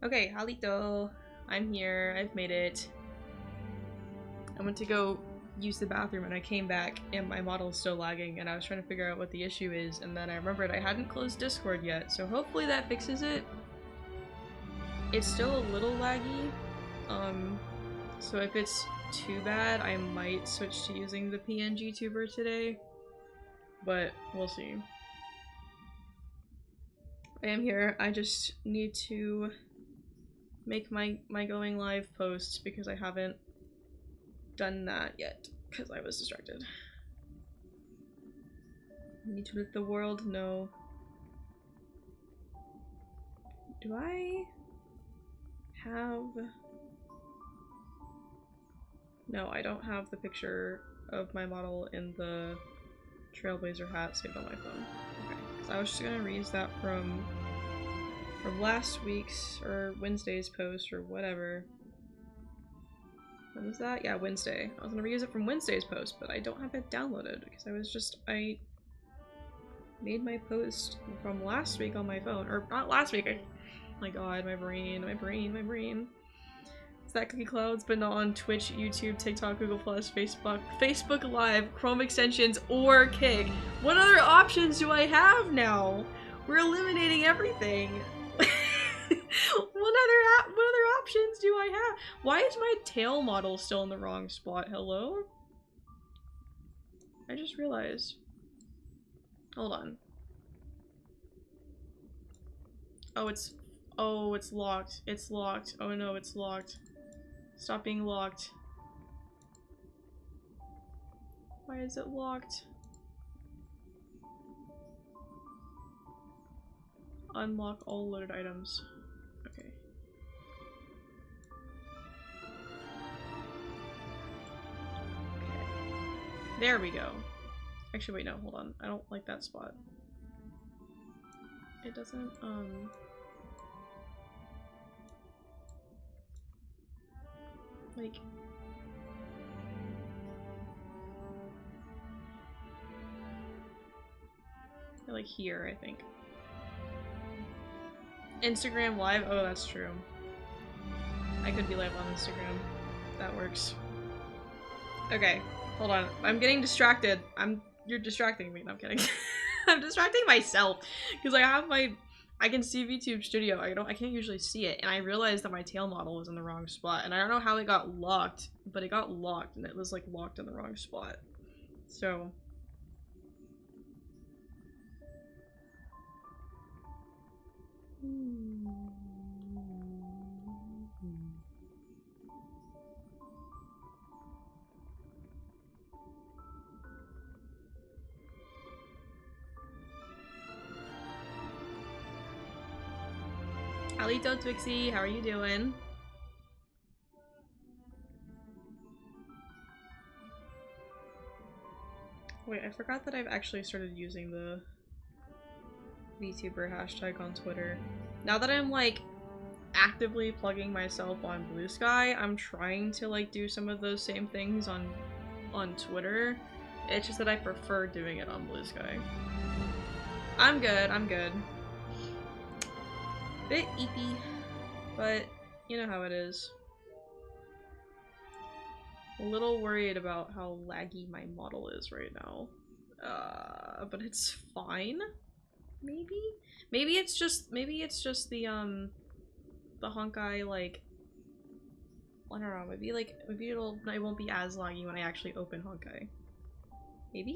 Okay, Halito. I'm here. I've made it. I went to go use the bathroom and I came back and my model's still lagging and I was trying to figure out what the issue is and then I remembered I hadn't closed Discord yet, so hopefully that fixes it. It's still a little laggy, so if it's too bad I might switch to using the PNG tuber today, but we'll see. I am here. I just need to make my going live post because I haven't done that yet because I was distracted. I need to let the world know. Do I have... No, I don't have the picture of my model in the Trailblazer hat saved on my phone. Okay, because I was just gonna reuse that from last week's or Wednesday's post or whatever. When was that? Yeah, Wednesday. I was gonna reuse it from Wednesday's post, but I don't have it downloaded because I made my post from last week on my phone, or not last week. Oh my god, my brain. It's that Cookie Clouds, but not on Twitch, YouTube, TikTok, Google+, Facebook Live, Chrome extensions, or Kick. What other options do I have now? We're eliminating everything. What other options do I have? Why is my tail model still in the wrong spot? Hello? I just realized. Hold on. Oh, it's locked. It's locked. Oh no, it's locked. Stop being locked. Why is it locked? Unlock all loaded items. Okay. There we go. Actually, wait, no, hold on. I don't like that spot. It doesn't, like here, I think. Instagram Live? Oh, that's true. I could be live on Instagram. That works. Okay, hold on. I'm getting distracted. You're distracting me. No, I'm kidding. I'm distracting myself because I can see VTube Studio. I can't usually see it, and I realized that my tail model was in the wrong spot, and I don't know how it got locked, but it got locked, and it was like locked in the wrong spot. So Alito Twixie, how are you doing? Wait, I forgot that I've actually started using the VTuber hashtag on Twitter. Now that I'm like actively plugging myself on Blue Sky, I'm trying to like do some of those same things on Twitter. It's just that I prefer doing it on Blue Sky. I'm good. Bit eepy, but you know how it is. A little worried about how laggy my model is right now. But it's fine. Maybe it's just the Honkai, like, I don't know, maybe it won't be as laggy when I actually open Honkai. Maybe?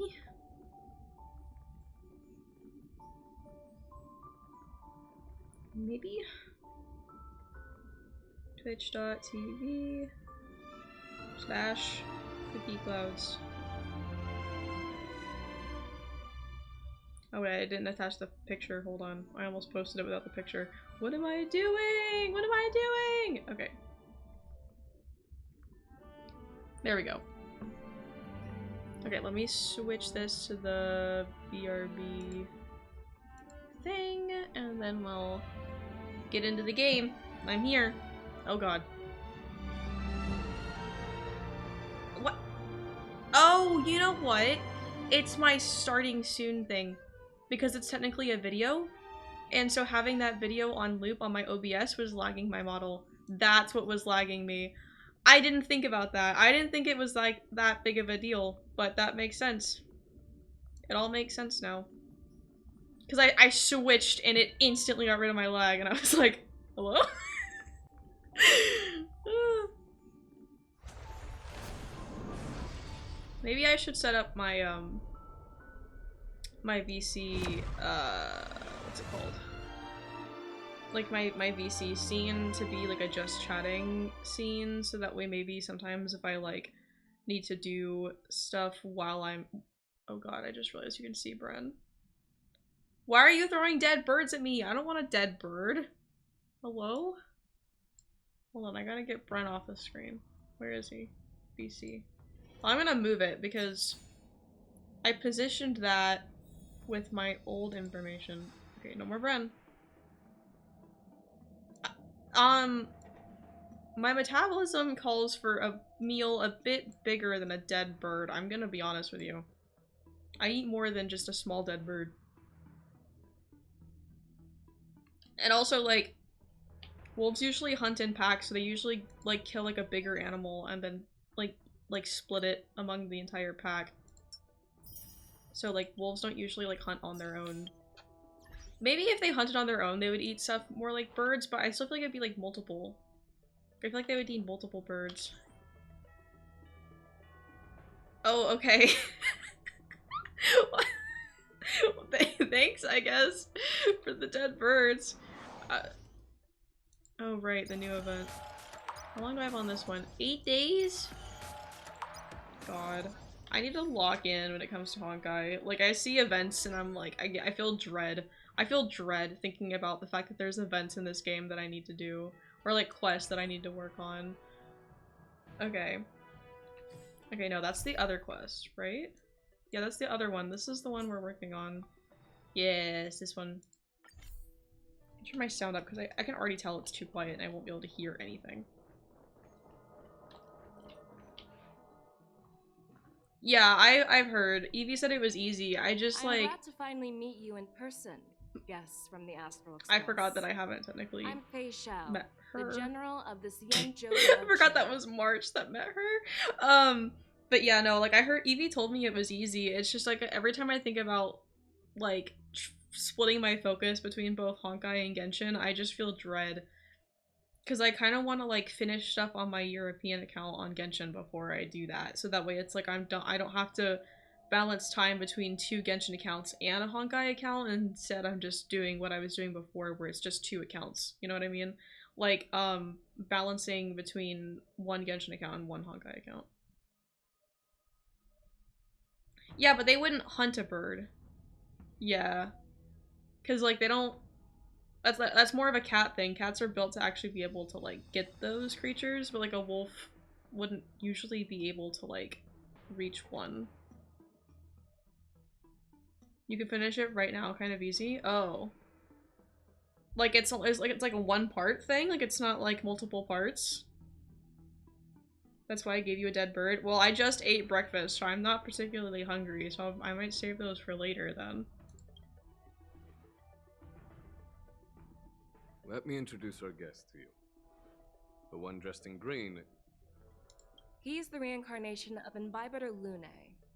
Maybe? Twitch.tv / Cookie Clouds. Oh wait, I didn't attach the picture. Hold on. I almost posted it without the picture. What am I doing? What am I doing? Okay. There we go. Okay, let me switch this to the BRB thing, and then we'll get into the game. I'm here. Oh god. What? Oh, you know what? It's my starting soon thing. Because it's technically a video, and so having that video on loop on my OBS was lagging my model. That's what was lagging me. I didn't think about that. I didn't think it was like that big of a deal, but that makes sense. It all makes sense now. Because I switched and it instantly got rid of my lag and I was like, hello? Maybe I should set up my my VC what's it called? Like my VC scene to be like a just chatting scene, so that way maybe sometimes if I like need to do stuff while I'm— oh god, I just realized you can see Bren. Why are you throwing dead birds at me? I don't want a dead bird. Hello? Hold on, I gotta get Bren off the screen. Where is he? VC. Well, I'm gonna move it because I positioned that with my old information. Okay, no more Bren. My metabolism calls for a meal a bit bigger than a dead bird. I'm gonna be honest with you. I eat more than just a small dead bird. And also, like, wolves usually hunt in packs, so they usually, like, kill, like, a bigger animal and then, like split it among the entire pack. So, like, wolves don't usually, like, hunt on their own. Maybe if they hunted on their own, they would eat stuff more like birds, but I still feel like it'd be, like, multiple. I feel like they would eat multiple birds. Oh, okay. Well, thanks, I guess, for the dead birds. Oh, right, the new event. How long do I have on this one? 8 days? God. I need to lock in when it comes to Honkai. Like, I see events and I'm like, I feel dread. I feel dread thinking about the fact that there's events in this game that I need to do. Or, like, quests that I need to work on. Okay. Okay, no, that's the other quest, right? Yeah, that's the other one. This is the one we're working on. Yes, this one. Turn my sound up because I can already tell it's too quiet and I won't be able to hear anything. Yeah, I've heard. Evie said it was easy. I just like— I'm glad to finally meet you in person. Guests from the Astral Express. I forgot that I haven't technically I'm Fei Xiao, met her. the general of the Xianzhou. I forgot that was March that met her. But yeah, no, like I heard Evie told me it was easy. It's just like every time I think about like splitting my focus between both Honkai and Genshin, I just feel dread. Because I kind of want to like finish stuff on my European account on Genshin before I do that. So that way it's like I don't have to balance time between 2 Genshin accounts and a Honkai account. Instead I'm just doing what I was doing before where it's just 2 accounts. You know what I mean? Like balancing between 1 Genshin account and 1 Honkai account. Yeah, but they wouldn't hunt a bird. Yeah. Cause like they don't— that's more of a cat thing. Cats are built to actually be able to like get those creatures, but like a wolf wouldn't usually be able to like reach one. You can finish it right now, kind of easy. Oh. Like it's like a 1 part thing? Like it's not like multiple parts? That's why I gave you a dead bird? Well, I just ate breakfast, so I'm not particularly hungry, so I might save those for later then. Let me introduce our guest to you. The one dressed in green. He's the reincarnation of Imbibitor Lune,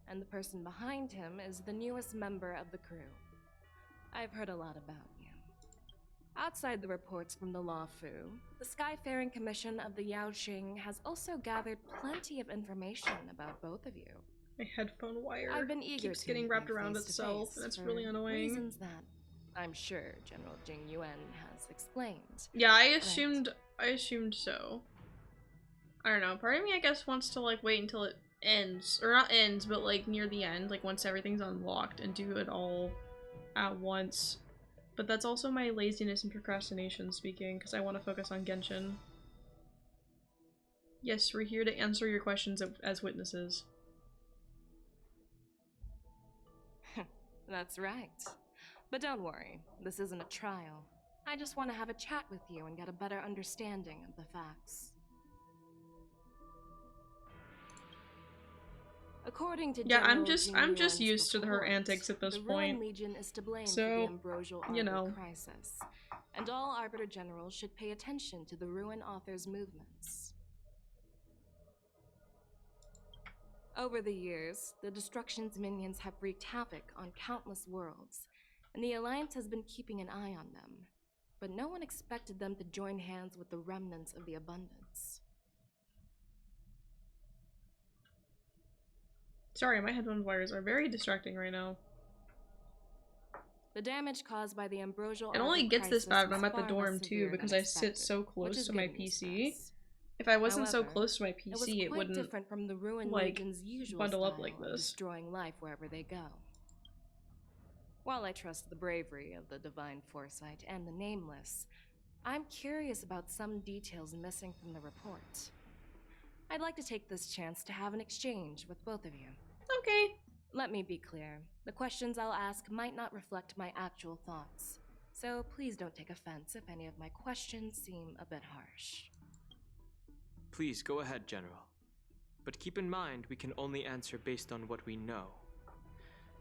and the person behind him is the newest member of the crew. I've heard a lot about you. Outside the reports from the Law Fu, the Skyfaring Commission of the Yaoxing has also gathered plenty of information about both of you. My headphone wire I've been eager keeps to getting meet wrapped you around face to itself, face and it's for really annoying. Reasons that I'm sure General Jing Yuan has explained. Yeah, I assumed so. I don't know, part of me I guess wants to like wait until it ends, or not ends, but like near the end, like once everything's unlocked and do it all at once. But that's also my laziness and procrastination speaking, because I want to focus on Genshin. Yes, we're here to answer your questions as witnesses. That's right. But don't worry, this isn't a trial. I just want to have a chat with you and get a better understanding of the facts. According to Yeah, I'm General just Genuine's used to her report, antics at this the point. Ruin Legion is to blame for So, the Ambrosial you Arbor know. crisis, and all Arbiter Generals should pay attention to the Ruin Author's movements. Over the years, the Destruction's minions have wreaked havoc on countless worlds, and the Alliance has been keeping an eye on them. But no one expected them to join hands with the remnants of the Abundance. Sorry, my headphone wires are very distracting right now. The damage caused by the Ambrosial It only Arbor gets this crisis bad when was I'm at the far dorm less too, severe because than I sit expected, so which close is to my good news for PC. us. If I wasn't so However, close to my it was PC, it quite wouldn't, different from the Ruin like, Legion's usual bundle style up like of this. destroying life wherever they go. While I trust the bravery of the Divine Foresight and the Nameless, I'm curious about some details missing from the report. I'd like to take this chance to have an exchange with both of you. Okay. Let me be clear. The questions I'll ask might not reflect my actual thoughts, so please don't take offense if any of my questions seem a bit harsh. Please go ahead, General. But keep in mind we can only answer based on what we know.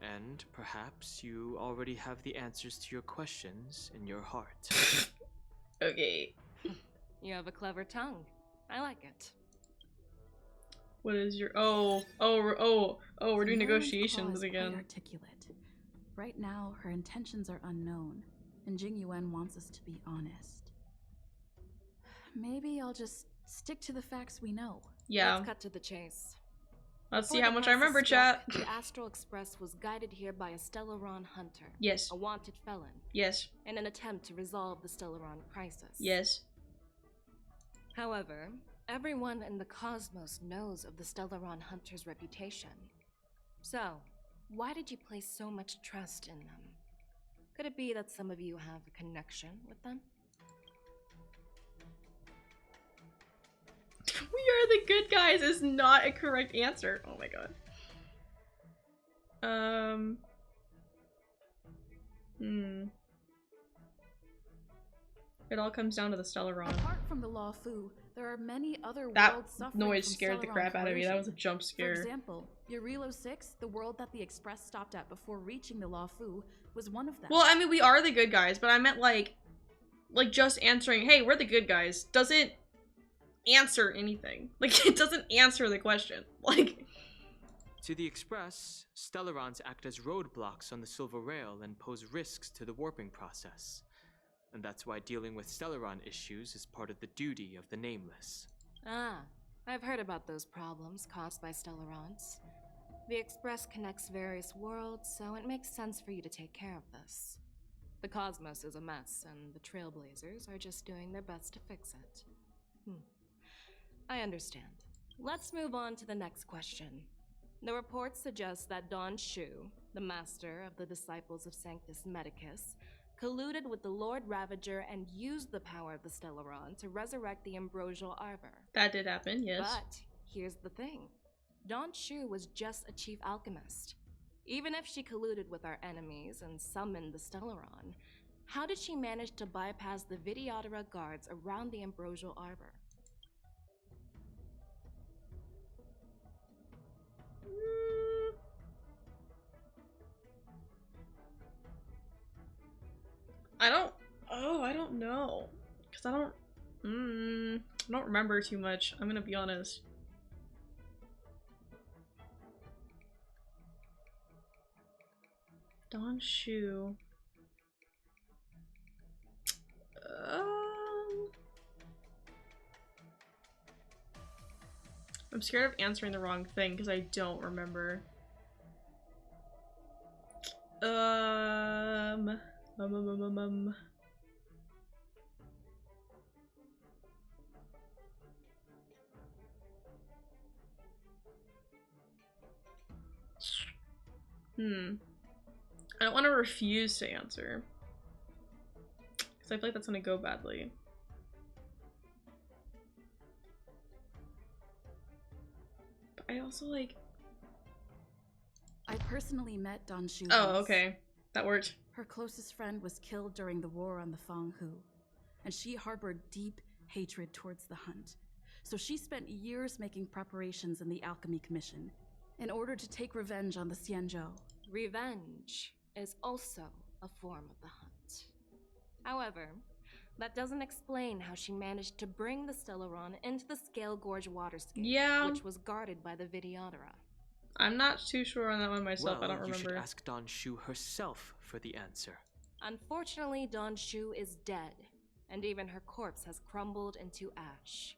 And perhaps you already have the answers to your questions in your heart. Okay. You have a clever tongue. I like it. What is your... we're doing negotiations again. Quite articulate. Right now, her intentions are unknown, and Jingyuan wants us to be honest. Maybe I'll just stick to the facts we know. Yeah. Let's cut to the chase. Let's see Before how the much I crisis remember, struck, chat. The Astral Express was guided here by a Stellaron hunter. Yes. A wanted felon. Yes. In an attempt to resolve the Stellaron crisis. Yes. However, everyone in the cosmos knows of the Stellaron hunter's reputation. So, why did you place so much trust in them? Could it be that some of you have a connection with them? We are the good guys is not a correct answer. Oh my god. It all comes down to the Stellaron. Apart from the Law Fu, there are many other That worlds suffering noise from scared the Stellaron crap out of me. That was a corrosion. jump For scare. example, Eurilo 6, the world that the Express stopped at before reaching the Law Fu, was one of them. Well, I mean, we are the good guys, but I meant like just answering, hey, we're the good guys, doesn't answer anything. Like, it doesn't answer the question. Like... To the Express, Stellarons act as roadblocks on the Silver Rail and pose risks to the warping process. And that's why dealing with Stellaron issues is part of the duty of the Nameless. Ah, I've heard about those problems caused by Stellarons. The Express connects various worlds, so it makes sense for you to take care of this. The cosmos is a mess, and the Trailblazers are just doing their best to fix it. I understand. Let's move on to the next question. The report suggests that Don Shu, the master of the Disciples of Sanctus Medicus, colluded with the Lord Ravager and used the power of the Stellaron to resurrect the Ambrosial Arbor. That did happen, yes. But here's the thing. Don Shu was just a chief alchemist. Even if she colluded with our enemies and summoned the Stellaron, how did she manage to bypass the Videodora guards around the Ambrosial Arbor? I don't know. Because I don't remember too much. I'm gonna be honest. Don Shu. I'm scared of answering the wrong thing because I don't remember. I don't want to refuse to answer. Because I feel like that's gonna go badly. But I also like... I personally met Don Shu. Oh, once. okay. That worked. Her closest friend was killed during the war on the Fang Hu, and she harbored deep hatred towards the Hunt. So she spent years making preparations in the Alchemy Commission. in order to take revenge on the Xianzhou. Revenge is also a form of the hunt. However, that doesn't explain how she managed to bring the Stellaron into the Scale Gorge waterscape, Yeah. which was guarded by the Videodora. I'm not too sure on that one myself. I don't You should remember. ask Don Shu herself for the answer. Unfortunately, Don Shu is dead, and even her corpse has crumbled into ash.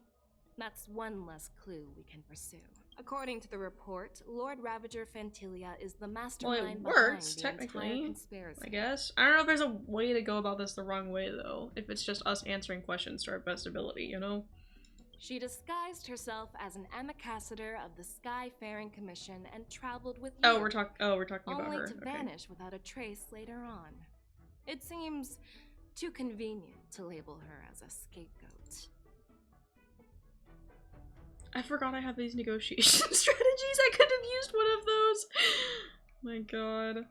That's one less clue we can pursue. According to the report, Lord Ravager Fantilia is the mastermind behind the entire conspiracy. I guess. I don't know if there's a way to go about this the wrong way, though. If it's just us answering questions to our best ability, you know? She disguised herself as an ambassador of the Skyfaring Commission and traveled with you. Oh, we're talking about her. Only to vanish without a trace later on. It seems too convenient to label her as a scapegoat. I forgot I have these negotiation strategies. I could have used one of those. My god.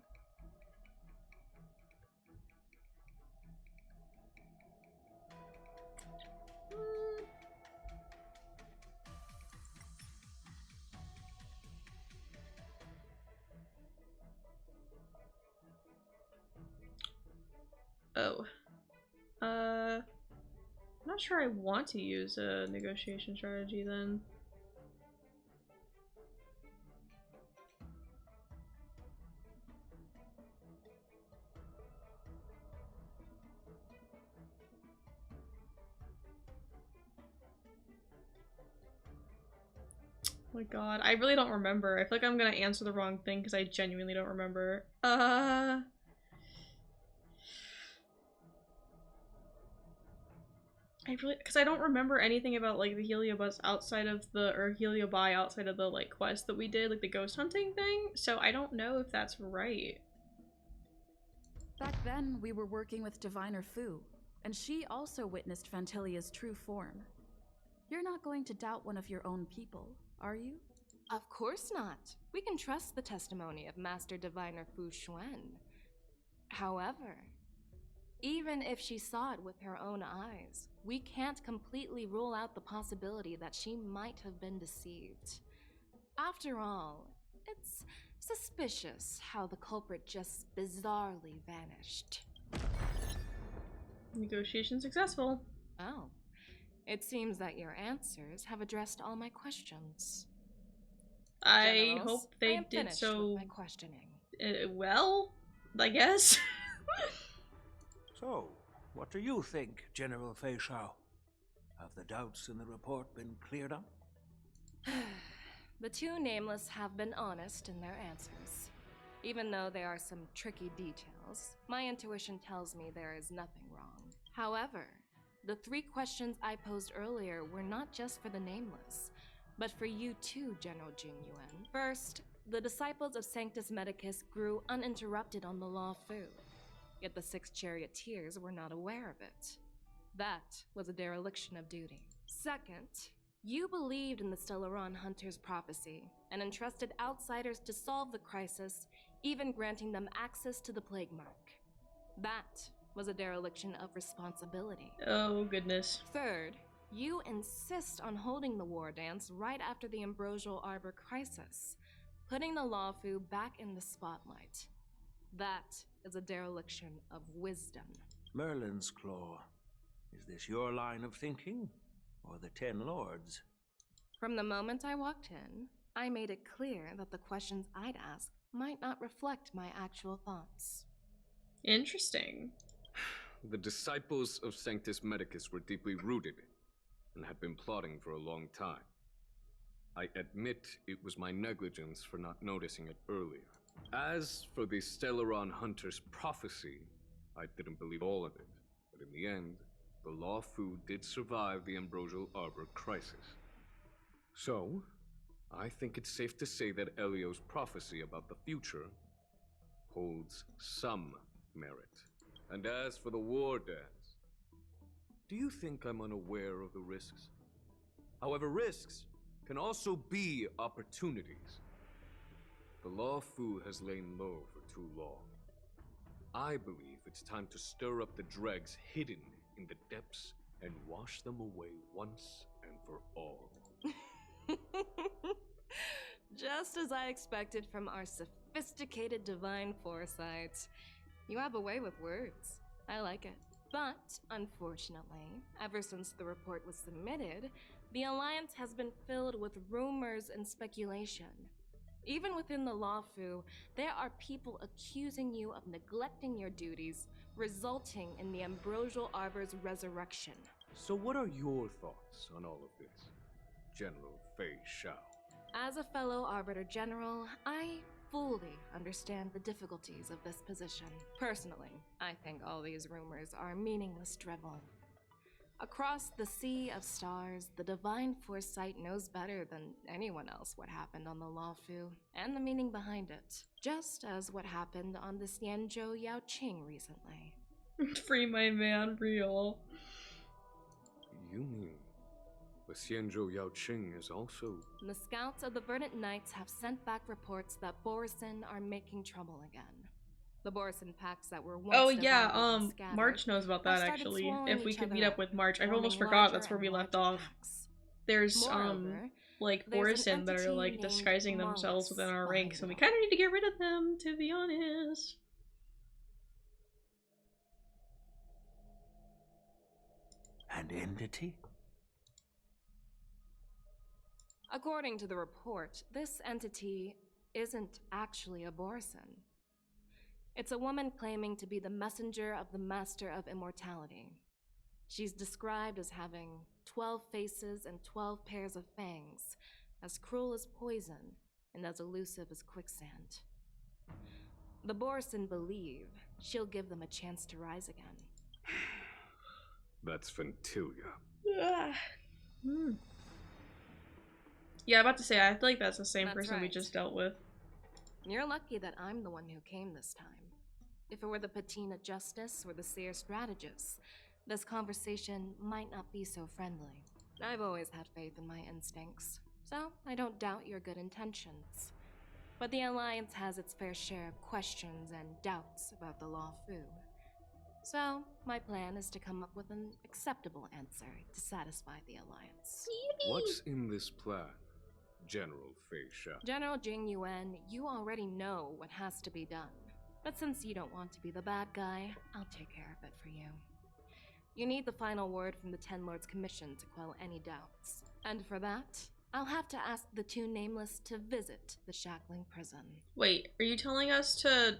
Oh. I'm not sure I want to use a negotiation strategy then. Oh my god, I really don't remember. I feel like I'm gonna answer the wrong thing because I genuinely don't remember. Because I don't remember anything about, like, the Heliobus outside of the, or Heliobi outside of the, like, quest that we did, like, the ghost hunting thing, so I don't know if that's right. Back then, we were working with Diviner Fu, and she also witnessed Fantilia's true form. You're not going to doubt one of your own people, are you? Of course not. We can trust the testimony of Master Diviner Fu Xuan. However, even if she saw it with her own eyes, we can't completely rule out the possibility that she might have been deceived. After all, it's suspicious how the culprit just bizarrely vanished. Negotiation successful. Oh, it seems that your answers have addressed all my questions. I Generals, hope they I am did finished so. with my questioning. Well, I guess. So, what do you think, General Fei Shao? Have the doubts in the report been cleared up? The two nameless have been honest in their answers. Even though there are some tricky details, my intuition tells me there is nothing wrong. However, the 3 questions I posed earlier were not just for the nameless, but for you too, General Jing Yuan. First, the disciples of Sanctus Medicus grew uninterrupted on the Law Fu, yet the 6 charioteers were not aware of it. That was a dereliction of duty. Second, you believed in the Stellaron Hunter's prophecy and entrusted outsiders to solve the crisis, even granting them access to the Plague Mark. That was a dereliction of responsibility. Oh, goodness. Third, you insist on holding the war dance right after the Ambrosial Arbor crisis, putting the Lawfu back in the spotlight. That is a dereliction of wisdom. Merlin's Claw. Is this your line of thinking, or the 10 Lords? From the moment I walked in, I made it clear that the questions I'd ask might not reflect my actual thoughts. Interesting. The disciples of Sanctus Medicus were deeply rooted and had been plotting for a long time. I admit it was my negligence for not noticing it earlier. As for the Stellaron Hunter's prophecy, I didn't believe all of it, but in the end, the Law Fu did survive the Ambrosial Arbor crisis. So, I think it's safe to say that Elio's prophecy about the future holds some merit. And as for the war dance, do you think I'm unaware of the risks? However, risks can also be opportunities. The Law Fu has lain low for too long. I believe it's time to stir up the dregs hidden in the depths and wash them away once and for all. Just as I expected from our sophisticated divine foresight. You have a way with words. I like it. But, unfortunately, ever since the report was submitted, the Alliance has been filled with rumors and speculation. Even within the Lawfu, there are people accusing you of neglecting your duties, resulting in the Ambrosial Arbor's resurrection. So what are your thoughts on all of this, General Fei Shao? As a fellow Arbiter General, I fully understand the difficulties of this position. Personally, I think all these rumors are meaningless drivel. Across the sea of stars, the Divine Foresight knows better than anyone else what happened on the Lawfu, and the meaning behind it. Just as what happened on the Xianzhou Yaoqing recently. Free my man, real. You mean the Xianzhou Yaoqing is also... The scouts of the Verdant Knights have sent back reports that Borisin are making trouble again. The Borisin packs that were once Oh yeah, divided and scattered March knows about that have started actually. swallowing If we each could other meet up with March. I forming almost forgot larger that's where we and left larger off. packs. There's Moreover, like there's an Borisin that are like entity disguising named themselves Mollis within our behind ranks, and we it all. kind of need to get rid of them, to be honest. An entity? According to the report, this entity isn't actually a Borisin. It's a woman claiming to be the messenger of the Master of Immortality. She's described as having 12 faces and 12 pairs of fangs, as cruel as poison, and as elusive as quicksand. The Borisin believe she'll give them a chance to rise again. That's Ventilia. Yeah, I'm about to say, I feel like that's the same That's person we right. just dealt with. You're lucky that I'm the one who came this time. If it were the Patina Justice or the Seer Strategist, this conversation might not be so friendly. I've always had faith in my instincts, so I don't doubt your good intentions. But the Alliance has its fair share of questions and doubts about the Lawfu. So, my plan is to come up with an acceptable answer to satisfy the Alliance. What's in this plan, General Fei Shao? General Jing Yuan, you already know what has to be done. But since you don't want to be the bad guy, I'll take care of it for you. You need the final word from the Ten Lords Commission to quell any doubts. And for that, I'll have to ask the two Nameless to visit the Shackling prison. Wait, are you telling us to...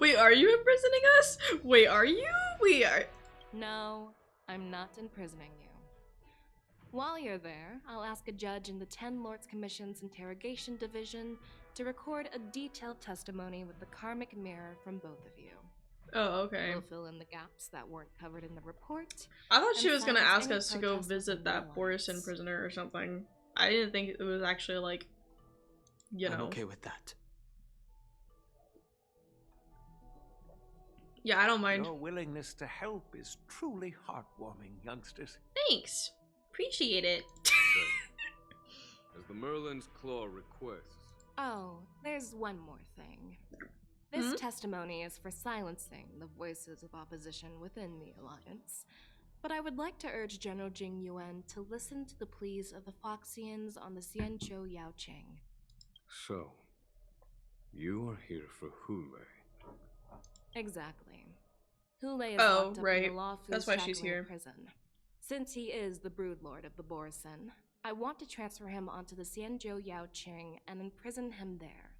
Wait, are you imprisoning us? Wait, are you? We are... No, I'm not imprisoning you. While you're there, I'll ask a judge in the Ten Lords Commission's Interrogation Division to record a detailed testimony with the karmic mirror from both of you. Oh, okay. We'll fill in the gaps that weren't covered in the report. I thought she and was gonna silence ask any us to go protests visit within the that Borisin Alliance. prisoner or something. I didn't think it was actually like, you I'm know. okay with that. Yeah, I don't mind. Your willingness to help is truly heartwarming, youngsters. Thanks. Appreciate it. As the Merlin's Claw requests, Oh, there's one more thing. This testimony is for silencing the voices of opposition within the Alliance. But I would like to urge General Jing Yuan to listen to the pleas of the Foxians on the Xianzhou Yaoqing. so, you are here for Hule. Exactly. Hule is Oh, locked up right. in the Lawfu That's why she's Shackling here. prison. Since he is the broodlord of the Borisin, I want to transfer him onto the Xianzhou Yaoqing and imprison him there.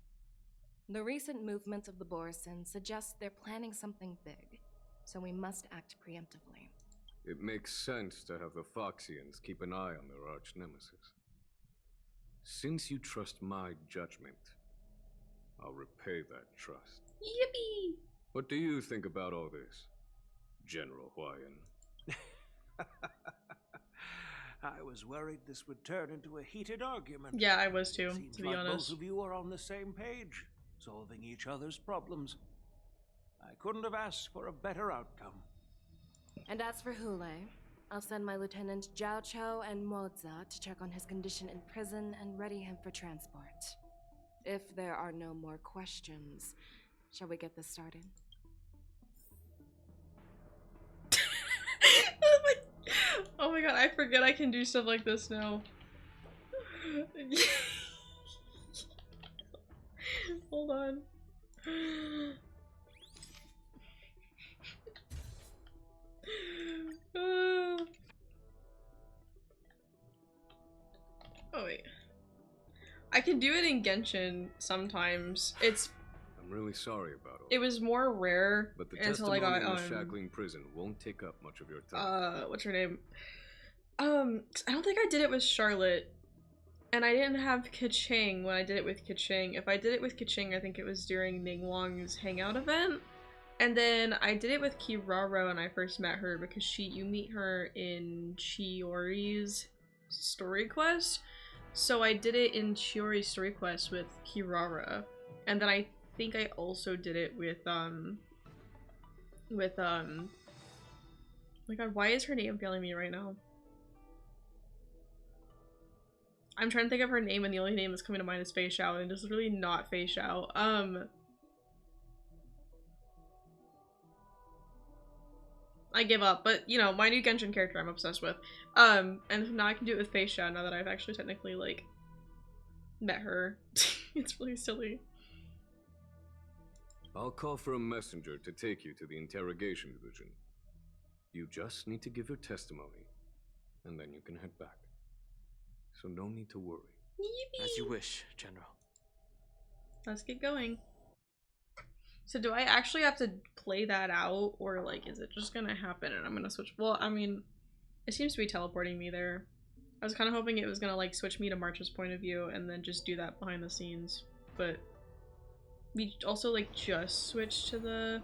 The recent movements of the Borisin suggest they're planning something big, so we must act preemptively. It makes sense to have the Foxians keep an eye on their arch-nemesis. Since you trust my judgment, I'll repay that trust. Yippee! What do you think about all this, General Huayan? I was worried this would turn into a heated argument. Yeah, I was too, Seems to be like honest. both of you are on the same page, solving each other's problems. I couldn't have asked for a better outcome. And as for Hule, I'll send my Lieutenant Zhao Chou and Moza to check on his condition in prison and ready him for transport. If there are no more questions, shall we get this started? Oh my god, I forget I can do stuff like this now. Hold on. Oh wait. I can do it in Genshin sometimes. I'm really sorry about all It was more rare but the until I testimony got in the shackling prison won't take up much of your time. what's her name? I don't think I did it with Charlotte. And I didn't have Keqing when I did it with Keqing. If I did it with Keqing, I think it was during Ningguang's hangout event. And then I did it with Kirara when I first met her because you meet her in Chiori's story quest. So I did it in Chiori's story quest with Kirara. And then I think I also did it with oh my god, why is her name failing me right now? I'm trying to think of her name and the only name that's coming to mind is Fei Xiao, and it's really not Fei Xiao. I give up, but you know, my new Genshin character I'm obsessed with. And now I can do it with Fei Xiao now that I've actually technically, like, met her. It's really silly. I'll call for a messenger to take you to the interrogation division. You just need to give your testimony, and then you can head back. So no need to worry. Yippee! As you wish, General. Let's get going. So do I actually have to play that out, or like is it just gonna happen and I'm gonna switch? Well, I mean, it seems to be teleporting me there. I was kind of hoping it was gonna like switch me to March's point of view and then just do that behind the scenes, but we also like just switched to the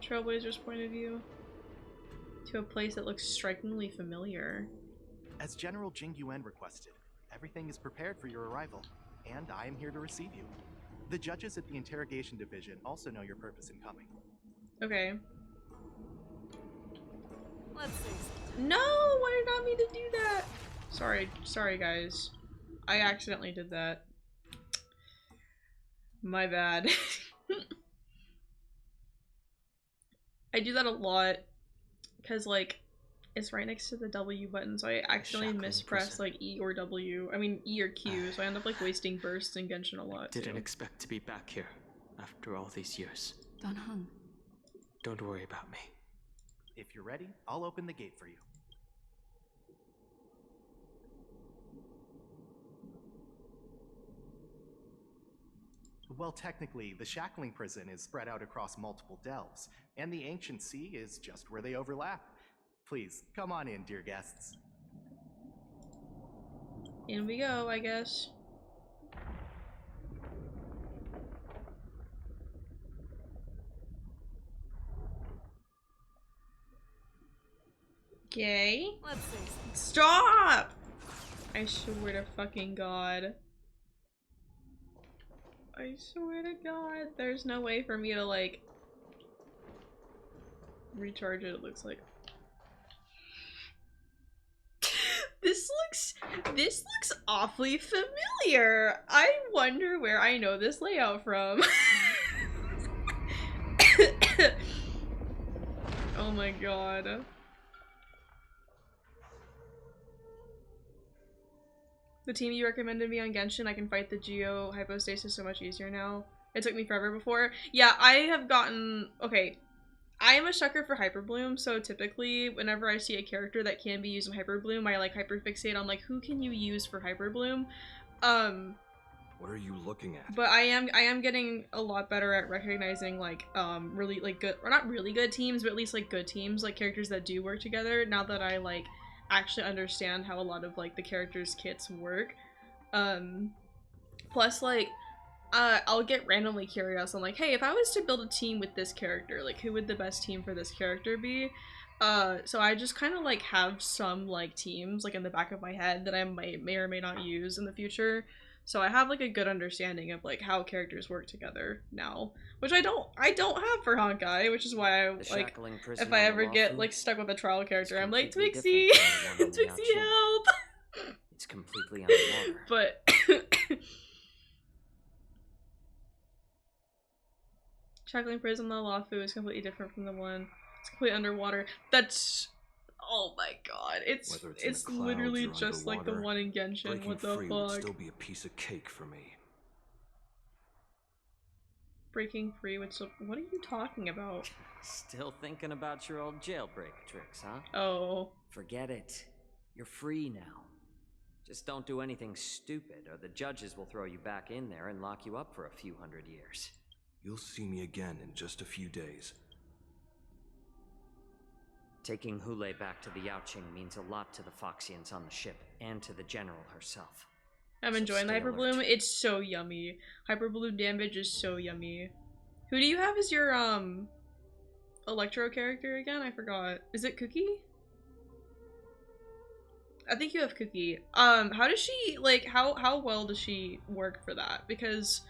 Trailblazer's point of view to a place that looks strikingly familiar. As General Jing Yuan requested, everything is prepared for your arrival, and I am here to receive you. The judges at the interrogation division also know your purpose in coming. Okay. Let's see. No, I did not mean to do that. Sorry guys. I accidentally did that. My bad. I do that a lot because like it's right next to the W button, so I accidentally mispress like E or W. I mean E or Q, so I end up like wasting bursts in Genshin a lot. Didn't expect to be back here after all these years. Don Hung. Don't worry about me. If you're ready, I'll open the gate for you. Well, technically, the shackling prison is spread out across multiple delves, and the ancient sea is just where they overlap. Please, come on in, dear guests. In we go, I guess. Okay. Let's see. Stop! I swear to fucking God. I swear to God, there's no way for me to like recharge it, it looks like. This looks awfully familiar. I wonder where I know this layout from. Oh my God. The team you recommended me on Genshin, I can fight the Geo hypostasis so much easier now. It took me forever before. Yeah, I have gotten... Okay, I am a sucker for Hyperbloom, so typically whenever I see a character that can be used in Hyperbloom, I like hyperfixate on like, who can you use for Hyperbloom? What are you looking at? But I am getting a lot better at recognizing like really like good, or not really good teams, but at least like good teams, like characters that do work together, now that I like actually understand how a lot of like the characters' kits work. Plus like I'll get randomly curious on like, hey, if I was to build a team with this character, like who would the best team for this character be? So I just kind of like have some like teams like in the back of my head that I may or may not use in the future. So I have like a good understanding of like how characters work together now, which I don't have for Honkai, which is why I like if I ever get like stuck with a trial character, I'm like, Twixie, Twixie, help! It's completely underwater. But Shackling Prison, the Lafu is completely different from the one. It's completely underwater. That's, oh my God, it's literally just like the one in Genshin. What the fuck? Would still be a piece of cake for me. breaking free with so what are you talking about? Still thinking about your old jailbreak tricks, huh? Oh. Forget it. You're free now. Just don't do anything stupid, or the judges will throw you back in there and lock you up for a few hundred years. You'll see me again in just a few days. Taking Hule back to the Yaoqing means a lot to the Foxians on the ship, and to the General herself. I'm So enjoying the stay Hyperbloom. alert. It's so yummy. Hyperbloom damage is so yummy. Who do you have as your Electro character again? I forgot. Is it Cookie? I think you have Cookie. How does she, like, how well does she work for that? Because,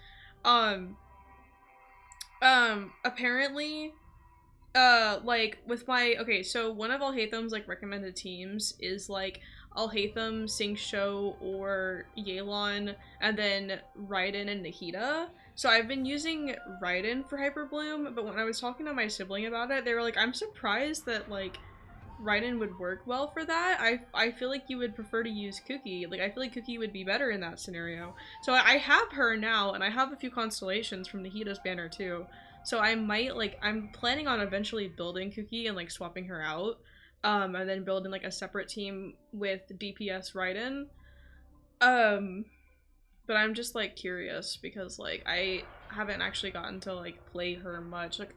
apparently, like, with my, okay, so one of Alhaitham's, like, recommended teams is, like, Alhaitham, Singshou, or Yelan, and then Raiden and Nahida. So I've been using Raiden for Hyperbloom, but when I was talking to my sibling about it, they were like, I'm surprised that, like, Raiden would work well for that. I feel like you would prefer to use Cookie. Like, I feel like Cookie would be better in that scenario. So I have her now, and I have a few constellations from Nahida's banner too. So I might, like, I'm planning on eventually building Cookie and, like, swapping her out. And then building, like, a separate team with DPS Raiden. But I'm just, like, curious because, like, I haven't actually gotten to, like, play her much. Like,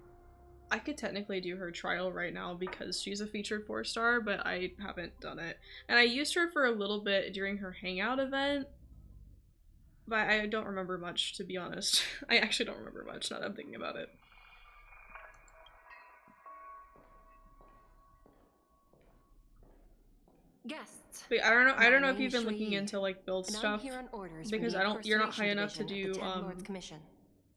I could technically do her trial right now because she's a featured 4-star, but I haven't done it. And I used her for a little bit during her hangout event, but I don't remember much, to be honest. I actually don't remember much now that I'm thinking about it. Guests. But I don't know. I don't know if My you've been name's looking Shui, into like build and I'm stuff here on orders because from the you're not high enough to Incarceration do Division of the 10th Lord's Commission.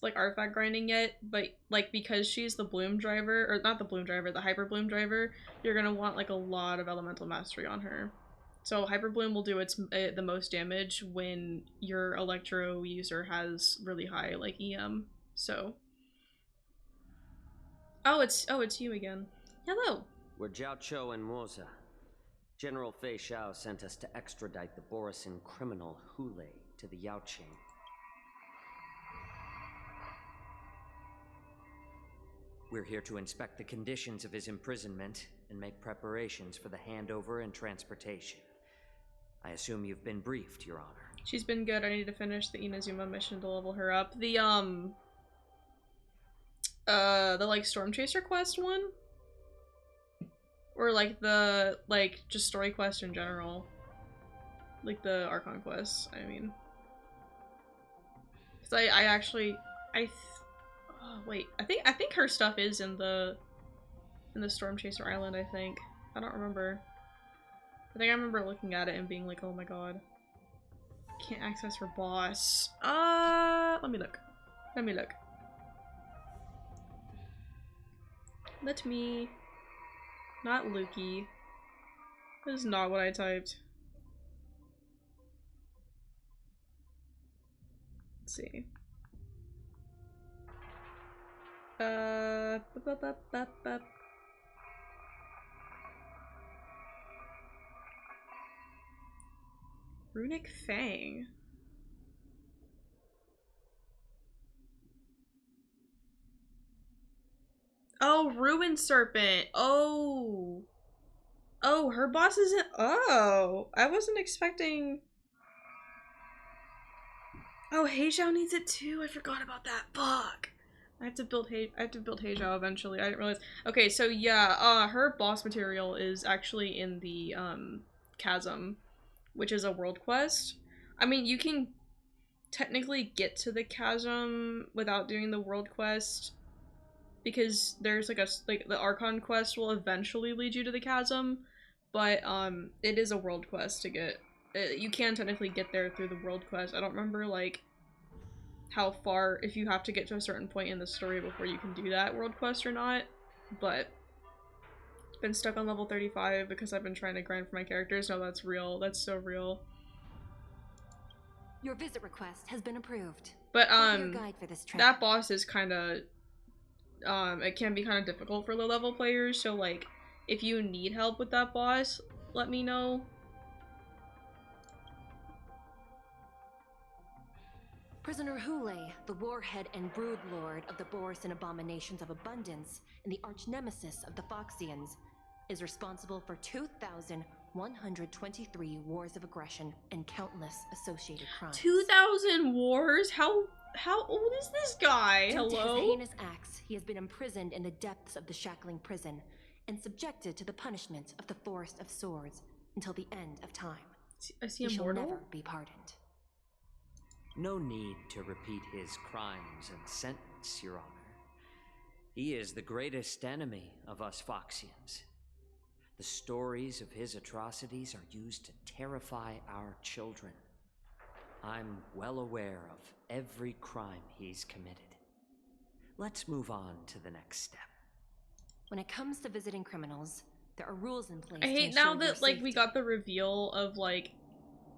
like artifact grinding yet. But like because she's the bloom driver, or not the bloom driver, the hyper bloom driver, you're gonna want like a lot of elemental mastery on her. So hyper bloom will do its the most damage when your electro user has really high like EM. So it's you again. Hello. We're Jiao Cho and Moza. General Fei Xiao sent us to extradite the Borisin criminal Hule to the Yaoqing. We're here to inspect the conditions of his imprisonment and make preparations for the handover and transportation. I assume you've been briefed, Your Honor. She's been good. I need to finish the Inazuma mission to level her up. The like Storm Chaser quest one? Or like the, like, just story quest in general. Like the Archon quests, I mean. Cause I actually, oh wait, I think her stuff is in the Storm Chaser Island, I think. I don't remember. I think I remember looking at it and being like, oh my god. Can't access her boss. Let me look. Let me look. Let me... Not Lukey. That is not what I typed. Let's see. Runic Fang. Oh, Ruin Serpent. Oh. Oh, her boss isn't. Oh, I wasn't expecting. Oh, Heizhou needs it too. I forgot about that. Fuck. I have to build Heizhou eventually. I didn't realize. Okay, so yeah, her boss material is actually in the chasm, which is a world quest. I mean, you can technically get to the chasm without doing the world quest, because there's like the Archon quest will eventually lead you to the chasm, but it is a world quest to get. You can technically get there through the world quest. I don't remember like how far, if you have to get to a certain point in the story before you can do that world quest or not, but been stuck on level 35 because I've been trying to grind for my characters. No, that's real. That's so real. Your visit request has been approved. But Guide for this trip. that boss is kind of it can be kind of difficult for low level players, so like if you need help with that boss, let me know. Prisoner Hule, the warhead and brood lord of the Borisan abominations of abundance and the arch nemesis of the Foxians, is responsible for 2,123 wars of aggression and countless associated crimes. 2,000 wars? How old is this guy? Due to Hello? his heinous acts, he has been imprisoned in the depths of the Shackling prison and subjected to the punishment of the Forest of Swords until the end of time. Is he He shall immortal? never be pardoned. No need to repeat his crimes and sentence, Your Honor. He is the greatest enemy of us Foxians. The stories of his atrocities are used to terrify our children. I'm well aware of every crime he's committed. Let's move on to the next step. When it comes to visiting criminals, there are rules in place. I hate now that, like, we got the reveal of, like,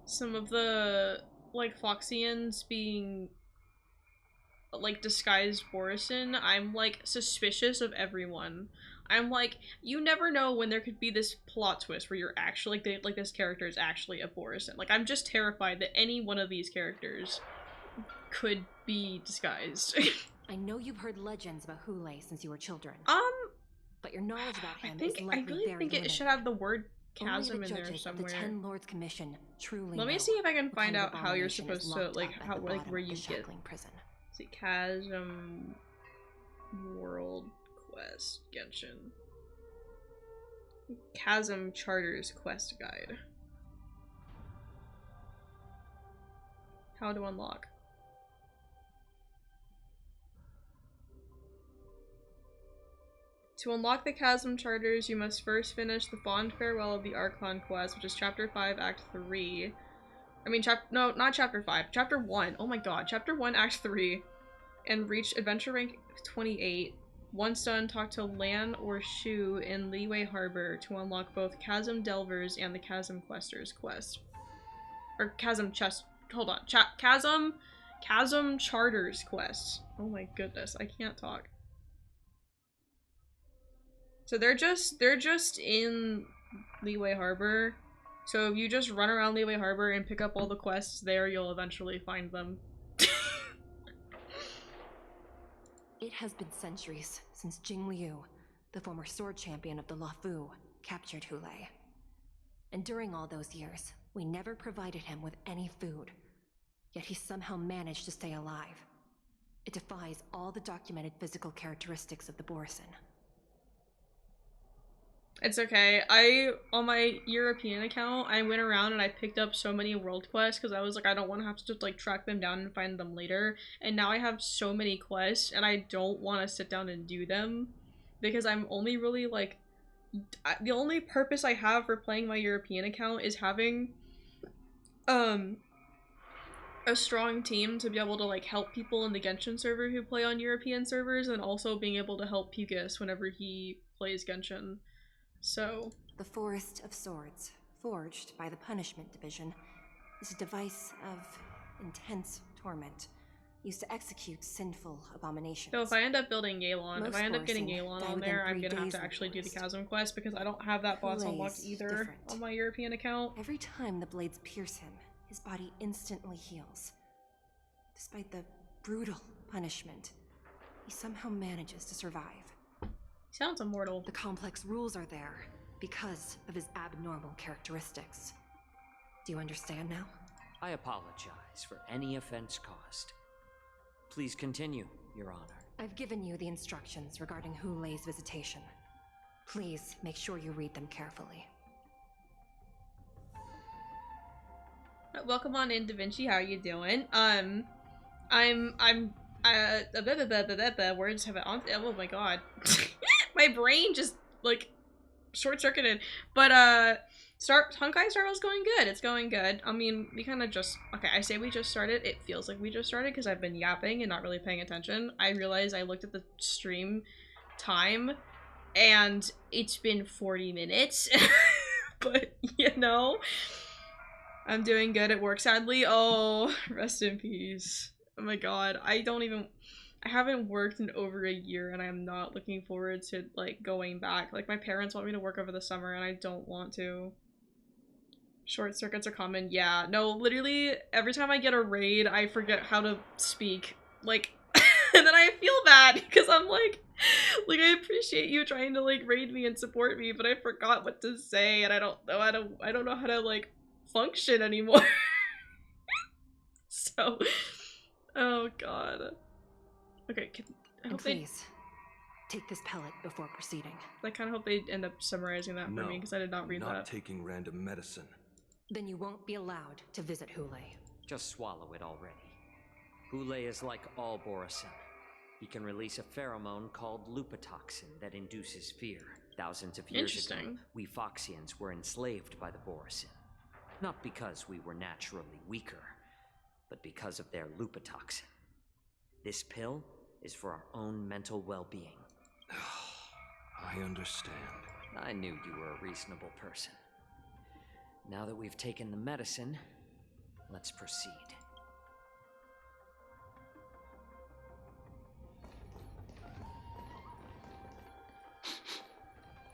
some of the, like, Foxians being, like, disguised Borisan. I'm, like, suspicious of everyone. I'm like, you never know when there could be this plot twist where you're actually, like, this character is actually a Borisan. Like, I'm just terrified that any one of these characters could be disguised. I know you've heard legends about Hule since you were children. But your knowledge about him I is likely really very think it limited. should have the word Only chasm the in there judges somewhere. of the Ten Lords Commission truly Let me know see if I can what find kind of out how you're abomination is supposed to, locked like, up at how, the like, bottom where of you the get. Shackling prison. See, Chasm World Quest Genshin. Chasm Charters Quest Guide. How to unlock. To unlock the Chasm Charters, you must first finish the Fond Farewell of the Archon quest, which is Chapter 5, Act 3. I mean, no, not Chapter 5. Chapter 1. Oh my god. Chapter 1, Act 3. And reach Adventure Rank 28. Once done, talk to Lan or Shu in Leeway Harbor to unlock both Chasm Delvers and the Chasm Questers quest. Or Chasm Chest. Hold on. Chasm Charters quest. Oh my goodness, I can't talk. So they're just in Leeway Harbor. So if you just run around Leeway Harbor and pick up all the quests there, you'll eventually find them. It has been centuries since Jing Liu, the former sword champion of the Luofu, captured Hule. And during all those years, we never provided him with any food. Yet he somehow managed to stay alive. It defies all the documented physical characteristics of the Borisan. It's okay. On my European account, I went around and I picked up so many world quests because I was like, I don't want to have to just, like, track them down and find them later. And now I have so many quests and I don't want to sit down and do them because I'm only really, like, the only purpose I have for playing my European account is having, a strong team to be able to, like, help people in the Genshin server who play on European servers, and also being able to help Pugus whenever he plays Genshin. So... The Forest of Swords, forged by the Punishment Division, is a device of intense torment, used to execute sinful abominations. So if I end up building Yelan, if Most I end up getting Borisan Yelan die on within there, I'm 3 gonna have days to of actually do the forest. Chasm quest because I don't have that boss Hule unlocked is either different. on my European account. Every time the blades pierce him, his body instantly heals. Despite the brutal punishment, he somehow manages to survive. Sounds immortal. The complex rules are there because of his abnormal characteristics. Do you understand now? I apologize for any offense caused. Please continue, Your Honor. I've given you the instructions regarding Hule's visitation. Please make sure you read them carefully. Welcome on in, Da Vinci. How are you doing? Words have it on. Oh my god. My brain just, like, short-circuited. But, Honkai Star Rail's going good. It's going good. I mean, we kind of just... Okay, I say we just started. It feels like we just started because I've been yapping and not really paying attention. I realized I looked at the stream time and it's been 40 minutes. But, you know... I'm doing good at work, sadly. Oh, rest in peace. Oh my god, I haven't worked in over a year and I'm not looking forward to, like, going back. Like, my parents want me to work over the summer and I don't want to. Short circuits are common. Yeah, no, literally every time I get a raid, I forget how to speak. Like, and then I feel bad because I'm like I appreciate you trying to like raid me and support me, but I forgot what to say, and I don't know how to like function anymore. So, oh god. Okay, I And hope they. please, take this pellet before proceeding. I kind of hope they end up summarizing that for me because I did not read not that. taking random medicine. Then you won't be allowed to visit Hule. Just swallow it already. Hule is like all Borisin. He can release a pheromone called lupatoxin that induces fear. Thousands of years ago, we Foxians were enslaved by the Borisin. Not because we were naturally weaker, but because of their lupatoxin. This pill is for our own mental well-being. I understand. I knew you were a reasonable person. Now that we've taken the medicine, let's proceed.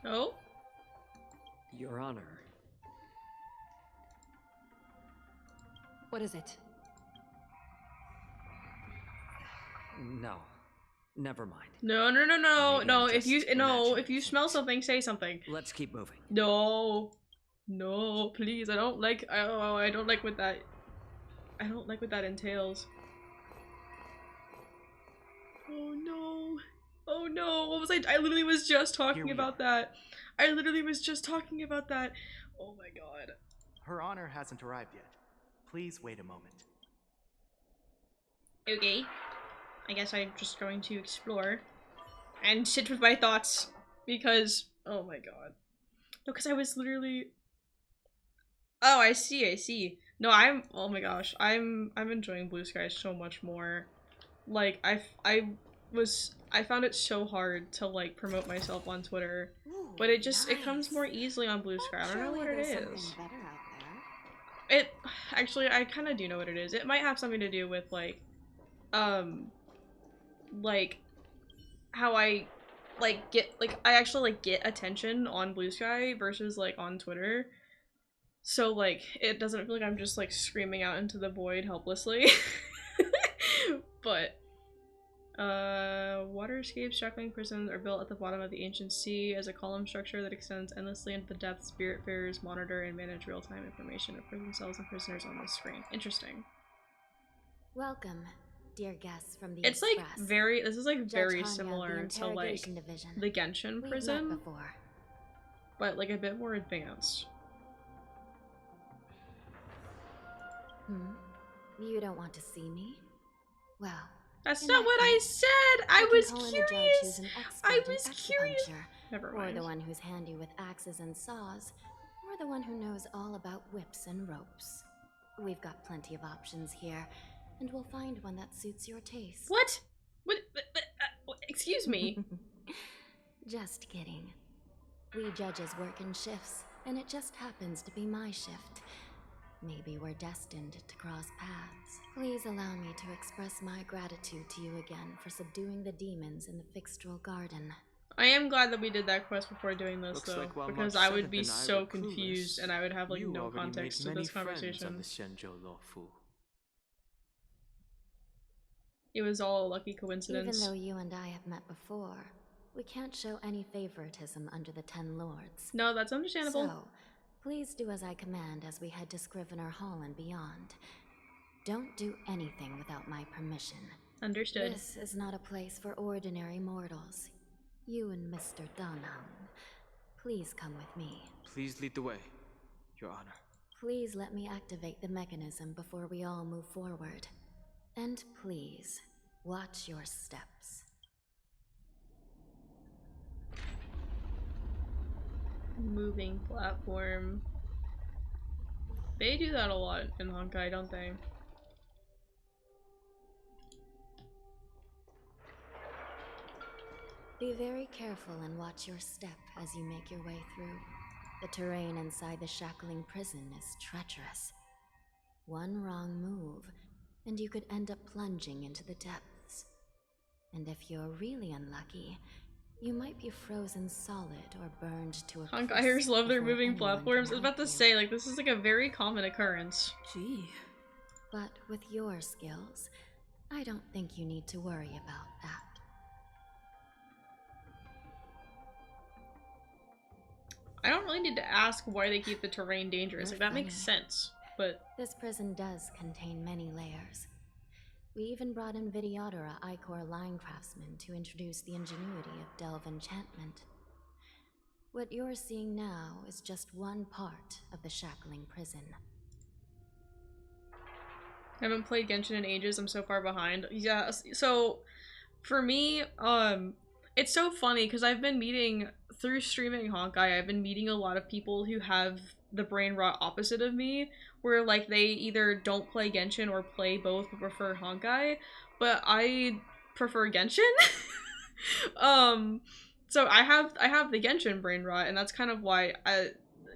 Oh? Your Honor. What is it? No. Never mind. No. Maybe If you imagining if you smell things. something, say something. Let's keep moving. No, please. I don't like. I don't like what that. I don't like what that entails. Oh no. Oh no. What was I? I literally was just talking about that. I literally was just talking about that. Oh my god. Her Honor hasn't arrived yet. Please wait a moment. Okay. I guess I'm just going to explore and sit with my thoughts because, oh my god. No, because I was literally. Oh, I see. No, oh my gosh, I'm enjoying Blue Sky so much more. Like, I found it so hard to like promote myself on Twitter, but it just, it comes more easily on Blue Sky. I don't know what it is. It, actually, I kind of do know what it is. It might have something to do with like how I I actually like get attention on Blue Sky versus like on Twitter. So like it doesn't feel like I'm just like screaming out into the void helplessly. But waterscapes, shackling prisons are built at the bottom of the ancient sea as a column structure that extends endlessly into the depths. Spiritfarers monitor and manage real-time information of prison cells and prisoners on this screen. Interesting. Welcome, dear guests from the It's Express. like very, this is like Judge very Tanya of the similar to like Interrogation Division. the Genshin We've prison, met before. but like a bit more advanced. You don't want to see me? Well, That's in not that what I case, said. I can was call in a judge curious. who's an I expert in was curious. acupuncture, Never or mind. the one who's handy with axes and saws, or the one who knows all about whips and ropes. We've got plenty of options here, and we'll find one that suits your taste. What? Excuse me. Just kidding. We judges work in shifts, and it just happens to be my shift. Maybe we're destined to cross paths. Please allow me to express my gratitude to you again for subduing the demons in the Fixtral Garden. I am glad that we did that quest before doing this, Looks though, like while because March I would 7th be and I so were confused clueless, and I would have like you no already context made to many this conversation. friends on the Shenzhou Luofu. It was all a lucky coincidence. Even though you and I have met before, we can't show any favoritism under the Ten Lords. No, that's understandable. So, please do as I command as we head to Scrivener Hall and beyond. Don't do anything without my permission. Understood. This is not a place for ordinary mortals. You and Mr. Dunham, please come with me. Please lead the way, Your Honor. Please let me activate the mechanism before we all move forward. And please, watch your steps. Moving platform. They do that a lot in Honkai, don't they? Be very careful and watch your step as you make your way through. The terrain inside the shackling prison is treacherous. One wrong move, and you could end up plunging into the depths. And if you're really unlucky, You might be frozen solid or burned to a Honkaiers crisp love their before moving anyone platforms. I can was about to help you. say, like, this is like a very common occurrence. Gee. But with your skills, I don't think you need to worry about that. I don't really need to ask why they keep the terrain dangerous. You're Like, that makes funny. sense. But This prison does contain many layers. We even brought in Videodora Icor line craftsmen to introduce the ingenuity of Delve enchantment. What you're seeing now is just one part of the shackling prison. I haven't played Genshin in ages. I'm so far behind. Yeah, so for me, it's so funny because I've been meeting, through streaming Honkai, I've been meeting a lot of people who have the brain rot opposite of me, where like they either don't play Genshin or play both but prefer Honkai, but I prefer Genshin. So I have the Genshin brain rot, and that's kind of why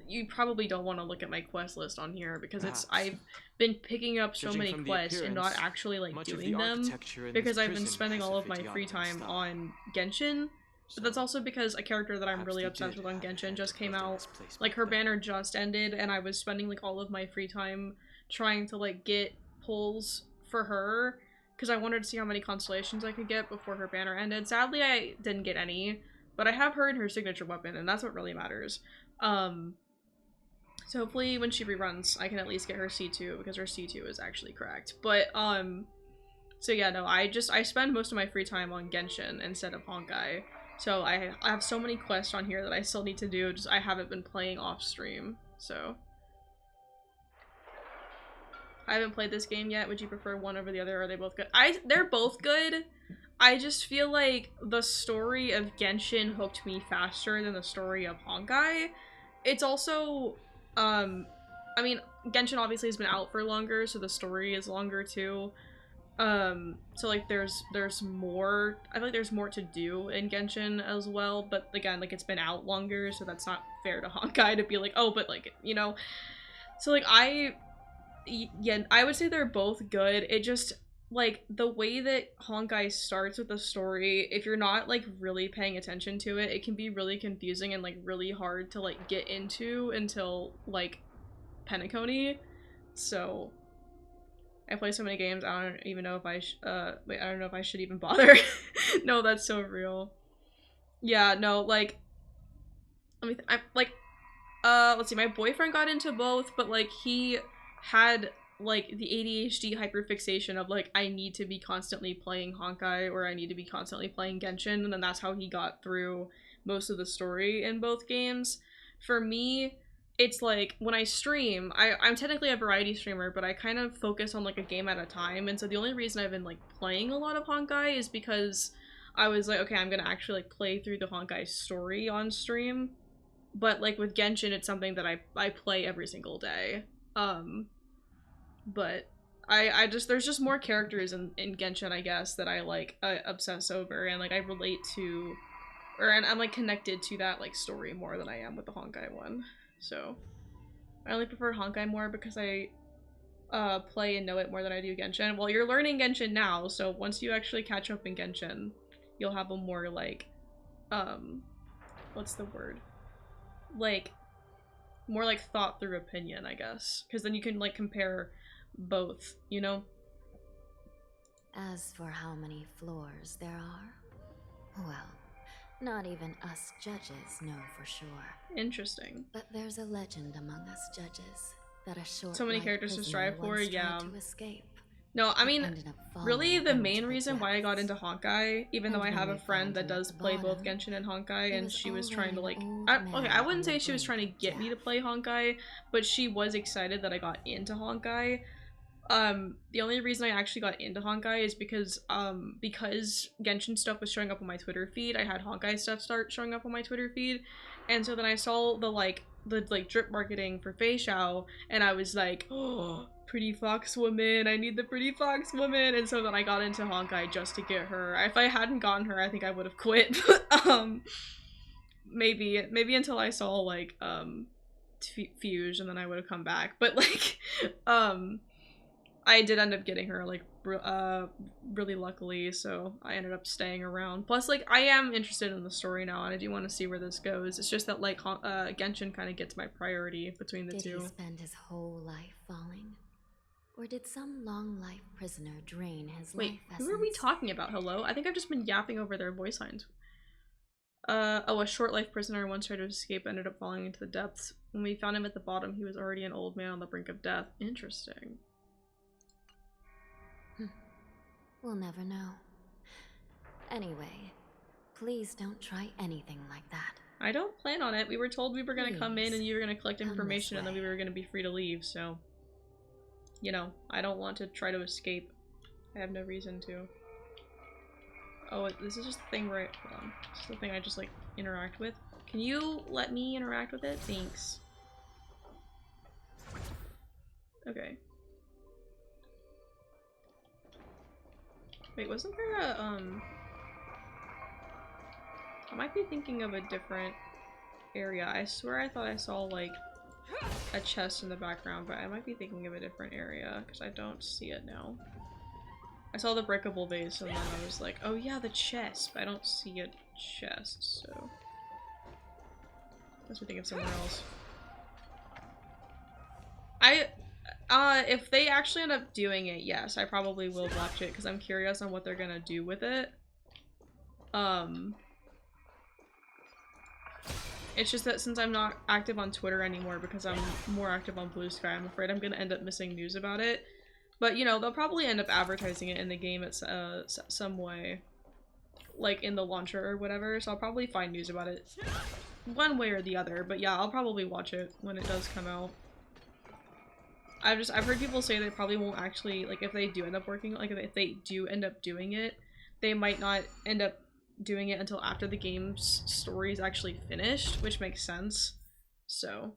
you probably don't want to look at my quest list on here, because Perhaps. I've been picking up so Judging many from the quests and not appearance, actually like much of doing the them, architecture in because this I've been prison spending has all a of my free Videodara time style. on Genshin. But that's So, also because a character that I'm perhaps really they obsessed did with on have a Genshin hand just in came building out. this place Like, back her then. banner just ended, and I was spending like all of my free time trying to like get pulls for her, because I wanted to see how many constellations I could get before her banner ended. Sadly, I didn't get any, but I have her in her signature weapon, and that's what really matters. So hopefully when she reruns, I can at least get her C2, because her C2 is actually cracked. But, so yeah, no, I spend most of my free time on Genshin instead of Honkai. So I have so many quests on here that I still need to do, just I haven't been playing off stream, so. I haven't played this game yet. Would you prefer one over the other, or are they both good? They're both good. I just feel like the story of Genshin hooked me faster than the story of Honkai. It's also, I mean, Genshin obviously has been out for longer, so the story is longer too. So like there's more, I feel like there's more to do in Genshin as well, but again, like it's been out longer, so that's not fair to Honkai to be like, oh, but like, you know. So like yeah, I would say they're both good. It just, like, the way that Honkai starts with the story, if you're not, like, really paying attention to it, it can be really confusing and, like, really hard to, like, get into until, like, Penacony. So, I play so many games, I don't even know if I wait, I don't know if I should even bother. No, that's so real. Yeah, no, like, let's see, my boyfriend got into both, but, like, he had like the ADHD hyperfixation of like, I need to be constantly playing Honkai or I need to be constantly playing Genshin, and then that's how he got through most of the story in both games. For me, it's like when I stream, I'm technically a variety streamer, but I kind of focus on like a game at a time, and so the only reason I've been like playing a lot of Honkai is because I was like, okay, I'm gonna actually like play through the Honkai story on stream. But like with Genshin, it's something that I play every single day. But I just, there's just more characters in Genshin, I guess, that I like obsess over, and like I relate to, and I'm like connected to that like story more than I am with the Honkai one. So I only prefer Honkai more because I play and know it more than I do Genshin. Well, you're learning Genshin now, so once you actually catch up in Genshin, you'll have a more like what's the word? Like more like thought through opinion, I guess, because then you can like compare both, you know? As for how many floors there are, well, not even us judges know for sure. Interesting. But there's a legend among us judges that a short So many characters to strive for, yeah. To escape. No, I mean, really the main reason why I got into Honkai, even though I have a friend that does play both Genshin and Honkai, and she was trying to like, okay, I wouldn't say she was trying to get me to play Honkai, but she was excited that I got into Honkai. The only reason I actually got into Honkai is because Genshin stuff was showing up on my Twitter feed. I had Honkai stuff start showing up on my Twitter feed, and so then I saw the drip marketing for Fei Xiao, and I was like, oh, pretty fox woman, I need the pretty fox woman, and so then I got into Honkai just to get her. If I hadn't gotten her, I think I would have quit. Maybe until I saw like Fuge, and then I would have come back. But like I did end up getting her like really luckily, so I ended up staying around. Plus, like, I am interested in the story now, and I do want to see where this goes. It's just that, like, Genshin kind of gets my priority between the two. Did he spend his whole life falling? Or did some long-life prisoner drain his life essence? Who are we talking about? Hello? I think I've just been yapping over their voice lines. Oh, a short-life prisoner once tried to escape, ended up falling into the depths. When we found him at the bottom, he was already an old man on the brink of death. Interesting. We'll never know. Anyway, please don't try anything like that. I don't plan on it. We were told we were going to come in and you were going to collect Come information and this then we way. were going to be free to leave, so... You know, I don't want to try to escape. I have no reason to. Oh, this is just the thing where hold on. This is the thing I just, like, interact with. Can you let me interact with it? Thanks. Okay. Wait, wasn't there a, I might be thinking of a different area. I swear I thought I saw, like, a chest in the background, but I might be thinking of a different area, because I don't see it now. I saw the breakable vase, and then I was like, oh yeah, the chest, but I don't see a chest, so... Must be thinking of somewhere else. If they actually end up doing it, yes, I probably will watch it, because I'm curious on what they're gonna do with it. It's just that since I'm not active on Twitter anymore because I'm more active on Blue Sky, I'm afraid I'm gonna end up missing news about it. But, you know, they'll probably end up advertising it in the game at some way. Like, in the launcher or whatever, so I'll probably find news about it one way or the other. But yeah, I'll probably watch it when it does come out. I've heard people say they probably won't actually, like, if they do end up working, like, if they do end up doing it, they might not end up doing it until after the game's story is actually finished, which makes sense. So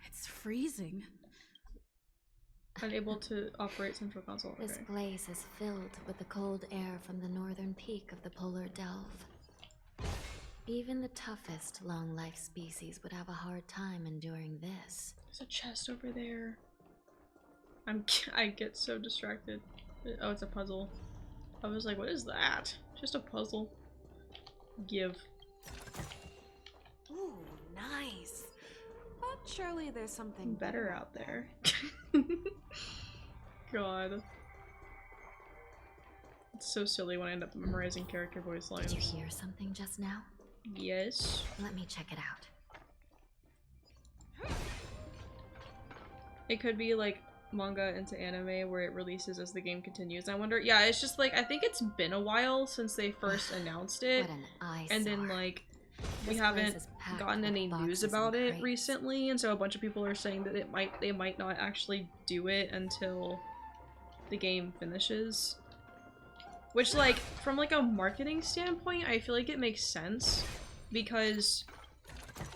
It's freezing. unable to operate central console. Okay. This place is filled with the cold air from the northern peak of the polar delve. Even the toughest long-life species would have a hard time enduring this. There's a chest over there. I get so distracted. Oh, it's a puzzle. I was like, what is that? Just a puzzle. Give. Ooh, nice. But surely there's something Better out there. God. It's so silly when I end up memorizing character voice lines. Did you hear something just now? Yes. Let me check it out. It could be like manga into anime where it releases as the game continues. I wonder, yeah, it's just like, I think it's been a while since they first announced it. What an eyesore. And then like, we This haven't place is packed gotten with any boxes news and about it crates. recently, and so a bunch of people are saying that they might not actually do it until the game finishes. Which, like, from like a marketing standpoint, I feel like it makes sense because,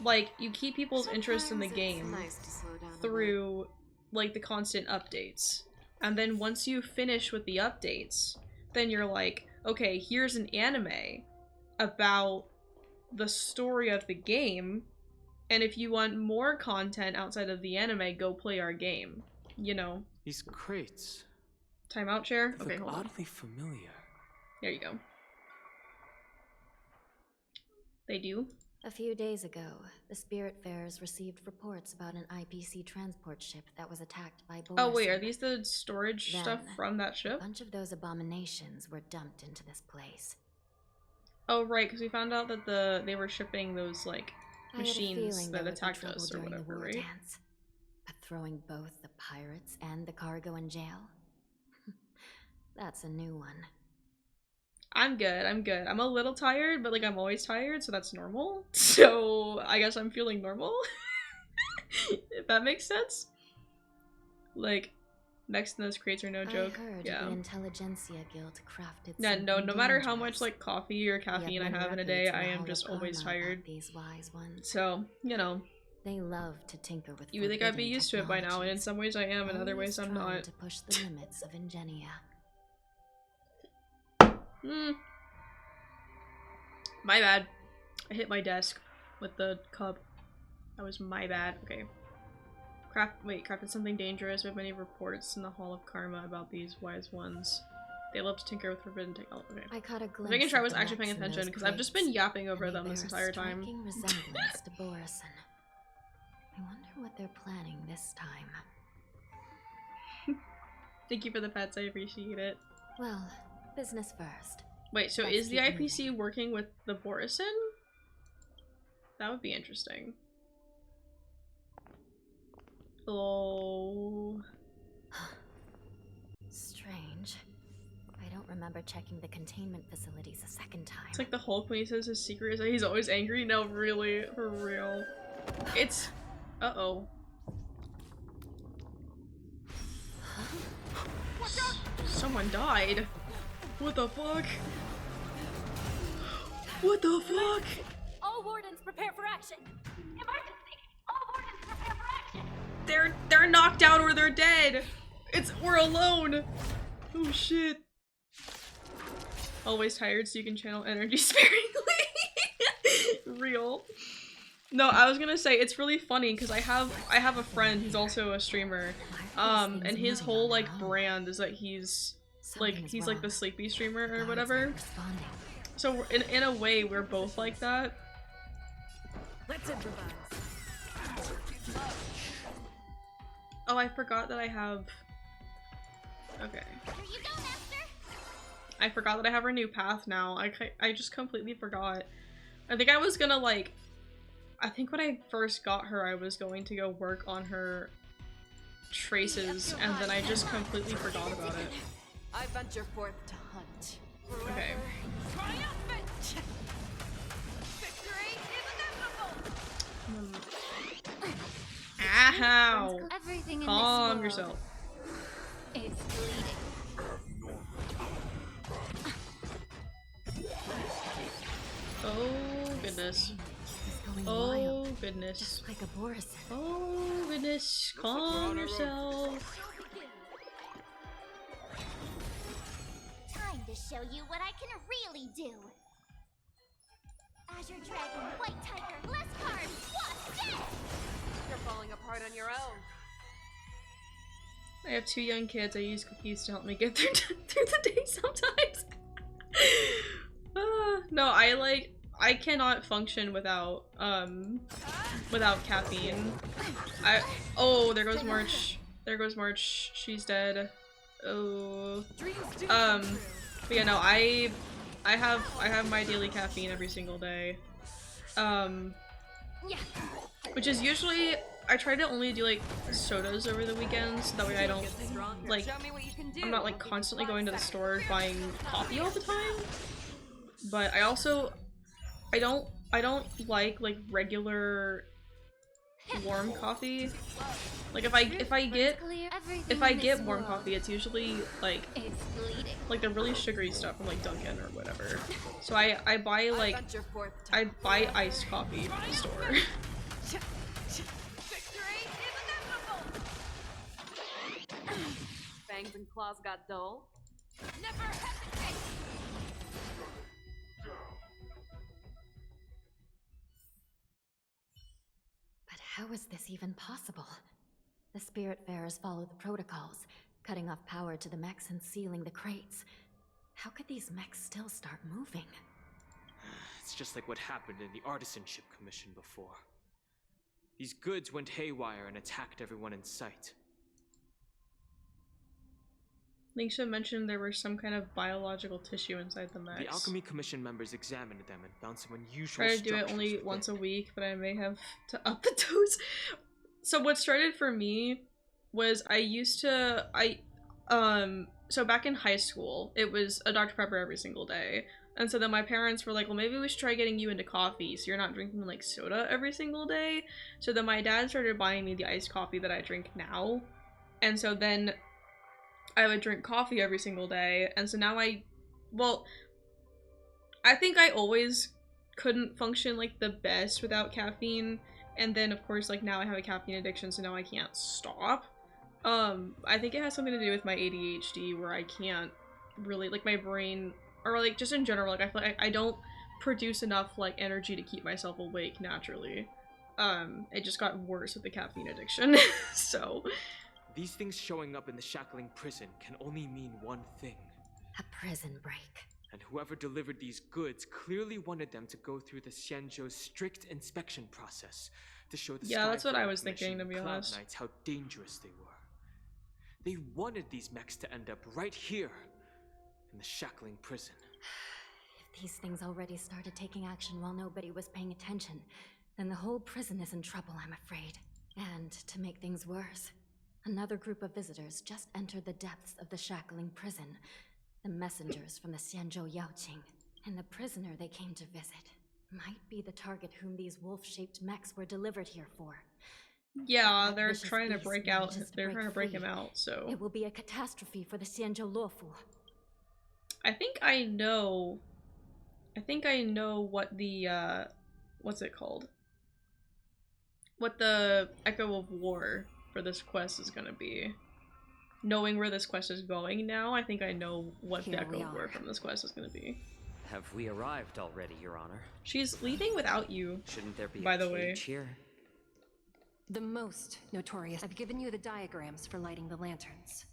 like, you keep people's interest in the game through like the constant updates, and then once you finish with the updates, then you're like, okay, here's an anime about the story of the game, and if you want more content outside of the anime, go play our game, you know? These crates. Timeout chair? They Okay, look hold on. oddly familiar. There you go. They do? A few days ago, the Spiritfarers received reports about an IPC transport ship that was attacked by Boris. Oh wait, are these the storage Then, stuff from that A ship? bunch of those abominations were dumped into this place. Oh right, because we found out that they were shipping those like I had a machines feeling that there would be attacked trouble us or during the whatever, war right? dance. But throwing both the pirates and the cargo in jail? That's a new one. I'm good, I'm good. I'm a little tired, but like I'm always tired, so that's normal. So I guess I'm feeling normal. If that makes sense. Like, next in those crates are no joke. I heard Yeah. the Intelligentsia Guild crafted Yeah, no something matter how dangerous. much like coffee or We have caffeine I many have in a records day, in the I am Hall just of always Karma about tired. These wise ones. So, you know. They love to tinker with You would think I'd be forbidden used to it by now, and in technologies, some ways I am, in other always ways I'm trying not. to push the limits of Ingenia. My bad. I hit my desk with the cup. That was my bad. Okay. Crafted something dangerous. We have many reports in the Hall of Karma about these wise ones. They love to tinker with forbidden technology. Okay. I caught a glimpse. Making sure I was of the actually paying mechs in attention those because I've just crates, been yapping over and them they this bear a entire time. striking resemblance to Borison. I wonder what they're planning this time. Thank you for the pets. I appreciate it. Well, business first. Wait, so Let's is the keep IPC moving. working with the Borison? That would be interesting. Oh. Strange. I don't remember checking the containment facilities a second time. It's like the Hulk when he says his secret is that he's always angry. No, really, for real. It's... Uh-oh. Someone died. What the fuck? What the fuck? All wardens prepare for action! Emergency! All wardens prepare for action! They're knocked out or they're dead. We're alone. Oh shit. Always tired so you can channel energy sparingly. Real. No, I was gonna say it's really funny because I have a friend who's also a streamer, and his whole like brand is that he's like the sleepy streamer or whatever. So in a way we're both like that. Let's improvise. Oh, I forgot that I have. Okay. Here you go, Master! I forgot that I have her new path now. I just completely forgot. I think I was gonna like. I think when I first got her, I was going to go work on her traces, and then I just completely forgot about it. I venture forth to hunt. Okay. Triumphant! Victory is inevitable! Ow! Everything in Calm this world yourself. is bleeding. Oh goodness. Going Oh wild, goodness. just like a Borison. Oh goodness. Calm yourself. Time to show you what I can really do. Azure Dragon, White Tiger, Lescar, Wasp, dead! You're falling apart on your own. I have 2 young kids. I use cookies to help me get through the day sometimes. No, I cannot function without caffeine. Oh, there goes March. There goes March. She's dead. Oh. But yeah, no, I have my daily caffeine every single day. Which is usually I try to only do like sodas over the weekends, so that way I don't like I'm not like constantly going to the store buying coffee all the time. But I also I don't like regular warm coffee. Like if I get warm coffee, it's usually like the really sugary stuff from like Dunkin' or whatever. So I buy iced coffee from the store. Fangs and claws got dull. Never hesitate. But how is this even possible? The Spiritfarers follow the protocols, cutting off power to the mechs and sealing the crates. How could these mechs still start moving? It's just like what happened in the Artisanship Commission before. These goods went haywire and attacked everyone in sight. Lingsha mentioned there was some kind of biological tissue inside the mechs. The Alchemy Commission members examined them and found some unusual Try to do it only once a week, but I may have to up the dose. So what started for me was so back in high school, it was a Dr. Pepper every single day. And so then my parents were like, well, maybe we should try getting you into coffee so you're not drinking like soda every single day. So then my dad started buying me the iced coffee that I drink now. And so then I would drink coffee every single day. And so now I think I always couldn't function like the best without caffeine. And then of course like now I have a caffeine addiction, so now I can't stop. I think it has something to do with my ADHD where I can't really like my brain, or like just in general, like I feel like I don't produce enough like energy to keep myself awake naturally. It just got worse with the caffeine addiction. So These things showing up in the shackling prison can only mean one thing. A prison break. And whoever delivered these goods clearly wanted them to go through the Xianzhou's strict inspection process to show the yeah, that's what I Skyfall was thinking, to Commission be and Cloud honest. Knights how dangerous they were. They wanted these mechs to end up right here, in the shackling prison. If these things already started taking action while nobody was paying attention, then the whole prison is in trouble, I'm afraid. And to make things worse, another group of visitors just entered the depths of the shackling prison. The messengers from the Xianzhou Yaoqing, and the prisoner they came to visit might be the target whom these wolf-shaped mechs were delivered here for. Yeah, they're trying to break out. They're trying to break him out, so It will be a catastrophe for the Xianzhou Luofu. I think I know what the what's it called? What the Echo of War for this quest is gonna be. Knowing where this quest is going now, I think I know what the Echo of War from this quest is gonna be. Have we arrived already, Your Honor? She's leaving without you. Shouldn't there be by a the way cage here? The most notorious. I've given you the diagrams for lighting the lanterns.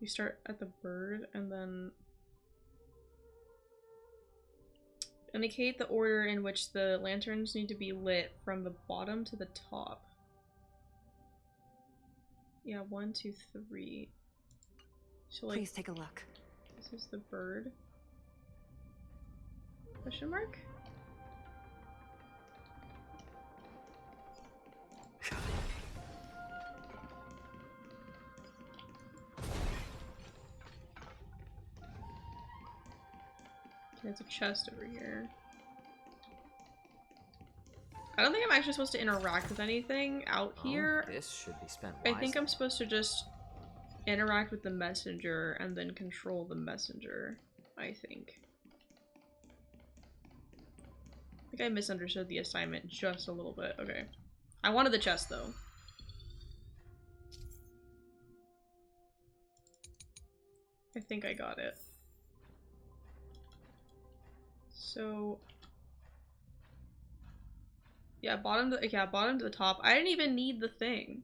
You start at the bird and then indicate the order in which the lanterns need to be lit from the bottom to the top. Yeah, 1, 2, 3. So like, please take a look. This is the bird. Question mark? Okay, there's a chest over here. I don't think I'm actually supposed to interact with anything out here. This should be spent I wisely. think I'm supposed to just interact with the messenger and then control the messenger, I think. I think I misunderstood the assignment just a little bit. Okay. I wanted the chest though. I think I got it. So yeah, bottom to the top. I didn't even need the thing.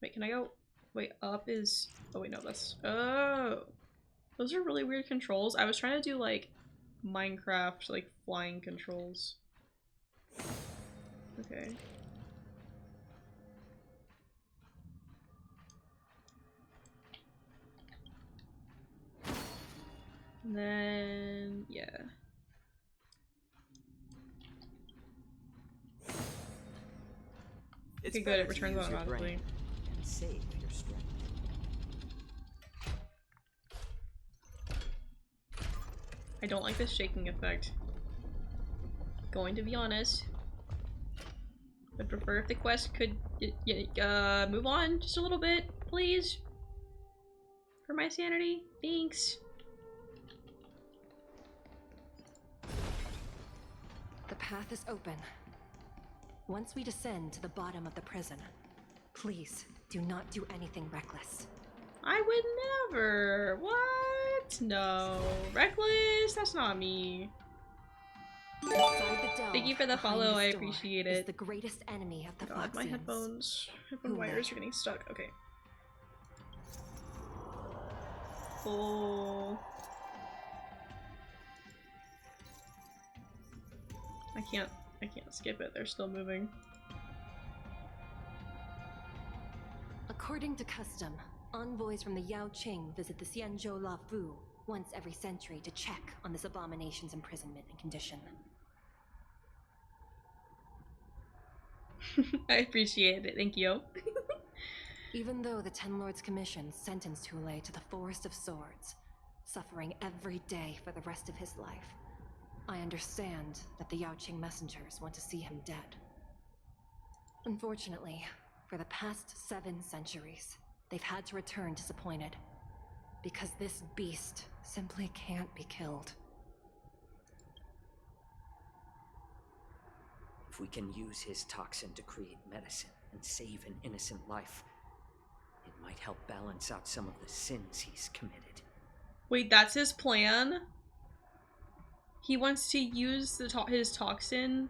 Wait, can I go? Wait, up is... Oh wait, no, that's... Oh! Those are really weird controls. I was trying to do like Minecraft, like flying controls. Okay. And then... yeah. It's Okay, good, it returns automatically. And save your strength. I don't like this shaking effect. Going to be honest. I'd prefer if the quest could move on just a little bit, please. For my sanity. Thanks. The path is open. Once we descend to the bottom of the prison, please do not do anything reckless. I would never. What? No. Reckless? That's not me. Inside the delve, Thank you for the behind follow, this I door, appreciate is it. the greatest enemy of the God, my Foxians. headphone wires are getting stuck. Okay. Oh. I can't skip it. They're still moving. According to custom, envoys from the Yaoqing visit the Xianzhou Luofu once every century to check on this abomination's imprisonment and condition. I appreciate it. Thank you. Even though the Ten Lords Commission sentenced Hule to the Forest of Swords, suffering every day for the rest of his life, I understand that the Yaoqing messengers want to see him dead. Unfortunately, for the past 7 centuries, they've had to return disappointed, because this beast simply can't be killed. If we can use his toxin to create medicine and save an innocent life, it might help balance out some of the sins he's committed. Wait, that's his plan? he wants to use his toxin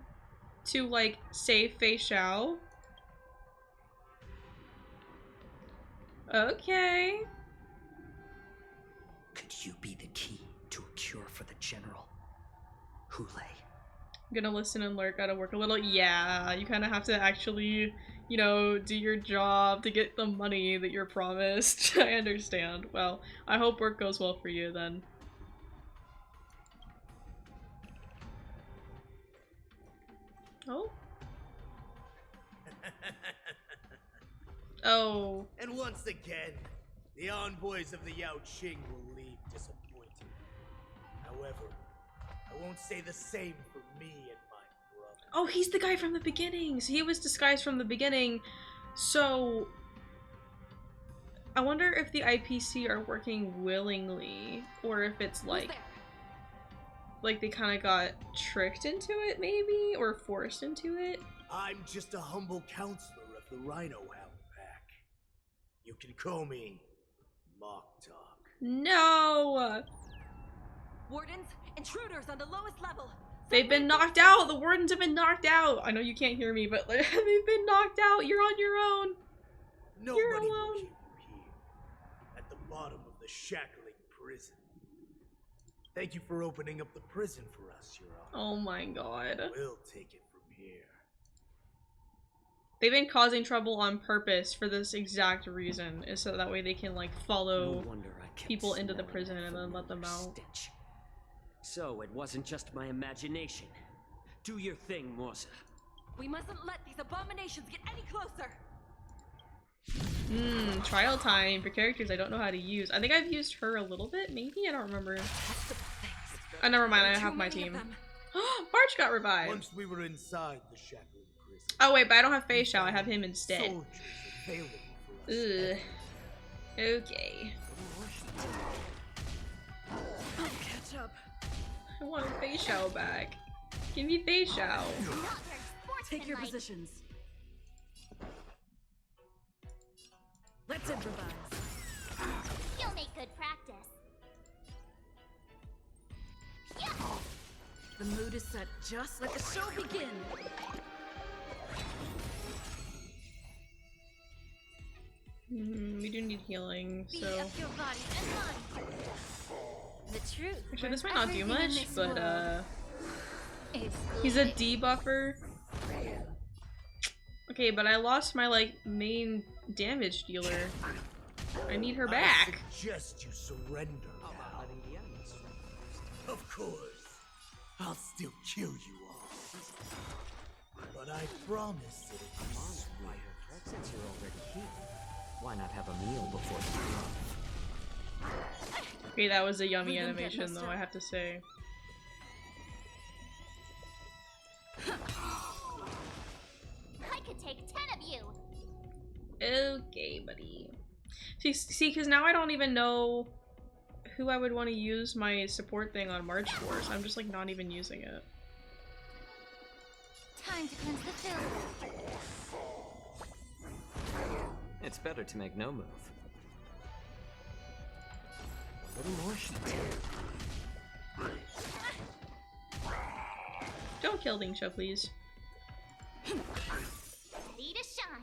to, like, save Fei Xiao. Okay. Could you be the key to a cure for the General? Hule. I'm gonna listen and learn, gotta work a little. Yeah, you kind of have to actually, you know, do your job to get the money that you're promised. I understand. Well, I hope work goes well for you then. Oh? Oh. And once again, the envoys of the Yao Qing will leave disappointed. However, I won't say the same for me and my brother. Oh, he's the guy from the beginning! So he was disguised from the beginning. So I wonder if the IPC are working willingly, or if it's like they kind of got tricked into it, maybe, or forced into it. I'm just a humble counselor of the Rhino Hound Pack. You can call me Mock Talk. No! Wardens, intruders on the lowest level. They've been knocked out! The wardens have been knocked out! I know you can't hear me, but they've been knocked out! You're on your own! Nobody You're will alone! keep you here, at the bottom of the shackling prison. Thank you for opening up the prison for us, Your Honor. Oh my god. We'll take it from here. They've been causing trouble on purpose for this exact reason, is so that way they can, like, follow people into the prison and then let them out. Stench. So it wasn't just my imagination. Do your thing, Morza. We mustn't let these abominations get any closer. Trial time for characters I don't know how to use. I think I've used her a little bit, maybe? I don't remember. Oh, never mind, I have my team. March got revived! Once we were inside the shackling prison. Oh wait, but I don't have Fei Xiao, I have him instead. Soldiers available for us. Ugh. Okay. I'll catch up. I want Fei Xiao back. Give me Fei Xiao. Take your positions. Let's improvise. You'll make good practice. The mood is set just let the show begin. We do need healing, so... Your body and mind. The truth. Actually, this might not do much, but It's he's a debuffer. Okay, but I lost my, like, main damage dealer. I need her back. I suggest you surrender now. Of course, I'll still kill you all. But I promise it'll be sweet. Since you're already here, why not have a meal before you? Okay, that was a yummy animation, though, I have to say. I could take 10 of you. Okay, buddy. See, because now I don't even know who I would want to use my support thing on March for, so I'm just, like, not even using it. Time to cleanse the field. It's better to make no move. A little more sheep. Don't kill Dingsha, please. Ready to shine.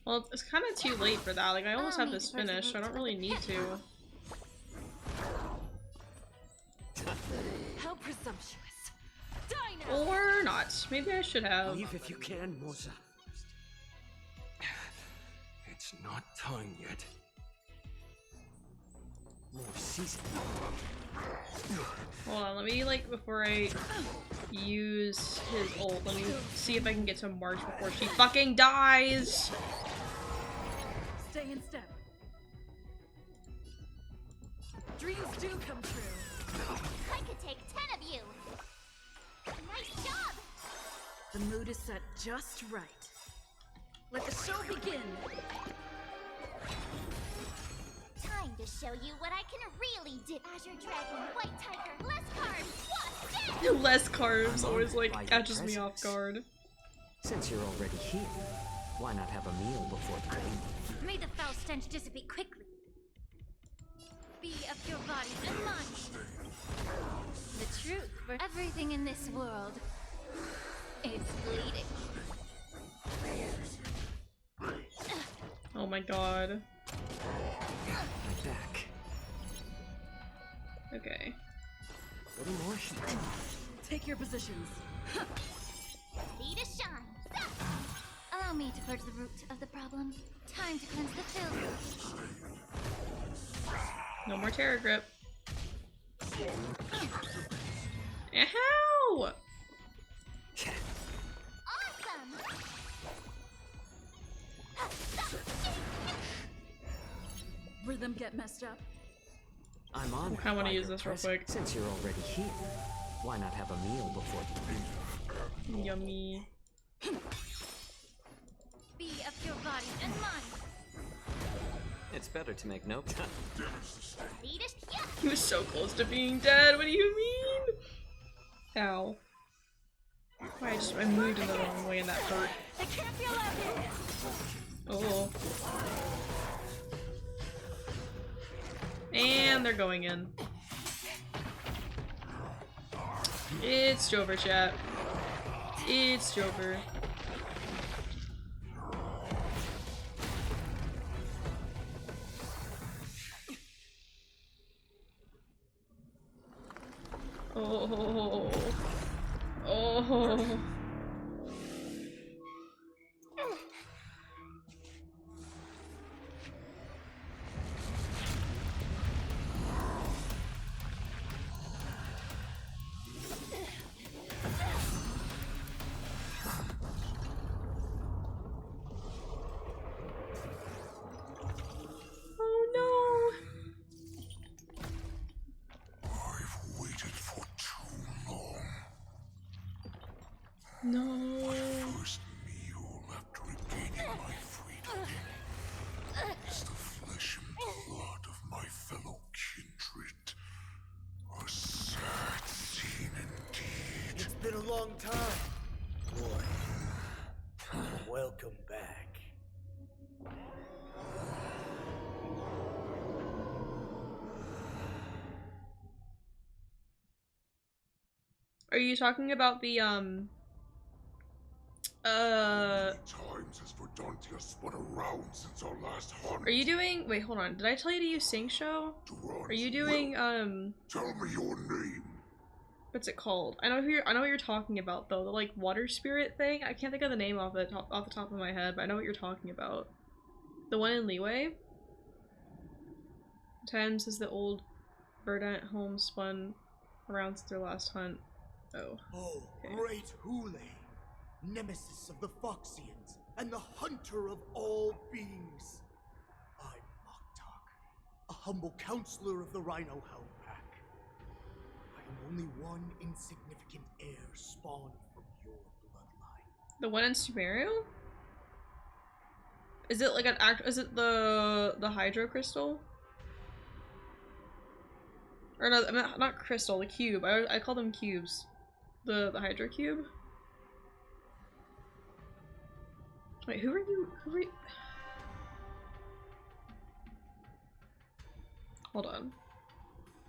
Well, it's kind of too late for that. Like, I almost have this finished, so I don't really need to. How presumptuous. Die now. Or not. Maybe I should have. Leave if you can, Morza. It's not time yet. More season. Hold on, let me, like, before I use his ult, let me see if I can get to March before she fucking dies! Stay in step. Dreams do come true. I could take 10 of you. Nice job. The mood is set just right. Let the show begin. Time to show you what I can really do. Azure Dragon, White Tiger, less carbs, what's this? Less carbs always, like, catches me off guard. Since you're already here, why not have a meal before the game? May the foul stench dissipate quickly. Be of your body and mind. The truth for everything in this world. It's bleeding. Oh my god. My back. Okay. Little more heat. Take your positions. Ready to shine. Allow me to purge the root of the problem. Time to cleanse the filth. No more terror grip. Ow! Awesome! Rhythm get messed up. I'm on. I want to by use your this real presence. quick. Since you're already here, why not have a meal before the meal? Yummy. Be of your body and mind. It's better to make no time. Ready to yeah. He was so close to being dead. What do you mean? Ow. I moved in the wrong way and that hurt. I can't feel it. Oh. And they're going in. It's Jover, chat. It's Jover. Oh. Oh. No. First meal after regaining my freedom is the flesh and blood of my fellow kindred. A sad scene indeed. It's been a long time, boy. Welcome back. Are you talking about the Times has Verdantia spun around since our last hunt. Are you doing? Wait, hold on. Did I tell you to use Sing Show? Are you doing Tell me your name. What's it called? I know what you're talking about though. The like water spirit thing. I can't think of the name off the top of my head, but I know what you're talking about. The one in Leeway. Times is the old Verdant home spun around since their last hunt. Oh. Oh, okay. great Hule, nemesis of the Foxians, and the hunter of all beings. I'm Moktok, a humble counselor of the Rhino Hound Pack. I am only one insignificant heir spawned from your bloodline. The one in Sumeru? Is it like an act? Is it the Hydro Crystal? Or no, not crystal. The cube. I call them cubes. The Hydro Cube. Wait, who are you? Hold on.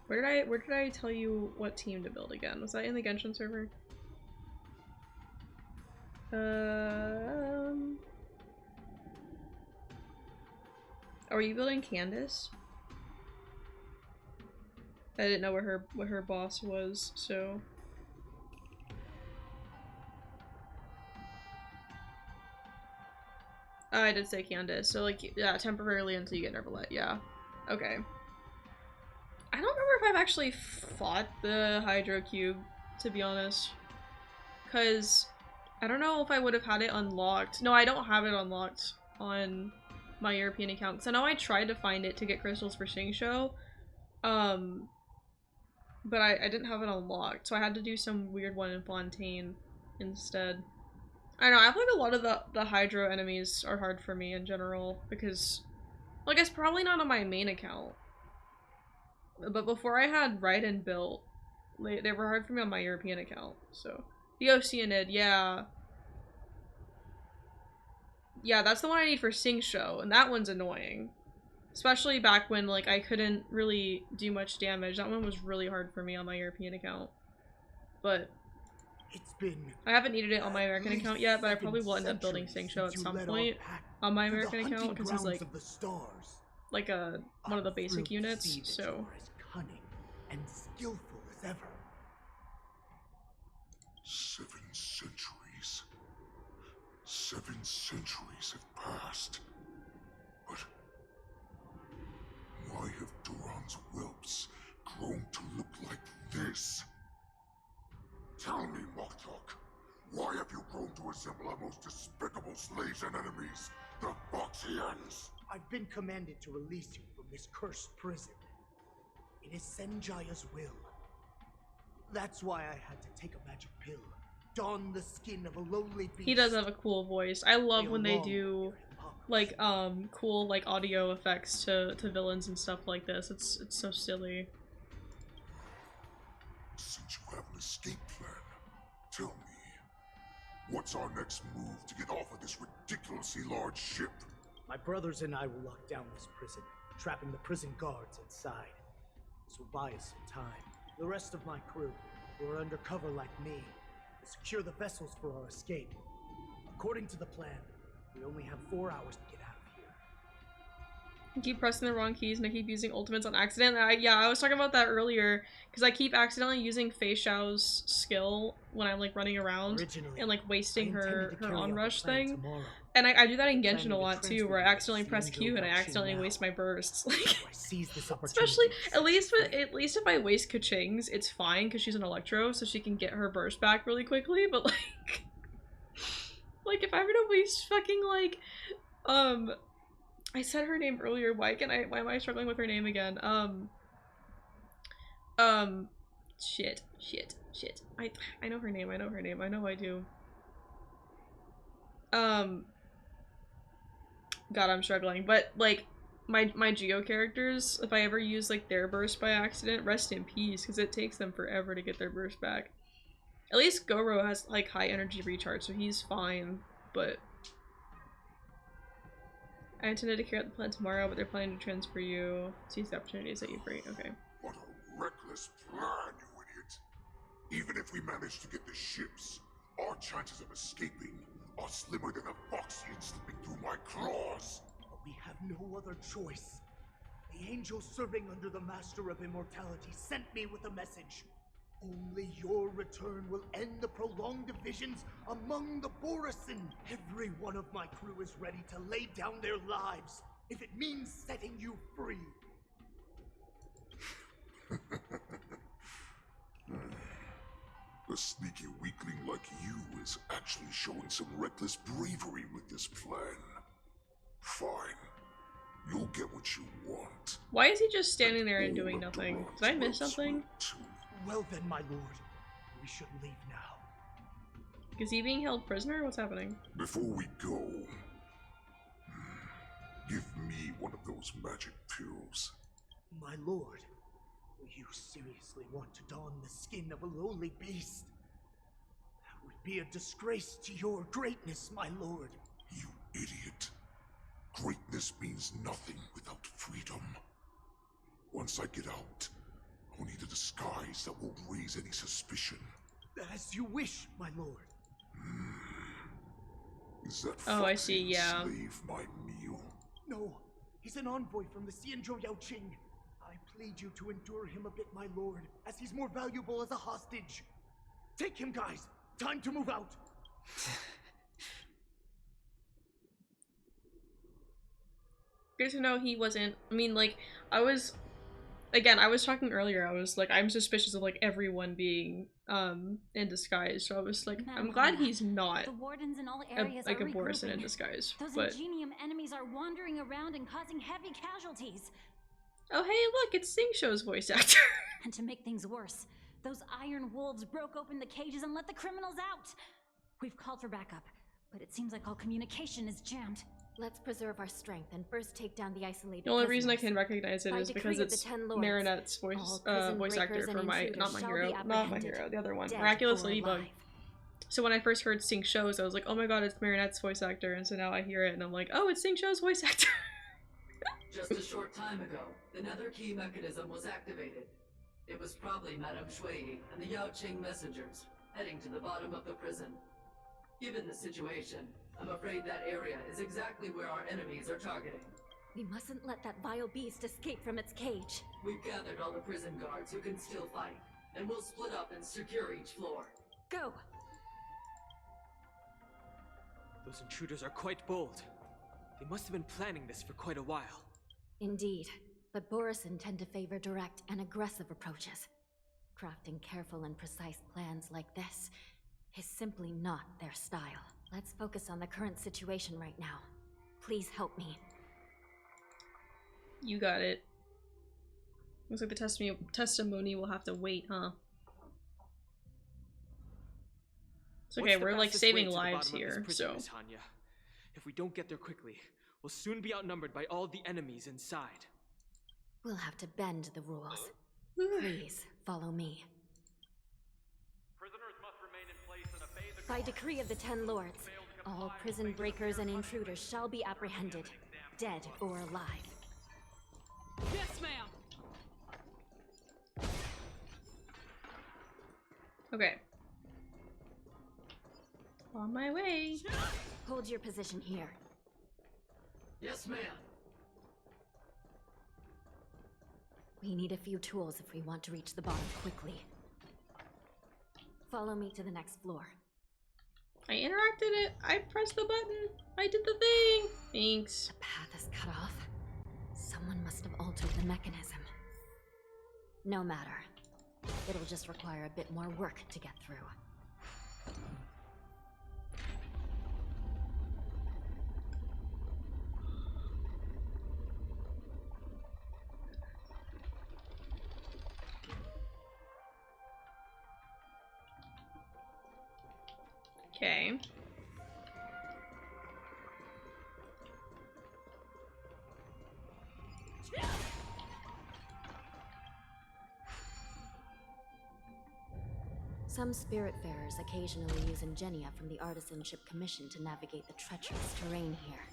Where did I tell you what team to build again? Was that in the Genshin server? Oh, are you building Candace? I didn't know what her boss was, so. Oh, I did say Candace, so like, yeah, temporarily until you get Nervalet, yeah. Okay. I don't remember if I've actually fought the Hydro Cube, to be honest. Because I don't know if I would have had it unlocked. No, I don't have it unlocked on my European account. Because I know I tried to find it to get crystals for Shingsho. But I didn't have it unlocked, so I had to do some weird one in Fontaine instead. I don't know, I feel like a lot of the Hydro enemies are hard for me in general, because, well, I guess probably not on my main account. But before I had Raiden built, they were hard for me on my European account, so. The Oceanid, yeah. Yeah, that's the one I need for Sing Show, and that one's annoying. Especially back when, like, I couldn't really do much damage. That one was really hard for me on my European account. But it's been I haven't needed it on my American account yet, but I probably will end up building Sing-Sho at some point on my American account, because he's like one of the basic units, so... As cunning and skillful as ever. 7 centuries. 7 centuries have passed. But why have Duran's whelps grown to look like this? Tell me, Moktok, why have you grown to resemble our most despicable slaves and enemies, the Foxians? I've been commanded to release you from this cursed prison. It is Senjaya's will. That's why I had to take a magic pill, don the skin of a lowly beast. He does have a cool voice. I love when they do like cool like audio effects to villains and stuff like this. It's so silly. Since you have an escape plan, tell me, what's our next move to get off of this ridiculously large ship? My brothers and I will lock down this prison, trapping the prison guards inside. This will buy us some time. The rest of my crew, who are undercover like me, will secure the vessels for our escape. According to the plan, we only have 4 hours to get out of here. I keep pressing the wrong keys and I keep using ultimates on accident. Yeah, I was talking about that earlier, because I keep accidentally using Fei Xiao's skill when I'm like running around and like wasting her onrush thing. Tomorrow. And I do that in Genshin a lot too, where I accidentally press Q and I accidentally waste my bursts. Like, especially at least if I waste Kaching's, it's fine because she's an Electro, so she can get her burst back really quickly. But like if I'm gonna waste fucking like, I said her name earlier. Why am I struggling with her name again? Shit. I know her name. I know I do. God, I'm struggling. But like my Geo characters, if I ever use like their burst by accident, rest in peace, because it takes them forever to get their burst back. At least Goro has like high energy recharge, so he's fine, but I intended to carry out the plan tomorrow, but they're planning to transfer you. Seize the opportunities that you bring. Okay. What a reckless plan, you idiot! Even if we manage to get the ships, our chances of escaping are slimmer than a Foxian slipping through my claws. But we have no other choice. The angel serving under the Master of Immortality sent me with a message. Only your return will end the prolonged divisions among the Borisin. Every one of my crew is ready to lay down their lives if it means setting you free. A sneaky weakling like you is actually showing some reckless bravery with this plan. Fine. You'll get what you want. Why is he just standing there and doing nothing? Did I miss something? Well then, my lord. We should leave now. Is he being held prisoner? What's happening? Before we go, give me one of those magic pills. My lord, you seriously want to don the skin of a lowly beast? That would be a disgrace to your greatness, my lord. You idiot. Greatness means nothing without freedom. Once I get out, I'll need a disguise that won't raise any suspicion. As you wish, my lord. Is that oh, I see, yeah. Slave my meal? No, he's an envoy from the Xianzhou Yaoqing. I plead you to endure him a bit, my lord, as he's more valuable as a hostage. Take him, guys. Time to move out. Good to know he wasn't. I mean, like, I was talking earlier, I was like, I'm suspicious of like everyone being in disguise, so I was like, I'm glad he's not the wardens in all areas like a are Borisin in regrouping. disguise. Those But Ingenium enemies are wandering around and causing heavy casualties. oh hey, look, it's Sing-Sho's voice actor. And to make things worse, those iron wolves broke open the cages and let the criminals out. We've called for backup, but it seems like all communication is jammed. Let's preserve our strength and first take down the isolated The only reason I prisoners. can recognize it By is decree because of the it's 10 lords, Marinette's voice all prison actor breakers for and my intruders shall be not my apprehended, hero, the other one, dead Miraculous or Ladybug. alive. So when I first heard Sing-Sho's, I was like, oh my god, it's Marinette's voice actor, and so now I hear it and I'm like, oh, it's Sing-Sho's voice actor. Just a short time ago, the nether key mechanism was activated. It was probably Madame Shui and the Yaoqing messengers, heading to the bottom of the prison. Given the situation, I'm afraid that area is exactly where our enemies are targeting. We mustn't let that vile beast escape from its cage. We've gathered all the prison guards who can still fight, and we'll split up and secure each floor. Go! Those intruders are quite bold. They must have been planning this for quite a while. Indeed, but Borison tend to favor direct and aggressive approaches. Crafting careful and precise plans like this is simply not their style. Let's focus on the current situation right now. Please help me. You got it. Looks like the testimony will have to wait, huh? It's okay, we're like saving lives here, so. Miss Hanya. If we don't get there quickly, we'll soon be outnumbered by all the enemies inside. We'll have to bend the rules. Please, follow me. Prisoners must remain in place and obey the By decree of the Ten Lords, all prison breakers and intruders shall be apprehended, dead or alive. Yes, ma'am! Okay. On my way. Hold your position here. Yes, ma'am. We need a few tools if we want to reach the bottom quickly. Follow me to the next floor. I interacted it. I pressed the button. I did the thing. Thanks. The path is cut off. Someone must have altered the mechanism. No matter. It'll just require a bit more work to get through. Okay. Some Spiritfarers occasionally use Ingenia from the Artisanship Commission to navigate the treacherous terrain here.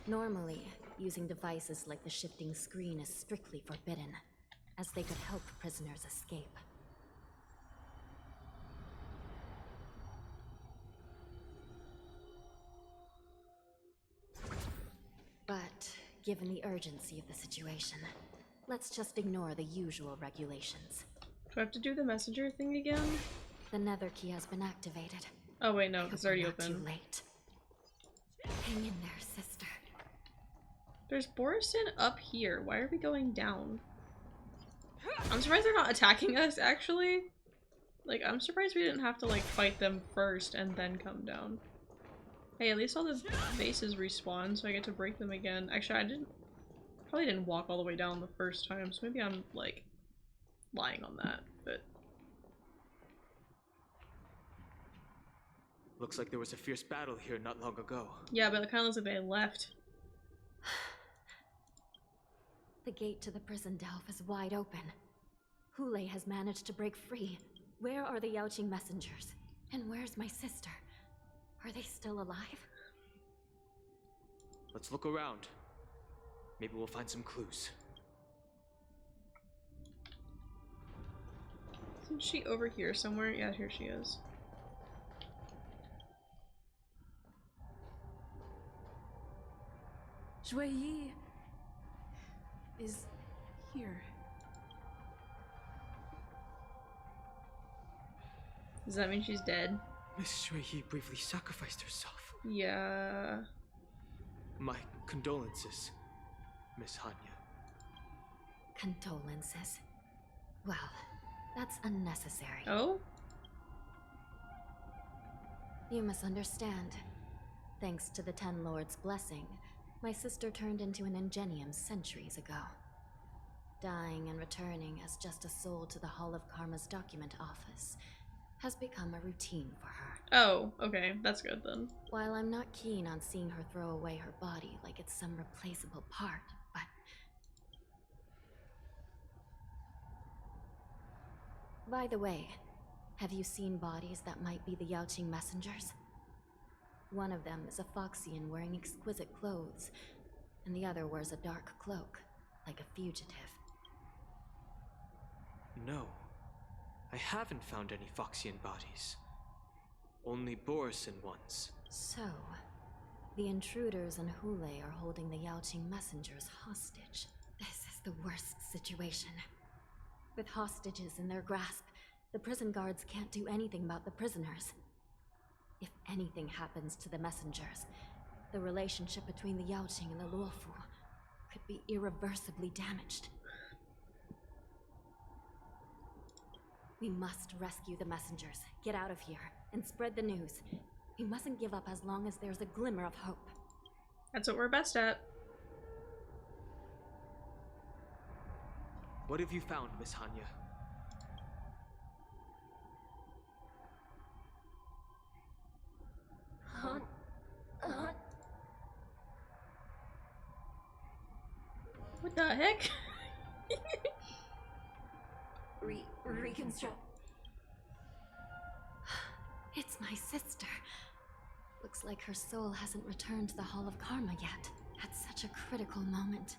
Normally, using devices like the shifting screen is strictly forbidden, as they could help prisoners escape. But, given the urgency of the situation, let's just ignore the usual regulations. Do I have to do the messenger thing again? The nether key has been activated. Oh wait, no, it's already open. Too late. Hang in there, sister. There's Borison up here. Why are we going down? I'm surprised they're not attacking us, actually. Like, I'm surprised we didn't have to, like, fight them first and then come down. Hey, at least all the bases respawn, so I get to break them again. Actually, probably didn't walk all the way down the first time, so maybe I'm, like, lying on that, but... Looks like there was a fierce battle here not long ago. Yeah, but it kind of looks like they left. The gate to the prison delve is wide open. Hule has managed to break free. Where are the Yaoqing messengers? And where's my sister? Are they still alive? Let's look around. Maybe we'll find some clues. Isn't she over here somewhere? Yeah, here she is. Shui Yi is here. Does that mean she's dead? Miss Shui Yi bravely sacrificed herself. Yeah. My condolences, Miss Hanya. Condolences. Well, that's unnecessary. Oh? You misunderstand. Thanks to the Ten Lords' blessing, my sister turned into an Ingenium centuries ago. Dying and returning as just a soul to the Hall of Karma's document office has become a routine for her. Oh, okay. That's good then. While I'm not keen on seeing her throw away her body like it's some replaceable part, but... By the way, have you seen bodies that might be the Yaoqing messengers? One of them is a Foxian wearing exquisite clothes, and the other wears a dark cloak, like a fugitive. No, I haven't found any Foxian bodies. Only Borisin ones. So, the intruders and Hule are holding the Yaoqing messengers hostage. This is the worst situation. With hostages in their grasp, the prison guards can't do anything about the prisoners. If anything happens to the messengers, the relationship between the Yaoqing and the Luofu could be irreversibly damaged. We must rescue the messengers, get out of here, and spread the news. We mustn't give up as long as there's a glimmer of hope. That's what we're best at. What have you found, Miss Hanya? What the heck? Reconstruct. It's my sister. Looks like her soul hasn't returned to the Hall of Karma yet. At such a critical moment,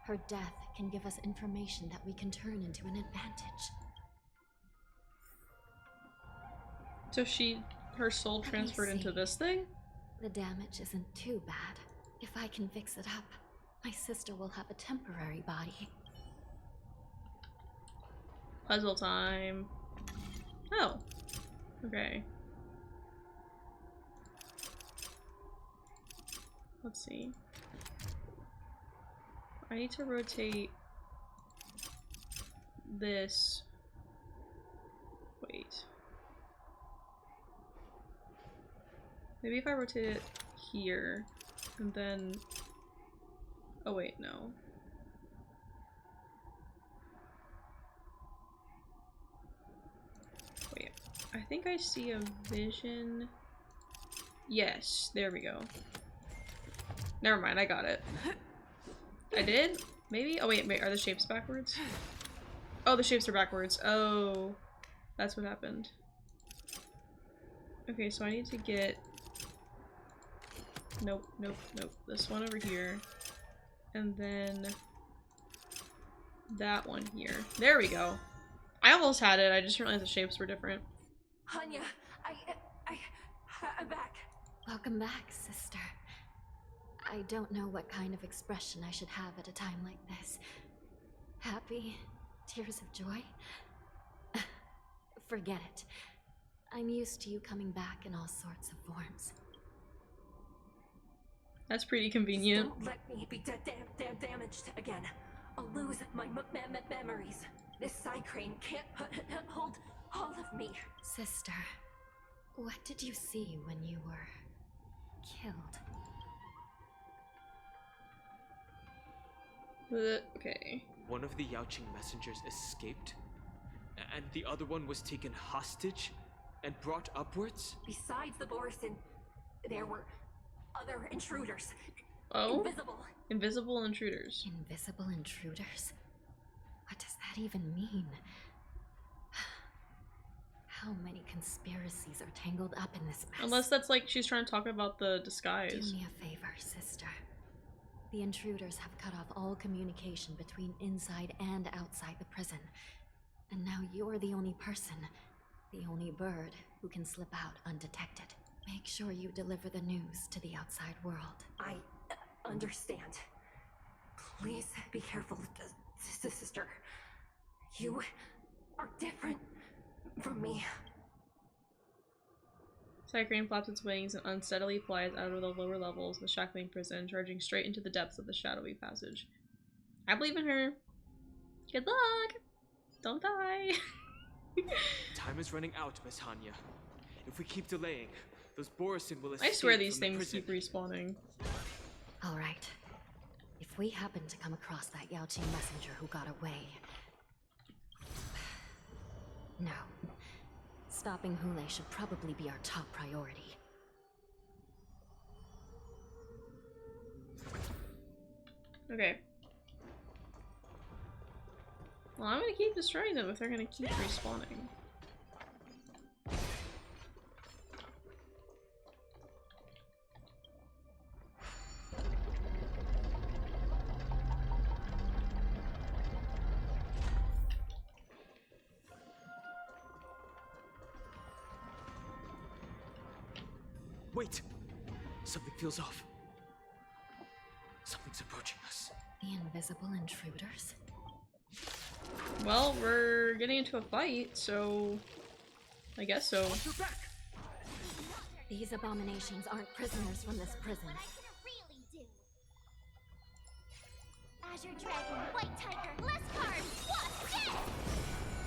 her death can give us information that we can turn into an advantage. So her soul transferred into this thing? The damage isn't too bad. If I can fix it up, my sister will have a temporary body. Puzzle time. Oh. Okay. Let's see. I need to rotate this. Wait. Maybe if I rotate it here, and then... Oh wait, no. Wait, I think I see a vision. Yes, there we go. Never mind, I got it. I did? Maybe? Oh wait, are the shapes backwards? Oh, the shapes are backwards. Oh, that's what happened. Okay, so I need to get... Nope, nope, nope. This one over here. And then... that one here. There we go. I almost had it, I just realized the shapes were different. Hanya, I'm back. Welcome back, sister. I don't know what kind of expression I should have at a time like this. Happy? Tears of joy? Forget it. I'm used to you coming back in all sorts of forms. That's pretty convenient. Don't let me be damaged again. I'll lose my memories. This Psycrane can't hold all of me. Sister, what did you see when you were killed? Okay. One of the Yaoqing messengers escaped, and the other one was taken hostage and brought upwards? Besides the Borisin, there were other intruders. Oh? Invisible. Invisible intruders. Invisible intruders? What does that even mean? How many conspiracies are tangled up in this mess? Unless that's like she's trying to talk about the disguise. Do me a favor, sister. The intruders have cut off all communication between inside and outside the prison. And now you're the only person, the only bird, who can slip out undetected. Make sure you deliver the news to the outside world. I understand. Please be careful, sister. You are different from me. Psycrane flaps its wings and unsteadily flies out of the lower levels of the shackling prison, charging straight into the depths of the shadowy passage. I believe in her. Good luck! Don't die! Time is running out, Miss Hanya. If we keep delaying, those Borisin will escape. I swear these from things keep respawning. Alright. If we happen to come across that Yaoqing messenger who got away... No. Stopping Hule should probably be our top priority. Okay. Well, I'm gonna keep destroying them if they're gonna keep respawning. Wait! Something feels off. Something's approaching us. The invisible intruders? Well, we're getting into a fight, so I guess so. These abominations aren't prisoners from this prison. Azure Dragon, White Tiger, Lescard, what's this?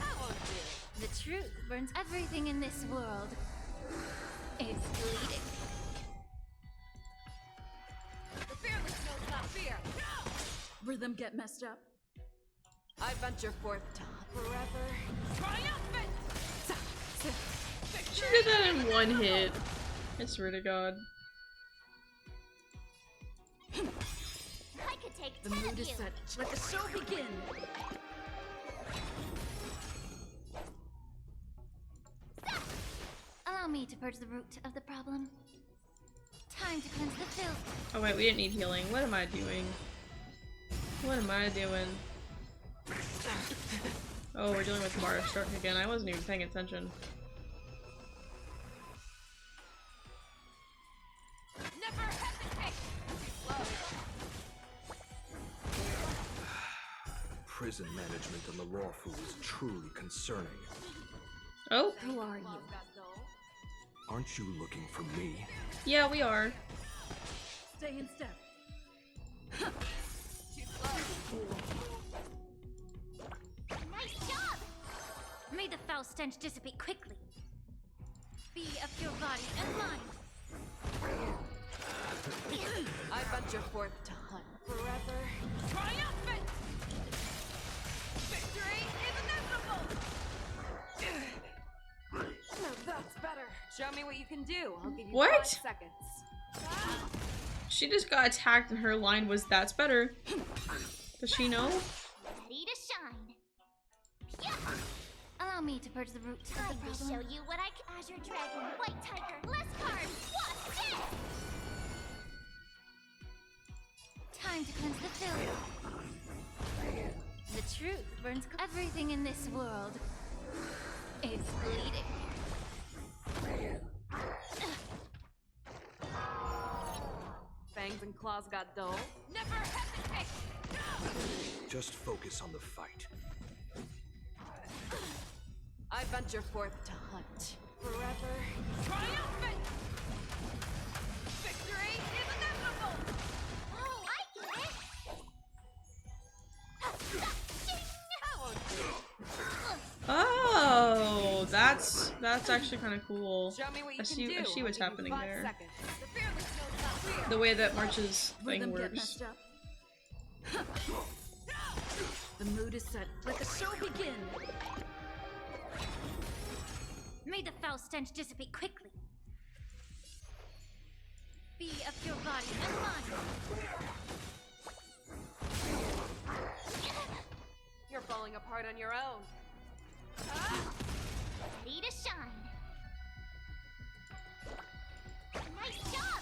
That won't do. The truth burns everything in this world. It's bleeding. The fearless knows not fear. Rhythm get messed up. I venture forth to forever triumphant. She did that in one hit. I swear to God. I could take The 10 mood of is you. set. Let the show begin. Allow me to purge the root of the problem. Time to cleanse the filth. Oh wait, we didn't need healing. What am I doing? What am I doing? Oh, we're dealing with Mara Stark again. I wasn't even paying attention. Never hesitate. Prison management on the Lawfu is truly concerning. Oh? Who are you? Aren't you looking for me? Yeah, we are. Stay in step. Nice job! May the foul stench dissipate quickly. Be of your body and mind. I venture forth to hunt forever triumphant. Victory is inevitable. Now that's better. Show me what you can do. I'll give you What? 5 seconds. She just got attacked and her line was, "That's better." Does she know? Ready to shine. Yeah. Allow me to purge the root of the problem. Time to show you what I can. Azure Dragon, White Tiger, Lescard, what's this? Time to cleanse the filth. The truth burns everything in this world. It's bleeding. Fangs and claws got dull. Never hesitate. Just focus on the fight. I venture forth to hunt forever triumphant. Victory is inevitable. Oh, I get it. That won't do. Oh, that's actually kind of cool. Show me what you I can see, do. I see what's I'll give you happening 5 there. seconds. The fearless knows not fear. The way that March's thing Rhythm get works. messed up. The mood is set. Let the show begin. May the foul stench dissipate quickly. Be of your body and mind. You're falling apart on your own. Ready to shine. Nice job!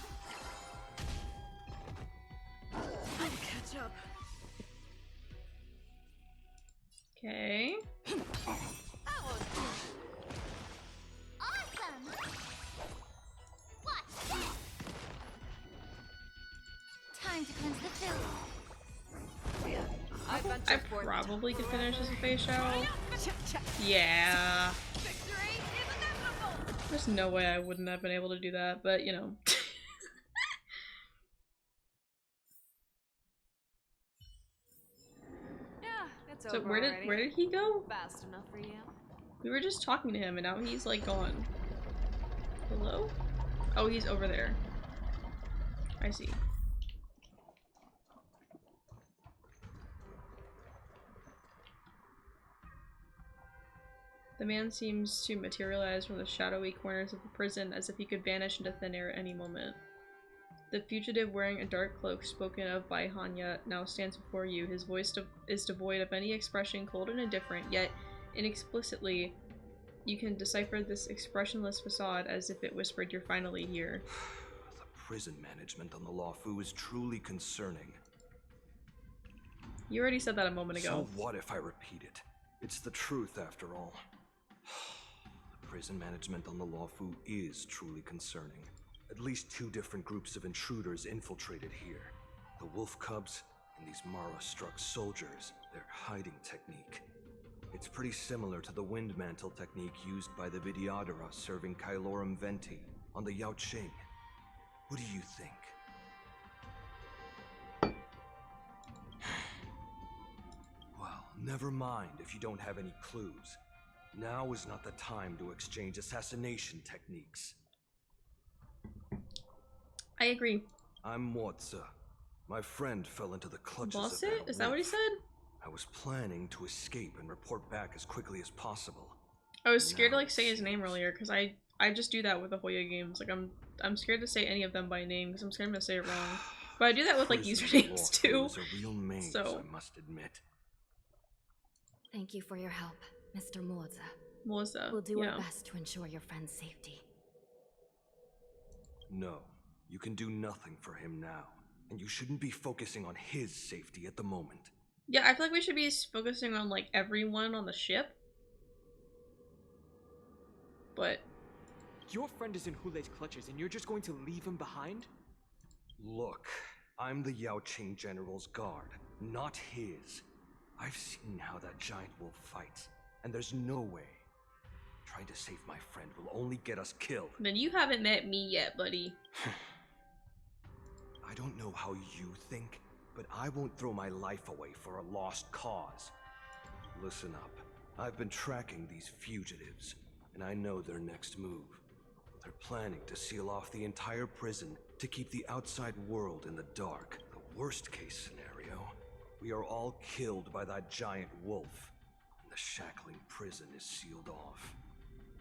I'll catch up. Okay. Awesome! Watch this! Time to cleanse the filth. I probably could finish as a face show. Yeah. There's no way I wouldn't have been able to do that, but you know. Yeah, it's So over where did he go? Fast enough for you. We were just talking to him and now he's like gone. Hello? Oh, he's over there. I see. The man seems to materialize from the shadowy corners of the prison as if he could vanish into thin air at any moment. The fugitive wearing a dark cloak spoken of by Hanya now stands before you. His voice is devoid of any expression, cold and indifferent, yet inexplicitly you can decipher this expressionless facade as if it whispered, "You're finally here." The prison management on the Lawfu is truly concerning. You already said that a moment ago. So what if I repeat it? It's the truth after all. The prison management on the Lawfu is truly concerning. At least 2 different groups of intruders infiltrated here. The wolf cubs and these Mara-struck soldiers, their hiding technique. It's pretty similar to the wind mantle technique used by the Vidyadhara serving Kylorum Venti on the Yaoqing. What do you think? Well, never mind if you don't have any clues. Now is not the time to exchange assassination techniques. I agree. I'm Morza. My friend fell into the clutches of Boss that it? Is that what he wolf. said? I was planning to escape and report back as quickly as possible. I was scared to like say his name earlier because I just do that with the Hoya games. Like I'm scared to say any of them by name because I'm scared I'm gonna say it wrong. But I do that with like usernames too. Is a real maze, So I must admit. Thank you for your help, Mr. Morza. Morza, We'll do yeah. our best to ensure your friend's safety. No, you can do nothing for him now, and you shouldn't be focusing on his safety at the moment. Yeah, I feel like we should be focusing on like everyone on the ship. But Your friend is in Hulei's clutches and you're just going to leave him behind? Look, I'm the Yaoqing General's guard, not his. I've seen how that giant wolf fights, and there's no way. Trying to save my friend will only get us killed. then you haven't met me yet, buddy. I don't know how you think, but I won't throw my life away for a lost cause. Listen up. I've been tracking these fugitives, and I know their next move. They're planning to seal off the entire prison to keep the outside world in the dark. The worst case scenario, we are all killed by that giant wolf, and the shackling prison is sealed off.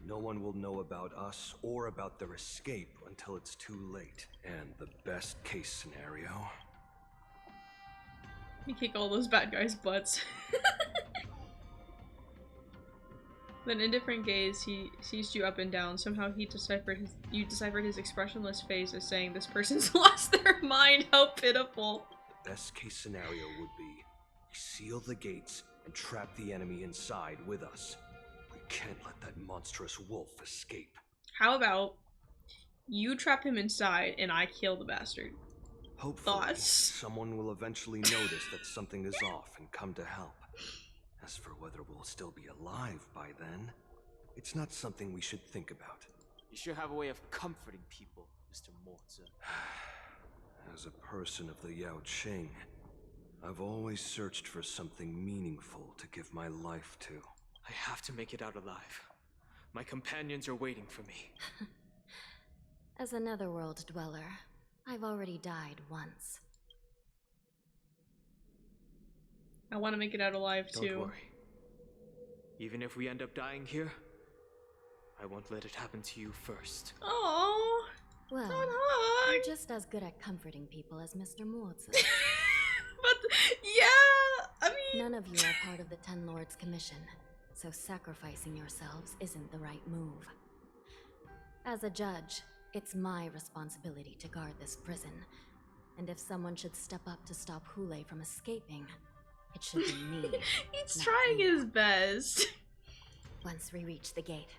No one will know about us or about their escape until it's too late. And the best case scenario, You kick all those bad guys' butts. Then in different gaze, he sees you up and down. Somehow you deciphered his expressionless face as saying, "This person's lost their mind. How pitiful." the best case scenario would be we seal the gates and trap the enemy inside with us. We can't let that monstrous wolf escape. How about you trap him inside and I kill the bastard? Hopefully, Thoughts? someone will eventually notice that something is off and come to help. As for whether we'll still be alive by then, it's not something we should think about. You sure have a way of comforting people, Mr. Morza. As a person of the Yaoqing, I've always searched for something meaningful to give my life to. I have to make it out alive. My companions are waiting for me. As a netherworld dweller, I've already died once. I want to make it out alive too. Don't worry. Even if we end up dying here, I won't let it happen to you first. Oh, Well, don't hug. I'm just as good at comforting people as Mr. Morza. But yeah, I mean, None of you are part of the Ten Lords Commission, so sacrificing yourselves isn't the right move. As a judge, it's my responsibility to guard this prison, and if someone should step up to stop Hulei from escaping, it should be me. he's not trying you. his best. Once we reach the gate,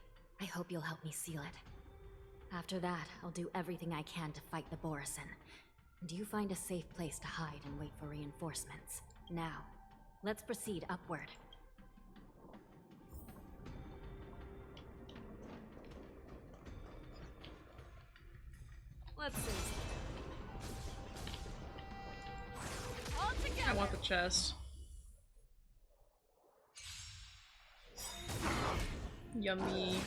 I hope you'll help me seal it. After that, I'll do everything I can to fight the Borisin. And you find a safe place to hide and wait for reinforcements. Now, let's proceed upward. Let's see. I want the chest. Yummy.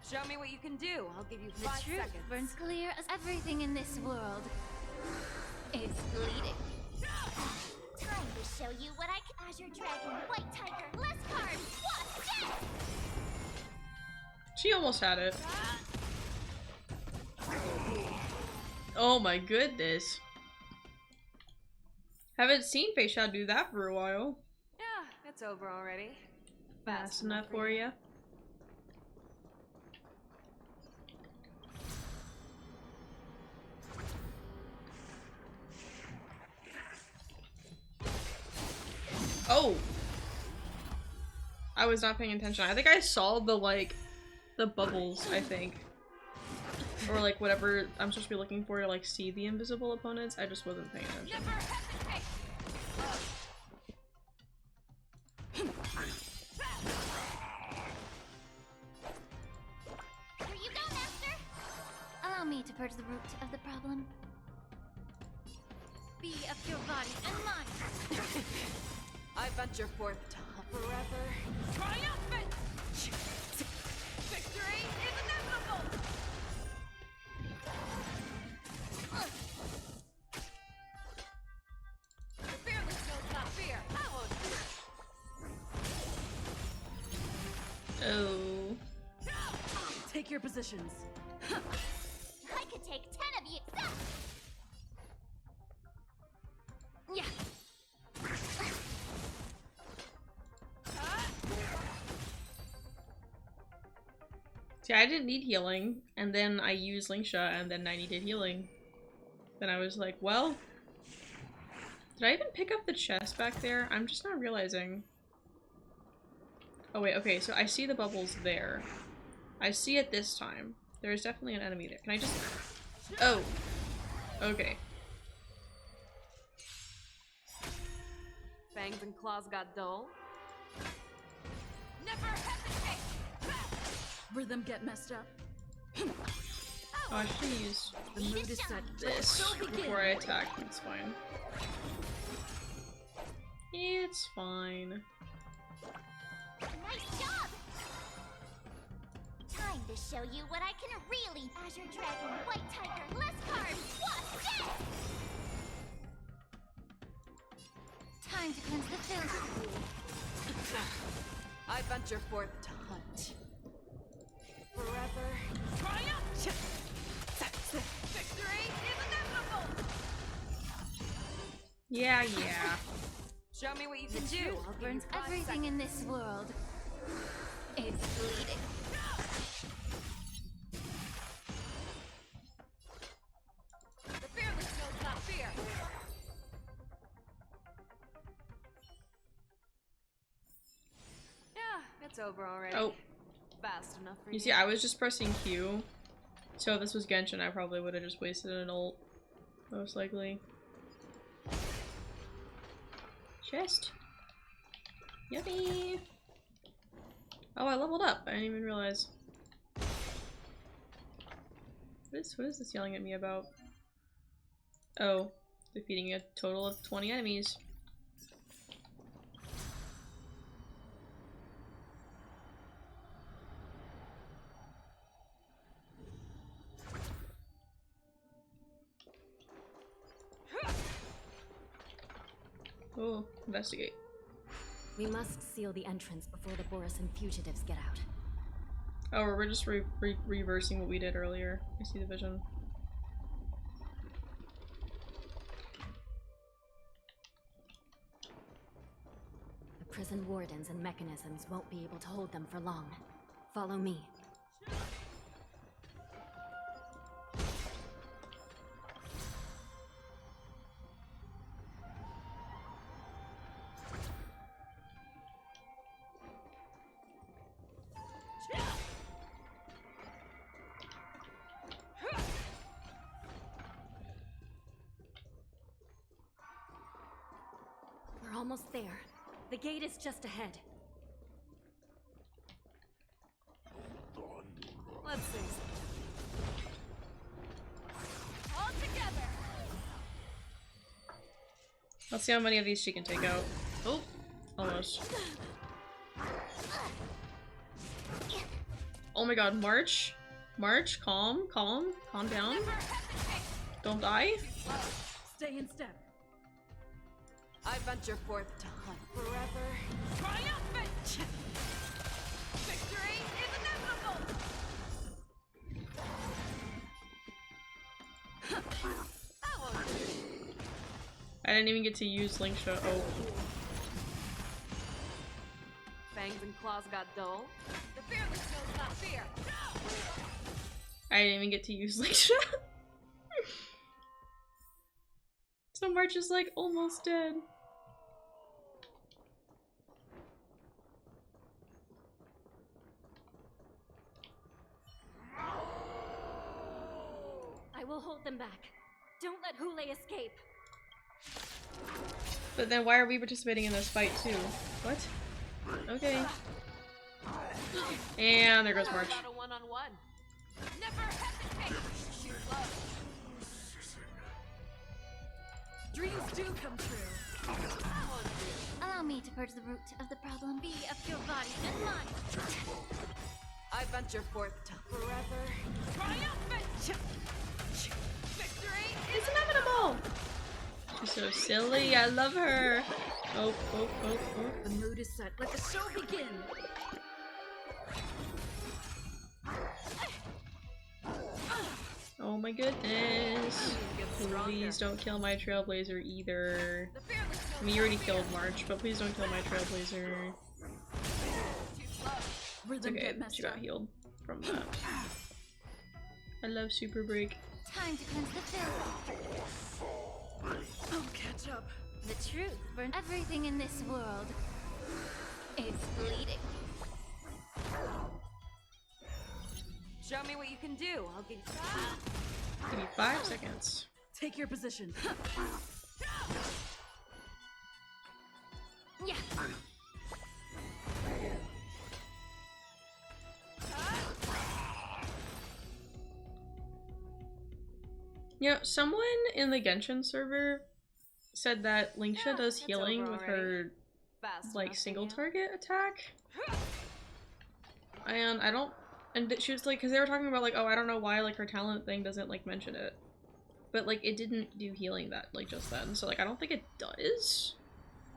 Show me what you can do. I'll give you The 5 truth seconds. burns clear as everything in this world is bleeding. Time to show you what I can. Azure Dragon, White Tiger, Lescard, Wasp, death! She almost had it. Oh my goodness. Haven't seen Feisha do that for a while. Yeah, it's over already. Fast enough for you. Oh! I was not paying attention. I think I saw the, like, the bubbles, I think. or like whatever I'm supposed to be looking for to like see the invisible opponents. I just wasn't paying attention. Here you go, Master! Allow me to purge the root of the problem. Be of your body and mind! I venture forth to hunt forever. Triumphant! Victory is inevitable! The fearless knows not fear. I won't fear. Oh. Take your positions. I could take 10 of you! Yeah. See, I didn't need healing, and then I used Link Shot, and then I needed healing. Then I was like, well... Did I even pick up the chest back there? I'm just not realizing. Oh wait, okay, so I see the bubbles there. I see it this time. There's definitely an enemy there. Can I just... Oh! Okay. Fangs and claws got dull. Never hesitate! Rhythm get messed up. Oh, I should use The mood is set. this before I attack. It's fine. It's fine. Nice job! Time to show you what I can really... Azure Dragon, White Tiger, Lescar, Wasp, death! Time to cleanse the filth. I venture forth to hunt. Forever. Triumph! Victory is inevitable! Yeah, yeah. Show me what you The can do. truth I'll give burns you 5 everything seconds. in this world. It's bleeding. The fearless knows not fear. Yeah, it's over already. Oh. Fast enough for you. You see, I was just pressing Q. So if this was Genshin, I probably would have just wasted an ult. Most likely. Chest. Yummy! Oh, I leveled up. I didn't even realize. What is this yelling at me about? Oh, defeating a total of 20 enemies. Oh, investigate. We must seal the entrance before the Borisan fugitives get out. Oh, we're just reversing what we did earlier. I see the vision. The prison wardens and mechanisms won't be able to hold them for long. Follow me. We're almost there. The gate is just ahead. Let's see. All together. Let's see how many of these she can take out. Oh, almost. Oh my god, March. March, calm, calm, calm down. Don't die. Stay in step. I venture forth to hunt forever. Triumphant! Victory is inevitable! I won't. I didn't even get to use Link Shot. Oh. Fangs and claws got dull. The fearless knows not fear. I didn't even get to use Link Shot. So March is like almost dead. will hold them back. Don't let Hule escape. But then why are we participating in this fight too? What? Okay. And there goes March. About a one-on-one. Never hesitate. Too close. Dreams do come true. Allow me to purge the root of the problem. Be of your body and mind. I venture forth to forever triumphant. Victory It's inevitable. She's so silly. I love her. Oh, oh, oh, oh. The mood is set. Let the show begin. Oh my goodness. Please don't kill my Trailblazer either. I mean, you already killed March, but please don't kill my Trailblazer. It's okay, she got healed from that. I love Super Break. Time to cleanse the filth. I'll catch up. The truth for everything in this world is bleeding. Show me what you can do. I'll give you 5 seconds. Take your position. Yeah. You know, someone in the Genshin server said that Linksha does healing with her like single target attack. And I don't, and she was like, because they were talking about like, oh, I don't know why like her talent thing doesn't like mention it, but like it didn't do healing that like just then, so like I don't think it does.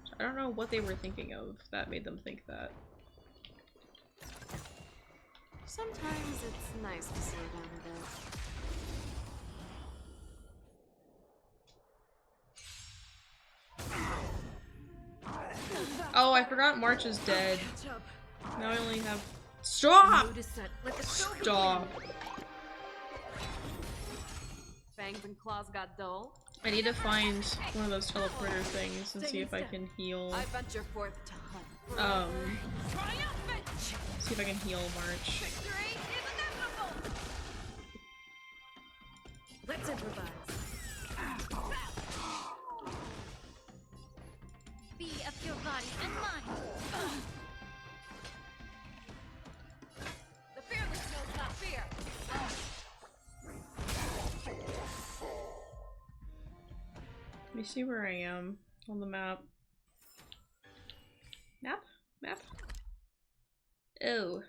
So I don't know what they were thinking of that made them think that. Sometimes it's nice to slow down a bit. Oh, I forgot March is dead. Now I only have. Stop! Stop. Fangs and claws got dull. I need to find one of those teleporter things and see if I can heal. I venture forth to hunt. See if I can heal March. Victory is inevitable. Let's improvise. Be of your body and mind. The fearless knows not fear. Let me see where I am on the map. Map? Map? Oh.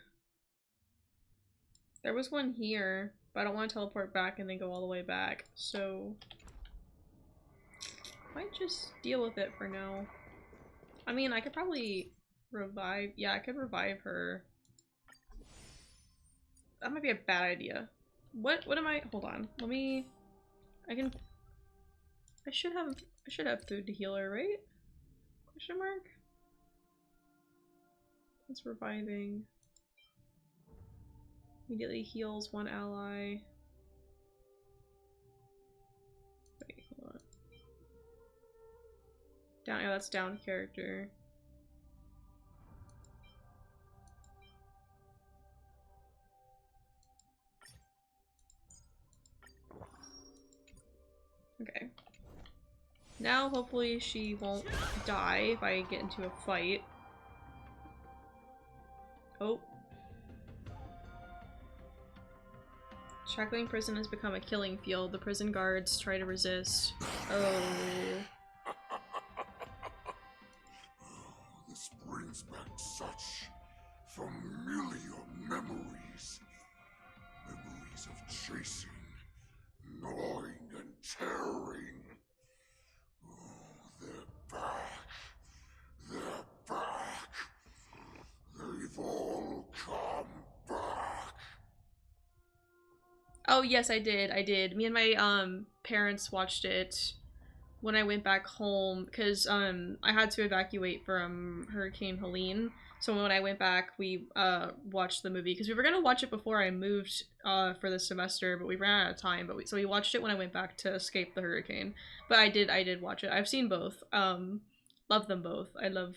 There was one here, but I don't want to teleport back and then go all the way back, so might just deal with it for now. I mean, I could probably revive. Yeah, I could revive her. That might be a bad idea. What am I? Hold on. Let me. I should have food to heal her, right? Question mark. It's reviving. Immediately heals one ally. Wait, hold on. Down, yeah, that's down character. Okay. Now, hopefully she won't die if I get into a fight. Oh. Shackling prison has become a killing field. The prison guards try to resist. Oh. This brings back such familiar memories. Memories of chasing, gnawing, and tearing. Oh, they're back. They're back. They've all come back. Oh yes, I did. Me and my parents watched it when I went back home because I had to evacuate from Hurricane Helene. So when I went back, we watched the movie because we were gonna watch it before I moved for the semester, but we ran out of time. But so we watched it when I went back to escape the hurricane. But I did watch it. I've seen both. Love them both. I love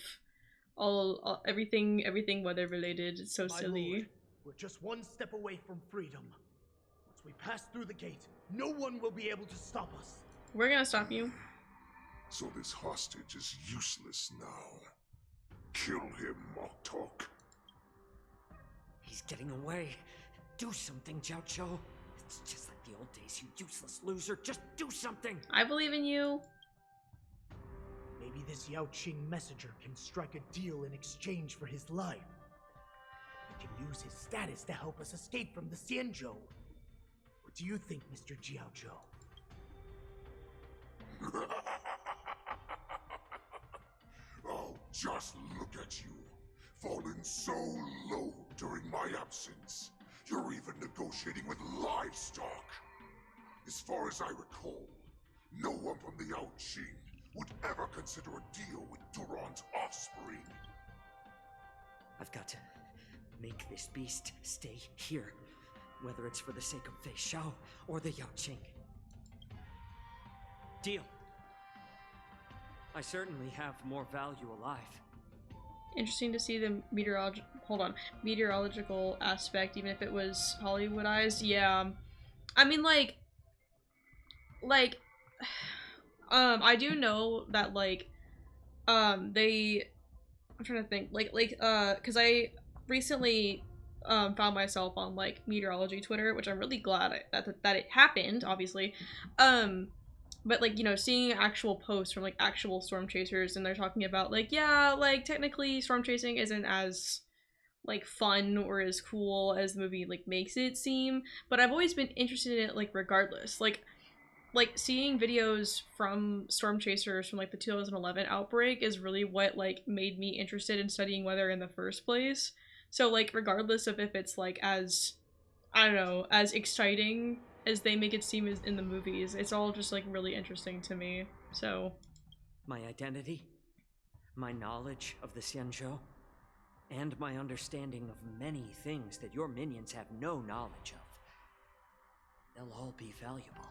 all everything weather related. It's so My silly. lord, we're just one step away from freedom. Once we pass through the gate, no one will be able to stop us. We're gonna stop you. So this hostage is useless now. Kill him, Moktok. He's getting away. Do something, Jiao Zhou. It's just like the old days, you useless loser. Just do something. I believe in you. Maybe this Yao Qing messenger can strike a deal in exchange for his life. He can use his status to help us escape from the Xianzhou. What do you think, Mr. Jiao Zhou? Oh, just look at you. Fallen so low during my absence. You're even negotiating with livestock. As far as I recall, no one from the Yao Qing would ever consider a deal with Duran's offspring. I've got to make this beast stay here, whether it's for the sake of Fei Shao or the Yao Qing. Deal. I certainly have more value alive. Interesting to see the meteorological aspect, even if it was Hollywoodized. Yeah, I mean, I do know that I'm trying to think, because I recently found myself on meteorology Twitter, which I'm really glad that it happened, obviously. But seeing actual posts from actual storm chasers, and they're talking about technically storm chasing isn't as fun or as cool as the movie makes it seem, but I've always been interested in it regardless. Seeing videos from storm chasers from the 2011 outbreak is really what made me interested in studying weather in the first place. So regardless of if it's as, I don't know, as exciting as they make it seem in the movies, it's all just really interesting to me. So my identity, my knowledge of the Xianzhou, and my understanding of many things that your minions have no knowledge of, they'll all be valuable.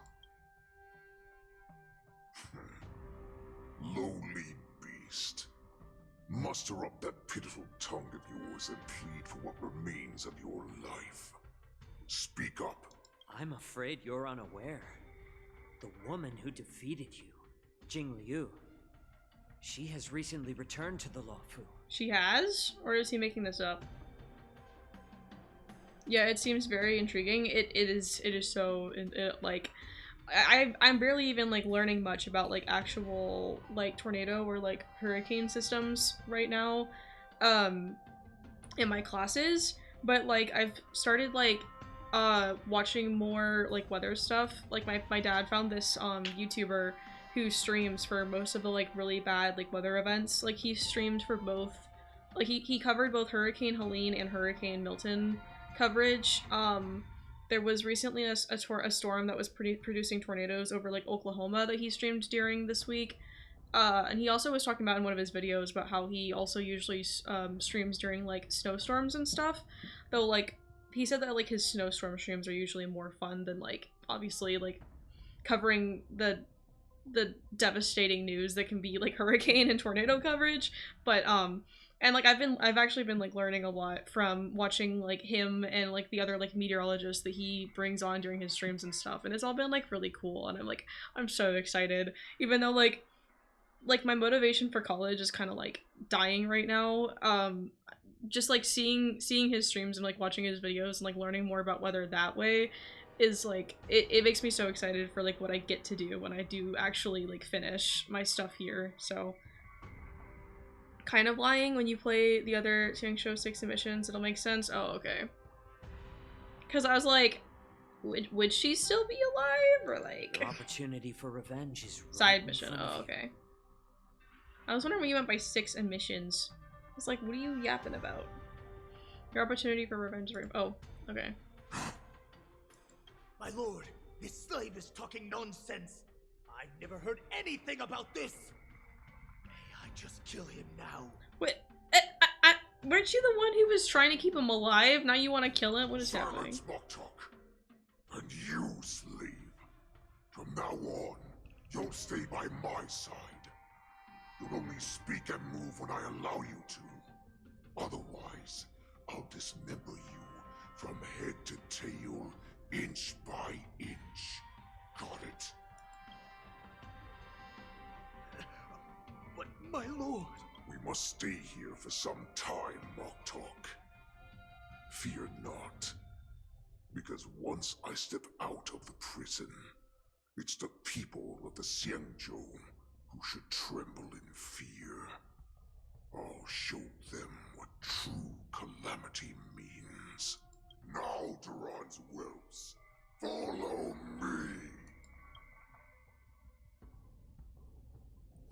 Lowly beast. Muster up that pitiful tongue of yours and plead for what remains of your life. Speak up. I'm afraid you're unaware. The woman who defeated you, Jing Liu, she has recently returned to the Luofu. She has? Or is he making this up? Yeah, it seems very intriguing. It is so, I'm barely even learning much about actual tornado or hurricane systems right now in my classes, but I've started watching more weather stuff. My dad found this YouTuber who streams for most of the really bad weather events. He streamed for both, he covered both Hurricane Helene and Hurricane Milton coverage. There was recently a storm that was producing tornadoes over Oklahoma that he streamed during this week. And he also was talking about in one of his videos about how he also usually streams during snowstorms and stuff. Though he said that his snowstorm streams are usually more fun than obviously covering the devastating news that can be hurricane and tornado coverage. But and I've actually been learning a lot from watching him and the other meteorologists that he brings on during his streams and stuff, and it's all been really cool, and I'm so excited, even though my motivation for college is kind of dying right now. Just seeing his streams and watching his videos and learning more about weather that way is it makes me so excited for what I get to do when I do actually finish my stuff here. So kind of lying, when you play the other Xianzhou 6 missions, it'll make sense. Oh, okay. Because I was would she still be alive, or Your opportunity for revenge is right side in mission? front of Oh, you. okay. I was wondering what you meant by 6 emissions. It's what are you yapping about? Your opportunity for revenge is right. Oh, okay. My lord, this slave is talking nonsense. I've never heard anything about this. May I just kill him now? Wait, weren't you the one who was trying to keep him alive? Now you want to kill him? What is happening? Silence, Moktok. And you, slave. From now on, you'll stay by my side. You'll only speak and move when I allow you to. Otherwise, I'll dismember you from head to tail inch by inch. Got it? But, my lord... We must stay here for some time, Moktok. Fear not. Because once I step out of the prison, it's the people of the Xianzhou who should tremble in fear. I'll show them what true calamity means. Now, Duran's whelps, follow me!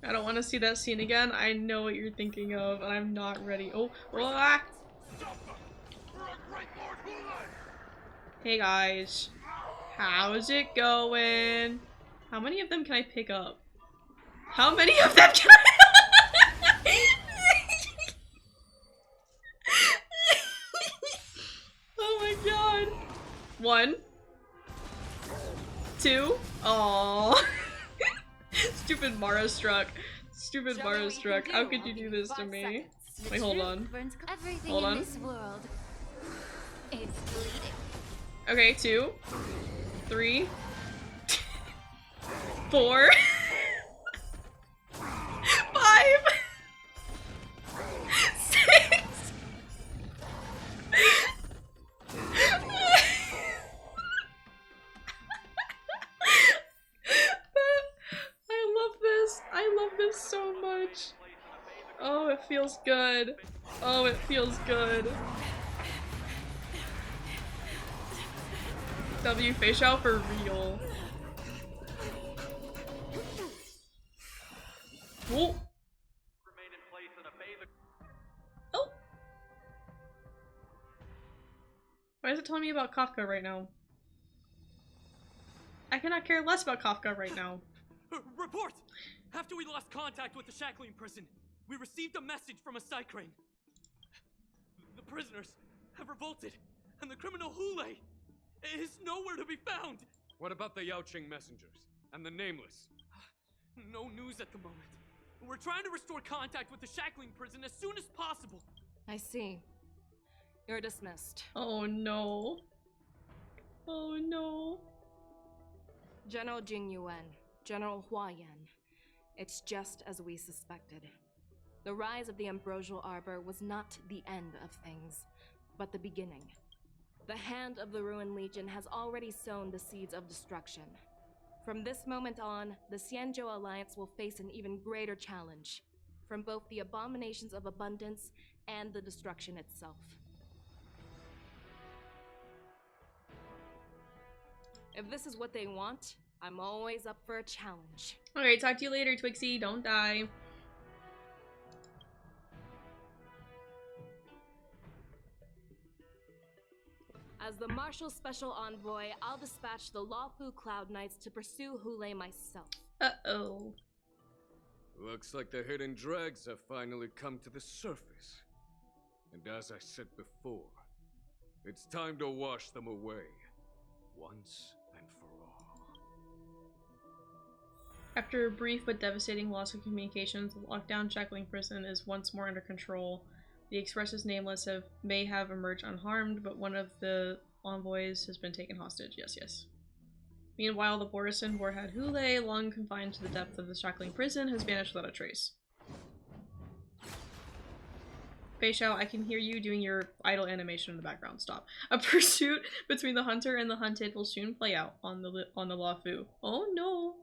I don't want to see that scene again. I know what you're thinking of, and I'm not ready. Oh, ah! Hey guys, how's it going? How many of them can I pick up? How many of them can I? Oh my god. 1, 2. Aww. Stupid Mara struck. Stupid Mara struck. How could you do this to me? Wait, hold on. Hold on. Okay, 2, 3, 4, 5, 6. I love this so much. Oh, it feels good. Oh, it feels good. W face out for real. Whoa. Oh. Why is it telling me about Kafka right now? I cannot care less about Kafka right now. Report! After we lost contact with the shackling prison, we received a message from a Psycrane. The prisoners have revolted, and the criminal Hule is nowhere to be found. What about the Yaoqing messengers and the Nameless? No news at the moment. We're trying to restore contact with the shackling prison as soon as possible. I see. You're dismissed. Oh no. Oh no. General Jing Yuan, General Hua Yan. It's just as we suspected. The rise of the Ambrosial Arbor was not the end of things, but the beginning. The hand of the Ruined Legion has already sown the seeds of destruction. From this moment on, the Xianzhou Alliance will face an even greater challenge, from both the abominations of abundance and the destruction itself. If this is what they want, I'm always up for a challenge. Alright, talk to you later, Twixie. Don't die. As the Marshal Special Envoy, I'll dispatch the Lawfu Cloud Knights to pursue Hule myself. Uh-oh. Looks like the hidden dregs have finally come to the surface. And as I said before, it's time to wash them away. Once and for all. After a brief but devastating loss of communications, the lockdown shackling prison is once more under control. The Express's Nameless may have emerged unharmed, but one of the envoys has been taken hostage. Yes, yes. Meanwhile, the Borisan warhead Hule, long confined to the depth of the shackling prison, has vanished without a trace. Fei Xiao, I can hear you doing your idle animation in the background. Stop. A pursuit between the hunter and the hunted will soon play out on the Lawfu. Oh no.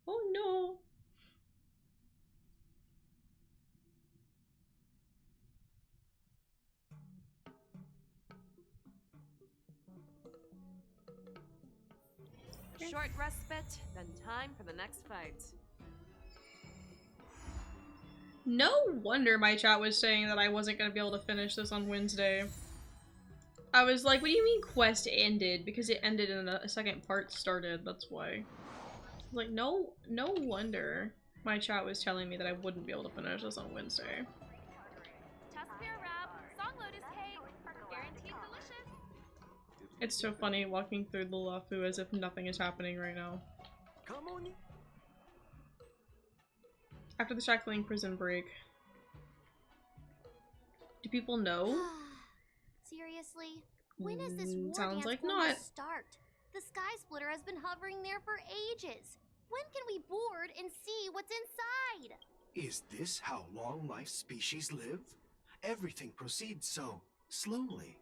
Oh no. Short respite, then time for the next fight. No wonder my chat was saying that I wasn't going to be able to finish this on Wednesday. I was like, what do you mean quest ended? Because it ended and a second part started, that's why. Like, no wonder my chat was telling me that I wouldn't be able to finish this on Wednesday. It's so funny walking through the Lawfu as if nothing is happening right now. Come on. After the shackling prison break. Do people know? Seriously? When is this war Sounds dance like going not. to start? The Sky Splitter has been hovering there for ages. When can we board and see what's inside? Is this how long life species live? Everything proceeds so slowly.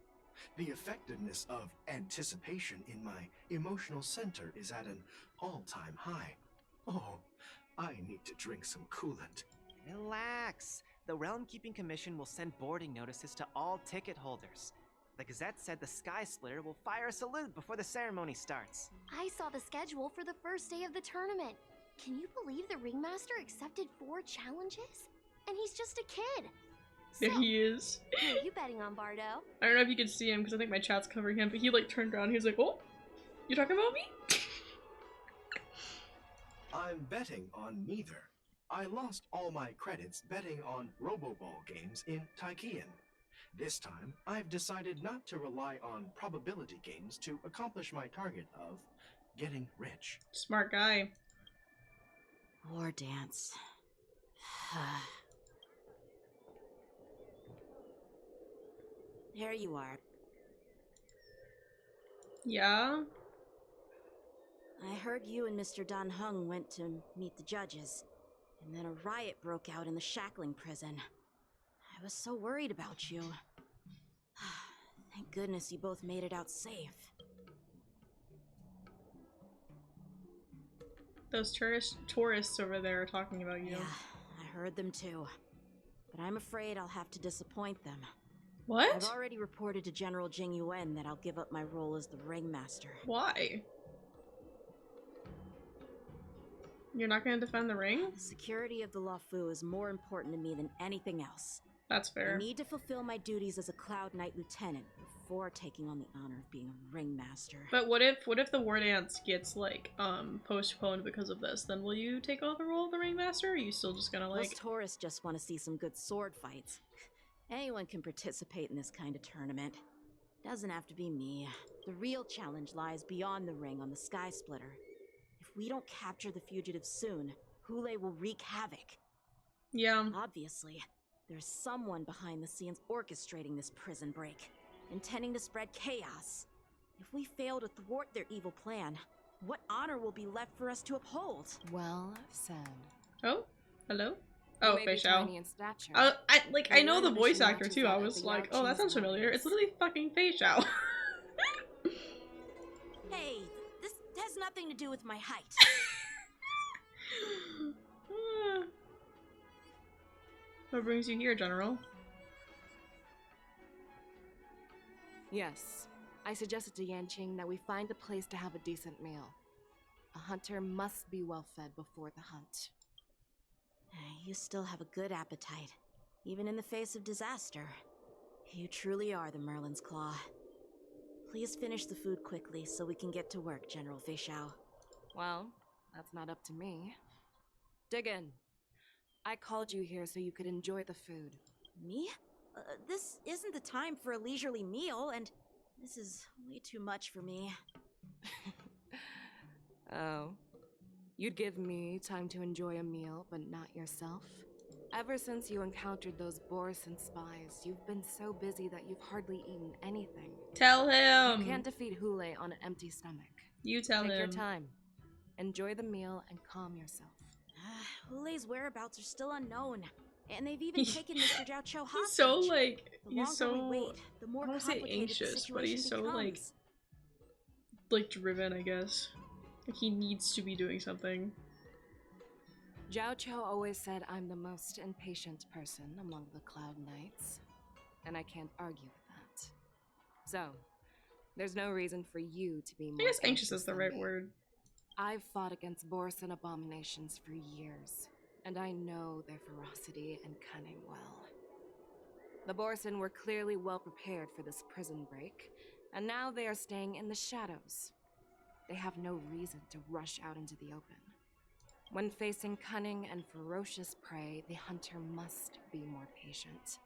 The effectiveness of anticipation in my emotional center is at an all-time high. Oh, I need to drink some coolant. Relax. The Realm Keeping Commission will send boarding notices to all ticket holders. The Gazette said the Sky Splitter will fire a salute before the ceremony starts. I saw the schedule for the first day of the tournament. Can you believe the Ringmaster accepted 4 challenges? And he's just a kid. Yeah, he is. Who are you betting on, Bardo? I don't know if you can see him because I think my chat's covering him, but he like turned around and he was like, "Oh, you talking about me?" I'm betting on neither. I lost all my credits betting on Roboball games in Tykean. This time, I've decided not to rely on probability games to accomplish my target of getting rich. Smart guy. War dance. There you are. Yeah? I heard you and Mr. Dan Heng went to meet the judges, and then a riot broke out in the shackling prison. I was so worried about you. Thank goodness you both made it out safe. Those tourists over there are talking about you. Yeah, I heard them too. But I'm afraid I'll have to disappoint them. What? I've already reported to General Jing Yuan that I'll give up my role as the ringmaster. Why? You're not gonna defend the ring? The security of the Luofu is more important to me than anything else. That's fair. I need to fulfill my duties as a Cloud Knight Lieutenant before taking on the honor of being a ringmaster. But what if the war dance gets like postponed because of this? Then will you take on the role of the ringmaster? Or are you still just gonna like? Most tourists just want to see some good sword fights. Anyone can participate in this kind of tournament. Doesn't have to be me. The real challenge lies beyond the ring on the Sky Splitter. If we don't capture the fugitives soon, Hule will wreak havoc. Yeah. Obviously, there's someone behind the scenes orchestrating this prison break, intending to spread chaos. If we fail to thwart their evil plan, what honor will be left for us to uphold? Well said. Oh, hello. Oh, You may be Fei Xiao. tiny in stature, I know the your voice mission actor matches too. that I of was the like, Yao oh, that sounds Qing's familiar. It's warriors. literally fucking Fei Xiao. Hey, this has nothing to do with my height. What brings you here, General? Yes, I suggested to Yanqing that we find a place to have a decent meal. A hunter must be well fed before the hunt. You still have a good appetite, even in the face of disaster. You truly are the Merlin's Claw. Please finish the food quickly so we can get to work, General Fei Xiao. Well, that's not up to me. Dig in. I called you here so you could enjoy the food. Me? This isn't the time for a leisurely meal, and this is way too much for me. Oh. You'd give me time to enjoy a meal, but not yourself? Ever since you encountered those Borison spies, you've been so busy that you've hardly eaten anything. Tell him! You can't defeat Hule on an empty stomach. You tell him. Take your time. Enjoy the meal and calm yourself. Hule's whereabouts are still unknown, and they've even taken Mr. Zhao Cho hostage. He's so like, The longer we wait, the more I don't say complicated the anxious, but he's so situation like driven, I guess. Like he needs to be doing something. Zhao Cho always said I'm the most impatient person among the Cloud Knights, and I can't argue with that. So, there's no reason for you to be more I guess anxious is the than right me. word. I've fought against Borison abominations for years, and I know their ferocity and cunning well. The Borison were clearly well prepared for this prison break, and now they are staying in the shadows. They have no reason to rush out into the open. When facing cunning and ferocious prey, the hunter must be more patient,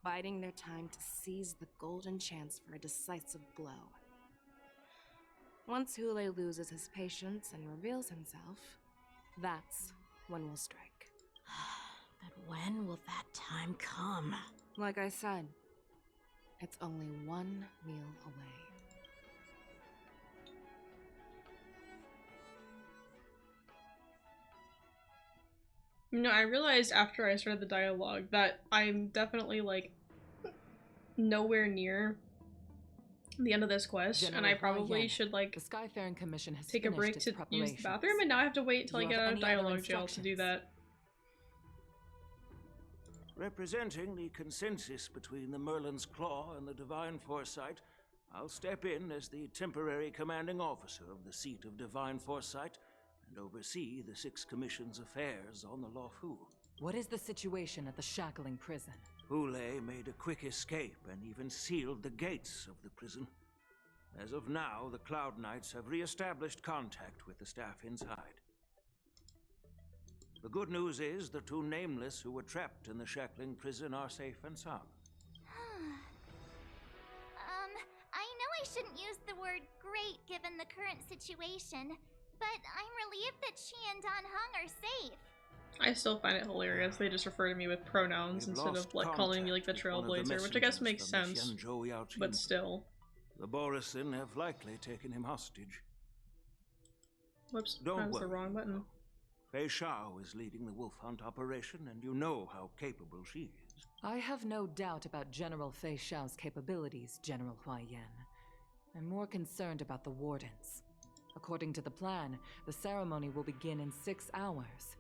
biding their time to seize the golden chance for a decisive blow. Once Hule loses his patience and reveals himself, that's when we'll strike. But when will that time come? Like I said, It's only one meal away. You know, I realized after I started the dialogue that I'm definitely, like, nowhere near the end of this quest, General and I probably Huayan, should, like, the Skyfaring Commission has take a break finished to its use the preparations. bathroom, and now I have to wait until I You get have out of any other dialogue jail to do that. Representing the consensus between the Merlin's Claw and the Divine Foresight, I'll step in as the temporary commanding officer of the seat of Divine Foresight and oversee the Six Commission's affairs on the Lawfu. What is the situation at the Shackling prison? Hule made a quick escape and even sealed the gates of the prison. As of now, the Cloud Knights have re-established contact with the staff inside. The good news is the two Nameless who were trapped in the Shackling prison are safe and sound. I know I shouldn't use the word great given the current situation, but I'm relieved that she and Don Hung are safe. I still find it hilarious. They just refer to me with pronouns instead of, like, calling me, like, the Trailblazer, which I guess makes sense, but still. The Borisin have likely taken him hostage. Whoops, Don't that was worry. the wrong button. Fei Shao is leading the wolf hunt operation, and you know how capable she is. I have no doubt about General Fei Shao's capabilities, General Huayan. I'm more concerned about the Wardens. According to the plan, the ceremony will begin in 6 hours.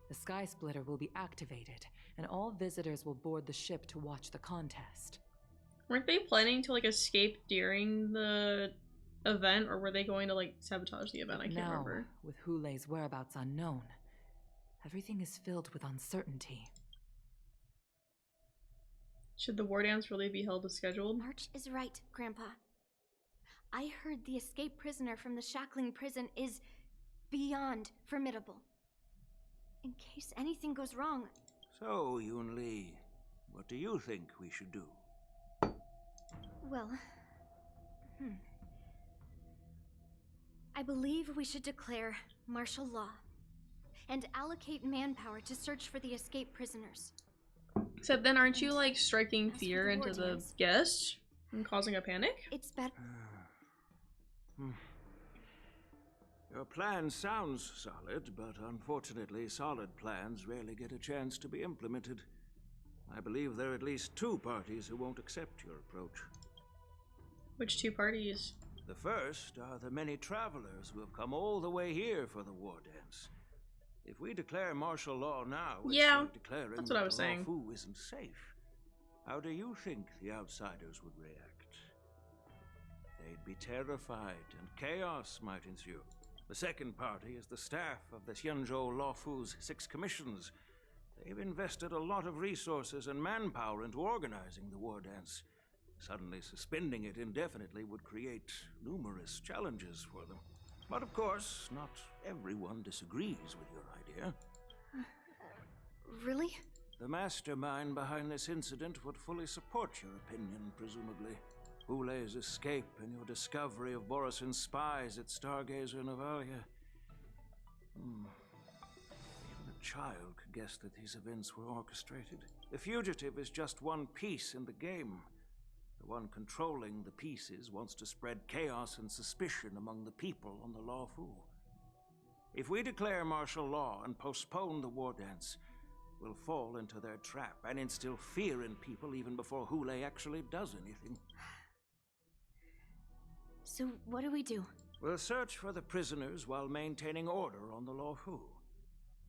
The Sky Splitter will be activated, and all visitors will board the ship to watch the contest. Weren't they planning to, like, escape during the event, or were they going to, like, sabotage the event? I can't remember. With Hule's whereabouts unknown, everything is filled with uncertainty. Should the war dance really be held as scheduled? March is right, Grandpa. I heard the escaped prisoner from the Shackling prison is beyond formidable. In case anything goes wrong. So, Yun Li, what do you think we should do? Well, I believe we should declare martial law and allocate manpower to search for the escaped prisoners. Except then aren't you, like, striking fear into the guests and causing a panic? It's better. Your plan sounds solid, but unfortunately solid plans rarely get a chance to be implemented. I believe there are at least 2 parties who won't accept your approach. Which 2 parties? The first are the many travelers who have come all the way here for the war dance. If we declare martial law now, it's like declaring that's what I was that saying. Lawfu isn't safe. How do you think the outsiders would react? They'd be terrified, and chaos might ensue. The second party is the staff of the Xianzhou Lawfu's 6 commissions. They've invested a lot of resources and manpower into organizing the war dance. Suddenly suspending it indefinitely would create numerous challenges for them. But of course, not everyone disagrees with your idea. Really? The mastermind behind this incident would fully support your opinion, presumably. Hule's escape and your discovery of Borisin's spies at Stargazer Navalia. Even a child could guess that these events were orchestrated. The fugitive is just one piece in the game. The one controlling the pieces wants to spread chaos and suspicion among the people on the Lawfu. If we declare martial law and postpone the war dance, we'll fall into their trap and instill fear in people even before Hule actually does anything. So what do we do? We'll search for the prisoners while maintaining order on the Lawfu,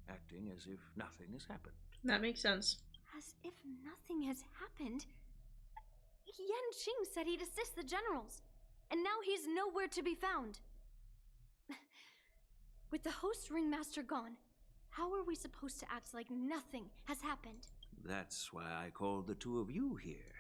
acting as if nothing has happened. That makes sense. As if nothing has happened? Yan Qing said he'd assist the generals, and now he's nowhere to be found. With the host ringmaster gone, how are we supposed to act like nothing has happened? That's why I called the 2 of you here.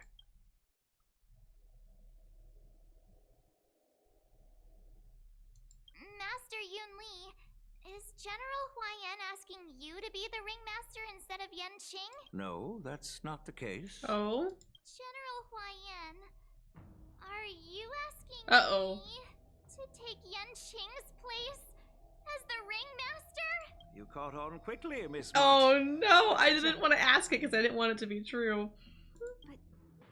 Master Yun Li, is General Huayan asking you to be the ringmaster instead of Yan Qing? No, that's not the case. Oh? General Huayan, are you asking me to take Yan Qing's place as the ringmaster? You caught on quickly, Miss Oh no, I didn't want to ask it because I didn't want it to be true. But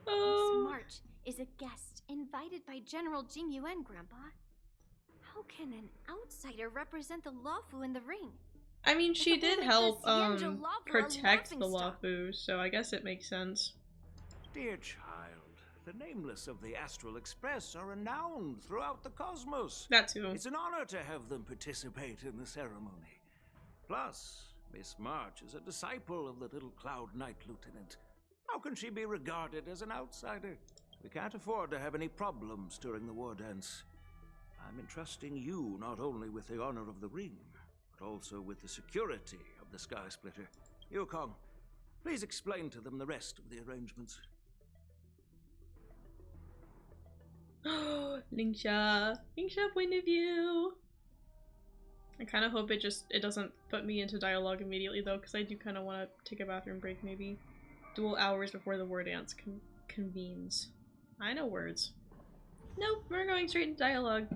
Miss March is a guest invited by General Jing Yuan, Grandpa. How can an outsider represent the Luofu in the ring? I mean, she did help protect the laughingstock. Luofu, so I guess it makes sense. Dear child, the nameless of the Astral Express are renowned throughout the cosmos. That too. It's an honor to have them participate in the ceremony. Plus, Miss March is a disciple of the Little Cloud Knight Lieutenant. How can she be regarded as an outsider? We can't afford to have any problems during the war dance. I'm entrusting you not only with the honor of the ring, but also with the security of the Sky Splitter. Yukong, please explain to them the rest of the arrangements. Ningxia point of view. I kind of hope it doesn't put me into dialogue immediately though, because I do kind of want to take a bathroom break maybe. Dual hours before the war dance convenes. I know words. Nope, we're going straight into dialogue.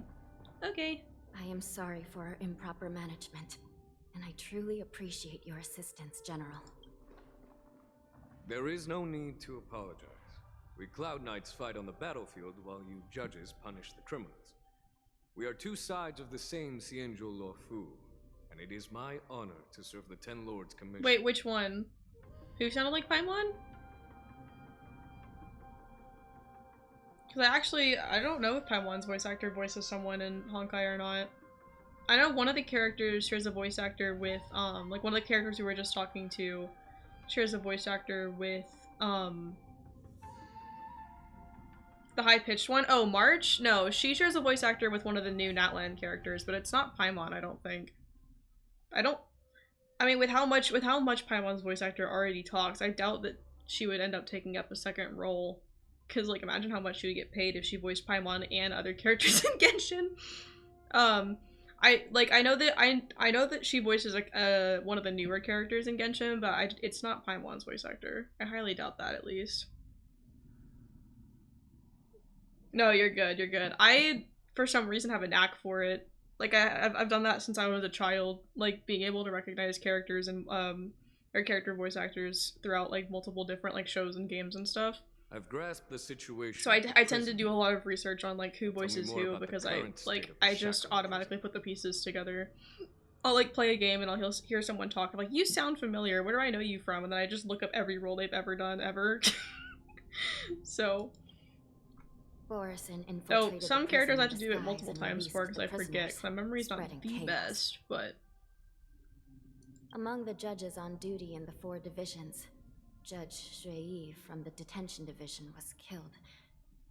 Okay. I am sorry for our improper management, and I truly appreciate your assistance, General. There is no need to apologize. We Cloud Knights fight on the battlefield while you judges punish the criminals. We are two sides of the same Xianzhou Luofu, and it is my honor to serve the Ten Lords Commission. Wait, which one? Who sounded like Paimon? Because I don't know if Paimon's voice actor voices someone in Honkai or not. I know one of the characters shares a voice actor with, like one of the characters we were just talking to shares a voice actor with, the high-pitched one. Oh, March? No, she shares a voice actor with one of the new Natlan characters, but it's not Paimon, I don't think. I mean, with how much Paimon's voice actor already talks, I doubt that she would end up taking up a second role. Cause like, imagine how much she would get paid if she voiced Paimon and other characters in Genshin. I know that she voices like one of the newer characters in Genshin, but it's not Paimon's voice actor. I highly doubt that, at least. No, you're good. You're good. I, for some reason, have a knack for it. Like I've done that since I was a child. Like being able to recognize characters and or character voice actors throughout like multiple different like shows and games and stuff. I've grasped the situation. So I tend to do a lot of research on like who voices who because I just automatically put the pieces together. I'll like play a game and I'll hear someone talk. I'm like, you sound familiar. Where do I know you from? And then I just look up every role they've ever done ever. So. Oh, some characters I have to do it multiple times for because I forget. Because my memory's not the best, but. Among the judges on duty in the 4 divisions, Judge Shui from the Detention Division was killed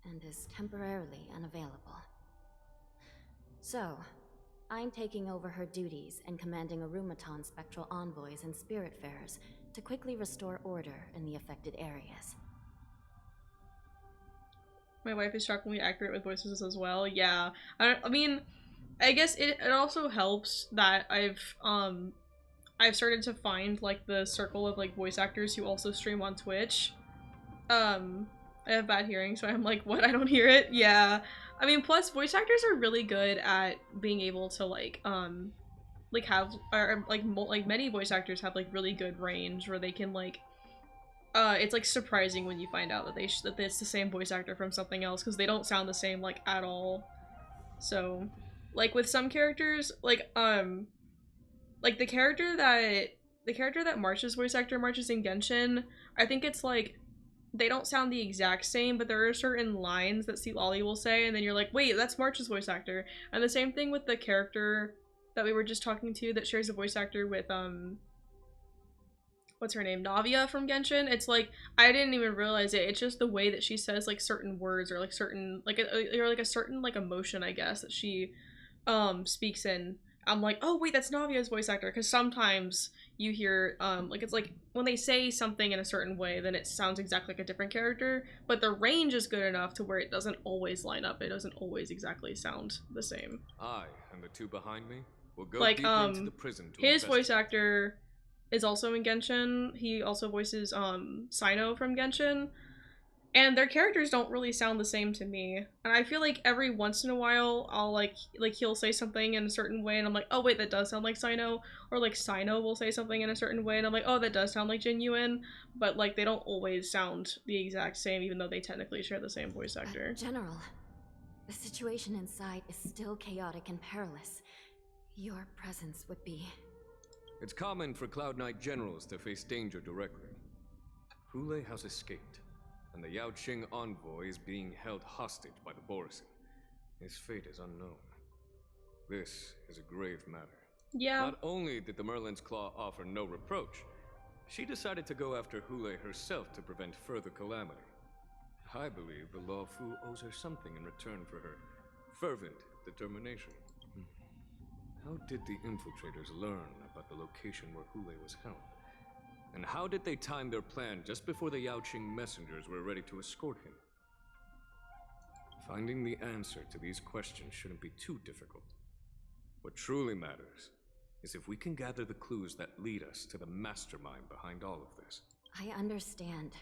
and is temporarily unavailable. So, I'm taking over her duties and commanding Arumaton spectral envoys and spiritfarers to quickly restore order in the affected areas. My wife is shockingly accurate with voices as well. Yeah, I mean, I guess it also helps that I've started to find like the circle of like voice actors who also stream on Twitch. I have bad hearing, so I'm like, what? I don't hear it. Yeah, I mean, plus voice actors are really good at being able to like have or like many voice actors have like really good range where they can like. It's like surprising when you find out that that it's the same voice actor from something else because they don't sound the same like at all. So, like with some characters, like the character that March's voice actor March's in Genshin, I think it's like they don't sound the exact same, but there are certain lines that Lolly will say, and then you're like, wait, that's March's voice actor. And the same thing with the character that we were just talking to that shares a voice actor with what's her name? Navia from Genshin. It's like, I didn't even realize it. It's just the way that she says like certain words or like certain, like a certain like emotion, I guess, that she speaks in. I'm like, oh wait, that's Navia's voice actor. Because sometimes you hear, like it's like when they say something in a certain way, then it sounds exactly like a different character. But the range is good enough to where it doesn't always line up. It doesn't always exactly sound the same. I and the 2 behind me will go like, deeper into the prison to his voice actor is also in Genshin. He also voices Sino from Genshin. And their characters don't really sound the same to me. And I feel like every once in a while, I'll like he'll say something in a certain way and I'm like, oh wait, that does sound like Sino. Or like Sino will say something in a certain way and I'm like, oh, that does sound like Genuine. But like they don't always sound the exact same even though they technically share the same voice actor. General, the situation inside is still chaotic and perilous. Your presence would be... It's common for Cloud Knight generals to face danger directly. Hule has escaped, and the Yaoqing envoy is being held hostage by the Borisin. His fate is unknown. This is a grave matter. Yeah. Not only did the Merlin's Claw offer no reproach, she decided to go after Hule herself to prevent further calamity. I believe the Law Fu owes her something in return for her fervent determination. How did the infiltrators learn about the location where Hule was held? And how did they time their plan just before the Yaoqing messengers were ready to escort him? Finding the answer to these questions shouldn't be too difficult. What truly matters is if we can gather the clues that lead us to the mastermind behind all of this. I understand,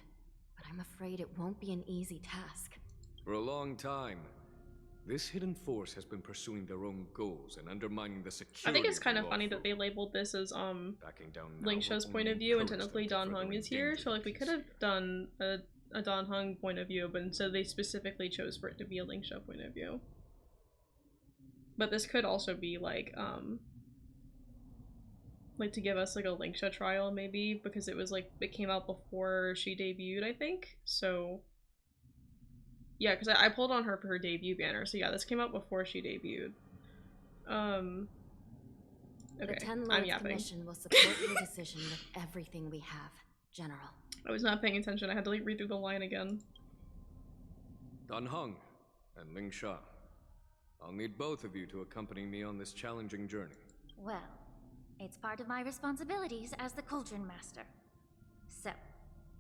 but I'm afraid it won't be an easy task. For a long time, this hidden force has been pursuing their own goals and undermining the security. I think it's kind of funny that they labeled this as Lingsha's point of view and technically Dan Heng is here, so like we could have done a Dan Heng point of view, but instead they specifically chose for it to be a Lingsha point of view. But this could also be like to give us like a Lingsha trial maybe, because it was like it came out before she debuted, I think. So yeah, because I pulled on her for her debut banner. So yeah, this came out before she debuted. Okay, The 10 I'm Lords yapping. Commission will support your decision with everything we have, General. I was not paying attention. I had to like read through the line again. Dan Heng and Ling Sha. I'll need both of you to accompany me on this challenging journey. Well, it's part of my responsibilities as the Cauldron Master. So,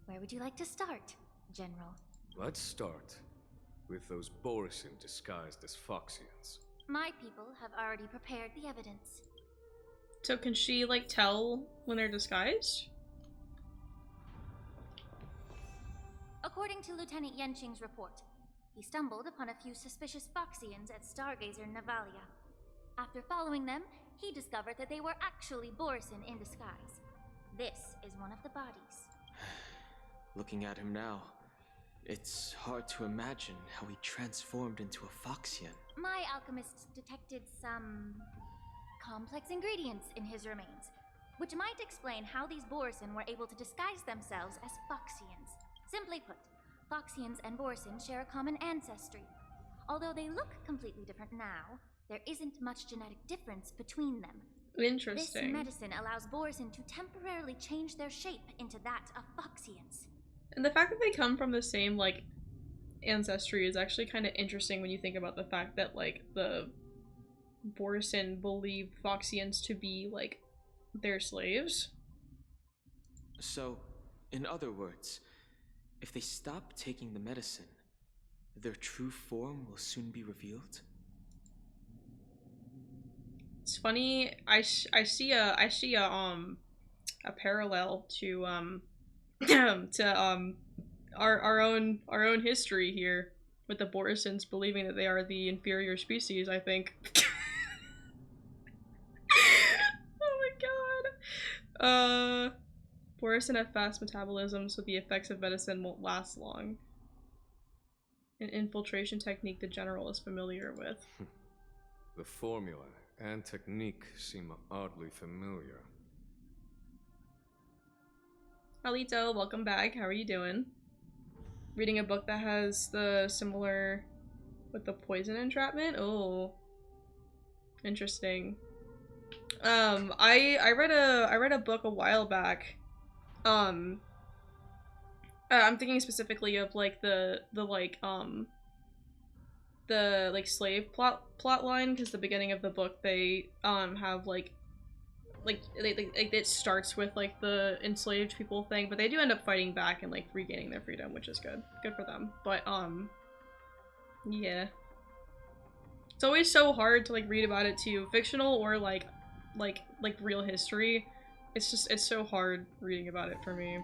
where would you like to start, General? Let's start with those Borisin disguised as Foxians. My people have already prepared the evidence. So can she like tell when they're disguised? According to Lieutenant Yenqing's report, he stumbled upon a few suspicious Foxians at Stargazer Navalia. After following them, he discovered that they were actually Borisin in disguise. This is one of the bodies. Looking at him now, it's hard to imagine how he transformed into a Foxian. My alchemists detected some complex ingredients in his remains, which might explain how these Borisin were able to disguise themselves as Foxians. Simply put, Foxians and Borisin share a common ancestry. Although they look completely different now, there isn't much genetic difference between them. Interesting. This medicine allows Borisin to temporarily change their shape into that of Foxians. And the fact that they come from the same like ancestry is actually kind of interesting when you think about the fact that like the Borisin believe Foxians to be like their slaves. So, in other words, if they stop taking the medicine, their true form will soon be revealed? It's funny. I see a parallel to our own history here with the Borisins believing that they are the inferior species, I think. Oh my god. Borisin have fast metabolism, so the effects of medicine won't last long. An infiltration technique the general is familiar with. The formula and technique seem oddly familiar. Alito, welcome back. How are you doing? Reading a book that has the similar with the poison entrapment? Oh. Interesting. I read a book a while back. I'm thinking specifically of like the slave plot line, because the beginning of the book they have like it starts with like the enslaved people thing, but they do end up fighting back and like regaining their freedom, which is good for them. But yeah, it's always so hard to like read about it too, fictional or like real history. It's so hard reading about it for me.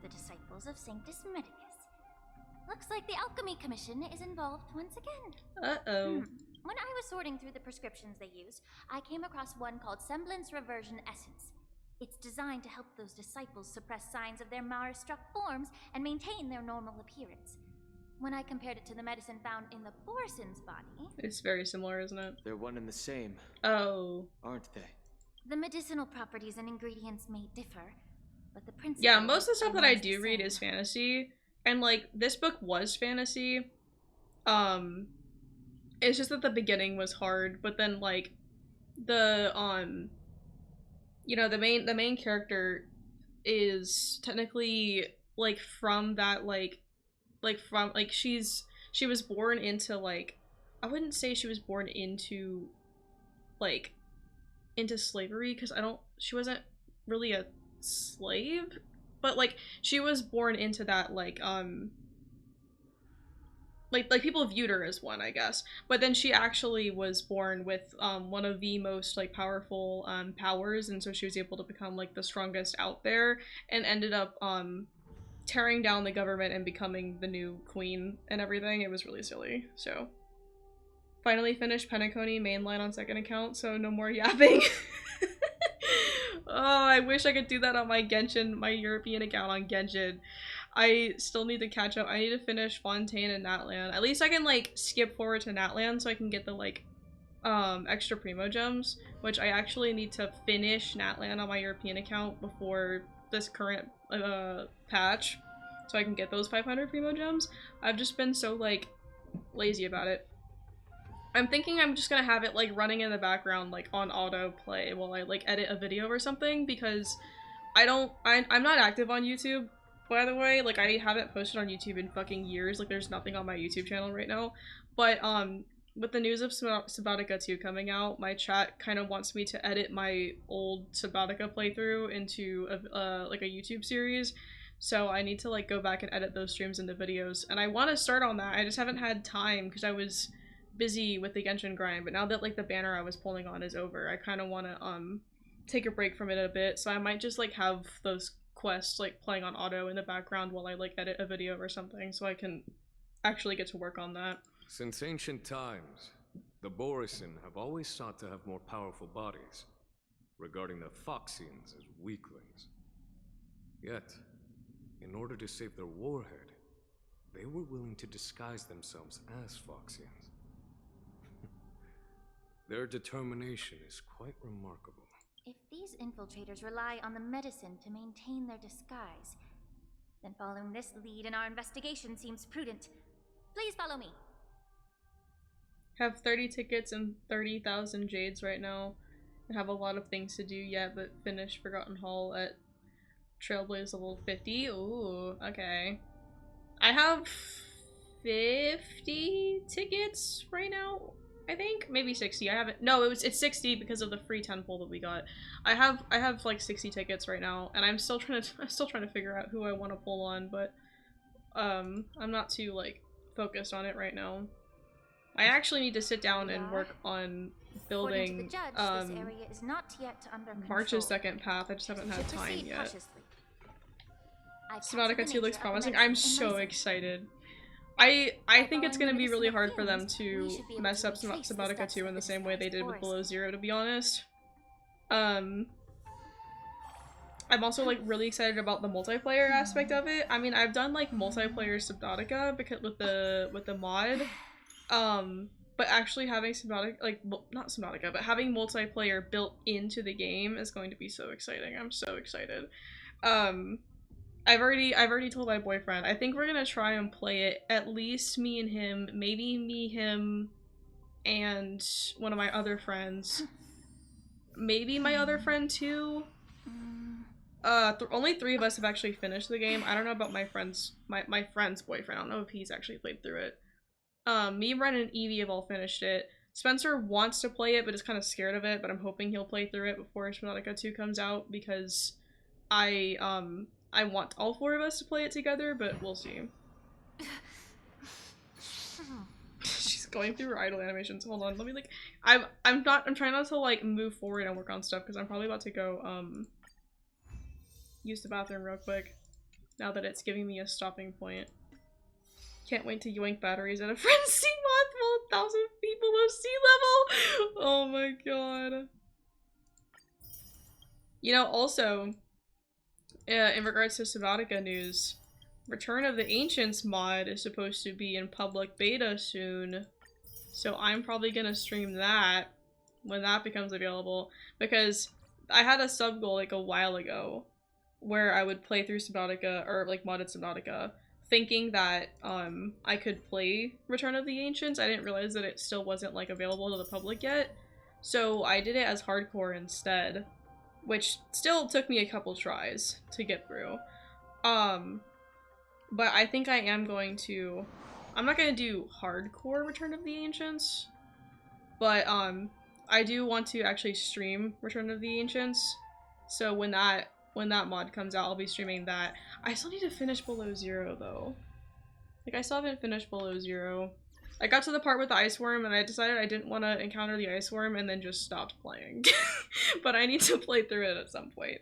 The disciples of Sanctus Medicus. Looks like the Alchemy Commission is involved once again. Uh-oh. When I was sorting through the prescriptions they used, I came across one called Semblance Reversion Essence. It's designed to help those disciples suppress signs of their Mara-struck forms and maintain their normal appearance. When I compared it to the medicine found in the Borison's body... It's very similar, isn't it? They're one and the same. Oh. Aren't they? The medicinal properties and ingredients may differ, but the principle... Yeah, most of the stuff that I do read is fantasy. And, like, this book was fantasy. It's just that the beginning was hard, but then, like, the, you know, the main character is technically, like, from that, she was born into, like, I wouldn't say she was born into, like, into slavery, because she wasn't really a slave, but, like, she was born into that, like people viewed her as one, I guess, but then she actually was born with, one of the most, like, powerful, powers, and so she was able to become, like, the strongest out there, and ended up, tearing down the government and becoming the new queen and everything. It was really silly. So finally finished Penacony mainline on second account, so no more yapping. Oh, I wish I could do that on my Genshin, my European account on Genshin. I still need to catch up. I need to finish Fontaine and Natlan. At least I can, like, skip forward to Natlan so I can get the, like, extra Primo Gems, which I actually need to finish Natlan on my European account before this current patch, so I can get those 500 Primo Gems. I've just been so, like, lazy about it. I'm thinking I'm just gonna have it, like, running in the background, like, on auto play while I, like, edit a video or something, because I'm not active on YouTube, by the way. Like, I haven't posted on YouTube in fucking years. Like, there's nothing on my YouTube channel right now. But, with the news of Subnautica 2 coming out, my chat kind of wants me to edit my old Subnautica playthrough into like a YouTube series. So I need to, like, go back and edit those streams into videos. And I want to start on that. I just haven't had time because I was busy with the Genshin grind. But now that, like, the banner I was pulling on is over, I kind of want to take a break from it a bit. So I might just, like, have those quests, like, playing on auto in the background while I, like, edit a video or something, so I can actually get to work on that. Since ancient times, the Borison have always sought to have more powerful bodies, regarding the Foxians as weaklings. Yet, in order to save their warhead, they were willing to disguise themselves as Foxians. Their determination is quite remarkable. If these infiltrators rely on the medicine to maintain their disguise, then following this lead in our investigation seems prudent. Please follow me. Have 30 tickets and 30,000 jades right now. I have a lot of things to do yet, but finish Forgotten Hall at Trailblaze level 50. Ooh, okay. I have 50 tickets right now, I think. Maybe 60. I haven't. No, it's 60 because of the free 10 pull that we got. I have like 60 tickets right now, and I'm still trying to figure out who I want to pull on, but I'm not too, like, focused on it right now. I actually need to sit down and work on building According to the judge, this area is not yet under control. March's second path. I just haven't had time yet. Subnautica Subnautica 2 looks promising. I'm so excited. I think it's gonna be really hard for them to mess up Subnautica 2 in the same way they did with Below Zero, to be honest. I'm also, like, really excited about the multiplayer aspect of it. I mean, I've done, like, multiplayer Subnautica because with the mod. But actually having Subnautica, like, well, not Subnautica, but having multiplayer built into the game is going to be so exciting. I'm so excited. I've already told my boyfriend, I think we're gonna try and play it, at least me and him, maybe me, him, and one of my other friends. Maybe my other friend too. Only 3 of us have actually finished the game. I don't know about my friend's boyfriend. I don't know if he's actually played through it. Me, Ren, and Evie have all finished it. Spencer wants to play it, but is kind of scared of it, but I'm hoping he'll play through it before Subnautica 2 comes out, because I want all 4 of us to play it together, but we'll see. She's going through her idle animations. Hold on, let me, like, I'm trying not to, like, move forward and work on stuff, because I'm probably about to go, use the bathroom real quick, now that it's giving me a stopping point. Can't wait to yoink batteries at a frenzy month while 1,000 feet below sea level. Oh my god. You know, also, in regards to Subnautica news, Return of the Ancients mod is supposed to be in public beta soon. So I'm probably gonna stream that when that becomes available, because I had a sub goal like a while ago where I would play through Subnautica, or like modded Subnautica, thinking that I could play Return of the Ancients. I didn't realize that it still wasn't like available to the public yet, so I did it as hardcore instead, which still took me a couple tries to get through. But I think I am going to, I'm not gonna do hardcore Return of the Ancients, but I do want to actually stream Return of the Ancients. So when that mod comes out, I'll be streaming that. I still need to finish Below Zero though. Like, I still haven't finished Below Zero. I got to the part with the ice worm and I decided I didn't want to encounter the ice worm and then just stopped playing. But I need to play through it at some point.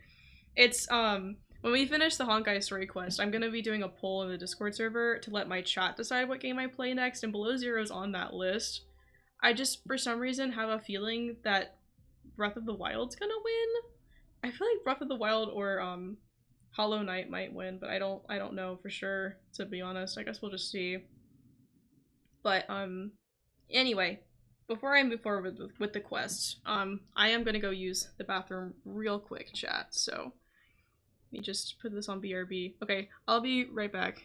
It's when we finish the Honkai story quest, I'm gonna be doing a poll in the Discord server to let my chat decide what game I play next, and Below Zero's on that list. I just, for some reason, have a feeling that Breath of the Wild's gonna win. I feel like Breath of the Wild or Hollow Knight might win, but I don't know for sure, to be honest. I guess we'll just see. But anyway, before I move forward with the quest, I am gonna go use the bathroom real quick, chat. So let me just put this on BRB. Okay, I'll be right back.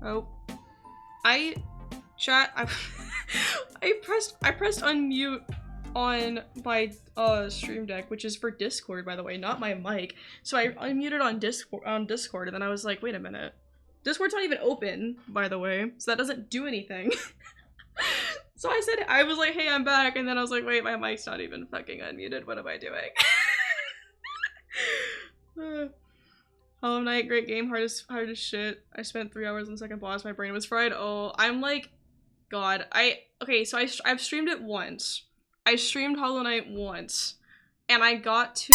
Oh, chat, I pressed unmute on my stream deck, which is for Discord, by the way, not my mic. So I unmuted on Discord, and then I was like, wait a minute. Discord's not even open, by the way, so that doesn't do anything. So I was like, hey, I'm back, and then I was like, wait, my mic's not even fucking unmuted. What am I doing? Hollow Knight, great game, hard as shit. I spent 3 hours on the second boss, my brain was fried. Oh, I'm like, God. Okay, so I've streamed it once. I streamed Hollow Knight once, and I got to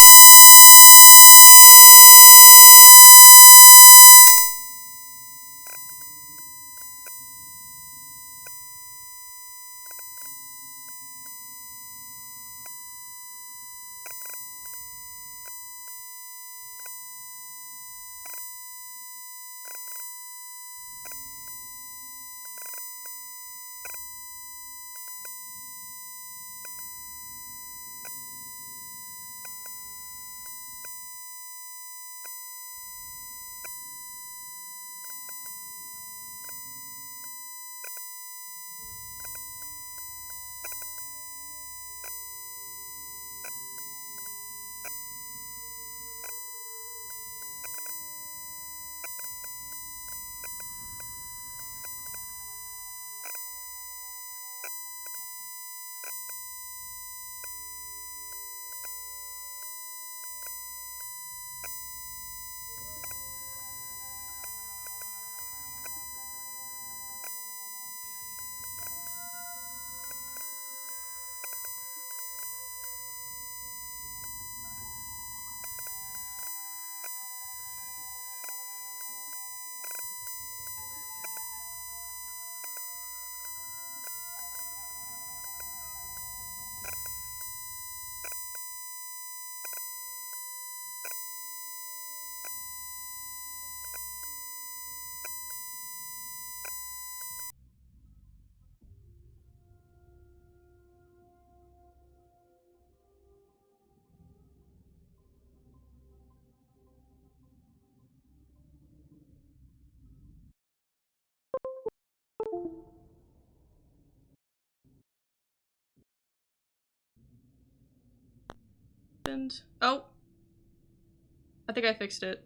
oh, I think I fixed it.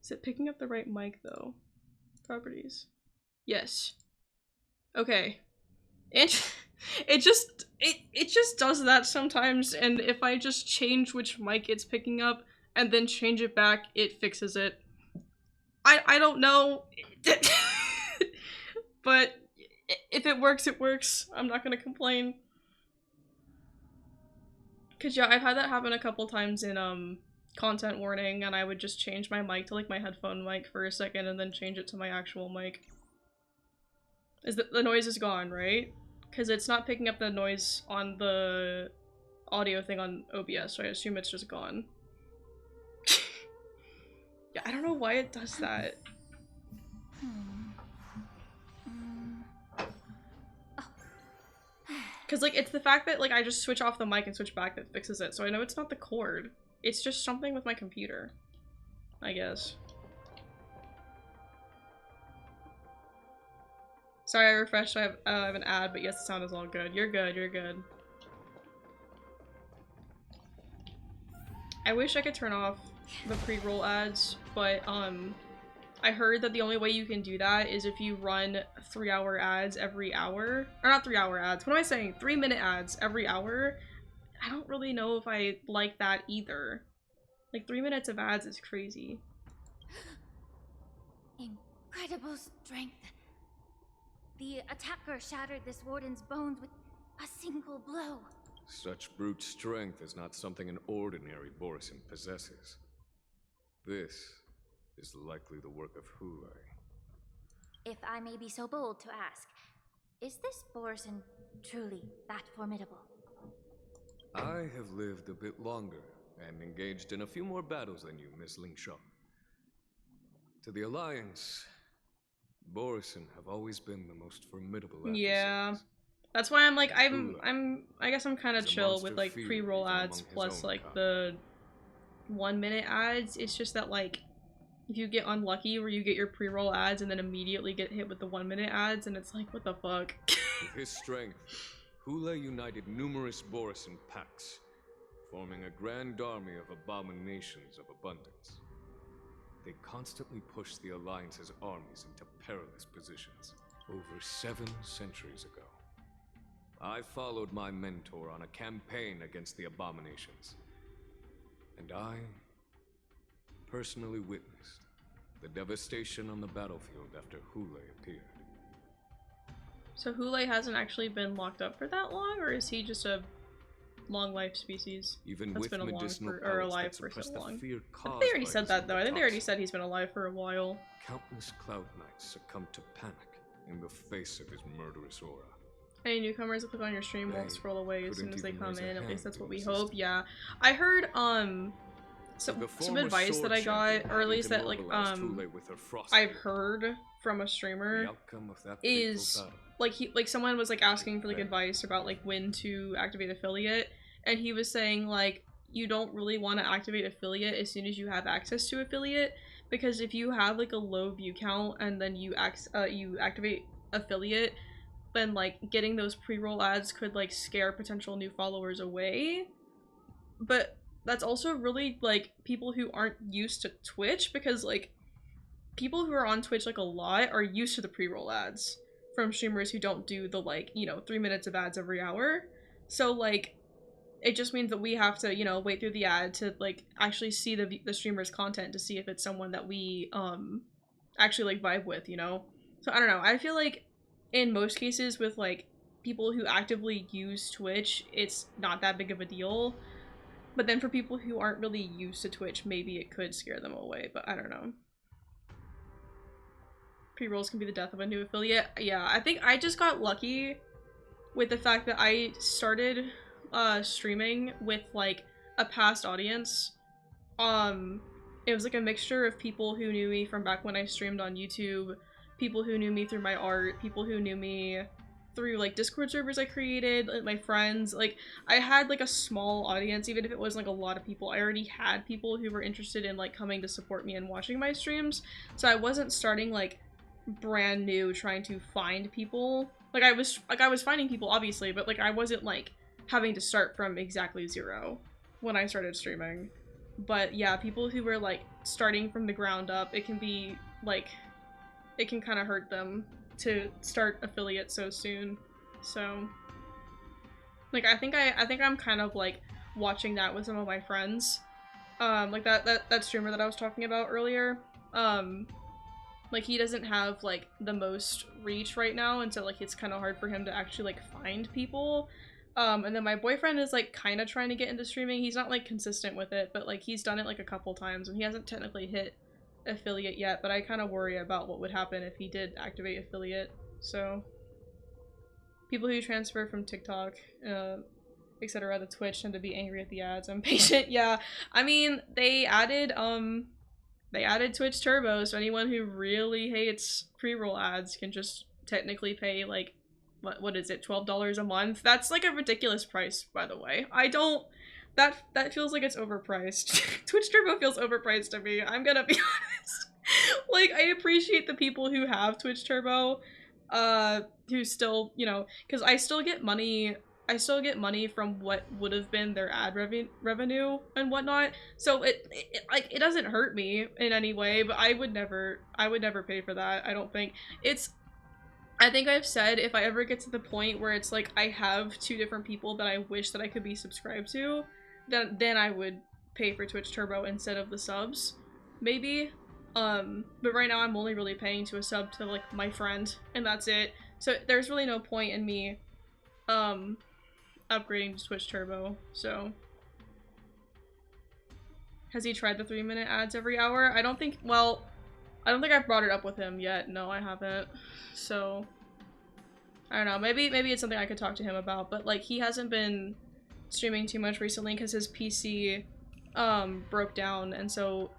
Is it picking up the right mic though? Properties. Yes. Okay. And it just does that sometimes, and if I just change which mic it's picking up and then change it back, it fixes it. I don't know. But if it works, it works. I'm not gonna complain. Cause yeah, I've had that happen a couple times in content warning, and I would just change my mic to like my headphone mic for a second and then change it to my actual mic. Is that the noise is gone, right? Because it's not picking up the noise on the audio thing on OBS, so I assume it's just gone. Yeah, I don't know why it does that. Because like it's the fact that like I just switch off the mic and switch back that fixes it, so I know it's not the cord. It's just something with my computer, I guess. Sorry, I refreshed. I have an ad, but yes, the sound is all good. You're good. You're good. I wish I could turn off the pre-roll ads, but I heard that the only way you can do that is if you run 3-hour ads every hour. Or not 3-hour ads. What am I saying? 3-minute ads every hour. I don't really know if I like that either. Like 3 minutes of ads is crazy. Incredible strength. The attacker shattered this warden's bones with a single blow. Such brute strength is not something an ordinary Borisin possesses. This is likely the work of Hule. If I may be so bold to ask, is this Borisin truly that formidable? I have lived a bit longer and engaged in a few more battles than you, Miss Lingshaw. To the Alliance, Borisin have always been the most formidable adversaries. Yeah. That's why I'm like, I guess I'm kind of chill with like pre-roll ads plus like the 1-minute ads. It's just that like, if you get unlucky where you get your pre-roll ads and then immediately get hit with the 1-minute ads and it's like, what the fuck? With his strength, Hule united numerous Borisan pacts, forming a grand army of abominations of abundance. They constantly pushed the Alliance's armies into perilous positions. Over 7 centuries ago, I followed my mentor on a campaign against the abominations. And I personally witnessed the devastation on the battlefield after Hule appeared. So Hule hasn't actually been locked up for that long, or is he just a long life species Even that's with been medicinal alive powers for that so suppress the long? fear I think caused they already by said his that though. I think they already toxin. said he's been alive for a while. Countless Cloud Knights succumbed to panic in the face of his murderous aura. Any newcomers that click on your stream won't scroll away as soon as they even come raise a in. At hand least that's to what we assist. hope. Yeah, I heard some former advice sword that I got, champion or at had least that like immobilized Hule with her frost I've blade. heard from a streamer The outcome of that fateful is battle. like someone was like asking for like advice about like when to activate affiliate, and he was saying like you don't really want to activate affiliate as soon as you have access to affiliate, because if you have like a low view count and then you activate affiliate, then like getting those pre-roll ads could like scare potential new followers away. But that's also really like people who aren't used to Twitch, because like people who are on Twitch like a lot are used to the pre-roll ads from streamers who don't do the like, you know, 3 minutes of ads every hour. So like it just means that we have to, you know, wait through the ad to like actually see the streamer's content to see if it's someone that we actually like vibe with, you know. So I don't know, I feel like in most cases with like people who actively use Twitch, it's not that big of a deal. But then for people who aren't really used to Twitch, maybe it could scare them away, but I don't know. Pre-rolls can be the death of a new affiliate. Yeah, I think I just got lucky with the fact that I started streaming with like a past audience. It was like a mixture of people who knew me from back when I streamed on YouTube, people who knew me through my art, people who knew me through like Discord servers I created, like my friends. Like I had like a small audience, even if it wasn't like a lot of people. I already had people who were interested in like coming to support me and watching my streams. So I wasn't starting like brand new trying to find people. Like I was finding people obviously, but like I wasn't like having to start from exactly zero when I started streaming. But yeah, people who were like starting from the ground up, it can be like it can kind of hurt them to start affiliate so soon. So like I think I'm kind of like watching that with some of my friends. Like that streamer that I was talking about earlier. Like he doesn't have like the most reach right now, and so like it's kind of hard for him to actually like find people. And then my boyfriend is like kind of trying to get into streaming. He's not like consistent with it, but like he's done it like a couple times and he hasn't technically hit affiliate yet, but I kind of worry about what would happen if he did activate affiliate. So people who transfer from TikTok, etc. to Twitch tend to be angry at the ads. I'm patient. Yeah, I mean they added Twitch Turbo, so anyone who really hates pre-roll ads can just technically pay like what is it, $12 a month? That's like a ridiculous price, by the way. I don't that feels like it's overpriced. Twitch Turbo feels overpriced to me. I'm gonna be honest. Like I appreciate the people who have Twitch Turbo, who still, you know, because I still get money from what would have been their ad revenue and whatnot. So it doesn't hurt me in any way, but I would never pay for that. I don't think I think I've said if I ever get to the point where it's like I have 2 different people that I wish that I could be subscribed to, then I would pay for Twitch Turbo instead of the subs, maybe. But right now I'm only really paying to a sub to like my friend, and that's it. So there's really no point in me upgrading to Twitch Turbo. So has he tried the 3-minute ads every hour? I don't think I've brought it up with him yet. No, I haven't. So I don't know, maybe it's something I could talk to him about, but like he hasn't been streaming too much recently because his PC broke down, and so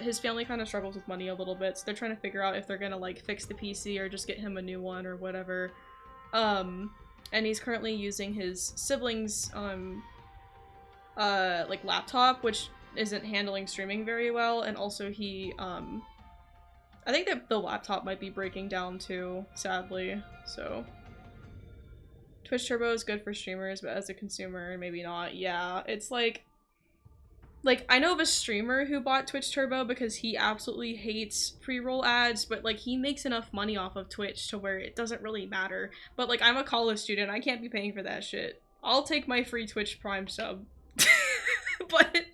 his family kind of struggles with money a little bit, so they're trying to figure out if they're gonna like fix the PC or just get him a new one or whatever. And he's currently using his siblings like laptop, which isn't handling streaming very well, and also he I think that the laptop might be breaking down too, sadly. So Twitch Turbo is good for streamers, but as a consumer, maybe not. Yeah, it's like I know of a streamer who bought Twitch Turbo because he absolutely hates pre-roll ads, but like he makes enough money off of Twitch to where it doesn't really matter. But like I'm a college student, I can't be paying for that shit. I'll take my free Twitch Prime sub. But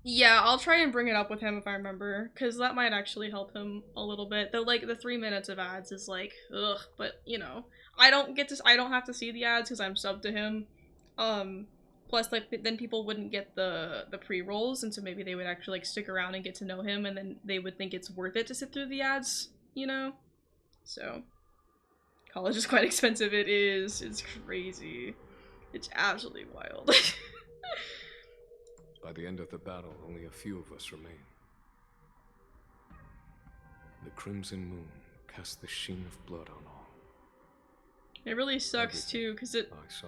yeah, I'll try and bring it up with him if I remember, because that might actually help him a little bit. Though like the 3 minutes of ads is like, ugh, but you know, I don't have to see the ads because I'm subbed to him. Plus, like, then people wouldn't get the pre-rolls, and so maybe they would actually, like, stick around and get to know him, and then they would think it's worth it to sit through the ads, you know? So, college is quite expensive. It is. It's crazy. It's absolutely wild. By the end of the battle, only a few of us remain. The crimson moon cast the sheen of blood on all. It really sucks, too, because it... I saw.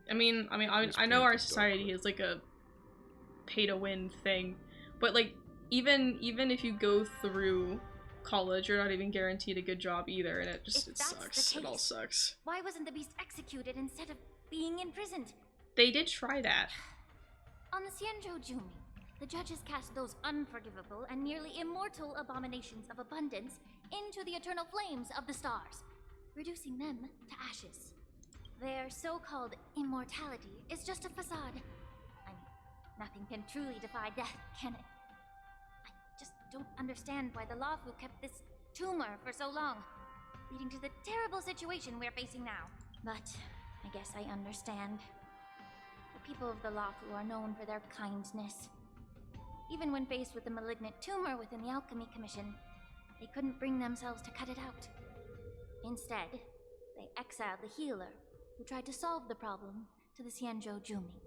I mean, I know our society is like a pay-to-win thing, but like even if you go through college, you're not even guaranteed a good job either, and it sucks. It all sucks. Why wasn't the beast executed instead of being imprisoned? They did try that. On the Xianzhou Jumi, the judges cast those unforgivable and nearly immortal abominations of abundance into the eternal flames of the stars, reducing them to ashes. Their so-called immortality is just a facade. I mean, nothing can truly defy death, can it? I just don't understand why the Luofu kept this tumor for so long, leading to the terrible situation we're facing now. But I guess I understand. The people of the Luofu are known for their kindness. Even when faced with the malignant tumor within the Alchemy Commission, they couldn't bring themselves to cut it out. Instead, they exiled the healer who tried to solve the problem to the Xianzhou Jumi.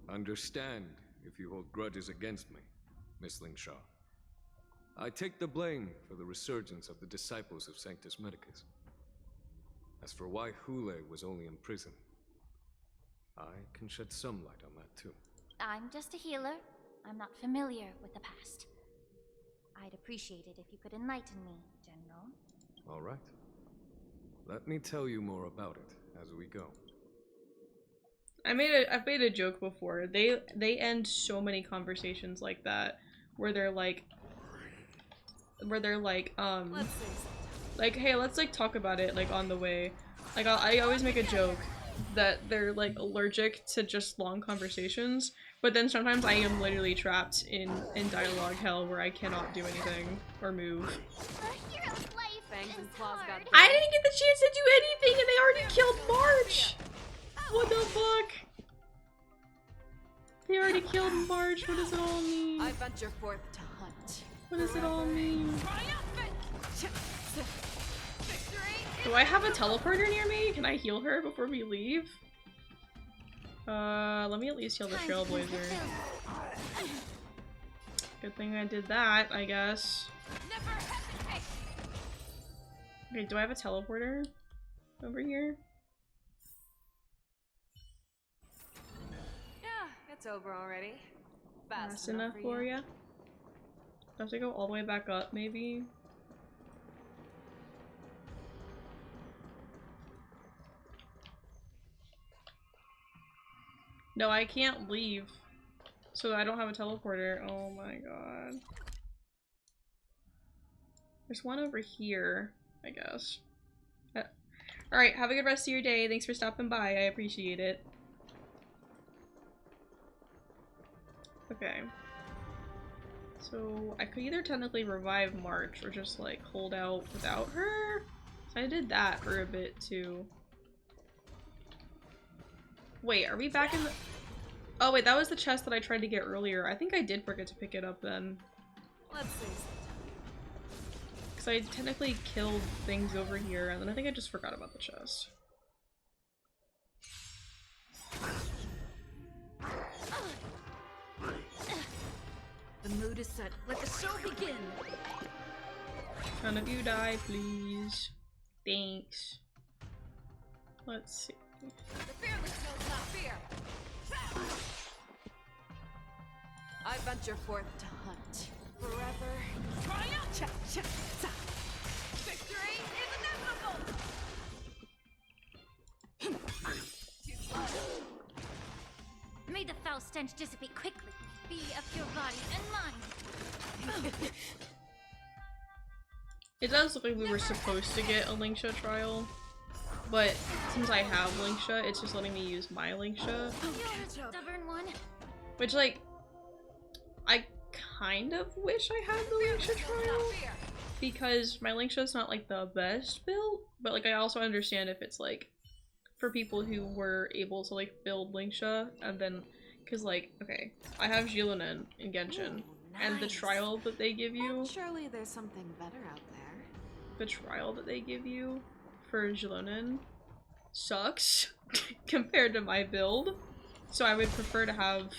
I understand if you hold grudges against me, Miss Lingshaw. I take the blame for the resurgence of the disciples of Sanctus Medicus. As for why Hule was only in prison, I can shed some light on that too. I'm just a healer. I'm not familiar with the past. I'd appreciate it if you could enlighten me, General. All right. Let me tell you more about it as we go. I've made a joke before. They end so many conversations like that, where they're like, like, hey, let's like talk about it like on the way. Like I always make a joke that they're like allergic to just long conversations, but then sometimes I am literally trapped in dialogue hell where I cannot do anything or move. I didn't get the chance to do anything and they already killed March! What the fuck? They already killed March, what does it all mean? I venture forth to hunt. What does it all mean? Do I have a teleporter near me? Can I heal her before we leave? Let me at least heal the Trailblazer. Good thing I did that, I guess. Okay, do I have a teleporter over here? Yeah, it's over already. Fast enough for ya? I have to go all the way back up, maybe? No, I can't leave. So I don't have a teleporter. Oh my god. There's one over here, I guess. Alright, have a good rest of your day. Thanks for stopping by. I appreciate it. Okay. So I could either technically revive March or just like hold out without her. So I did that for a bit too. Wait, are we back in the— oh wait, that was the chest that I tried to get earlier. I think I did forget to pick it up then. Let's see. Because I technically killed things over here, and then I think I just forgot about the chest. The mood is set. Let the show begin! None of you die, please. Thanks. Let's see. The fearless knows not fear. I venture forth to hunt. Forever. Triumph! Victory! stench dissipate quickly. Be of your body and mind. It does look like we were supposed to get a Linksha trial, but since I have Linksha, it's just letting me use my Linksha. You're a stubborn one. Which, like, I kind of wish I had the Linksha trial, because my Linksha is not, like, the best build, but, like, I also understand if it's, like, for people who were able to, like, build Linksha, and then, because, like, okay, I have Jilonen in Genshin, and the trial that they give you... But surely there's something better out there. The trial that they give you for Jilonen sucks compared to my build, so I would prefer to have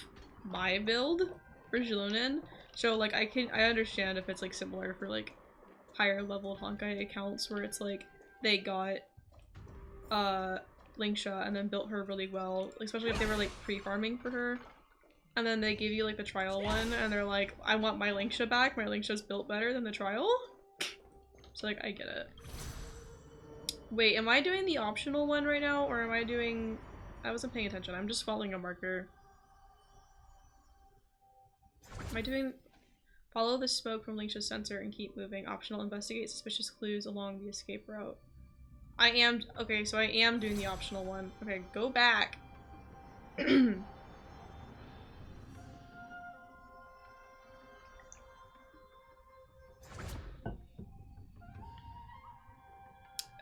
my build for Jilonen. So like I understand if it's like similar for like higher level Honkai accounts where it's like they got Linksha and then built her really well, especially if they were like pre-farming for her, and then they give you like the trial one and they're like, I want my Linksha back, my Linksha's built better than the trial. So like I get it. Wait, am I doing the optional one right now, or am I doing... I wasn't paying attention, I'm just following a marker. Am I doing... Follow the smoke from Linksha's sensor and keep moving. Optional, investigate suspicious clues along the escape route. I am... Okay, so I am doing the optional one. Okay, go back.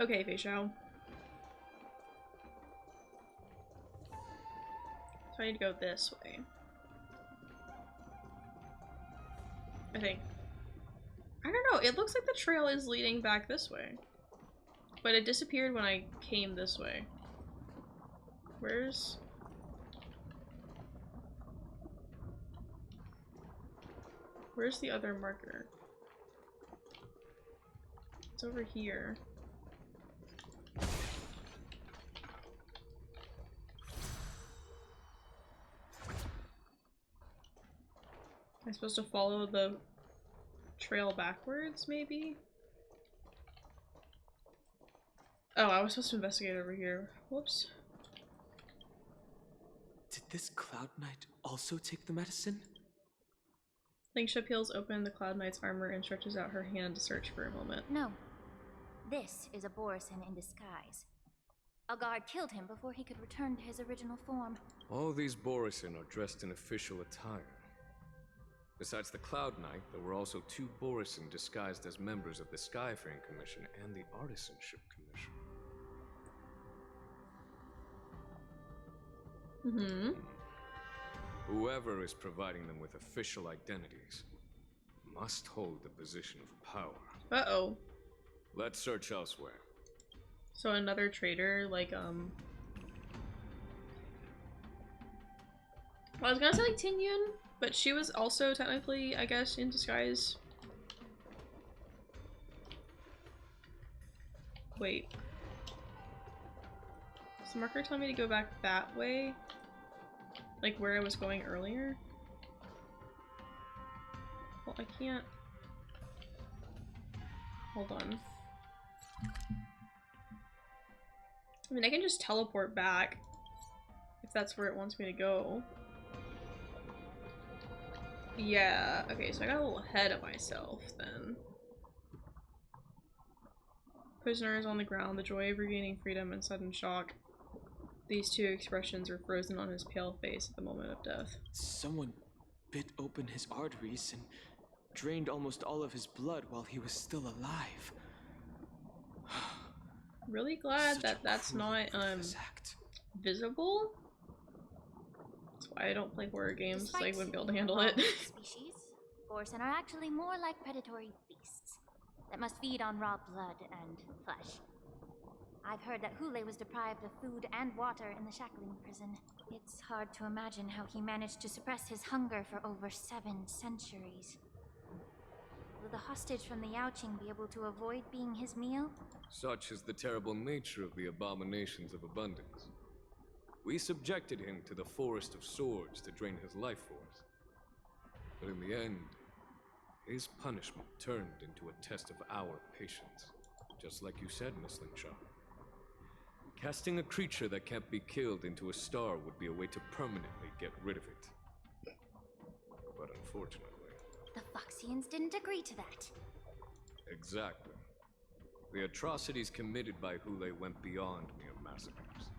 Okay, Fei Xiao. So I need to go this way. I think. I don't know, it looks like the trail is leading back this way. But it disappeared when I came this way. Where's... Where's the other marker? It's over here. Am I supposed to follow the trail backwards, maybe? Oh, I was supposed to investigate over here. Whoops. Did this Cloud Knight also take the medicine? Linksha peels open the Cloud Knight's armor and stretches out her hand to search for a moment. No. This is a Borisin in disguise. A guard killed him before he could return to his original form. All these Borisin are dressed in official attire. Besides the Cloud Knight, there were also 2 Borisin disguised as members of the Skyfaring Commission and the Artisanship Commission. Mm-hmm. Whoever is providing them with official identities must hold the position of power. Uh-oh. Let's search elsewhere. So another traitor, like, well, I was gonna say like Tinyun, but she was also technically, I guess, in disguise. Wait. Does the marker tell me to go back that way? Like where I was going earlier? Well, I can't... Hold on. I mean, I can just teleport back if that's where it wants me to go. Yeah, okay, so I got a little ahead of myself then. Prisoner is on the ground, the joy of regaining freedom and sudden shock. These 2 expressions were frozen on his pale face at the moment of death. Someone bit open his arteries and drained almost all of his blood while he was still alive. Really glad that that's not visible. That's why I don't play horror games, so I wouldn't be able to handle it. Species, Borisin are actually more like predatory beasts that must feed on raw blood and flesh. I've heard that Hule was deprived of food and water in the Shackling prison. It's hard to imagine how he managed to suppress his hunger for over 7 centuries. Will the hostage from the Yaoqing be able to avoid being his meal? Such is the terrible nature of the abominations of abundance. We subjected him to the Forest of Swords to drain his life force. But in the end, his punishment turned into a test of our patience. Just like you said, Miss Linksha. Casting a creature that can't be killed into a star would be a way to permanently get rid of it. unfortunately. The Foxians didn't agree to that. Exactly. The atrocities committed by Hule went beyond mere massacres.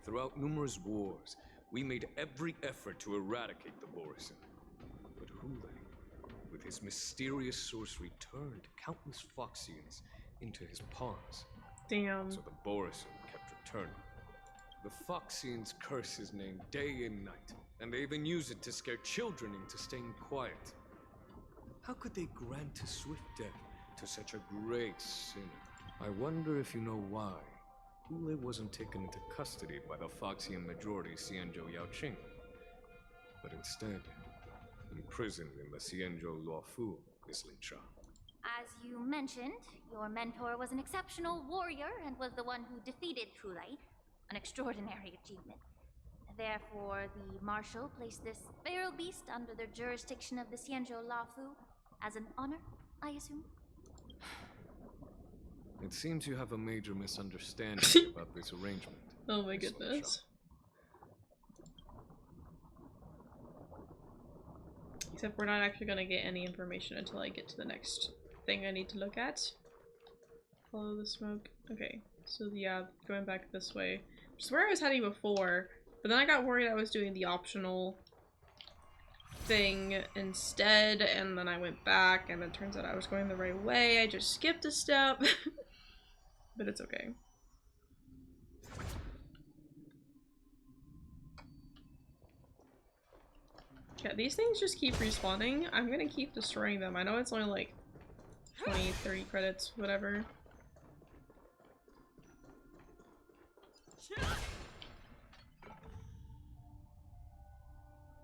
Throughout numerous wars, we made every effort to eradicate the Borisin. But Hule, with his mysterious sorcery, turned countless Foxians into his pawns. Damn. So the Borisin kept returning. The Foxians curse his name day and night, and they even use it to scare children into staying quiet. How could they grant a swift death to such a great sinner? I wonder if you know why Hule wasn't taken into custody by the Foxian majority Xianzhou Yaoqing, but instead imprisoned in the Xianzhou Luofu, Miss Lin Sha. As you mentioned, your mentor was an exceptional warrior and was the one who defeated Hule, an extraordinary achievement. Therefore, the Marshal placed this feral beast under the jurisdiction of the Xianzhou Luofu as an honor, I assume? It seems you have a major misunderstanding about this arrangement. Oh my Miss Lin Sha. goodness. Except we're not actually gonna get any information until I get to the next thing I need to look at. Follow the smoke. Okay, so yeah, going back this way. Which is where I was heading before, but then I got worried I was doing the optional thing instead, and then I went back, and it turns out I was going the right way. I just skipped a step. But it's okay. Yeah, these things just keep respawning. I'm gonna keep destroying them. I know it's only like 20, 30 credits, whatever.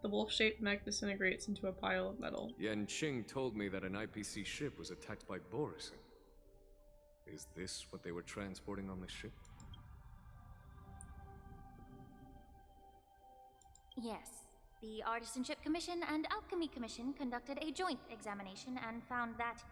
The wolf-shaped mech disintegrates into a pile of metal. Yan Qing told me that an IPC ship was attacked by Borisin. Is this what they were transporting on the ship? Yes. The Artisanship Commission and Alchemy Commission conducted a joint examination and found that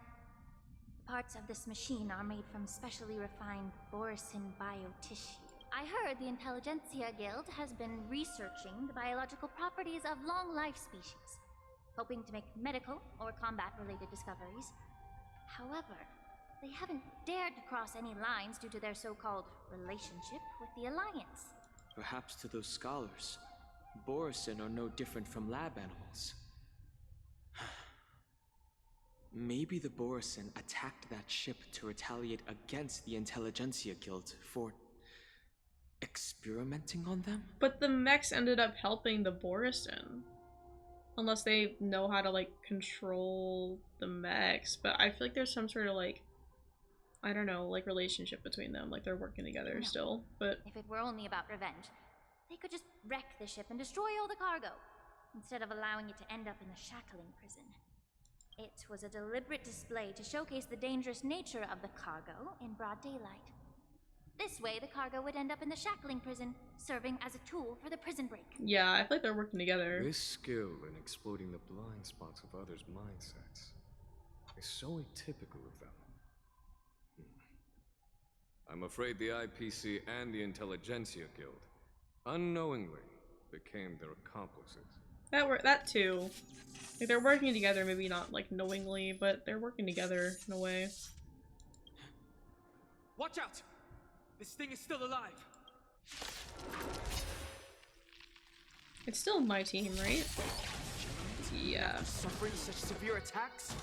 parts of this machine are made from specially refined Borisin biotissue. I heard the Intelligentsia Guild has been researching the biological properties of long-life species, hoping to make medical or combat-related discoveries. However, they haven't dared to cross any lines due to their so-called relationship with the Alliance. Perhaps to those scholars, Borisin are no different from lab animals. Maybe the Borisin attacked that ship to retaliate against the Intelligentsia Guild for experimenting on them? But the mechs ended up helping the Borisin. Unless they know how to, like, control the mechs. But I feel like there's some sort of, like, I don't know, like, relationship between them. Like, they're working together still. But if it were only about revenge, they could just wreck the ship and destroy all the cargo, instead of allowing it to end up in the shackling prison. It was a deliberate display to showcase the dangerous nature of the cargo in broad daylight. This way, the cargo would end up in the shackling prison, serving as a tool for the prison break. yeah, I feel like they're working together. This skill in exploiting the blind spots of others' mindsets is so atypical of them. I'm afraid the IPC and the Intelligentsia Guild unknowingly became their accomplices. That too. Like, they're working together, maybe not like knowingly, but they're working together in a way. Watch out! This thing is still alive. It's still my team, right? Yeah. Suffering such severe attacks?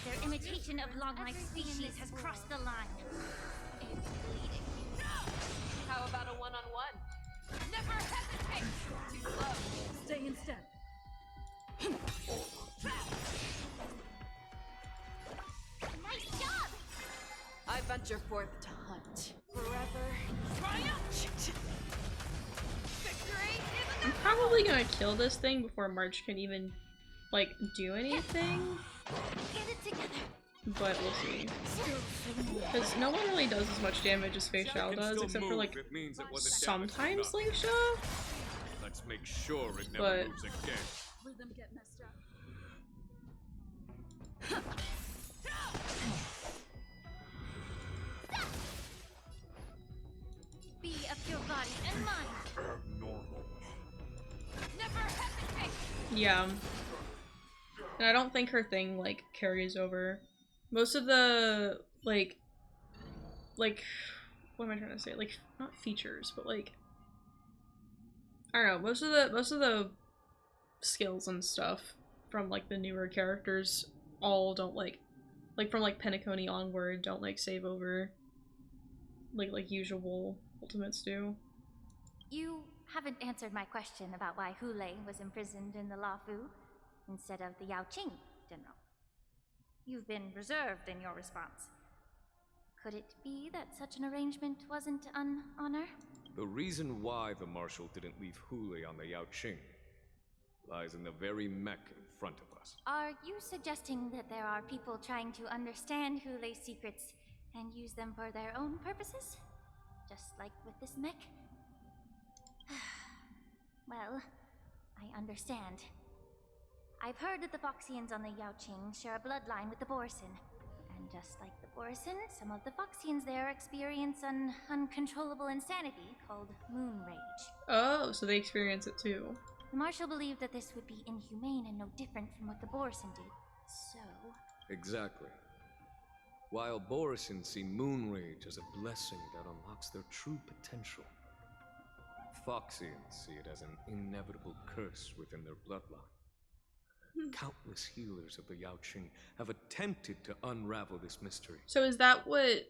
Their imitation of long-life species has crossed the line. It's bleeding. How about a one-on-one? Never hesitate! Too slow. Stay in step. Nice job! I venture forth to hunt. Forever. Triumph! Victory is I'm probably gonna kill this thing before March can even, like, do anything. Get it together. But we'll see. Because no one really does as much damage as Fei Xiao does, except for, like, sometimes Ling Sha. Let's make sure it never But moves again. Rhythm get messed up. Be of your body and mind. Abnormal. never hesitate! Yeah. And I don't think her thing, like, carries over. Most of the, like, what am I trying to say? Like, not features, but like, I don't know, most of the skills and stuff from, like, the newer characters all don't, like from, like, Penacony onward, don't, like, save over like usual ultimates do. You haven't answered my question about why Hule was imprisoned in the Lafu instead of the Yao Qing, General. You've been reserved in your response. Could it be that such an arrangement wasn't an honor? The reason why the Marshal didn't leave Hule on the Yao Qing lies in the very mech in front of us. Are you suggesting that there are people trying to understand Hule's secrets and use them for their own purposes? Just like with this mech? Well, I understand. I've heard that the Foxians on the Yaoqing share a bloodline with the Borisin. And just like the Borisin, some of the Foxians there experience an uncontrollable insanity called moon rage. Oh, so they experience it too. The Marshal believed that this would be inhumane and no different from what the Borisin did, so... Exactly. While Borisin see moon rage as a blessing that unlocks their true potential, Foxians see it as an inevitable curse within their bloodline. Countless healers of the Yaoqing have attempted to unravel this mystery. So is that what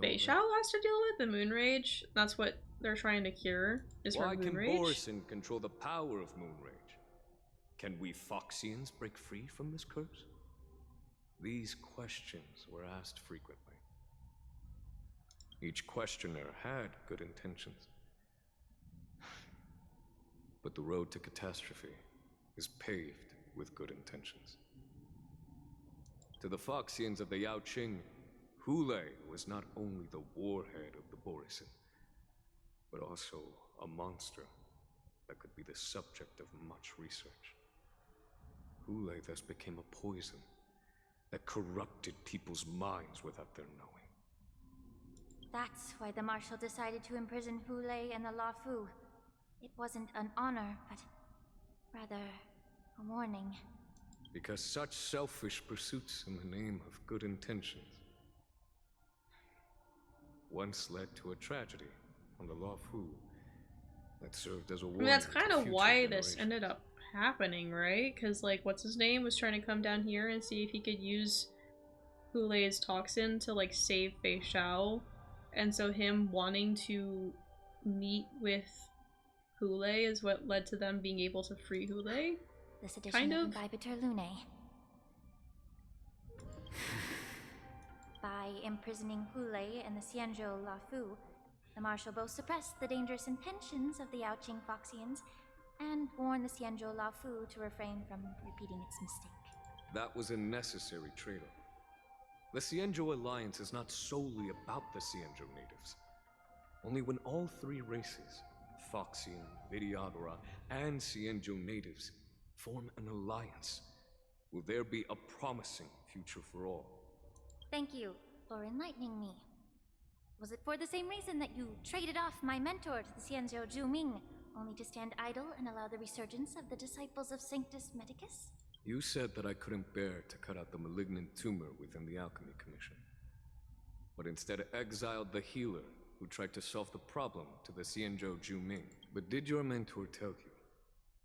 Fei Shao has to deal with, the moon rage? That's what they're trying to cure, is her moon rage? Why can Borisin control the power of moon rage? Can we Foxians break free from this curse? These questions were asked frequently. Each questioner had good intentions. But the road to catastrophe is paved with good intentions. To the Foxians of the Yaoqing, Hule was not only the warhead of the Borisin, but also a monster that could be the subject of much research. Hule thus became a poison that corrupted people's minds without their knowing. That's why the Marshal decided to imprison Hule and the Lafu. It wasn't an honor, but rather a warning. Because such selfish pursuits in the name of good intentions once led to a tragedy on the Lafu that served as a warning. I mean, that's kind of why this generations. ended up happening, right? Because, like, what's his name was trying to come down here and see if he could use Hule's toxin to, like, save Fei Shao. And so him wanting to meet with Hule is what led to them being able to free Hule. This edition Kind of. Imbibitor Lunae. By imprisoning Hule and the Xianzhou Lafu, the Marshal both suppressed the dangerous intentions of the Yaoqing Foxians and warned the Xianzhou Lafu to refrain from repeating its mistake. That was a necessary trade-off. The Xianzhou alliance is not solely about the Xianzhou natives. Only when all three races, Foxian, Vidyadhara, and Xianzhou natives, form an alliance, will there be a promising future for all. Thank you for enlightening me. Was it for the same reason that you traded off my mentor to the Xianzhou Zhuming, only to stand idle and allow the resurgence of the disciples of Sanctus Medicus? You said that I couldn't bear to cut out the malignant tumor within the Alchemy Commission, but instead exiled the healer who tried to solve the problem to the Xianzhou Zhuming. But did your mentor tell you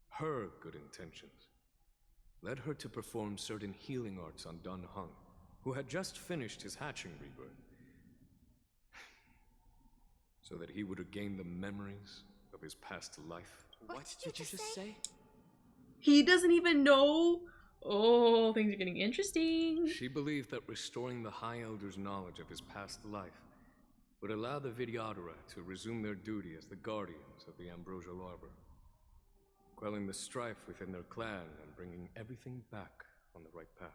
her good intentions led her to perform certain healing arts on Dun Hung, who had just finished his hatching rebirth, so that he would regain the memories of his past life? What did you just say? He doesn't even know. Oh, things are getting interesting. She believed that restoring the High Elder's knowledge of his past life would allow the Vidyadhara to resume their duty as the guardians of the Ambrosial Arbor, quelling the strife within their clan and bringing everything back on the right path.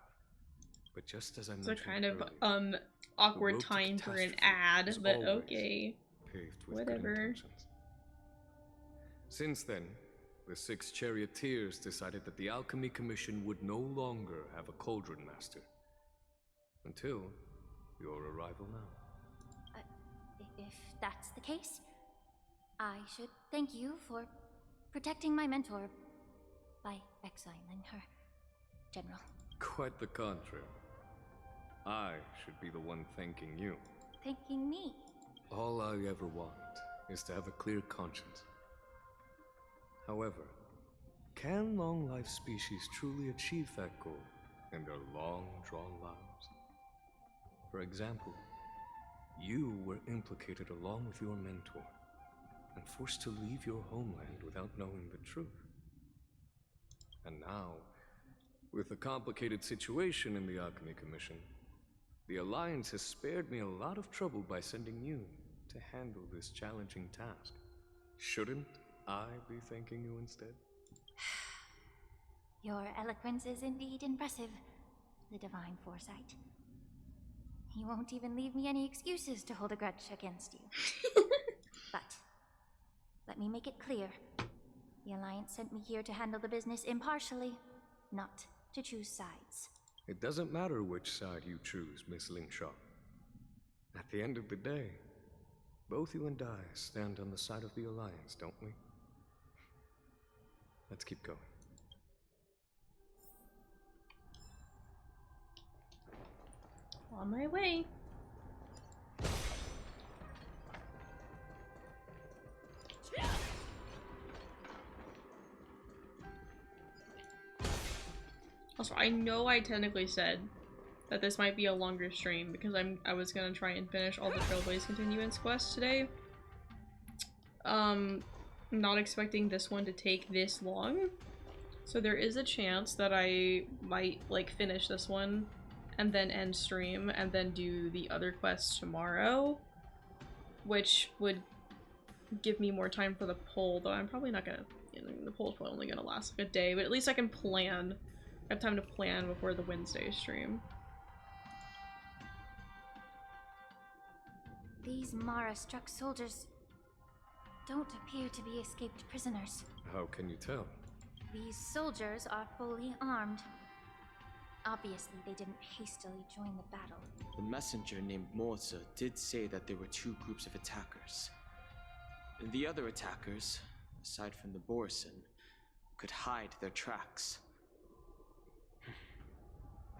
But just as I mentioned So kind of earlier, awkward time for an ad, but okay. Paved with Whatever. good intentions. Since then, the 6 charioteers decided that the Alchemy Commission would no longer have a cauldron master. Until your arrival now. If that's the case, I should thank you for protecting my mentor. by exiling her, General. Quite the contrary. I should be the one thanking you. Thanking me? All I ever want is to have a clear conscience. However, can long-life species truly achieve that goal in their long, drawn lives? For example, you were implicated along with your mentor and forced to leave your homeland without knowing the truth. And now, with the complicated situation in the Alchemy Commission, the Alliance has spared me a lot of trouble by sending you to handle this challenging task. Shouldn't I be thanking you instead? Your eloquence is indeed impressive, the Divine Foresight. You won't even leave me any excuses to hold a grudge against you. But, let me make it clear. The Alliance sent me here to handle the business impartially, not to choose sides. It doesn't matter which side you choose, Miss Lingshaw. At the end of the day, both you and I stand on the side of the Alliance, don't we? Let's keep going. On my way. Also, I know I technically said that this might be a longer stream because I was gonna try and finish all the Trailblaze Continuance quests today. Not expecting this one to take this long, so there is a chance that I might like finish this one and then end stream and then do the other quests tomorrow, which would give me more time for the poll, though I'm probably not gonna, you know, the poll's probably only gonna last like a day, but at least I can plan. I have time to plan before the Wednesday stream. These Mara-struck soldiers don't appear to be escaped prisoners. How can you tell? These soldiers are fully armed. Obviously, they didn't hastily join the battle. The messenger named Morza did say that there were two groups of attackers. The other attackers, aside from the Borison, could hide their tracks.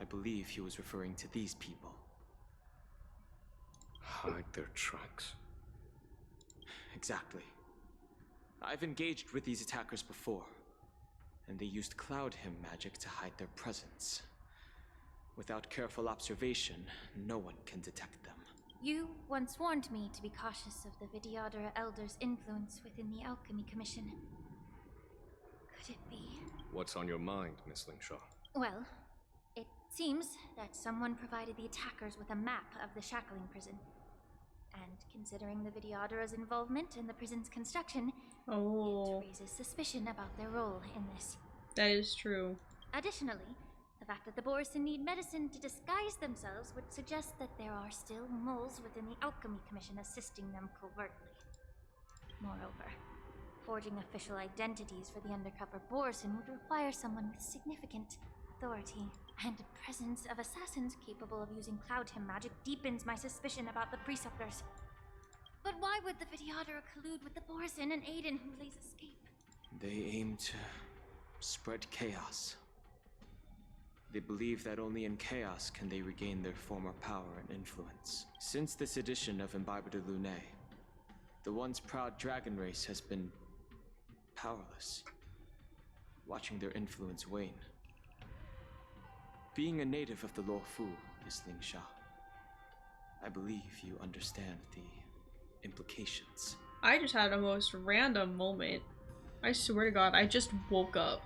I believe he was referring to these people. Hide their tracks? Exactly. I've engaged with these attackers before, and they used Cloud Hymn magic to hide their presence. Without careful observation, no one can detect them. You once warned me to be cautious of the Vidyadhara Elder's influence within the Alchemy Commission. Could it be? What's on your mind, Miss Lingshaw? Well, it seems that someone provided the attackers with a map of the shackling prison. And considering the Vidyadhara's involvement in the prison's construction, it raises suspicion about their role in this. That is true. Additionally, the fact that the Borison need medicine to disguise themselves would suggest that there are still moles within the Alchemy Commission assisting them covertly. Moreover, forging official identities for the undercover Borison would require someone with significant authority, and the presence of assassins capable of using Cloud Hymn magic deepens my suspicion about the Preceptors. But why would the Vidyadhara collude with the Borison and aid in Hulei's escape? They aim to spread chaos. They believe that only in chaos can they regain their former power and influence. Since this edition of Imbibitor Lunae, the once proud dragon race has been powerless, watching their influence wane. Being a native of the Luofu, Miss Lingshaw, I believe you understand the implications. I just had a most random moment. I swear to God, I just woke up.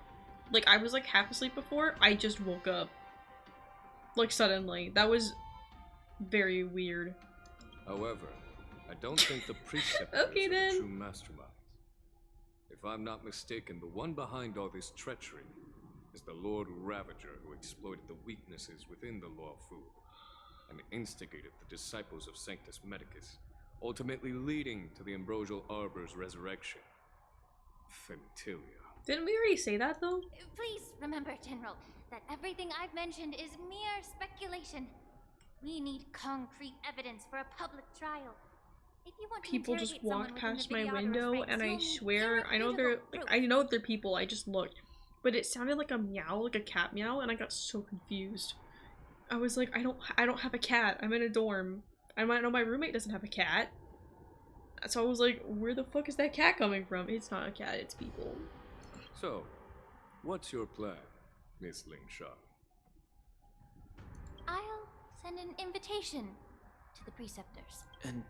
Like, I was like half asleep before, I just woke up. Like, suddenly. That was very weird. However, I don't think the Preceptors Okay, are then. the true masterminds. If I'm not mistaken, the one behind all this treachery is the Lord Ravager, who exploited the weaknesses within the Luofu and instigated the disciples of Sanctus Medicus, ultimately leading to the Ambrosial Arbor's resurrection. Fentilia. Didn't we already say that, though? Please remember, General, that everything I've mentioned is mere speculation. We need concrete evidence for a public trial. If you want People to just interrogate someone walk within past the my Vidyadhara's window, ranks, and I you'll need swear, I know irrefutable they're proof. I know they're people, I just looked. but it sounded like a meow, like a cat meow, and I got so confused. I was like, I don't have a cat. I'm in a dorm. I might know my roommate doesn't have a cat. So I was like, where the fuck is that cat coming from? It's not a cat, it's people. So, what's your plan, Miss Lingshaw? I'll send an invitation to the preceptors. An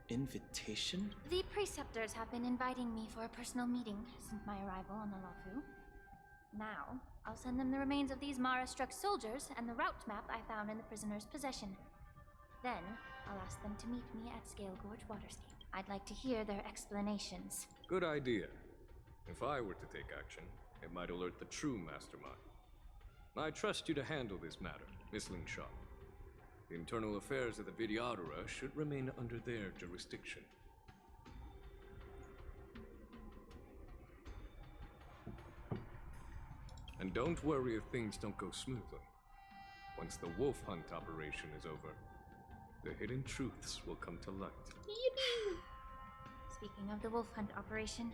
invitation? The preceptors have been inviting me for a personal meeting since my arrival on the Lafu. Now, I'll send them the remains of these Mara-struck soldiers and the route map I found in the prisoner's possession. Then, I'll ask them to meet me at Scale Gorge Waterscape. I'd like to hear their explanations. Good idea. If I were to take action, it might alert the true mastermind. I trust you to handle this matter, Miss Lingshaw. The internal affairs of the Vidyadhara should remain under their jurisdiction. And don't worry if things don't go smoothly. Once the wolf hunt operation is over, the hidden truths will come to light. Yippee! Speaking of the wolf hunt operation,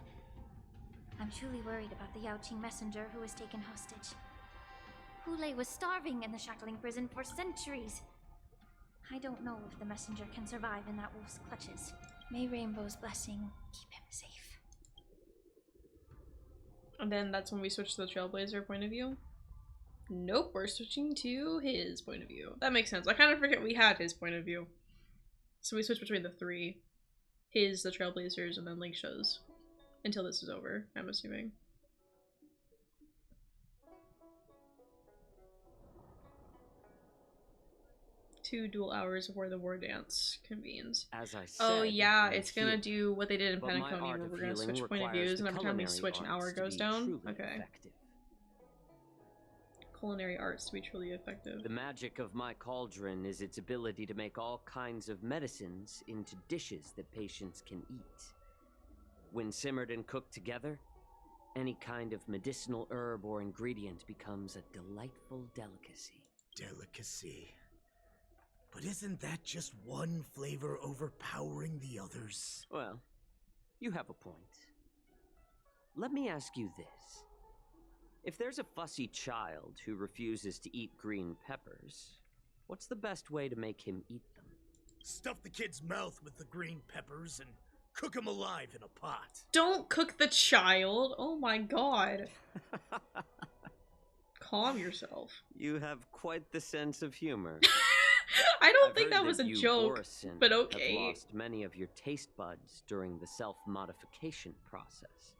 I'm truly worried about the Yaoqing messenger who was taken hostage. Hulei was starving in the shackling prison for centuries. I don't know if the messenger can survive in that wolf's clutches. May Rainbow's blessing keep him safe. And then that's when we switch to the Trailblazer point of view. Nope, we're switching to his point of view. That makes sense. I kind of forget we had his point of view. So we switch between the three. His, the Trailblazers, and then Linkshaw's. Until this is over, I'm assuming. Two dual hours before the war dance convenes. As I said, oh yeah, I'm it's gonna here. do what they did in But my Penacony, art where of we're gonna healing switch point of requires views, the and every time we culinary switch, an hour arts to goes be down. truly Okay. effective. Culinary arts to be truly effective. The magic of my cauldron is its ability to make all kinds of medicines into dishes that patients can eat. When simmered and cooked together, any kind of medicinal herb or ingredient becomes a delightful delicacy. Delicacy. But isn't that just one flavor overpowering the others? Well, you have a point. Let me ask you this. If there's a fussy child who refuses to eat green peppers, what's the best way to make him eat them? Stuff the kid's mouth with the green peppers and cook him alive in a pot. Don't cook the child! Oh my god. Calm yourself. You have quite the sense of humor. I don't I've think heard that was a you, joke, Borison, but okay. Have lost many of your taste buds during the self-modification process,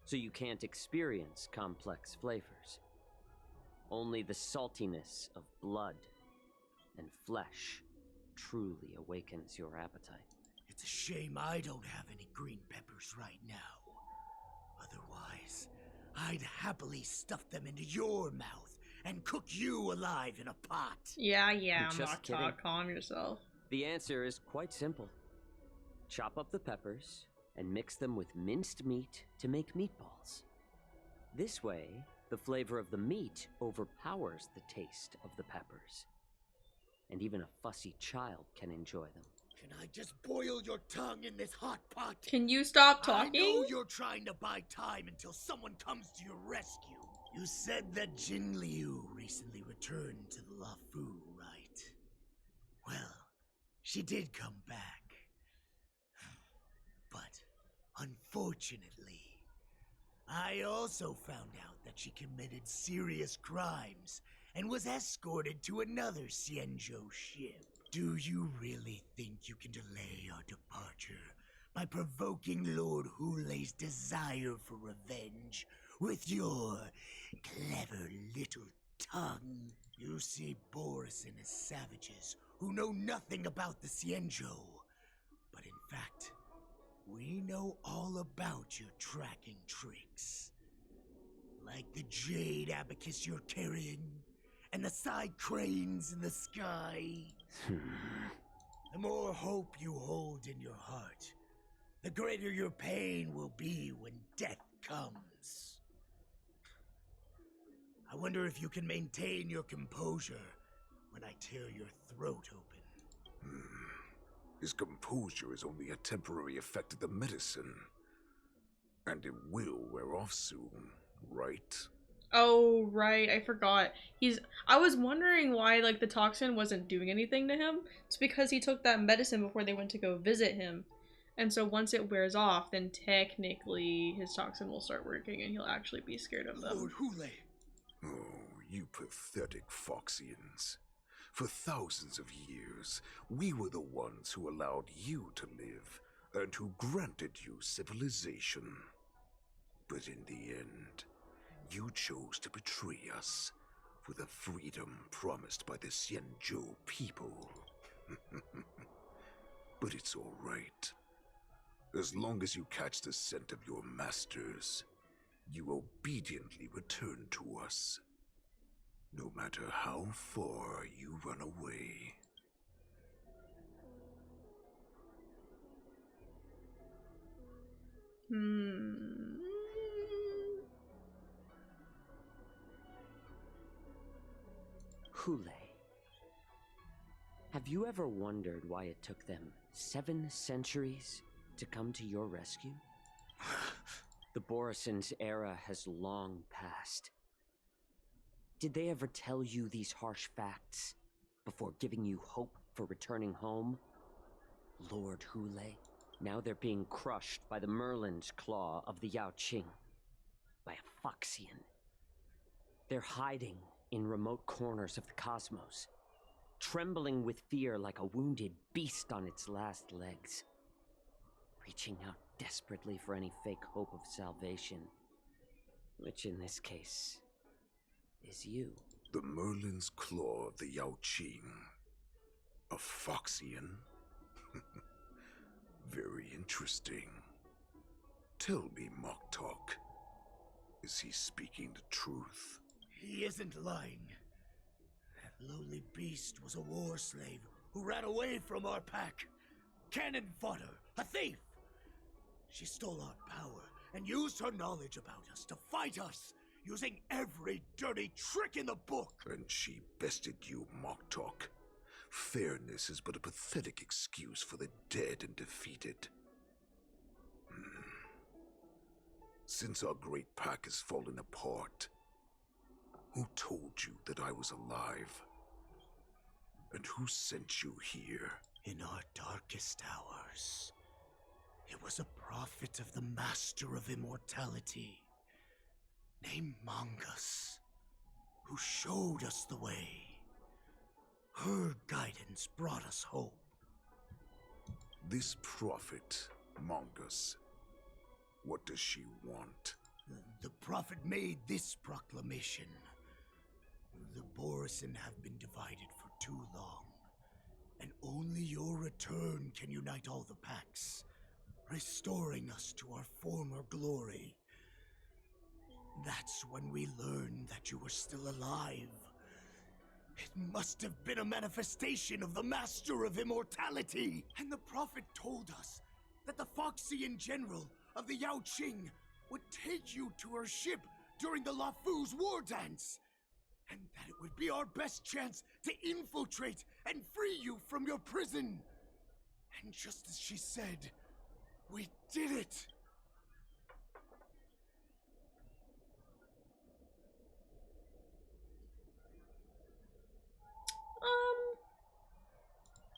so you can't experience complex flavors. Only the saltiness of blood and flesh truly awakens your appetite. It's a shame I don't have any green peppers right now. Otherwise, I'd happily stuff them into your mouth and cook you alive in a pot. Yeah, Just Mock kidding. Talk, calm yourself. The answer is quite simple. Chop up the peppers and mix them with minced meat to make meatballs. This way, the flavor of the meat overpowers the taste of the peppers. And even a fussy child can enjoy them. Can I just boil your tongue in this hot pot? Can you stop talking? I know you're trying to buy time until someone comes to your rescue. You said that Jin Liu recently returned to the Lafu, right? Well, she did come back. But, unfortunately, I also found out that she committed serious crimes and was escorted to another Xianzhou ship. Do you really think you can delay our departure by provoking Lord Hulei's desire for revenge with your clever little tongue? You see Borison as savages who know nothing about the Xianzhou. But in fact, we know all about your tracking tricks. Like the jade abacus you're carrying, and the side cranes in the sky. The more hope you hold in your heart, the greater your pain will be when death comes. I wonder if you can maintain your composure when I tear your throat open. His composure is only a temporary effect of the medicine. And it will wear off soon, right? Oh, right. I forgot. I was wondering why, like, the toxin wasn't doing anything to him. It's because he took that medicine before they went to go visit him. And so once it wears off, then technically his toxin will start working and he'll actually be scared of them. Lord Hule! Oh, you pathetic Foxians. For thousands of years, we were the ones who allowed you to live and who granted you civilization. But in the end, you chose to betray us for the freedom promised by the Xianzhou people. But it's all right. As long as you catch the scent of your masters, you obediently return to us. No matter how far you run away. Hule, have you ever wondered why it took them 7 centuries to come to your rescue? The Borison's era has long passed. Did they ever tell you these harsh facts before giving you hope for returning home? Lord Hule, now they're being crushed by the Merlin's claw of the Yao Qing. By a Foxian. They're hiding in remote corners of the cosmos, trembling with fear like a wounded beast on its last legs, reaching out desperately for any fake hope of salvation, which in this case is you. The Merlin's claw of the Yao Qing. A Foxian? Very interesting. Tell me, Moktok, is he speaking the truth? He isn't lying. That lowly beast was a war slave who ran away from our pack. Cannon fodder, a thief! She stole our power and used her knowledge about us to fight us, using every dirty trick in the book. And she bested you, Moktok. Fairness is but a pathetic excuse for the dead and defeated. Since our great pack has fallen apart, who told you that I was alive? And who sent you here? In our darkest hours, it was a prophet of the Master of Immortality, named Mongus, who showed us the way. Her guidance brought us hope. This prophet, Mongus, what does she want? The prophet made this proclamation. The Borison have been divided for too long, and only your return can unite all the packs, restoring us to our former glory. That's when we learned that you were still alive. It must have been a manifestation of the Master of Immortality! And the prophet told us that the Foxian general of the Yao Qing would take you to her ship during the Lafu's war dance, and that it would be our best chance to infiltrate and free you from your prison. And just as she said, we did it!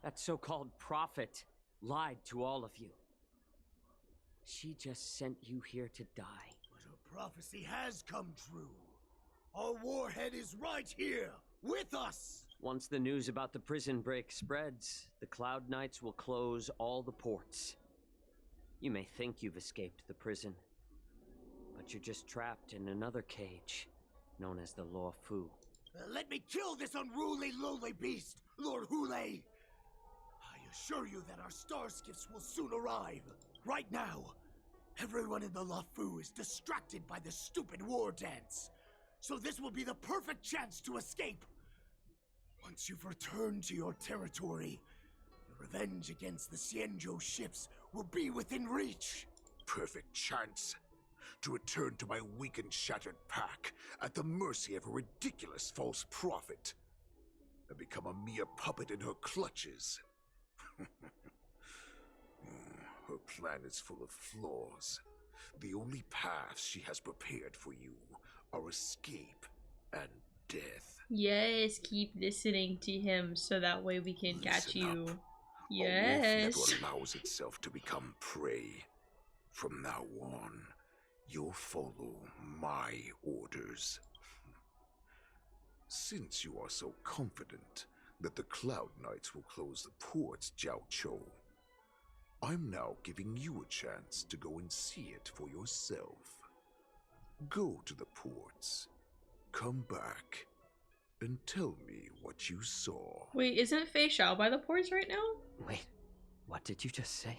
That so-called prophet lied to all of you. She just sent you here to die. But her prophecy has come true. Our warhead is right here, with us! Once the news about the prison break spreads, the Cloud Knights will close all the ports. You may think you've escaped the prison, but you're just trapped in another cage, known as the Law Fu. Let me kill this unruly, lowly beast, Lord Hule! I assure you that our star skiffs will soon arrive. Right now, everyone in the Lafu is distracted by the stupid war dance. So this will be the perfect chance to escape. Once you've returned to your territory, the revenge against the Xianzhou ships will be within reach. Perfect chance to return to my weak and shattered pack at the mercy of a ridiculous false prophet and become a mere puppet in her clutches. Her plan is full of flaws. The only paths she has prepared for you are escape and death. Yes, keep listening to him so that way we can catch you. A Yes. wolf never allows itself to become prey. From now on, you'll follow my orders. Since you are so confident that the Cloud Knights will close the ports, Jiao Chou, I'm now giving you a chance to go and see it for yourself. Go to the ports, come back, and tell me what you saw. Wait, isn't Fei Xiao by the ports right now? Wait, what did you just say?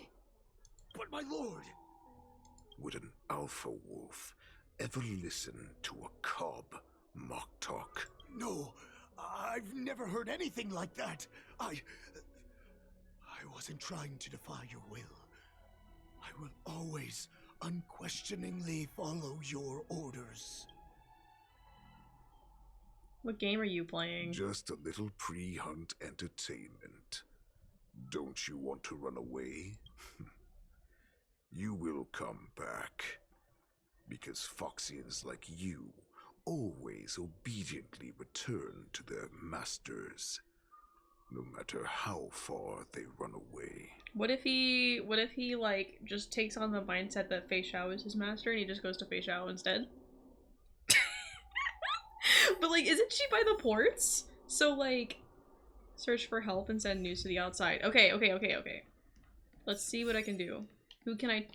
But my lord! Would an alpha wolf ever listen to a cub, Moktok? No, I've never heard anything like that. I wasn't trying to defy your will. I will always unquestioningly follow your orders. What game are you playing? Just a little pre-hunt entertainment. Don't you want to run away? You will come back. Because Foxians like you always obediently return to their masters, no matter how far they run away. What if he like just takes on the mindset that Fei Xiao is his master and he just goes to Fei Xiao instead? But like, isn't she by the ports? So like, search for help and send news to the outside. Okay. Let's see what I can do. Who can I?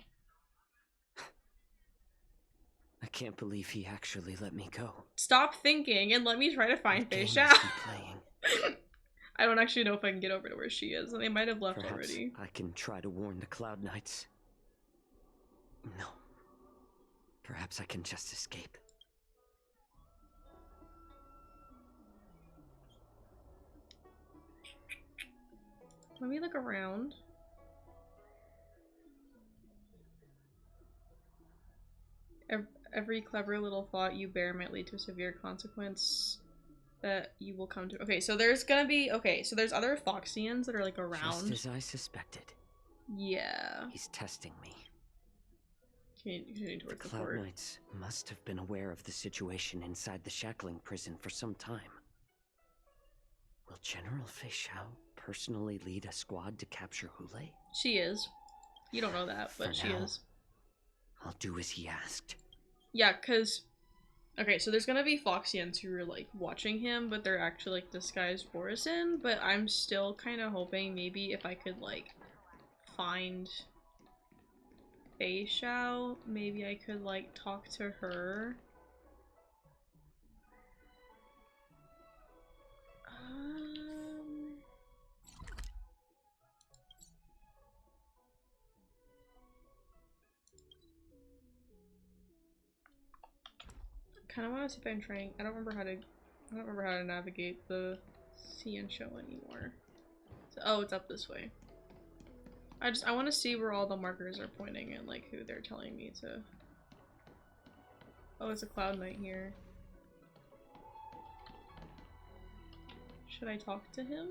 I can't believe he actually let me go. Stop thinking and let me try to find Fei Xiao. I don't actually know if I can get over to where she is. They might have left Perhaps already. I can try to warn the Cloud Knights. No. Perhaps I can just escape. Let me look around. Every clever little thought you bear might lead to a severe consequence that you will come to. Okay, so there's gonna be, so there's other Foxians that are like around. Just as I suspected. Yeah. He's testing me. The Cloud Knights must have been aware of the situation inside the shackling prison for some time. Will General Fei Xiao personally lead a squad to capture Hule? She is. You don't know that, but she is. I'll do as he asked. Yeah, cause okay, so there's gonna be Foxians who are like watching him, but they're actually like disguised Borisin, but I'm still kinda hoping maybe if I could like find Fei Xiao, maybe I could like talk to her. Kind of want to see if I'm trying. I don't remember how to navigate the see and show anymore. So, oh, it's up this way. I want to see where all the markers are pointing and like who they're telling me to. Oh, it's a Cloud Knight here. Should I talk to him?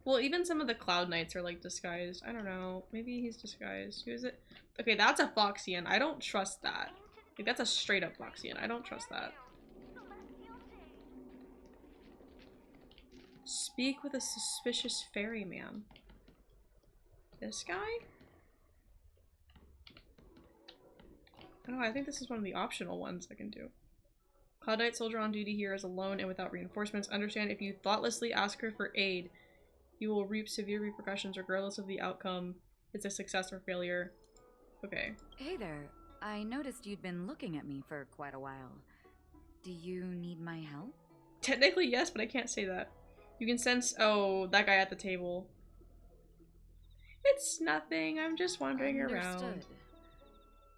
Well, even some of the Cloud Knights are like disguised. I don't know. Maybe he's disguised. Who is it? Okay, that's a Foxian. I don't trust that. Like, that's a straight up Foxian. I don't trust that. Speak with a suspicious ferryman. This guy? I don't know. I think this is one of the optional ones I can do. Cloud Knight soldier on duty here is alone and without reinforcements. Understand, if you thoughtlessly ask her for aid, you will reap severe repercussions regardless of the outcome. It's a success or failure. Okay. Hey there. I noticed you'd been looking at me for quite a while. Do you need my help? Technically, yes, but I can't say that. You can sense— oh, that guy at the table. It's nothing. I'm just wandering around.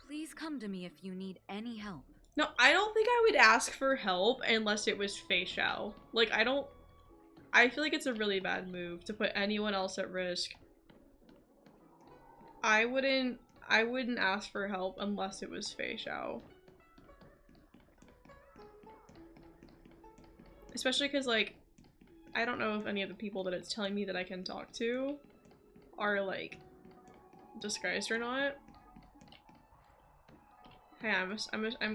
Please come to me if you need any help. No, I don't think I would ask for help unless it was Fei Xiao. Like, I feel like it's a really bad move to put anyone else at risk. I wouldn't ask for help unless it was Fei Xiao. Especially because, like, I don't know if any of the people that it's telling me that I can talk to are like disguised or not. Hey,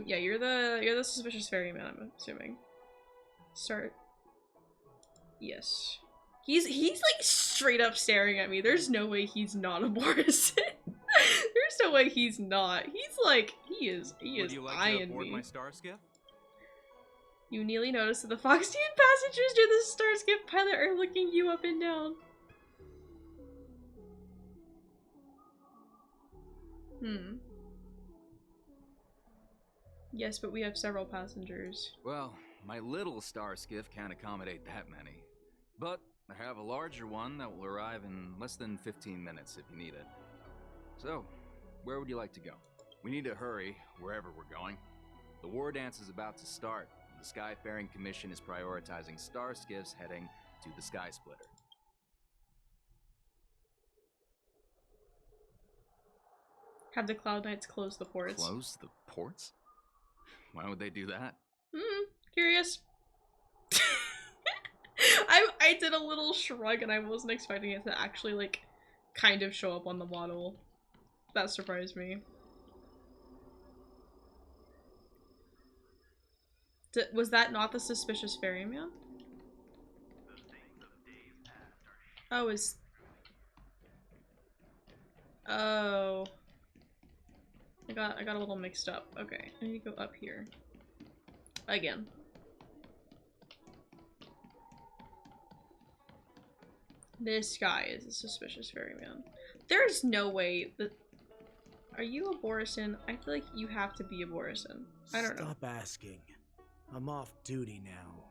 yeah, you're the suspicious ferryman, I'm assuming. Start. Yes. He's like straight up staring at me. There's no way he's not a Boris. There's no way he's not. He's like, he is Would you like eyeing to board me. my star skiff? You nearly notice that the Foxian passengers near the Starskip pilot are looking you up and down. Yes, but we have several passengers. Well, my little star skiff can't accommodate that many. But I have a larger one that will arrive in less than 15 minutes if you need it. So, where would you like to go? We need to hurry wherever we're going. The war dance is about to start. The Skyfaring Commission is prioritizing star skiffs heading to the Sky Splitter. Have the Cloud Knights close the ports. Close the ports? Why would they do that? Curious. I did a little shrug and I wasn't expecting it to actually like kind of show up on the model. That surprised me. Was that not the suspicious ferryman? Oh, oh. I got a little mixed up. Okay, I need to go up here. Again. This guy is a suspicious ferryman. There's no way that... Are you a Borisan? I feel like you have to be a Borisan. I don't know. Stop asking. I'm off duty now.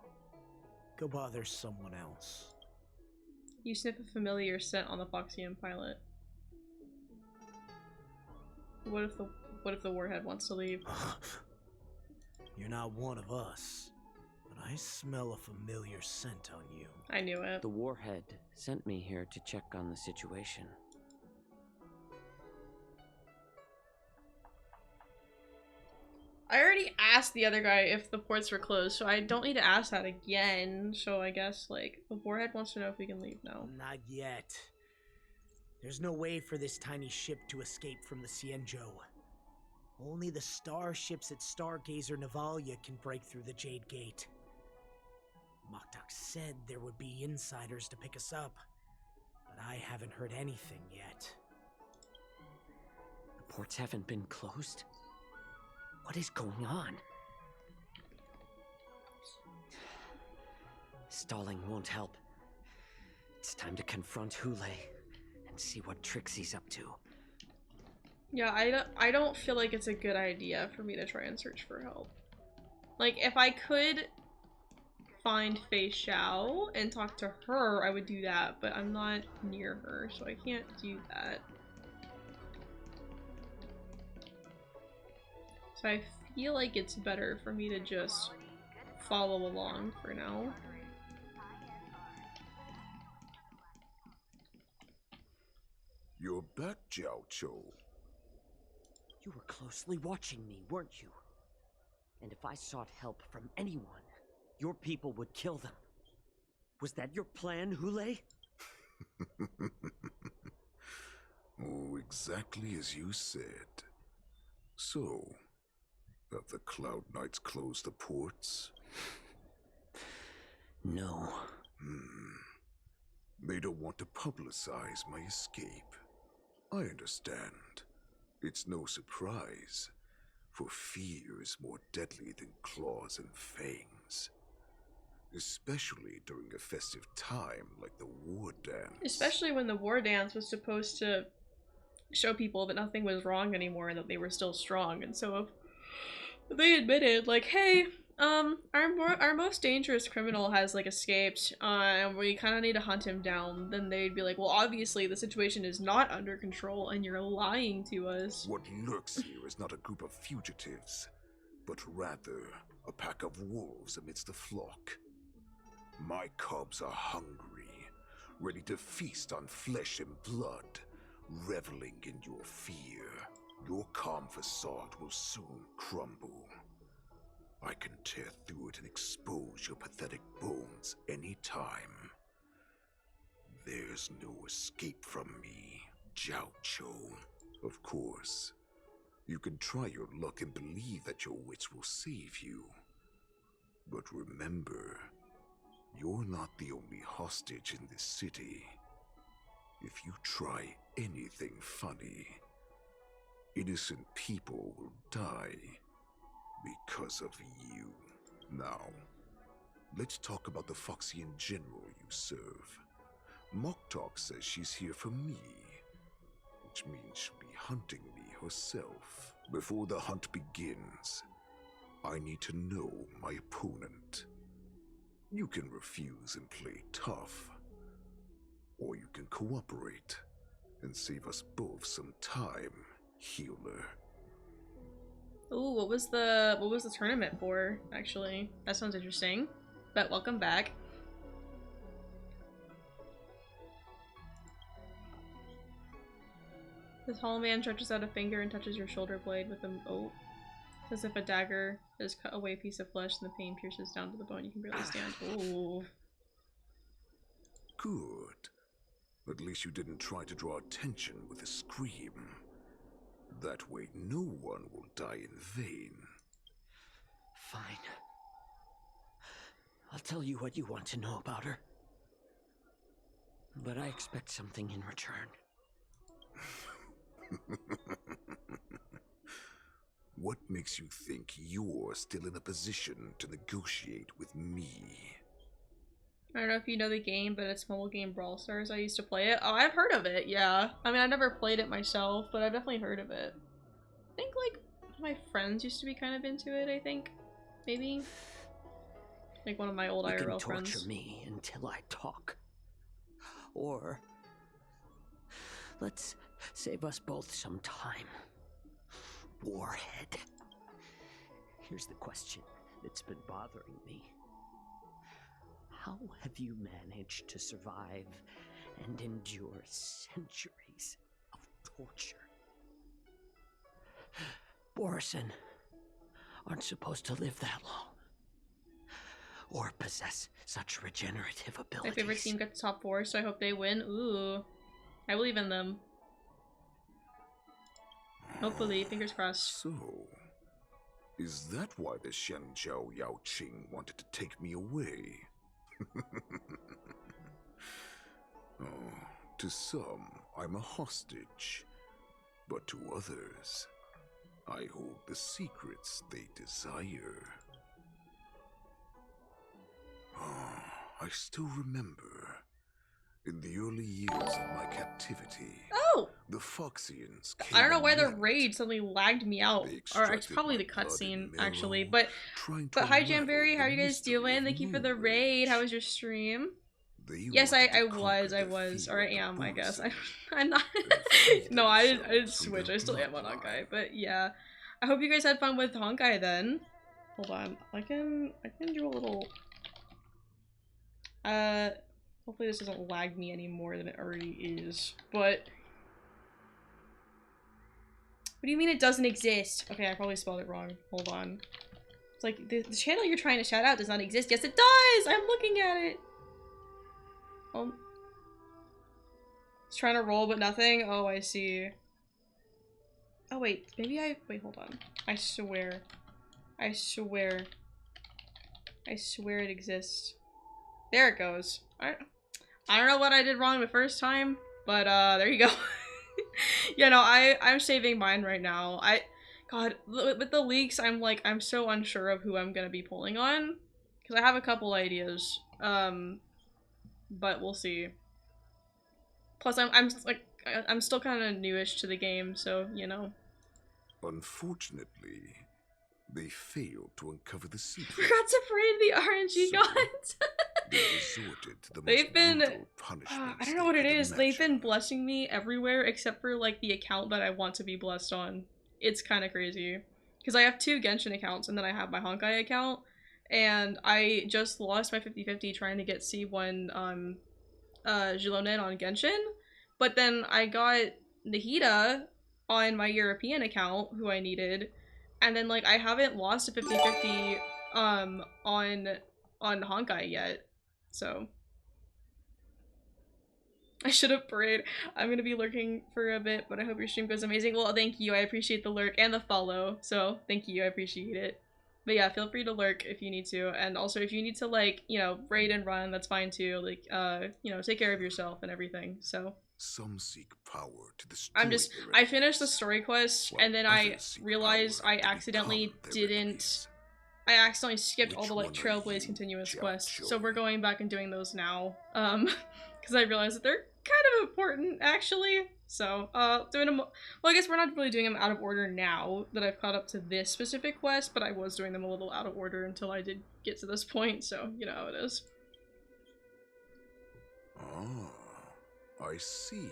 Go bother someone else. You sniff a familiar scent on the Foxian pilot. What if the warhead wants to leave? You're not one of us, but I smell a familiar scent on you. I knew it. The warhead sent me here to check on the situation. I already asked the other guy if the ports were closed, so I don't need to ask that again. So I guess, like, the warhead wants to know if we can leave now. Not yet. There's no way for this tiny ship to escape from the Cienjo. Only the starships at Stargazer Navalia can break through the Jade Gate. Moktok said there would be insiders to pick us up, but I haven't heard anything yet. The ports haven't been closed? What is going on? Stalling won't help. It's time to confront Hule and see what tricks he's up to. Yeah, I don't feel like it's a good idea for me to try and search for help. Like, if I could find Fei Xiao and talk to her, I would do that, but I'm not near her, so I can't do that. So I feel like it's better for me to just follow along for now. You're back, Jiao Chou. You were closely watching me, weren't you? And if I sought help from anyone, your people would kill them. Was that your plan, Hule? Oh, exactly as you said. So, have the Cloud Knights closed the ports? No. They don't want to publicize my escape. I understand. It's no surprise, for fear is more deadly than claws and fangs. Especially during a festive time like the war dance. Especially when the war dance was supposed to show people that nothing was wrong anymore and that they were still strong. And so if they admitted, like, hey, our most dangerous criminal has, like, escaped, and we kind of need to hunt him down, then they'd be like, well, obviously the situation is not under control and you're lying to us. What lurks here is not a group of fugitives, but rather a pack of wolves amidst the flock. My cubs are hungry, ready to feast on flesh and blood, reveling in your fear. Your calm facade will soon crumble. I can tear through it and expose your pathetic bones any time. There's no escape from me, Jiao Cho. Of course, you can try your luck and believe that your wits will save you. But remember, you're not the only hostage in this city. If you try anything funny, innocent people will die because of you. Now, let's talk about the Foxian general you serve. Moktok says she's here for me, which means she'll be hunting me herself. Before the hunt begins, I need to know my opponent. You can refuse and play tough, or you can cooperate and save us both some time, healer. Ooh, what was the tournament for, actually? That sounds interesting. But welcome back. The tall man stretches out a finger and touches your shoulder blade with a as if a dagger has cut away a piece of flesh and the pain pierces down to the bone. You can barely stand. Ooh. Good. At least you didn't try to draw attention with a scream. That way no one will die in vain. Fine. I'll tell you what you want to know about her. But I expect something in return. What makes you think you're still in a position to negotiate with me? I don't know if you know the game, but it's mobile game Brawl Stars. I used to play it. Oh, I've heard of it, yeah. I mean, I never played it myself, but I've definitely heard of it. I think, like, my friends used to be kind of into it, I think. Maybe? Like one of my old IRL You can friends. torture me until I talk. Or let's save us both some time. Warhead. Here's the question that's been bothering me. How have you managed to survive and endure centuries of torture? Borison aren't supposed to live that long. Or possess such regenerative abilities. My favorite team got to top 4, so I hope they win. Ooh. I believe in them. Hopefully, fingers crossed. So, is that why the Shenjiao Yao Qing wanted to take me away? Oh, to some, I'm a hostage. But to others, I hold the secrets they desire. Oh, I still remember. In the early years of my captivity, the Foxians came I don't know why the and went. raid suddenly lagged me out. Or it's probably the cutscene, actually. But hi Jamberry, how are you guys doing? Thank you for the raid. How was your stream? Yes, I was, or I am, I guess. I'm not. No, I didn't switch. I still am on Honkai, but yeah. I hope you guys had fun with Honkai then. Hold on, I can do a little. Hopefully this doesn't lag me any more than it already is. But what do you mean it doesn't exist? Okay, I probably spelled it wrong. Hold on. It's like the channel you're trying to shout out does not exist. Yes, it does. I'm looking at it. Oh, it's trying to roll, but nothing. Oh, I see. Oh wait, maybe wait. Hold on. I swear it exists. There it goes. I don't know what I did wrong the first time, but there you go. Yeah, no, I'm saving mine right now. God, with the leaks, I'm so unsure of who I'm gonna be pulling on, because I have a couple ideas. But we'll see. Plus, I'm still kind of newish to the game, so you know. Unfortunately, they failed to uncover the secret. Forgot to braid the RNG gods. They resorted to the They've been. punishments. I don't know what it is. They've been blessing me everywhere except for like the account that I want to be blessed on. It's kind of crazy because I have 2 Genshin accounts and then I have my Honkai account, and I just lost my 50/50 trying to get C1 Jilonen on Genshin, but then I got Nahida on my European account, who I needed, and then like I haven't lost a 50/50 on Honkai yet, so I should have prayed. I'm gonna be lurking for a bit, but I hope your stream goes amazing. Well, thank you. I appreciate the lurk and the follow. So thank you. I appreciate it. But yeah, feel free to lurk if you need to. And also if you need to, like, you know, raid and run, that's fine too. Like, you know, take care of yourself and everything. So some seek power to destroy I finished the story quest and then I realized I accidentally skipped all the like Trailblaze continuous quests. So we're going back and doing those now. Because I realized that they're kind of important actually. So doing them, well, I guess we're not really doing them out of order now that I've caught up to this specific quest, but I was doing them a little out of order until I did get to this point, so you know how it is. Ah, I see.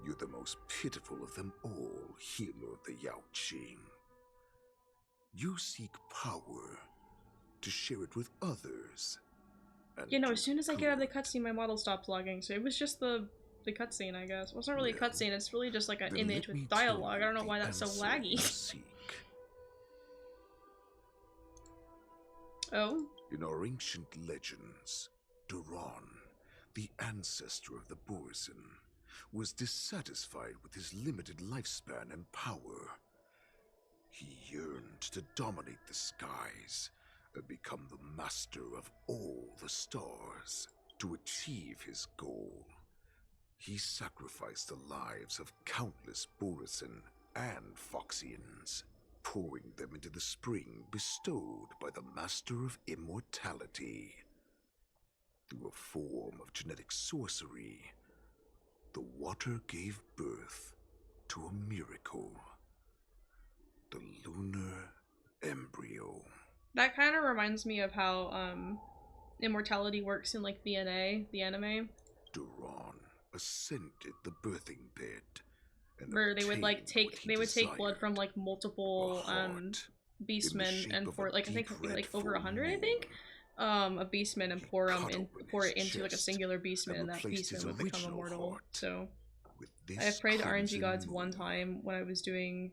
You're the most pitiful of them all, healer of the Yao Qing. You seek power to share it with others. You know, as soon as I get out of the cutscene, my model stopped logging, so it was just the cutscene, I guess. Well, it's not really a cutscene, it's really just like an image with dialogue. I don't know why that's so laggy. Oh? In our ancient legends, Duran, the ancestor of the Borison, was dissatisfied with his limited lifespan and power. He yearned to dominate the skies and become the master of all the stars. To achieve his goal, he sacrificed the lives of countless Borison and Foxians, pouring them into the spring bestowed by the Master of Immortality. Through a form of genetic sorcery, the water gave birth to a miracle. The lunar embryo. That kind of reminds me of how immortality works in like the anime. Duran ascended the birthing bed, and where they would like take blood from like multiple beastmen and pour, like I think like over 100, I think, of beastmen, and pour it into like a singular beastman, and that beastman would become immortal. So I have prayed to RNG gods one time when I was doing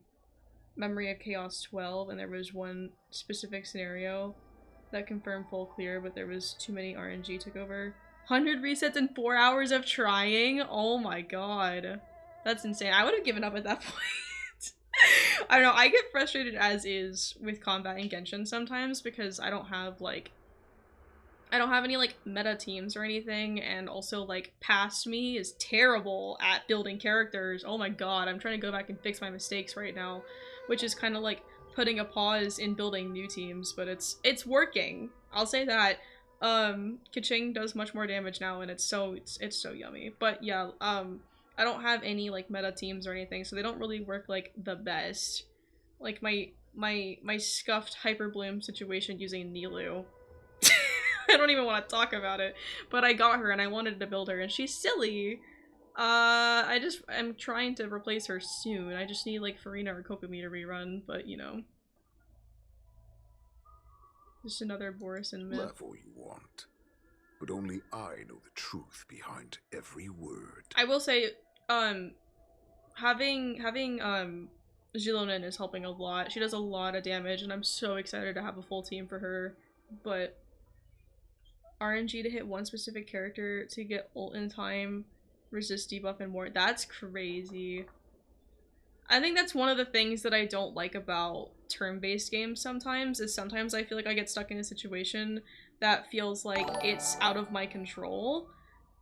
Memory of Chaos 12, and there was one specific scenario that confirmed full clear, but there was too many RNG took over. 100 resets in 4 hours of trying? Oh my god. That's insane. I would have given up at that point. I don't know, I get frustrated as is with combat in Genshin sometimes because I don't have any like meta teams or anything, and also like past me is terrible at building characters. Oh my god, I'm trying to go back and fix my mistakes right now, which is kind of like putting a pause in building new teams, but it's working. I'll say that. Kaching does much more damage now, and it's so yummy. But yeah, I don't have any like meta teams or anything, so they don't really work like the best. Like my scuffed Hyper Bloom situation using Nilu. I don't even want to talk about it, but I got her and I wanted to build her, and she's silly. I'm trying to replace her soon. I just need like Farina or Kokomi to rerun, but you know. Just another Borison myth. Laugh all you want, but only I know the truth behind every word. I will say, having Zilonen is helping a lot. She does a lot of damage, and I'm so excited to have a full team for her. But RNG to hit one specific character to get ult in time, resist debuff and more, that's crazy. I think that's one of the things that I don't like about turn-based games sometimes, is sometimes I feel like I get stuck in a situation that feels like it's out of my control,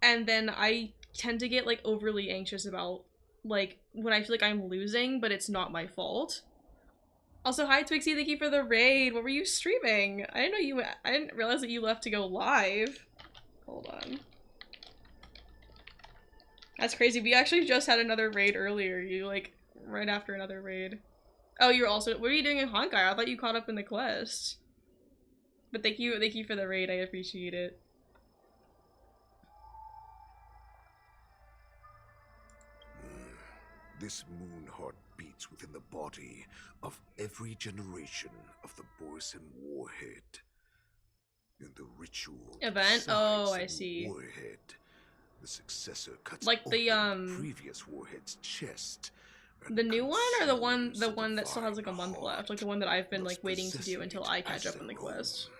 and then I tend to get like overly anxious about like when I feel like I'm losing, but it's not my fault. Also, hi Twixie, thank you for the raid. What were you streaming? I didn't realize that you left to go live. Hold on. That's crazy. We actually just had another raid earlier. You like right after another raid. Oh, you're also, what are you doing in Honkai? I thought you caught up in the quest. But thank you for the raid. I appreciate it. This moon heart beats within the body of every generation of the Borison warhead. In the ritual event? Oh, I see. Warhead, the successor cuts like the previous warhead's chest. The new one, or the one that still has like a month left, like the one that I've been like waiting to do until I catch up in the quest.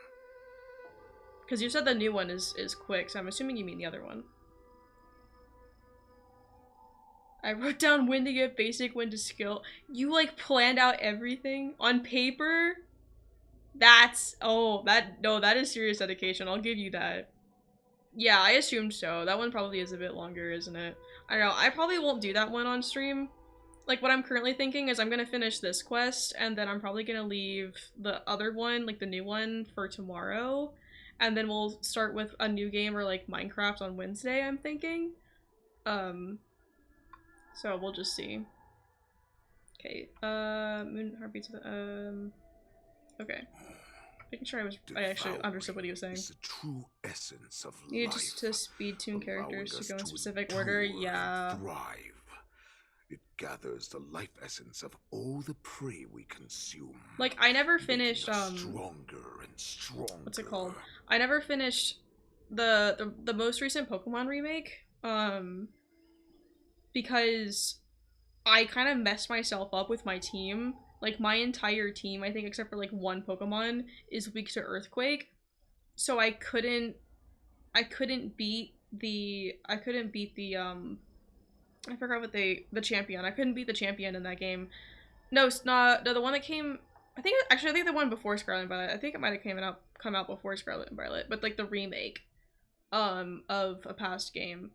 Because you said the new one is quick, so I'm assuming you mean the other one. I wrote down when to get basic, when to skill. You like planned out everything on paper? That's, oh, that is serious dedication. I'll give you that. Yeah, I assumed so. That one probably is a bit longer, isn't it? I don't know. I probably won't do that one on stream. Like, what I'm currently thinking is I'm gonna finish this quest, and then I'm probably gonna leave the other one, like the new one, for tomorrow. And then we'll start with a new game or like Minecraft on Wednesday, I'm thinking. So we'll just see. Okay, Moon Heartbeats, okay. Making sure I actually understood what he was saying. Is the true essence of Needed life, to speed tune characters to go in us specific to order, endure yeah. and thrive. It gathers the life essence of all the prey we consume. Like, I never finished, stronger and stronger. What's it called? I never finished the most recent Pokemon remake, because I kind of messed myself up with my team. Like, my entire team, I think except for like one Pokemon, is weak to Earthquake. So I couldn't beat the I forgot what the champion. I couldn't beat the champion in that game. No, it's not the one that came, I think the one before Scarlet and Violet. I think it might have come out before Scarlet and Violet, but like the remake of a past game.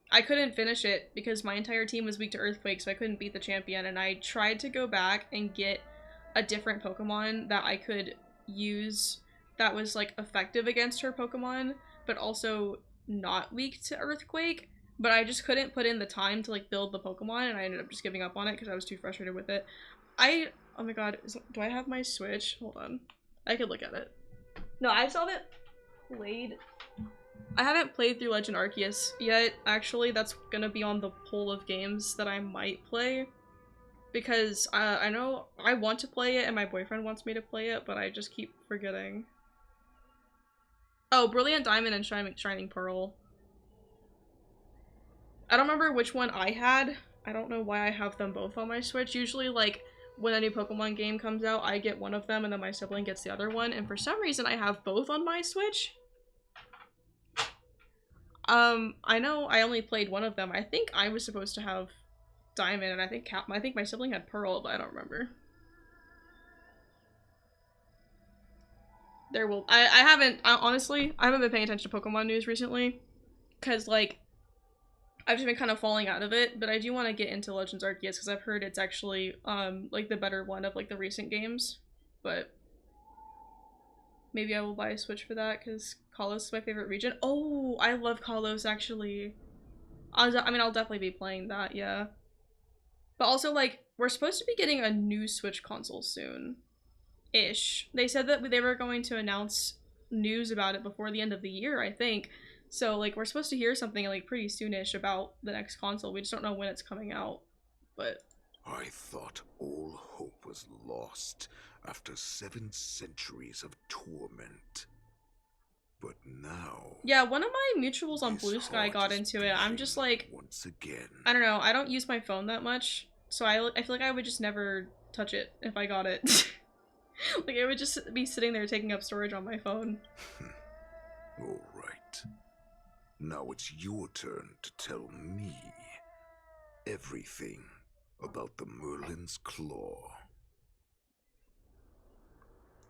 I couldn't finish it because my entire team was weak to Earthquake, so I couldn't beat the champion, and I tried to go back and get a different Pokemon that I could use that was like effective against her Pokemon, but also not weak to Earthquake, but I just couldn't put in the time to like build the Pokemon, and I ended up just giving up on it because I was too frustrated with it. Oh my god, do I have my Switch? Hold on. I could look at it. No, I still haven't played. I haven't played through Legend Arceus yet, actually. That's gonna be on the poll of games that I might play. Because I know I want to play it and my boyfriend wants me to play it, but I just keep forgetting. Oh, Brilliant Diamond and Shining Pearl. I don't remember which one I had. I don't know why I have them both on my Switch. Usually, like, when a new Pokemon game comes out, I get one of them and then my sibling gets the other one. And for some reason, I have both on my Switch. I know I only played one of them. I think I was supposed to have Diamond, and I think my sibling had Pearl, but I don't remember. Honestly, I haven't been paying attention to Pokemon news recently, because, like, I've just been kind of falling out of it, but I do want to get into Legends Arceus, because I've heard it's actually, like, the better one of, like, the recent games, but maybe I will buy a Switch for that, because Kalos is my favorite region. Oh, I love Kalos, actually. I'll definitely be playing that, yeah. But also, like, we're supposed to be getting a new Switch console soon-ish. They said that they were going to announce news about it before the end of the year, I think. So, like, we're supposed to hear something, like, pretty soon-ish about the next console. We just don't know when it's coming out, but... I thought all hope was lost after 7 centuries of torment. But now... Yeah, one of my mutuals on Blue Sky got into it. I'm just like... Once again. I don't know, I don't use my phone that much, so I feel like I would just never touch it if I got it. Like, it would just be sitting there taking up storage on my phone. Alright. Now it's your turn to tell me everything about the Merlin's Claw.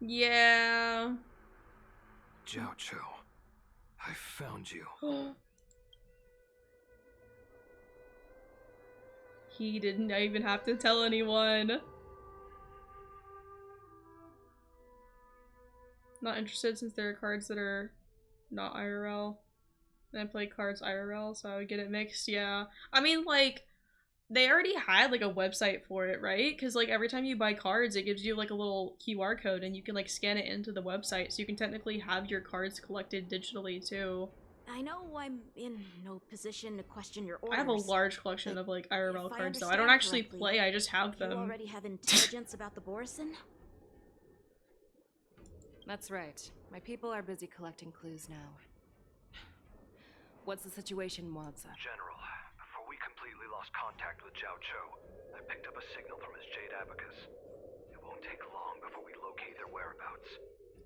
Yeah. Jiao Cho, I found you. He didn't even have to tell anyone. Not interested since there are cards that are not IRL. And I play cards IRL, so I would get it mixed, yeah. I mean, like, they already had, like, a website for it, right? Because, like, every time you buy cards, it gives you, like, a little QR code, and you can, like, scan it into the website, so you can technically have your cards collected digitally, too. I know I'm in no position to question your orders. I have a large collection of, like, IRL cards, though. I don't actually play, I just have them. You already have intelligence about the Borison? That's right. My people are busy collecting clues now. What's the situation, Wadza? General, before we completely lost contact with Jiao Cho, I picked up a signal from his Jade Abacus. It won't take long before we locate their whereabouts.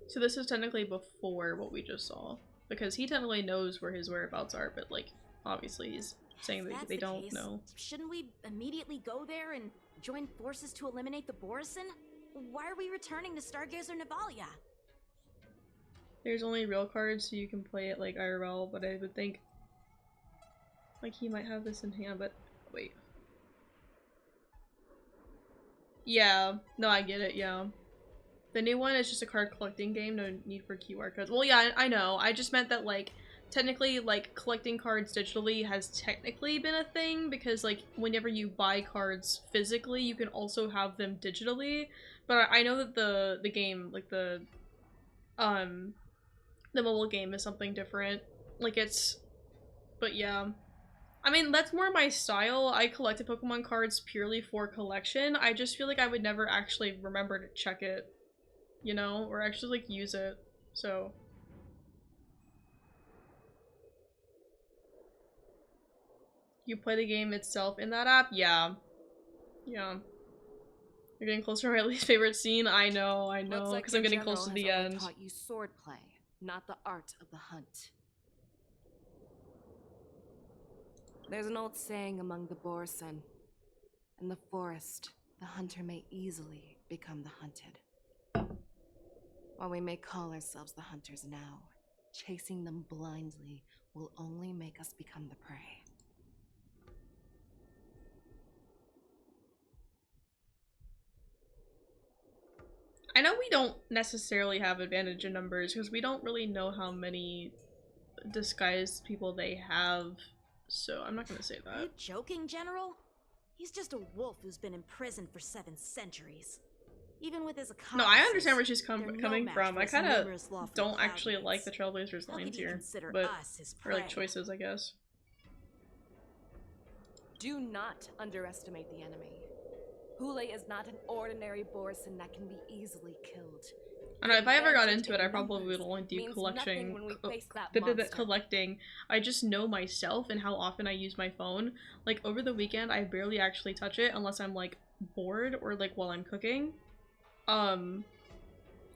So this is technically before what we just saw, because he technically knows where his whereabouts are, but, like, obviously he's saying If that's they the don't case, know. shouldn't we immediately go there and join forces to eliminate the Borison? Why are we returning to Stargazer Navalia? There's only real cards, so you can play it like IRL, but I would think like he might have this in hand, but wait. Yeah, no, I get it, yeah. The new one is just a card collecting game, no need for QR codes. Well, yeah, I know. I just meant that, like, technically, like, collecting cards digitally has technically been a thing, because, like, whenever you buy cards physically, you can also have them digitally. But I know that the game, like, the mobile game is something different. Like, it's... But yeah. I mean, that's more my style. I collected Pokemon cards purely for collection. I just feel like I would never actually remember to check it, you know? Or actually, like, use it. So... You play the game itself in that app? Yeah. Yeah. You're getting closer to my least favorite scene? I know, because I'm getting close to the end. Taught you swordplay, not the art of the hunt. There's an old saying among the Borison. In the forest, the hunter may easily become the hunted. While we may call ourselves the hunters now, chasing them blindly will only make us become the prey. I know we don't necessarily have advantage in numbers because we don't really know how many disguised people they have, so I'm not gonna say that. Are you joking, General? He's just a wolf who's been imprisoned for 7 centuries. Even with his accomplices, no, I understand where she's coming match from. for I his kind of numerous lawful don't actually cloudmates. like the Trailblazers' How could lines he here, consider but us his or like prey? choices, I guess. Do not underestimate the enemy. Hule is not an ordinary Borison that can be easily killed. I know, if I ever got Advantage into it, I in probably would numbers only do means nothing when we face that collecting. I just know myself and how often I use my phone. Like, over the weekend, I barely actually touch it unless I'm, like, bored or, like, while I'm cooking. And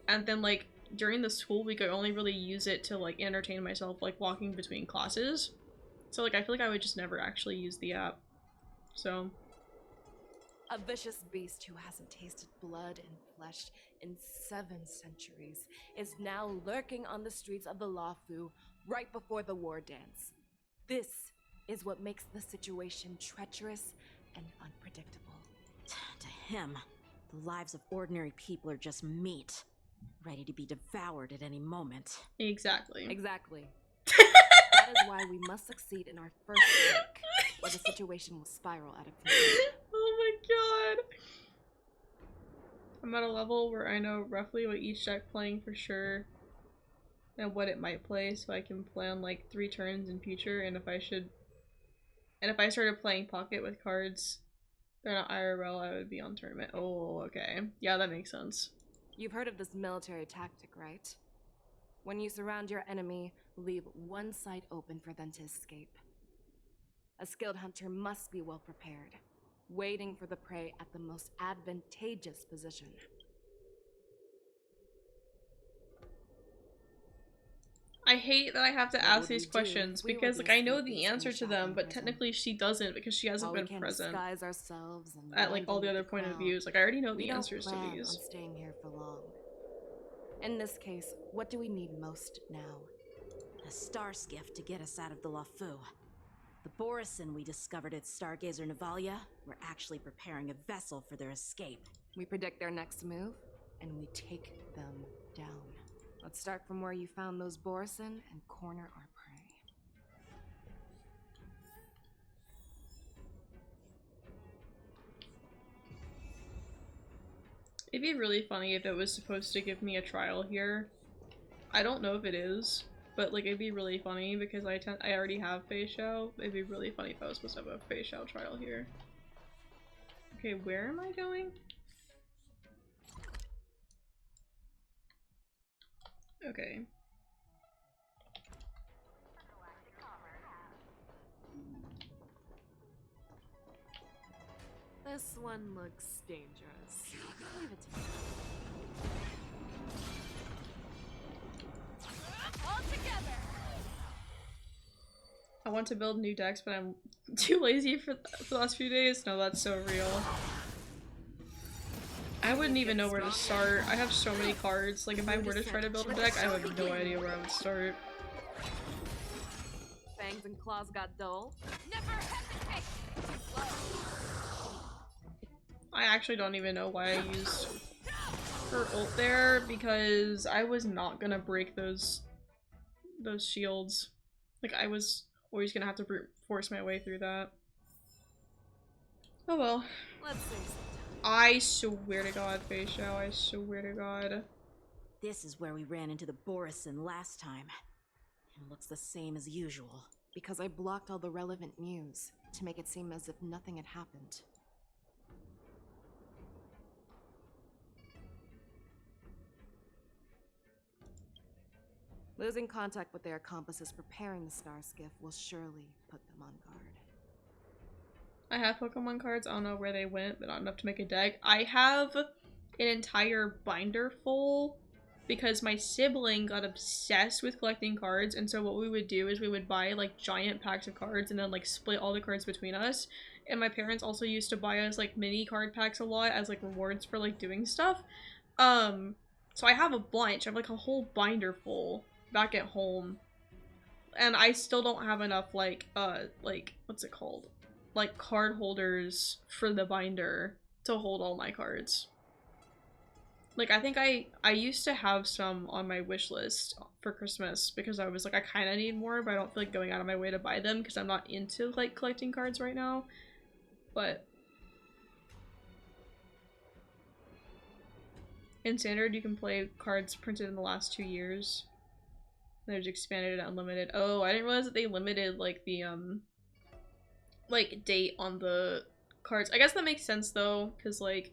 then, like, during the school week, I only really use it to, like, entertain myself, like, walking between classes. So, like, I feel like I would just never actually use the app. So... A vicious beast who hasn't tasted blood and flesh in 7 centuries is now lurking on the streets of the Lafu right before the war dance. This is what makes the situation treacherous and unpredictable. To him, the lives of ordinary people are just meat, ready to be devoured at any moment. Exactly. Exactly. That is why we must succeed in our first break, or the situation will spiral out of control. Oh my god! I'm at a level where I know roughly what each deck playing for sure and what it might play, so I can plan like 3 turns in future, and if I started playing Pocket with cards they're not IRL, I would be on tournament. Oh, okay. Yeah, that makes sense. You've heard of this military tactic, right? When you surround your enemy, leave one side open for them to escape. A skilled hunter must be well prepared, waiting for the prey at the most advantageous position. I hate that I have to ask these questions because, like, I know the answer to them, but technically she doesn't because she hasn't been present disguise ourselves and at, like, all the other point of views. Like, I already know the answers to plan these. on staying here for long. In this case, what do we need most now? A star skiff to get us out of the Lafu. The Borison we discovered at Stargazer Navalia were actually preparing a vessel for their escape. We predict their next move, and we take them down. Let's start from where you found those Borison and corner our prey. It'd be really funny if it was supposed to give me a trial here. I don't know if it is, but, like, it'd be really funny because I already have Fei Xiao. It'd be really funny if I was supposed to have a Fei Xiao trial here. Okay, where am I going? Okay. This one looks dangerous. Leave it to me. All together! I want to build new decks, but I'm too lazy for the last few days. No, that's so real. I wouldn't even know where to start. I have so many cards. Like, if I were to try to build a deck, I have no idea where I would start. Fangs and claws got dull. Never hesitate! I actually don't even know why I used her ult there, because I was not gonna break those shields. Like, I was always gonna have to brute force my way through that. Oh well. Let's see. I swear to God, Feishao, I swear to God. This is where we ran into the Borisin last time. It looks the same as usual. Because I blocked all the relevant news to make it seem as if nothing had happened. Losing contact with their accomplices preparing the Star Skiff will surely put them on guard. I have Pokemon cards. I don't know where they went, but not enough to make a deck. I have an entire binder full because my sibling got obsessed with collecting cards, and so what we would do is we would buy like giant packs of cards and then like split all the cards between us. And my parents also used to buy us like mini card packs a lot as like rewards for like doing stuff. So I have a bunch. I have like a whole binder full back at home. And I still don't have enough like what's it called? Like card holders for the binder to hold all my cards. Like, I think I used to have some on my wish list for Christmas because I was like, I kind of need more, but I don't feel like going out of my way to buy them because I'm not into like collecting cards right now. But in Standard, you can play cards printed in the last 2 years. There's expanded and unlimited. Oh, I didn't realize that they limited like the like date on the cards. I guess that makes sense though, because like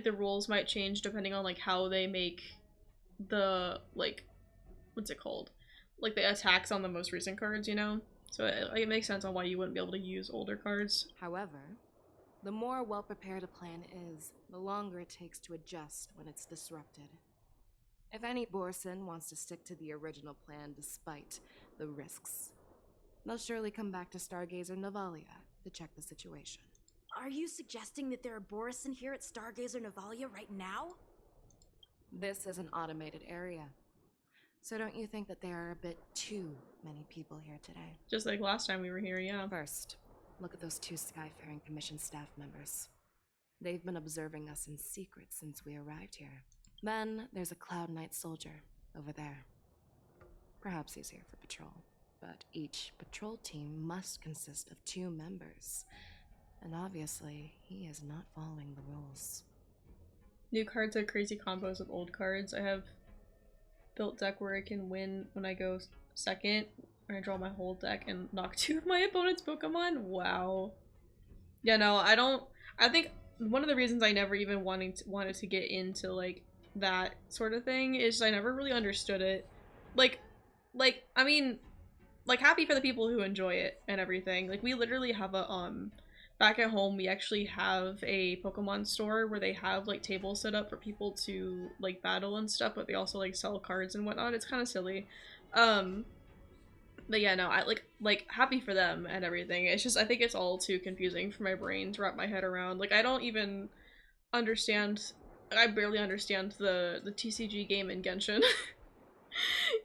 the rules might change depending on like how they make the like what's it called, like the attacks on the most recent cards, you know. So it makes sense on why you wouldn't be able to use older cards. However, the more well prepared a plan is, the longer it takes to adjust when it's disrupted. If any Borson wants to stick to the original plan despite the risks, they'll surely come back to Stargazer Navalia to check the situation. Are you suggesting that there are Borisin here at Stargazer Navalia right now? This is an automated area. So don't you think that there are a bit too many people here today? Just like last time we were here, yeah. First, look at those 2 Skyfaring Commission staff members. They've been observing us in secret since we arrived here. Then there's a Cloud Knight soldier over there. Perhaps he's here for patrol, but each patrol team must consist of 2 members. And obviously, he is not following the rules. New cards are crazy combos with old cards. I have built deck where I can win when I go second, when I draw my whole deck and knock 2 of my opponent's Pokemon. Wow. Yeah, no, I think one of the reasons I never even wanted to get into like that sort of thing is I never really understood it. Like I mean, like happy for the people who enjoy it and everything. Like we literally have a back at home, we actually have a Pokemon store where they have like tables set up for people to like battle and stuff, but they also like sell cards and whatnot. It's kind of silly. But yeah, no, I like happy for them and everything. It's just I think it's all too confusing for my brain to wrap my head around. Like I don't even understand. I barely understand the TCG game in Genshin.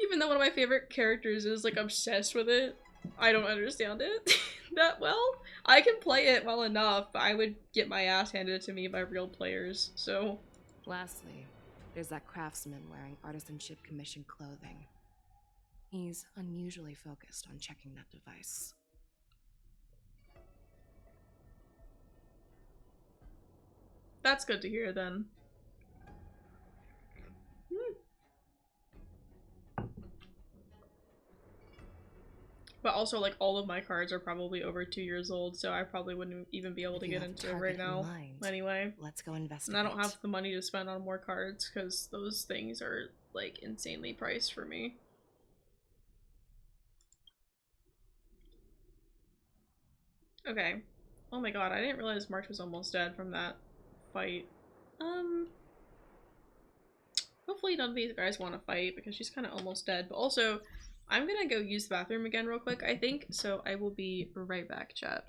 Even though one of my favorite characters is like obsessed with it, I don't understand it that well. I can play it well enough, but I would get my ass handed to me by real players, so. Lastly, there's that craftsman wearing Artisanship Commission clothing. He's unusually focused on checking that device. That's good to hear then. But also, like, all of my cards are probably over 2 years old, so I probably wouldn't even be able to get into it right now. Anyway. Let's go investigate. And I don't have the money to spend on more cards, because those things are, like, insanely priced for me. Okay. Oh my god, I didn't realize March was almost dead from that fight. Hopefully none of these guys want to fight, because she's kind of almost dead. But also, I'm gonna go use the bathroom again real quick, I think, so I will be right back, chat.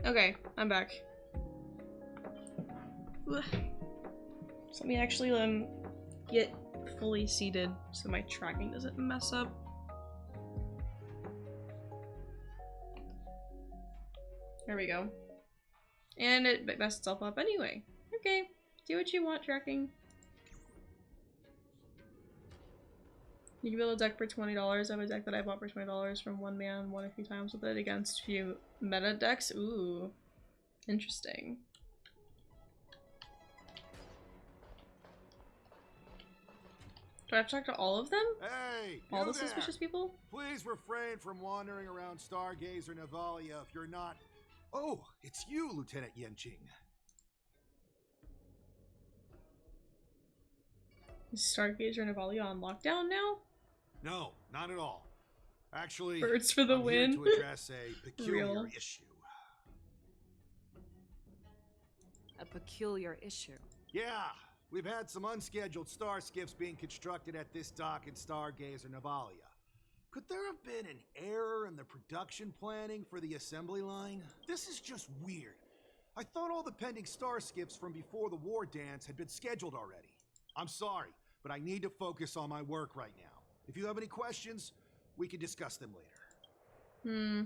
Okay, I'm back. Ugh. So let me actually get fully seated so my tracking doesn't mess up. There we go. And it messed itself up anyway. Okay, do what you want, tracking. You can build a deck for $20. I have a deck that I bought for $20 from one man, won a few times with it against a few meta decks. Ooh, interesting. Do I have to talk to all of them? Hey, all the there. suspicious people? Please refrain from wandering around Stargazer Navalia if you're not... Oh, it's you, Lieutenant Yenching. Is Stargazer Navalia on lockdown now? No, not at all. Actually, Birds for the I'm win. here to address a peculiar Real. issue. A peculiar issue? Yeah, we've had some unscheduled star skiffs being constructed at this dock in Stargazer Navalia. Could there have been an error in the production planning for the assembly line? This is just weird. I thought all the pending star skiffs from before the war dance had been scheduled already. I'm sorry, but I need to focus on my work right now. If you have any questions, we can discuss them later.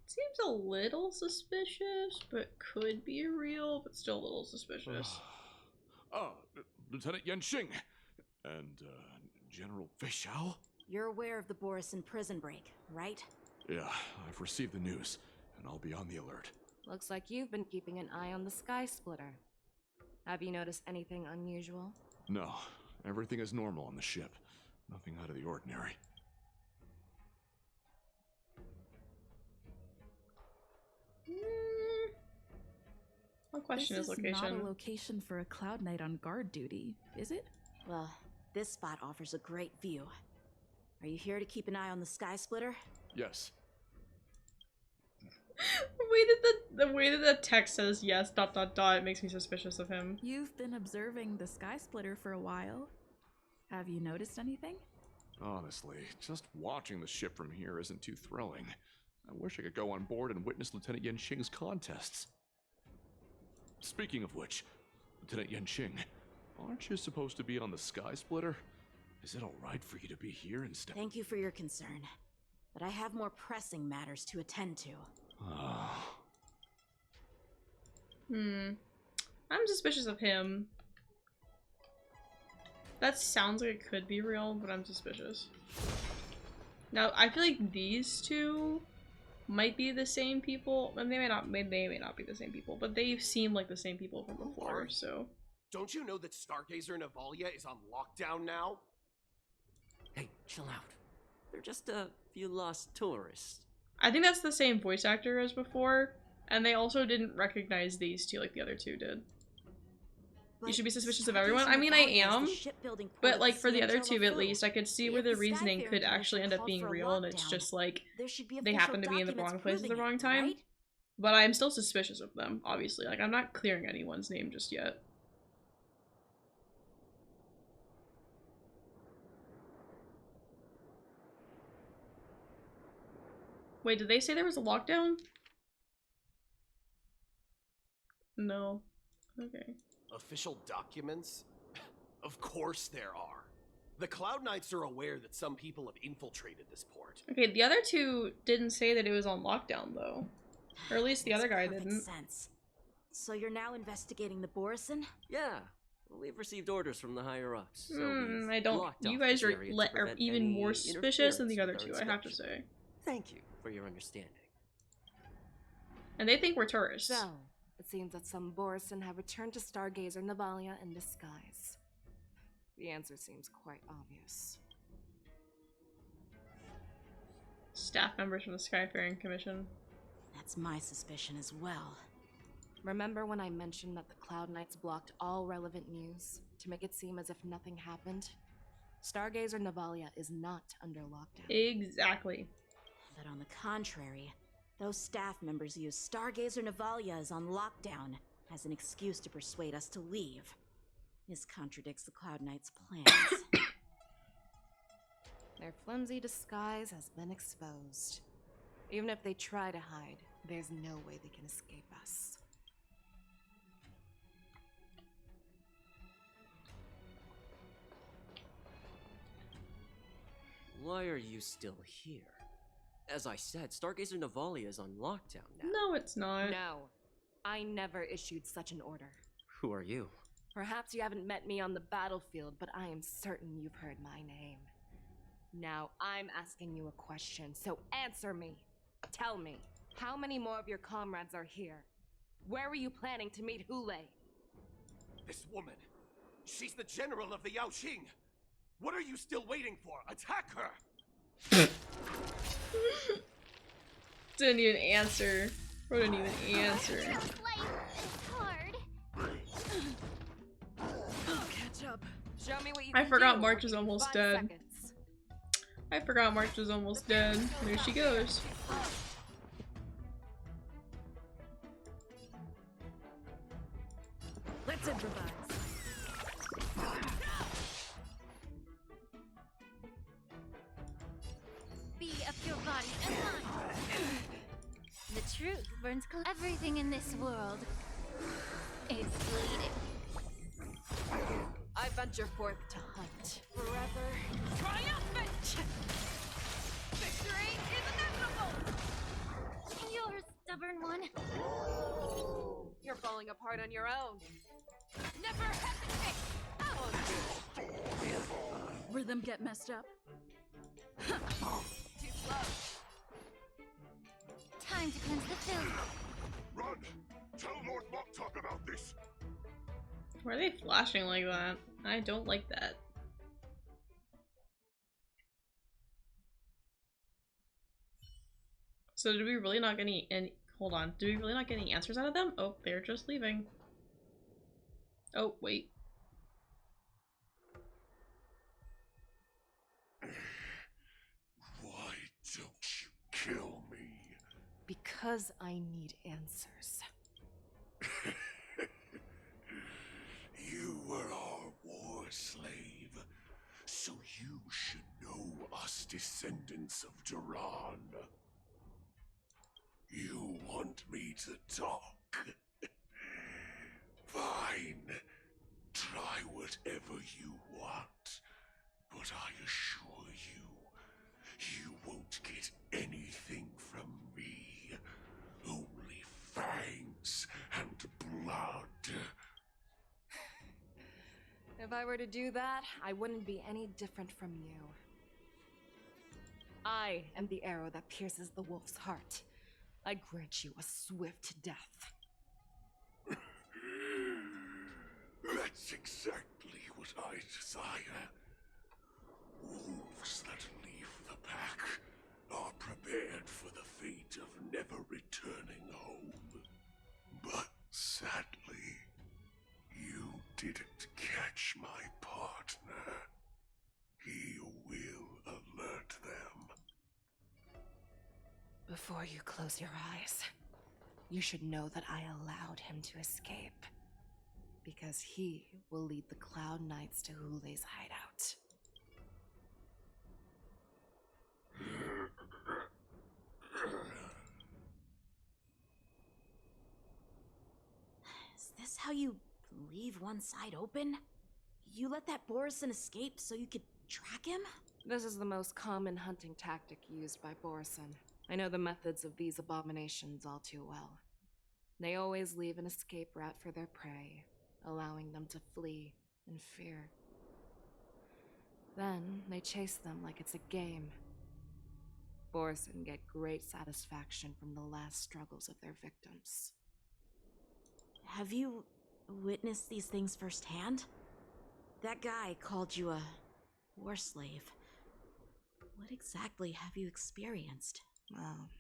Seems a little suspicious, but could be real, but still a little suspicious. Lieutenant Yenching and General Feixiao? You're aware of the Borison prison break, right? Yeah, I've received the news, and I'll be on the alert. Looks like you've been keeping an eye on the Sky Splitter. Have you noticed anything unusual? No, Everything is normal on the ship. Nothing out of the ordinary. I'll question his This is location. not a location for a Cloud Knight on guard duty, is it? Well, this spot offers a great view. Are you here to keep an eye on the Sky Splitter? Yes. The way that the text says yes, ... it makes me suspicious of him. You've been observing the Sky Splitter for a while. Have you noticed anything? Honestly, just watching the ship from here isn't too thrilling. I wish I could go on board and witness Lieutenant Yenqing's contests. Speaking of which, Lieutenant Yenqing, aren't you supposed to be on the Sky Splitter? Is it alright for you to be here instead? Thank you for your concern, but I have more pressing matters to attend to. I'm suspicious of him. That sounds like it could be real, but I'm suspicious. Now, I feel like these two might be the same people. And they may not be the same people, but they seem like the same people from before, so. Don't you know that Stargazer Navalia is on lockdown now? Hey, chill out. They're just a few lost tourists. I think that's the same voice actor as before, and they also didn't recognize these two like the other two did. You should be suspicious of everyone. I mean, I am, but like for the other two at least, I could see where the reasoning could actually end up being real, and it's just like they happen to be in the wrong place at the wrong time. But I'm still suspicious of them, obviously. Like, I'm not clearing anyone's name just yet. Wait, did they say there was a lockdown? No. Okay. Official documents? Of course there are. The Cloud Knights are aware that some people have infiltrated this port. Okay, the other two didn't say that it was on lockdown, though. Or at least the other guy didn't. Sense. So you're now investigating the Borison? Yeah. We've received orders from the higher-ups. So I don't. You guys are even more suspicious than the other two, I have to say. Thank you for your understanding. And they think we're tourists. So, it seems that some Borison have returned to Stargazer Navalia in disguise. The answer seems quite obvious. Staff members from the Skyfaring Commission. That's my suspicion as well. Remember when I mentioned that the Cloud Knights blocked all relevant news to make it seem as if nothing happened? Stargazer Navalia is not under lockdown. Exactly. But on the contrary, those staff members use Stargazer Navalia is on lockdown as an excuse to persuade us to leave. This contradicts the Cloud Knights' plans. Their flimsy disguise has been exposed. Even if they try to hide, there's no way they can escape us. Why are you still here? As I said, Stargazer Navalia is on lockdown now. No, it's not. No. I never issued such an order. Who are you? Perhaps you haven't met me on the battlefield, but I am certain you've heard my name. Now, I'm asking you a question, so answer me. Tell me, how many more of your comrades are here? Where were you planning to meet Hule? This woman, she's the general of the Yaoxing. What are you still waiting for? Attack her! Didn't even answer. Bro didn't even answer. Catch up. Show me what you I can forgot do. March is almost dead. Seconds. I forgot March was almost dead. There she goes. Let's improvise. Be of your body and mind. The truth burns everything in this world is bleeding. I venture forth to hunt. Forever triumphant! Victory is inevitable! You're a stubborn one. You're falling apart on your own. Never hesitate! Rhythm get messed up. Too slow. Time to cleanse the filth. Run! Tell Lord Moktok about this! Why are they flashing like that? I don't like that. So did we really not get any hold on, did we really not get any answers out of them? Oh, they're just leaving. Oh, wait. Why don't you kill me? Because I need answers. You were our war slave, so you should know us descendants of Duran. You want me to talk? Fine. Try whatever you want, but I assure you, you won't get anything from me. Only fangs and blood. If I were to do that, I wouldn't be any different from you. I am the arrow that pierces the wolf's heart. I grant you a swift death. That's exactly what I desire. Wolves that leave the pack are prepared for the fate of never returning home. But sadly, you didn't catch my partner. He will alert them. Before you close your eyes, you should know that I allowed him to escape. Because he will lead the Cloud Knights to Hule's hideout. Is this how you leave one side open? You let that Borison escape so you could track him? This is the most common hunting tactic used by Borison. I know the methods of these abominations all too well. They always leave an escape route for their prey, allowing them to flee in fear. Then they chase them like it's a game. Borison get great satisfaction from the last struggles of their victims. Have you witnessed these things firsthand? That guy called you a war slave. What exactly have you experienced? Well,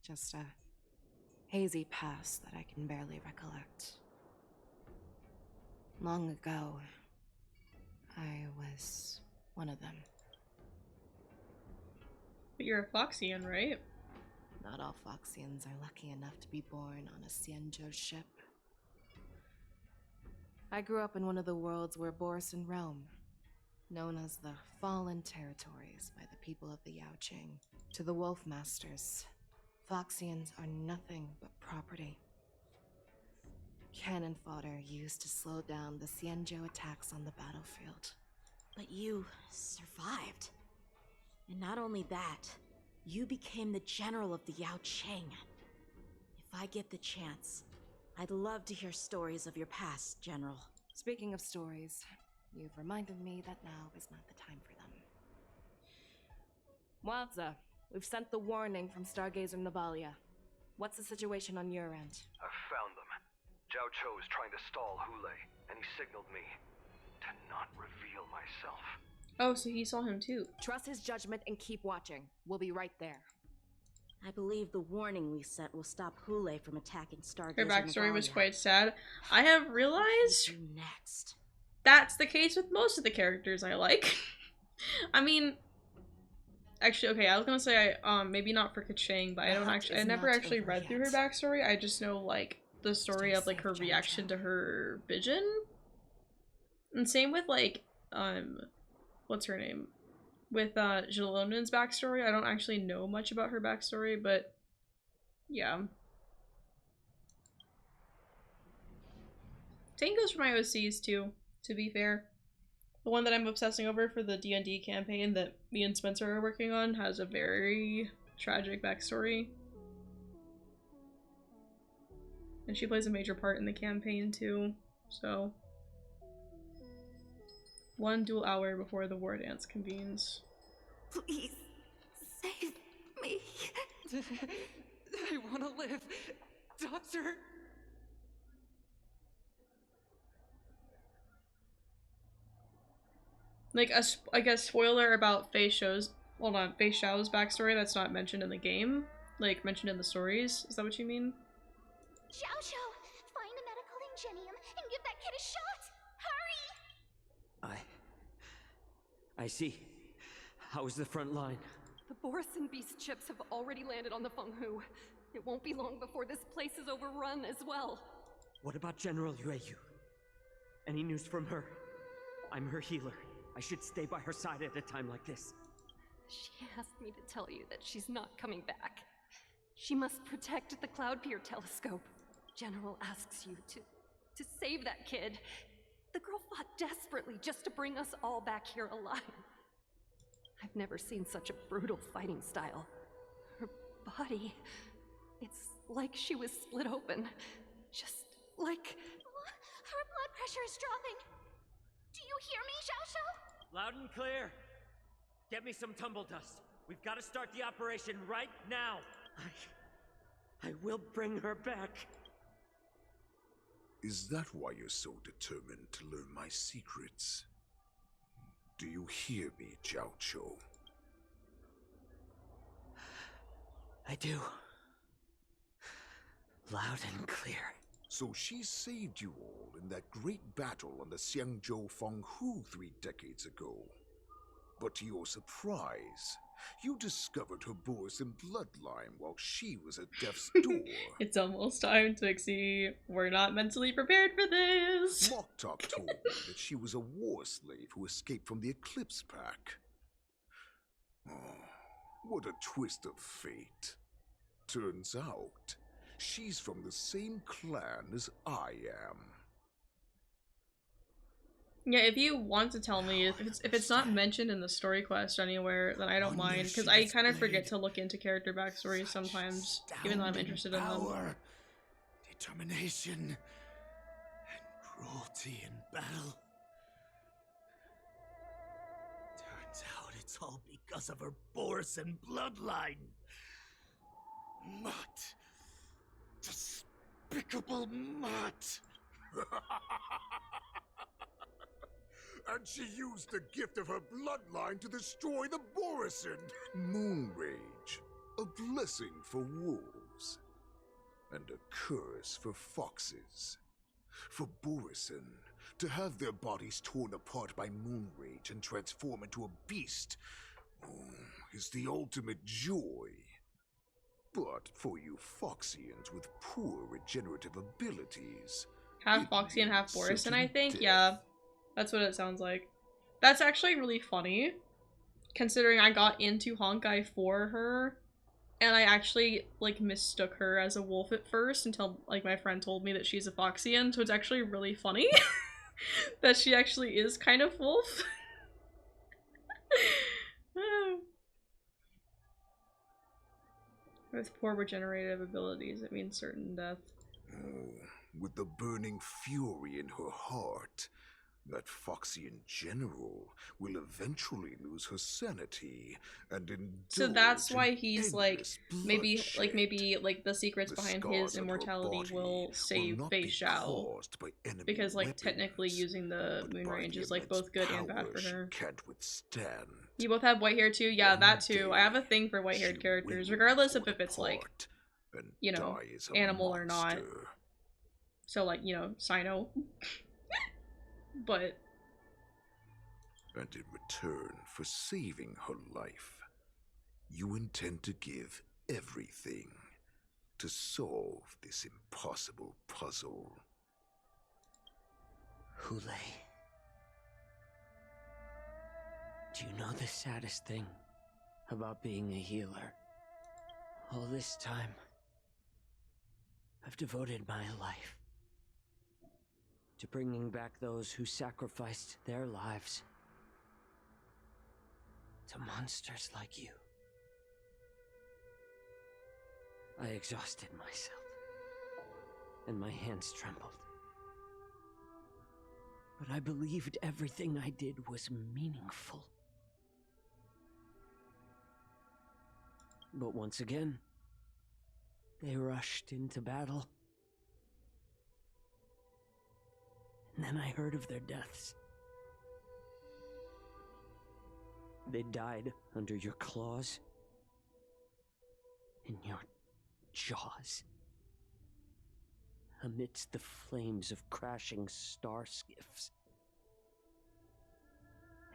just a hazy past that I can barely recollect. Long ago, I was one of them. But you're a Foxian, right? Not all Foxians are lucky enough to be born on a Xianzhou ship. I grew up in one of the worlds where Borison roam, known as the Fallen Territories by the people of the Yaoqing. To the Wolf Masters, Foxians are nothing but property. Cannon fodder used to slow down the Xianzhou attacks on the battlefield. But you survived. And not only that, you became the general of the Yaoqing. If I get the chance, I'd love to hear stories of your past, General. Speaking of stories, you've reminded me that now is not the time for them. Wadza, we've sent the warning from Stargazer Navalia. What's the situation on your end? I've found them. Zhao Cho is trying to stall Hule, and he signaled me to not reveal myself. Oh, so he saw him too. Trust his judgment and keep watching. We'll be right there. I believe the warning we sent will stop Hule from attacking Stargazer. Her backstory was Navalia. quite sad. I have realized Next. that's the case with most of the characters I like. I mean, actually, okay, I was gonna say maybe not for Kachang, but I never actually read through her backstory. I just know like the story of like her reaction to her vision. And same with like what's her name? With Jalonan's backstory. I don't actually know much about her backstory, but yeah. Same goes for my OCs too, to be fair. The one that I'm obsessing over for the D&D campaign that me and Spencer are working on has a very tragic backstory. And she plays a major part in the campaign too, so. 1 dual hour before the war dance convenes. Please, save me. I want to live. Doctor! Like, I guess spoiler about Fei Xiao's backstory that's not mentioned in the game. like, mentioned in the stories. Is that what you mean? Xiao Xiao, find a medical ingenium and give that kid a shot! Hurry! I see. How is the front line? The Borison Beast chips have already landed on the Fenghu. It won't be long before this place is overrun as well. What about General Yueyu? Any news from her? I'm her healer. I should stay by her side at a time like this. She asked me to tell you that she's not coming back. She must protect the Cloudpeer telescope. General asks you to save that kid. The girl fought desperately just to bring us all back here alive. I've never seen such a brutal fighting style. Her body, it's like she was split open. Just like... Her blood pressure is dropping. Do you hear me, Xiao Xiao? Loud and clear. Get me some tumble dust. We've got to start the operation right now. I will bring her back. Is that why you're so determined to learn my secrets? Do you hear me, Jiao Chou? I do. Loud and clear. So she saved you all in that great battle on the Xiangzhou Fenghu 3 decades ago. But to your surprise, you discovered her Borison bloodline while she was at death's door. It's almost time, Twixie. We're not mentally prepared for this. Moktok told me that she was a war slave who escaped from the Eclipse Pack. Oh, what a twist of fate. Turns out, she's from the same clan as I am. Yeah, if you want to tell me, if it's not mentioned in the story quest anywhere, then I don't mind, because I kind of forget to look into character backstories sometimes, even though I'm interested in them. Determination, and cruelty in battle. Turns out it's all because of her Borison bloodline. Mutt. Despicable Mutt. And she used the gift of her bloodline to destroy the Borison. Moon Rage, a blessing for wolves, and a curse for foxes. For Borison, to have their bodies torn apart by Moon Rage and transform into a beast is the ultimate joy. But for you Foxians with poor regenerative abilities... Half Foxian, half Borison, I think? Yeah. That's what it sounds like. That's actually really funny, considering I got into Honkai for her, and I actually, like, mistook her as a wolf at first until, like, my friend told me that she's a Foxian, so it's actually really funny that she actually is kind of wolf. With poor regenerative abilities, it means certain death. Oh, with the burning fury in her heart, that Foxian general will eventually lose her sanity and indulge. So that's why he's like, maybe bloodshed. like the secrets The behind scars his on her immortality body will save not Fei be Xiao. caused by enemy Because like weapons, technically using the Moon by Range the is like immense both good and bad power for she her. can't withstand. You both have white hair too? Yeah, One that too. I have a day, thing for white-haired she characters, will regardless be of if it's like, apart and you know, die as a animal or not. monster. So like, you know, Sino. But And in return for saving her life, you intend to give everything to solve this impossible puzzle. Hule. Do you know the saddest thing about being a healer? All this time, I've devoted my life to bringing back those who sacrificed their lives to monsters like you. I exhausted myself, and my hands trembled. But I believed everything I did was meaningful. But once again, they rushed into battle. And then I heard of their deaths. They died under your claws. in your jaws. Amidst the flames of crashing star skiffs.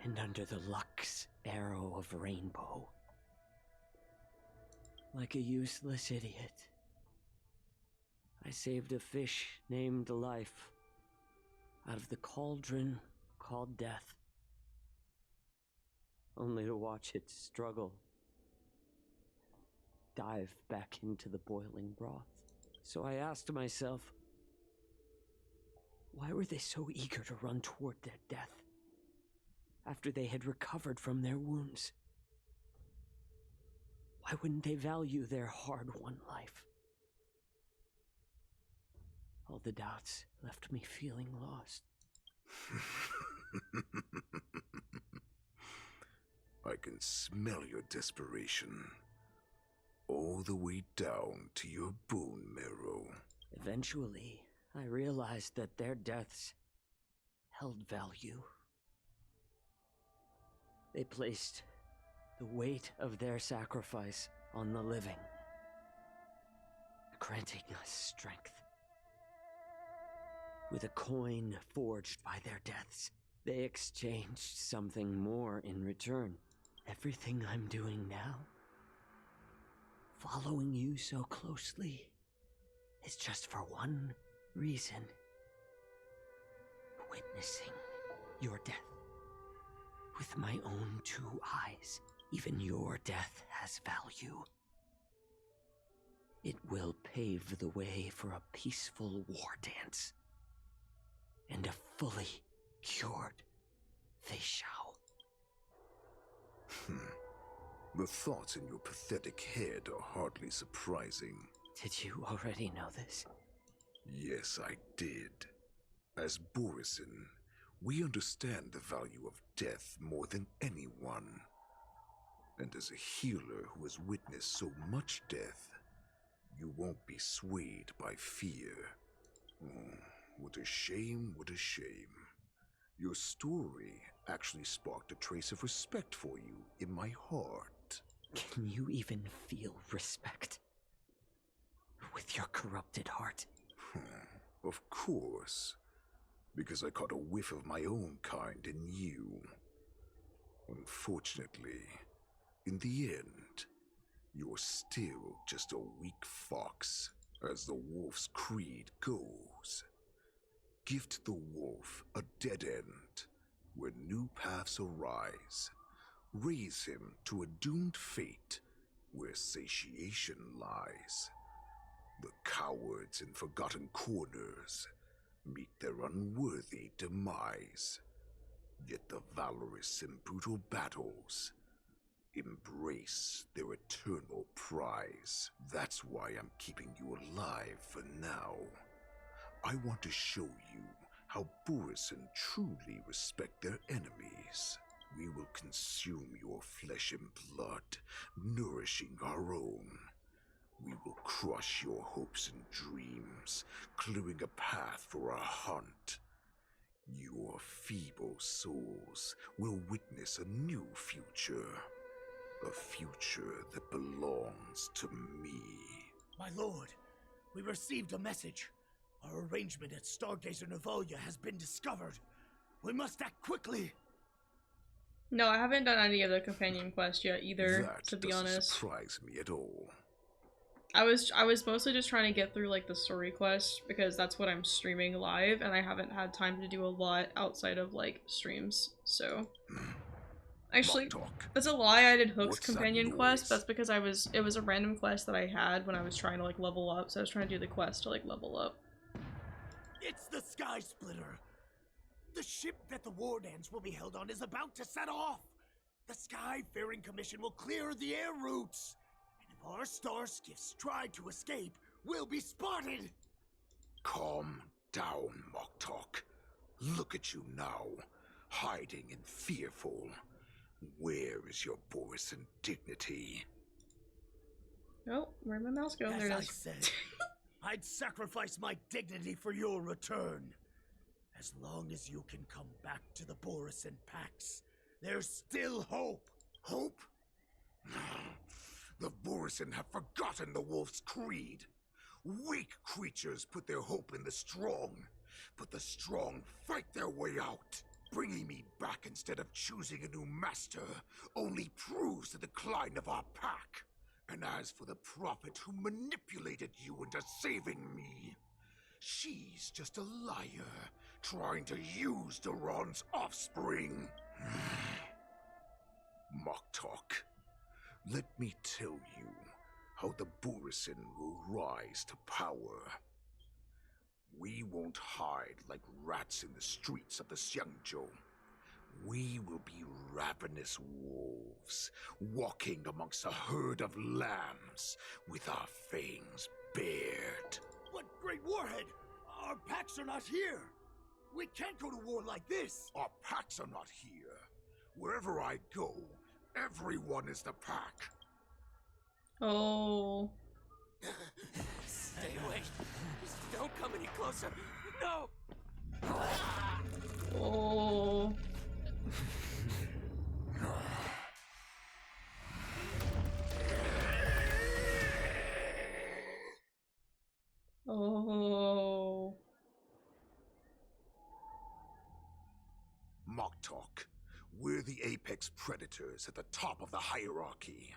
And under the Lux arrow of rainbow. Like a useless idiot, I saved a fish named Life out of the cauldron called Death, only to watch it struggle, dive back into the boiling broth. So I asked myself, why were they so eager to run toward their death after they had recovered from their wounds? Why wouldn't they value their hard-won life? All the doubts left me feeling lost. I can smell your desperation. All the way down to your bone marrow. Eventually, I realized that their deaths held value. They placed the weight of their sacrifice on the living, granting us strength. With a coin forged by their deaths, they exchanged something more in return. Everything I'm doing now, following you so closely, is just for one reason. Witnessing your death with my own two eyes. Even your death has value. It will pave the way for a peaceful war dance. And a fully cured Fei Shao. The thoughts in your pathetic head are hardly surprising. Did you already know this? Yes, I did. As Borisin, we understand the value of death more than anyone. And as a healer who has witnessed so much death, you won't be swayed by fear. Oh, what a shame, what a shame. Your story actually sparked a trace of respect for you in my heart. Can you even feel respect with your corrupted heart? Of course. Because I caught a whiff of my own kind in you. Unfortunately, in the end, you're still just a weak fox, as the wolf's creed goes. Gift the wolf a dead end, where new paths arise. Raise him to a doomed fate, where satiation lies. The cowards in forgotten corners meet their unworthy demise. Yet the valorous in brutal battles embrace their eternal prize. That's why I'm keeping you alive for now. I want to show you how Borisin truly respect their enemies. We will consume your flesh and blood, nourishing our own. We will crush your hopes and dreams, clearing a path for our hunt. Your feeble souls will witness a new future. A future that belongs to me. My lord, we received a message. Our arrangement at Stargazer Navalia has been discovered. We must act quickly. No, I haven't done any of the companion quests yet either, That to be doesn't honest. surprise me at all. I was mostly just trying to get through like the story quest because that's what I'm streaming live and I haven't had time to do a lot outside of like streams. So actually that's a lie. I did Hook's companion quest. That's because it was a random quest that I had when I was trying to like level up. So I was trying to do the quest to like level up. It's the Sky Splitter. The ship that the Wardans will be held on is about to set off. The Skyfaring Commission will clear the air routes. And if our star skiffs try to escape, we'll be spotted. Calm down, Moktok. Look at you now, hiding and fearful. Where is your Borisin dignity? Oh, where'd my mouse go? There it As I is. said, I'd sacrifice my dignity for your return. As long as you can come back to the Borisin Pax, there's still hope. Hope? The Borisin have forgotten the wolf's creed. Weak creatures put their hope in the strong, but the strong fight their way out. Bringing me back instead of choosing a new master only proves the decline of our pack. And as for the prophet who manipulated you into saving me, she's just a liar, trying to use Duran's offspring. Moktok, let me tell you how the Borisin will rise to power. We won't hide like rats in the streets of the Xiangzhou. We will be ravenous wolves, walking amongst a herd of lambs with our fangs bared. But, Great Warhead, our packs are not here. We can't go to war like this. Our packs are not here. Wherever I go, everyone is the pack. Oh. Stay away. Don't come any closer. No! Oh. Oh. Moktok, we're the apex predators at the top of the hierarchy.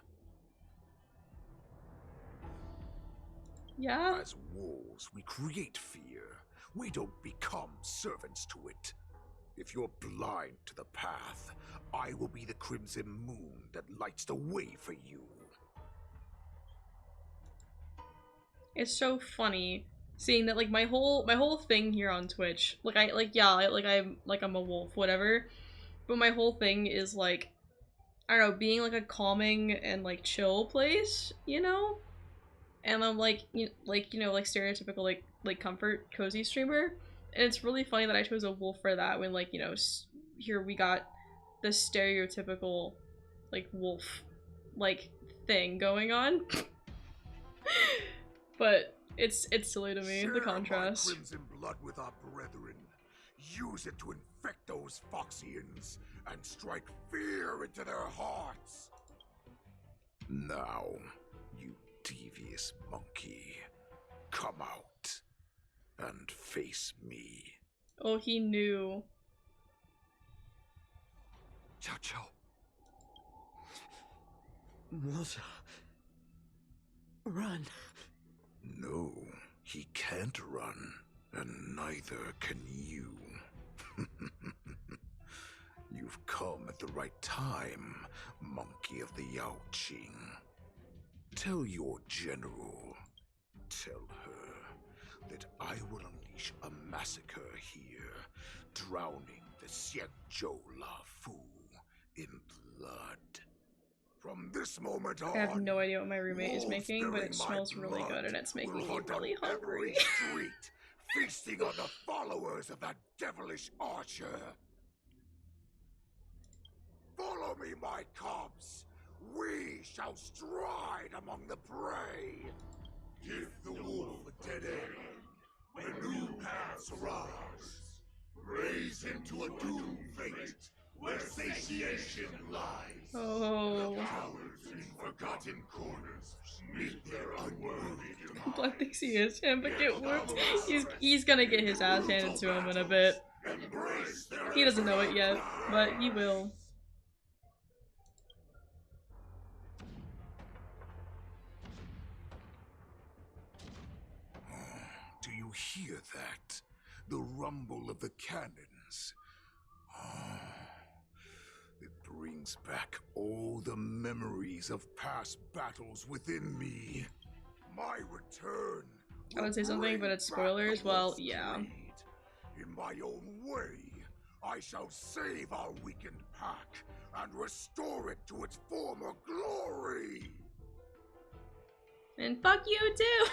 Yeah? As wolves, we create fear. We don't become servants to it. If you're blind to the path, I will be the crimson moon that lights the way for you. It's so funny seeing that, like, my whole thing here on Twitch, like, I'm a wolf, whatever, but my whole thing is, like, I don't know, being like a calming and like chill place, you know? And I'm like, like stereotypical like comfort cozy streamer, and it's really funny that I chose a wolf for that when, like, you know, here we got the stereotypical like wolf like thing going on. But it's silly to me, Share the contrast. my crimson blood with our brethren. Use it to infect those Foxians and strike fear into their hearts. Now, you devious monkey, come out and face me. Oh, he knew. Chow Chow. Malta. Run. No, he can't run, and neither can you. You've come at the right time, monkey of the Yaoqing. Tell your general, tell her that I will unleash a massacre here, drowning the Xiangzhou Lafu in blood. From this moment on, I have no idea what my roommate is making, but it smells really good and it's making me really hungry. Street, feasting on the followers of that devilish archer. Follow me, my cubs. We shall stride among the prey. Give the wolf a dead end when new paths arise. Raise him to a doomed fate where satiation lies. Oh. Cowards in forgotten corners meet their unworthy demise. Blood thinks he is him, but get whooped. He's gonna get his ass handed to him in a bit. He doesn't know it yet, but he will. Do you hear that? The rumble of the cannons. It brings back all the memories of past battles within me. My return. I would say something, but it's spoilers. Well, yeah. In my own way, I shall save our weakened pack and restore it to its former glory. And fuck you too.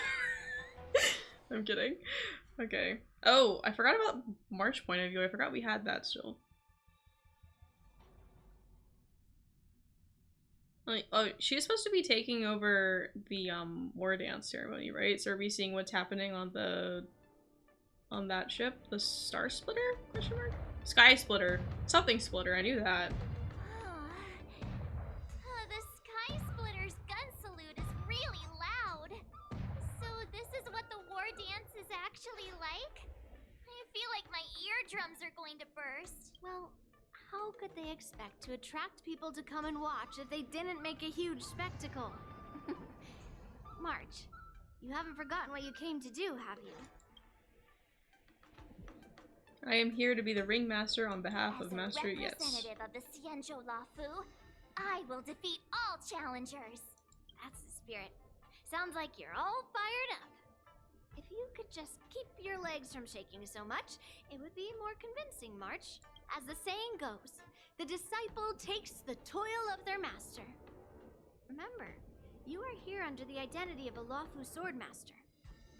I'm kidding. Okay. Oh, I forgot about March point of view. I forgot we had that still. Like, oh, she's supposed to be taking over the war dance ceremony, right? So are we seeing what's happening on that ship? The Star Splitter? Question mark? Sky Splitter. Something Splitter, I knew that. The Sky Splitter's gun salute really like? I feel like my eardrums are going to burst. Well, how could they expect to attract people to come and watch if they didn't make a huge spectacle? March, you haven't forgotten what you came to do, have you? I am here to be the ringmaster on behalf of Master Yes. As a representative of the Xianzhou Lafu, I will defeat all challengers. That's the spirit. Sounds like you're all fired up. If you could just keep your legs from shaking so much, it would be more convincing, March. As the saying goes, the disciple takes the toil of their master. Remember, you are here under the identity of a Lafu swordmaster,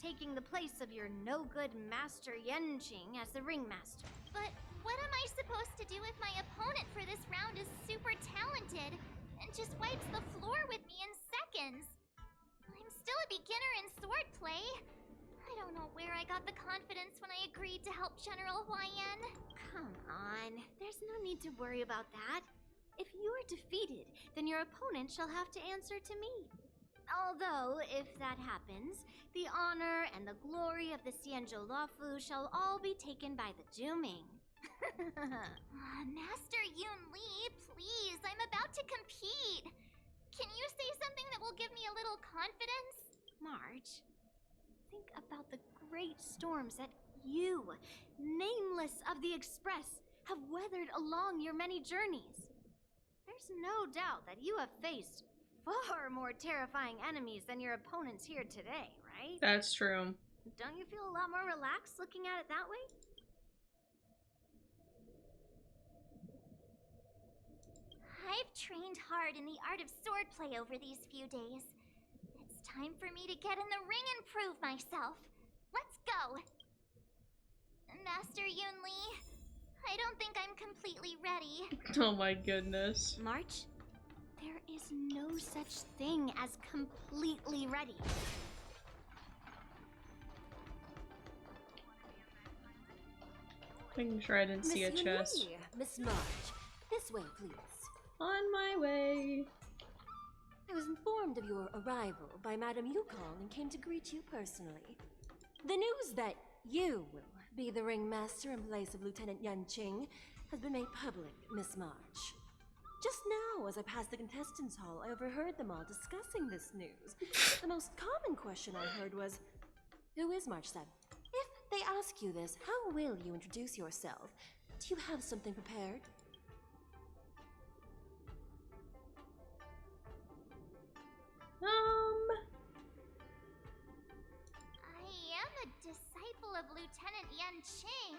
taking the place of your no-good master Yenqing as the ringmaster. But what am I supposed to do if my opponent for this round is super talented and just wipes the floor with me in seconds? I'm still a beginner in swordplay. I don't know where I got the confidence when I agreed to help General Huayan. Come on, there's no need to worry about that. If you are defeated, then your opponent shall have to answer to me. Although, if that happens, the honor and the glory of the Xianzhou Lafu shall all be taken by the Juming. Master Yun Li, please, I'm about to compete. Can you say something that will give me a little confidence? March, think about the great storms that you, nameless of the Express, have weathered along your many journeys. There's no doubt that you have faced far more terrifying enemies than your opponents here today, right? That's true. Don't you feel a lot more relaxed looking at it that way? I've trained hard in the art of swordplay over these few days. It's time for me to get in the ring and prove myself. Let's go! Master Yun Li, I don't think I'm completely ready. Oh my goodness. March, there is no such thing as completely ready. Making sure I didn't see a chest. Yun Li, Miss March, this way, please. On my way. I was informed of your arrival by Madame Yukong and came to greet you personally. The news that you will be the ringmaster in place of Lieutenant Yenqing has been made public, Miss March. Just now, as I passed the contestants' hall, I overheard them all discussing this news. The most common question I heard was, who is March 7? If they ask you this, how will you introduce yourself? Do you have something prepared? I am a disciple of Lieutenant Yenqing.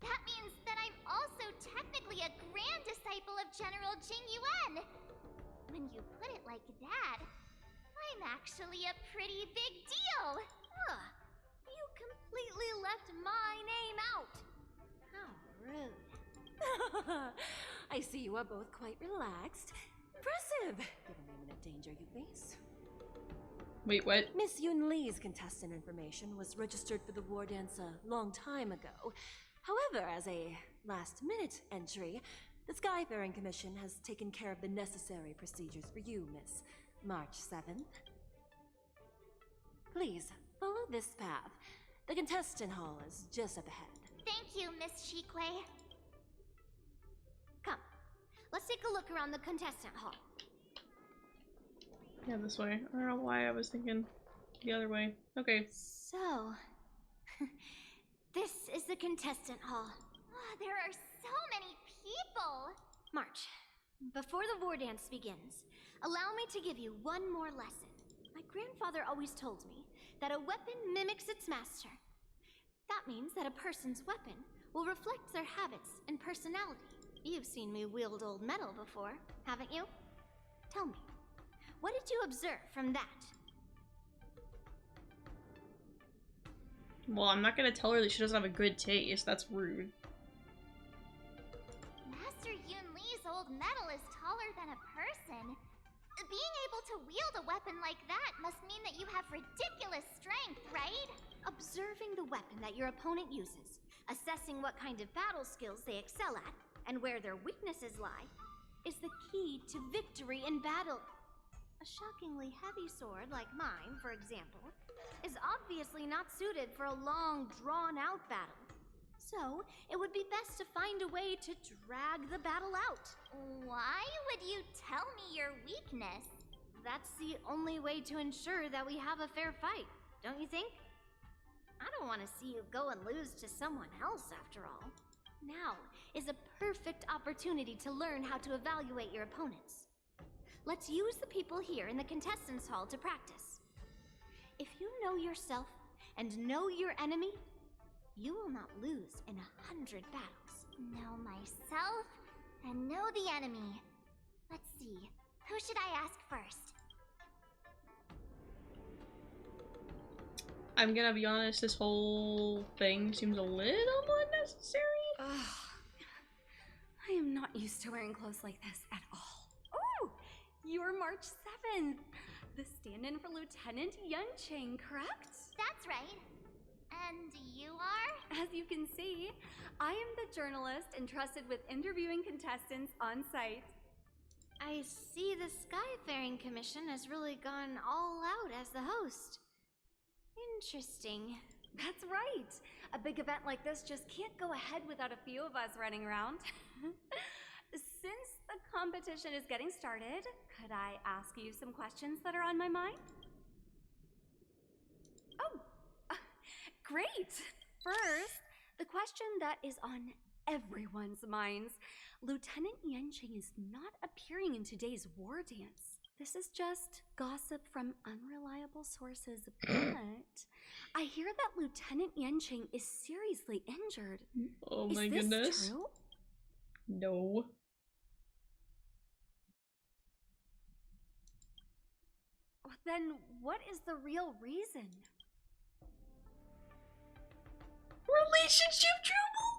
That means that I'm also technically a grand disciple of General Jing Yuan. When you put it like that, I'm actually a pretty big deal. You completely left my name out. How rude. I see you are both quite relaxed. Impressive, given the imminent danger you face. Wait, what? Miss Yun Li's contestant information was registered for the war dance a long time ago. However, as a last-minute entry, the Skyfaring Commission has taken care of the necessary procedures for you, Miss March 7th. Please, follow this path. The contestant hall is just up ahead. Thank you, Miss Shikui. Come, let's take a look around the contestant hall. Yeah, this way. I don't know why I was thinking the other way. Okay. So, this is the contestant hall. There are so many people. March, before the war dance begins, allow me to give you one more lesson. My grandfather always told me that a weapon mimics its master. That means that a person's weapon will reflect their habits and personality. You've seen me wield old metal before, haven't you? Tell me, what did you observe from that? Well, I'm not gonna tell her that she doesn't have a good taste. That's rude. Master Yun Li's old metal is taller than a person. Being able to wield a weapon like that must mean that you have ridiculous strength, right? Observing the weapon that your opponent uses, assessing what kind of battle skills they excel at, and where their weaknesses lie, is the key to victory in battle. A shockingly heavy sword like mine, for example, is obviously not suited for a long, drawn-out battle. So, it would be best to find a way to drag the battle out. Why would you tell me your weakness? That's the only way to ensure that we have a fair fight, don't you think? I don't want to see you go and lose to someone else, after all. Now is a perfect opportunity to learn how to evaluate your opponents. Let's use the people here in the contestants hall to practice. If you know yourself and know your enemy, you will not lose in 100 battles. Know myself and know the enemy. Let's see, who should I ask first? I'm gonna be honest, this whole thing seems a little unnecessary. I am not used to wearing clothes like this at all. Oh, you're March 7th. The stand-in for Lieutenant Yunqing, correct? That's right. And you are? As you can see, I am the journalist entrusted with interviewing contestants on site. I see the Skyfaring Commission has really gone all out as the host. Interesting. That's right. A big event like this just can't go ahead without a few of us running around. Since the competition is getting started, could I ask you some questions that are on my mind? Oh, great! First, the question that is on everyone's minds. Lieutenant Yunqing is not appearing in today's war dance. This is just gossip from unreliable sources, but I hear that Lieutenant Yunqing is seriously injured. Oh my is goodness. this true? No. Then what is the real reason? Relationship trouble?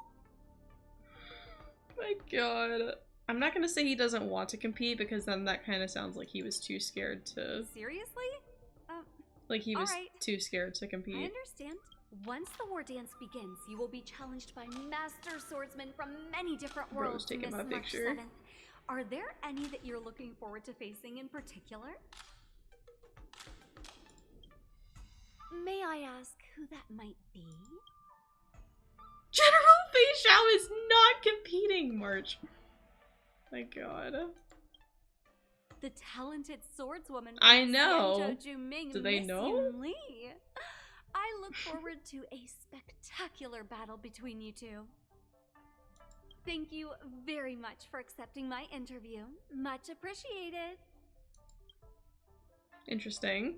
My god. I'm not gonna say he doesn't want to compete because then that kind of sounds like he was too scared to. Seriously? Like he was alright. too scared to compete. I understand. Once the war dance begins, you will be challenged by master swordsmen from many different Bro's worlds. taking Miss my March picture. 7th. Are there any that you're looking forward to facing in particular? May I ask who that might be? General Fei Xiao is not competing, March. My god. The talented swordswoman. I from know. Xianzhou Juming, Do they Miss know? Yun Li. I look forward to a spectacular battle between you two. Thank you very much for accepting my interview. Much appreciated. Interesting.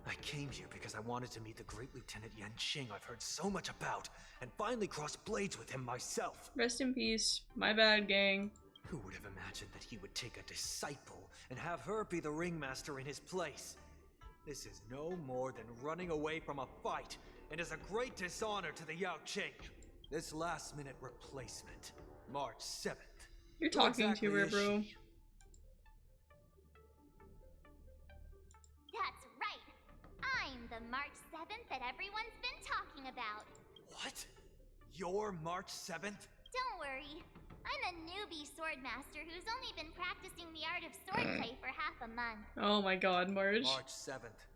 I came here because I wanted to meet the great Lieutenant Yunqing I've heard so much about, and finally cross blades with him myself. Rest in peace. My bad, gang. Who would have imagined that he would take a disciple and have her be the ringmaster in his place? This is no more than running away from a fight, and is a great dishonor to the Yaoqing. This last-minute replacement, March 7th. You're Who talking exactly to her, is bro. she? That's right. I'm the March 7th that everyone's been talking about. What? You're March 7th? Don't worry. I'm a newbie swordmaster who's only been practicing the art of swordplay for half a month. Oh my god, March. March 7th.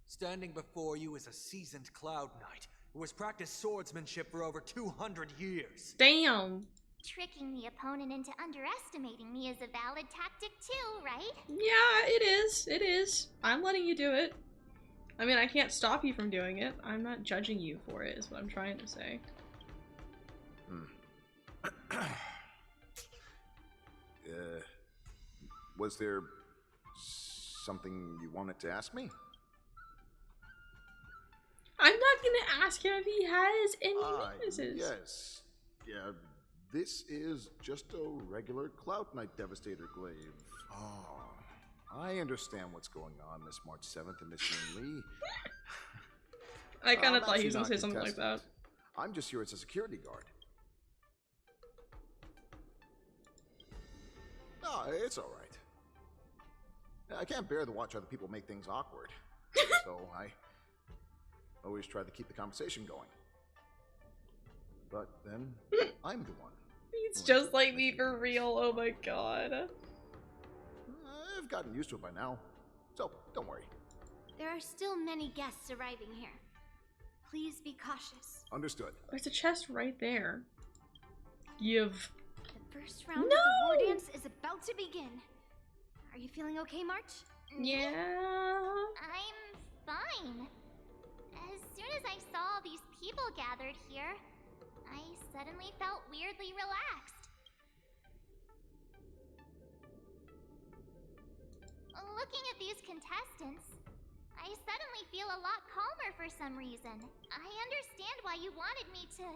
Standing before you is a seasoned Cloud Knight who has practiced swordsmanship for over 200 years. Damn. Tricking the opponent into underestimating me is a valid tactic too, right? Yeah, it is. It is. I'm letting you do it. I mean, I can't stop you from doing it. I'm not judging you for it, is what I'm trying to say. Was there something you wanted to ask me? I'm not gonna ask him if he has any weaknesses. Yes. Yeah, this is just a regular Cloud Knight Devastator glaive. Oh, I understand what's going on, Miss March 7th and Miss Yun Li. I kind of I'm thought he was actually gonna say not something like that. contestant. I'm just here as a security guard. No, it's all right. I can't bear to watch other people make things awkward, so I always try to keep the conversation going. But then, I'm the one. He's just like me for real, oh my god. I've gotten used to it by now, so don't worry. There are still many guests arriving here. Please be cautious. Understood. There's a chest right there. You've... The first round of the war dance is about to begin. Are you feeling okay, March? Yeah. I'm fine. As soon as I saw all these people gathered here, I suddenly felt weirdly relaxed. Looking at these contestants, I suddenly feel a lot calmer for some reason. I understand why you wanted me to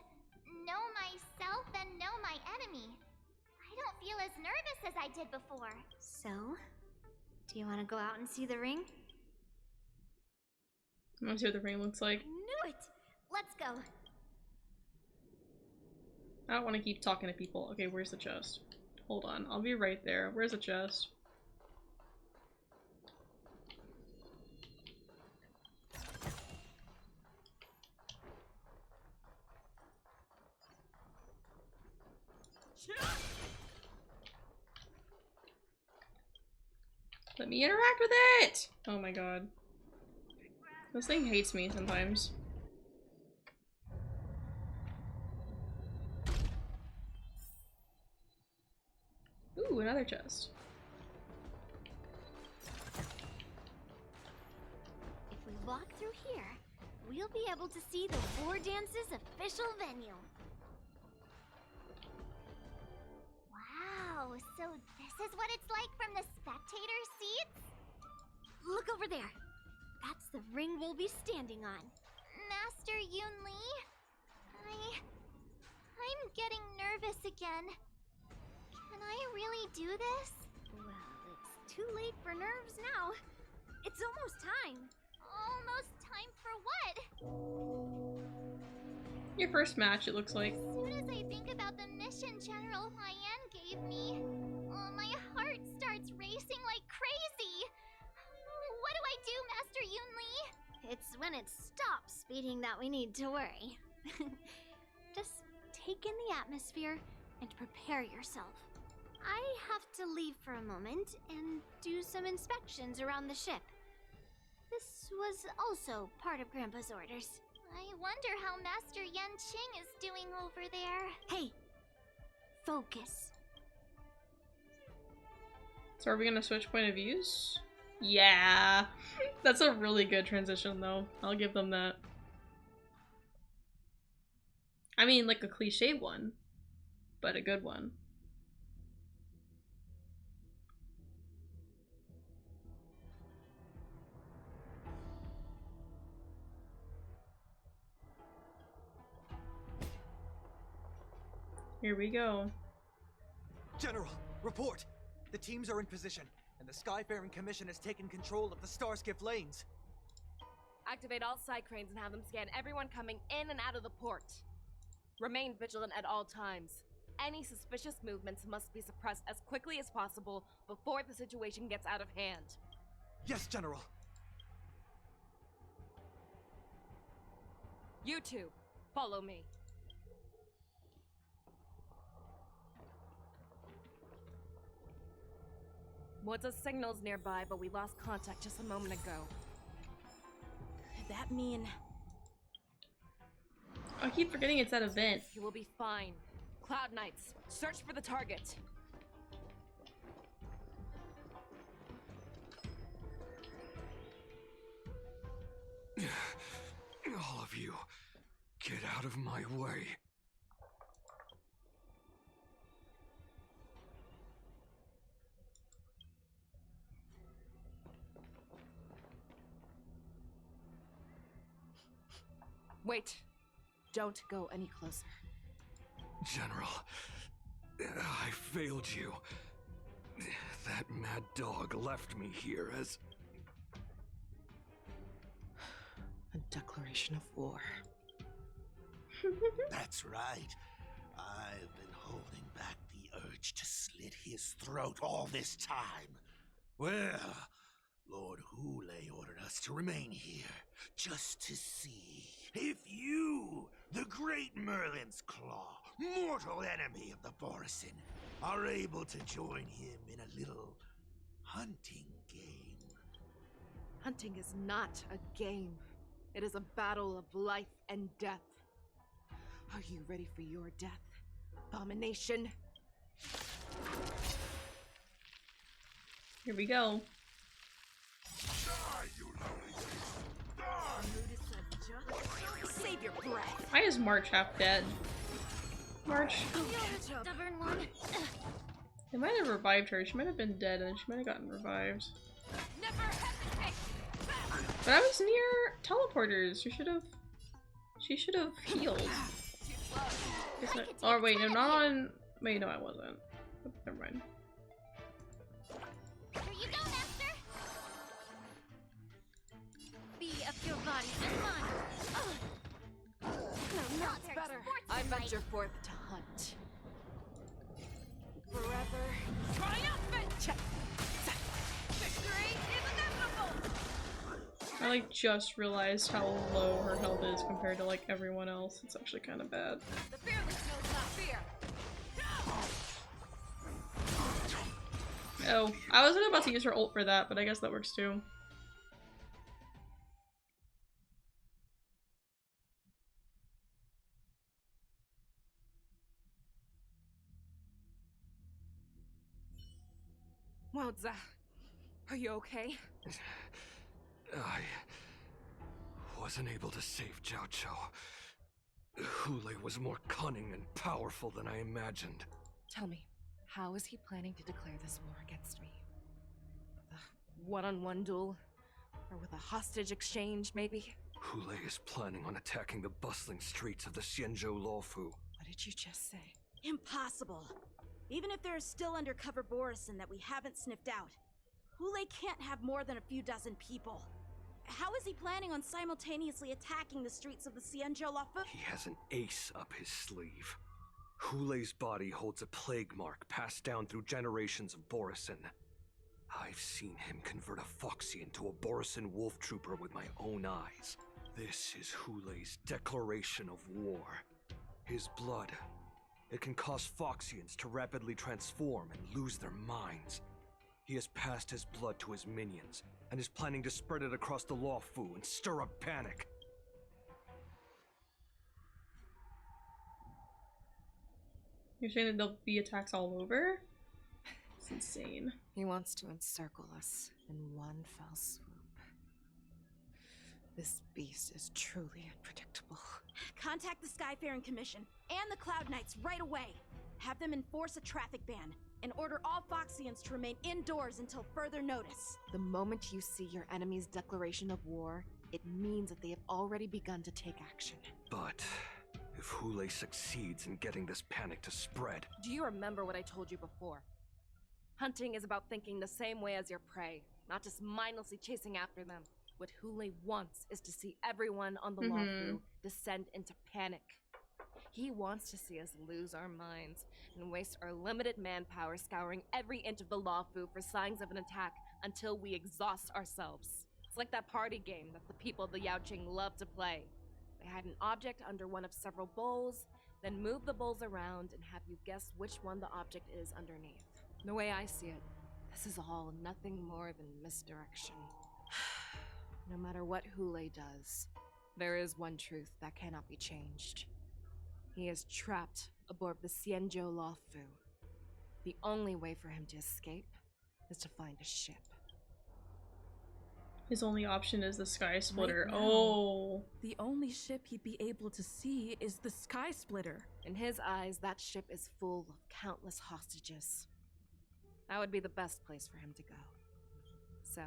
know myself and know my enemy. I don't feel as nervous as I did before. So, do you want to go out and see the ring? I want to see what the ring looks like. Knew it! Let's go. I don't want to keep talking to people. Okay, where's the chest? Hold on, I'll be right there. Where's the chest? Let me interact with it! Oh my god. This thing hates me sometimes. Ooh, another chest. If we walk through here, we'll be able to see the war dance's official venue. Wow, so this is what it's like from the spectator seats? Look over there. That's the ring we'll be standing on. Master Yoon Lee? I'm getting nervous again. Can I really do this? Well, it's too late for nerves now. It's almost time. Almost time for what? Your first match, it looks like. As soon as I think about the mission General Hyen gave me, my heart starts racing like crazy. What do I do, Master Yoon Lee? It's when it stops beating that we need to worry. Just take in the atmosphere and prepare yourself. I have to leave for a moment and do some inspections around the ship. This was also part of Grandpa's orders. I wonder how Master Yanqing is doing over there. Hey, focus. So are we gonna switch point of views? Yeah. That's a really good transition though. I'll give them that. I mean, like a cliche one, but a good one. Here we go. General, report! The teams are in position, and the Skyfaring Commission has taken control of the Starskiff lanes. Activate all side cranes and have them scan everyone coming in and out of the port. Remain vigilant at all times. Any suspicious movements must be suppressed as quickly as possible before the situation gets out of hand. Yes, General. You two, follow me. Woods' signal's nearby, but we lost contact just a moment ago. Could that mean... I keep forgetting it's that event. You will be fine. Cloud Knights, search for the target. All of you, get out of my way. Wait. Don't go any closer. General, I failed you. That mad dog left me here as... A declaration of war. That's right. I've been holding back the urge to slit his throat all this time. Well, Lord Hule ordered us to remain here, just to see if you, the great Merlin's Claw, mortal enemy of the Borison, are able to join him in a little hunting game. Hunting is not a game. It is a battle of life and death. Are you ready for your death, abomination? Here we go. Save your breath. Why is March half dead? March. Stubborn one. They might have revived her. She might have been dead and she might have gotten revived. But I was near teleporters. She should have healed. Oh wait, no, not on. Wait, no, I wasn't. Oh, never mind. Here you go, Master. Be of your body and mind. No, not better. I venture forth to hunt. Forever triumphant. Victory is inevitable. I like just realized how low her health is compared to like everyone else. It's actually kind of bad. The fearless knows not fear. Oh, I wasn't about to use her ult for that, but I guess that works too. Wowza, are you okay? I wasn't able to save Jiao Chou. Hule was more cunning and powerful than I imagined. Tell me, how is he planning to declare this war against me? With a one-on-one duel? Or with a hostage exchange, maybe? Hule is planning on attacking the bustling streets of the Xianzhou Luofu. What did you just say? Impossible. Even if there is still undercover Borison that we haven't sniffed out, Hule can't have more than a few dozen people. How is he planning on simultaneously attacking the streets of the Xianzhou Luofu? He has an ace up his sleeve. Hule's body holds a plague mark passed down through generations of Borison. I've seen him convert a Foxian to a Borison wolf trooper with my own eyes. This is Hule's declaration of war. His blood. It can cause Foxians to rapidly transform and lose their minds. He has passed his blood to his minions, and is planning to spread it across the Luofu and stir up panic. You're saying that there'll be attacks all over? It's insane. He wants to encircle us in one fell swoop. This beast is truly unpredictable. Contact the Skyfaring Commission and the Cloud Knights right away. Have them enforce a traffic ban and order all Foxians to remain indoors until further notice. The moment you see your enemy's declaration of war, it means that they have already begun to take action. But if Hule succeeds in getting this panic to spread... Do you remember what I told you before? Hunting is about thinking the same way as your prey, not just mindlessly chasing after them. What Hule wants is to see everyone on the Luofu descend into panic. He wants to see us lose our minds and waste our limited manpower scouring every inch of the Luofu for signs of an attack until we exhaust ourselves. It's like that party game that the people of the Yaoqing love to play. They hide an object under one of several bowls, then move the bowls around and have you guess which one the object is underneath. The way I see it, this is all nothing more than misdirection. No matter what Hule does, there is one truth that cannot be changed. He is trapped aboard the Xianzhou Luofu. The only way for him to escape is to find a ship. His only option is the Sky Splitter. Right now, Oh. The only ship he'd be able to see is the Sky Splitter. In his eyes, that ship is full of countless hostages. That would be the best place for him to go. So,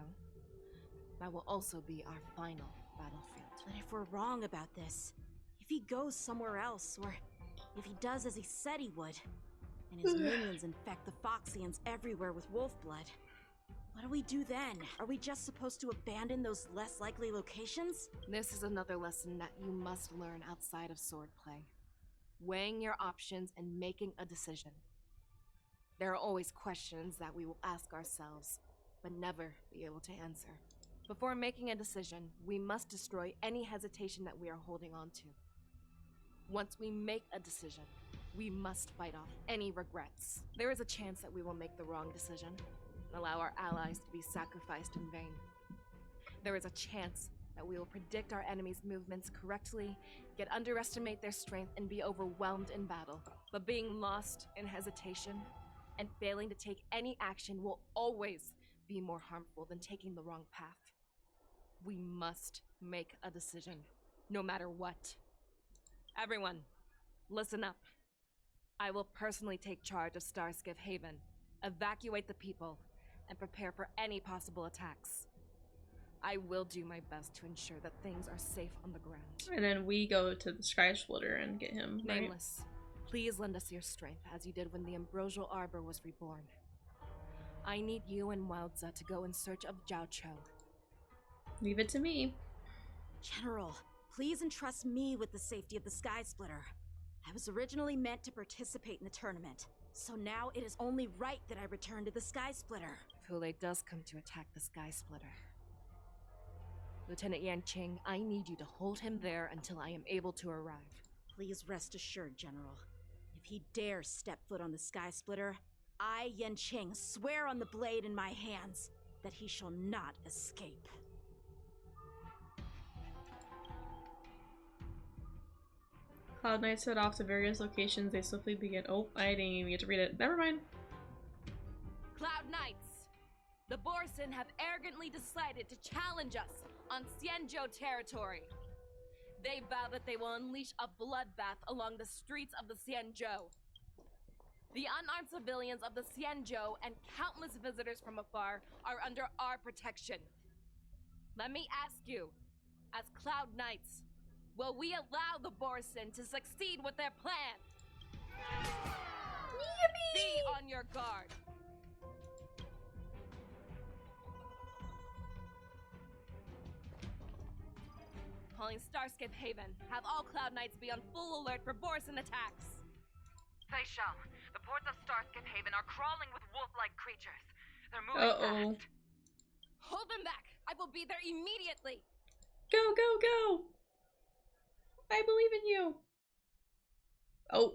that will also be our final battlefield. But if we're wrong about this, if he goes somewhere else, or if he does as he said he would, and his minions infect the Foxians everywhere with wolf blood, what do we do then? Are we just supposed to abandon those less likely locations? This is another lesson that you must learn outside of swordplay. Weighing your options and making a decision. There are always questions that we will ask ourselves, but never be able to answer. Before making a decision, we must destroy any hesitation that we are holding on to. Once we make a decision, we must fight off any regrets. There is a chance that we will make the wrong decision. allow our allies to be sacrificed in vain. There is a chance that we will predict our enemies' movements correctly, yet underestimate their strength and be overwhelmed in battle. But being lost in hesitation and failing to take any action will always be more harmful than taking the wrong path. We must make a decision, no matter what. Everyone, listen up. I will personally take charge of Starskiff Haven, evacuate the people, and prepare for any possible attacks. I will do my best to ensure that things are safe on the ground. And then we go to the Sky Splitter and get him, right? Nameless, please lend us your strength as you did when the Ambrosial Arbor was reborn. I need you and Wildza to go in search of Jiao Cho. Leave it to me. General, please entrust me with the safety of the Sky Splitter. I was originally meant to participate in the tournament, so now it is only right that I return to the Sky Splitter. If Hule does come to attack the Sky Splitter, Lieutenant Yanqing, I need you to hold him there until I am able to arrive. Please rest assured, General. If he dares step foot on the Sky Splitter, I, Yanqing, swear on the blade in my hands that he shall not escape. Cloud Knights head off to various locations. They swiftly begin. Oh, I didn't even get to read it. Never mind. Cloud Knights! The Borson have arrogantly decided to challenge us on Xianzhou territory. They vow that they will unleash a bloodbath along the streets of the Xianzhou. The unarmed civilians of the Xianzhou and countless visitors from afar are under our protection. Let me ask you, as Cloud Knights, will we allow the Borson to succeed with their plan? Yippee! Be on your guard. Calling Starskiff Haven. Have all Cloud Knights be on full alert for Borson attacks. Fei Xiao, the ports of Starskiff Haven are crawling with wolf-like creatures. They're moving fast. Hold them back! I will be there immediately! Go, go, go! I believe in you! Oh.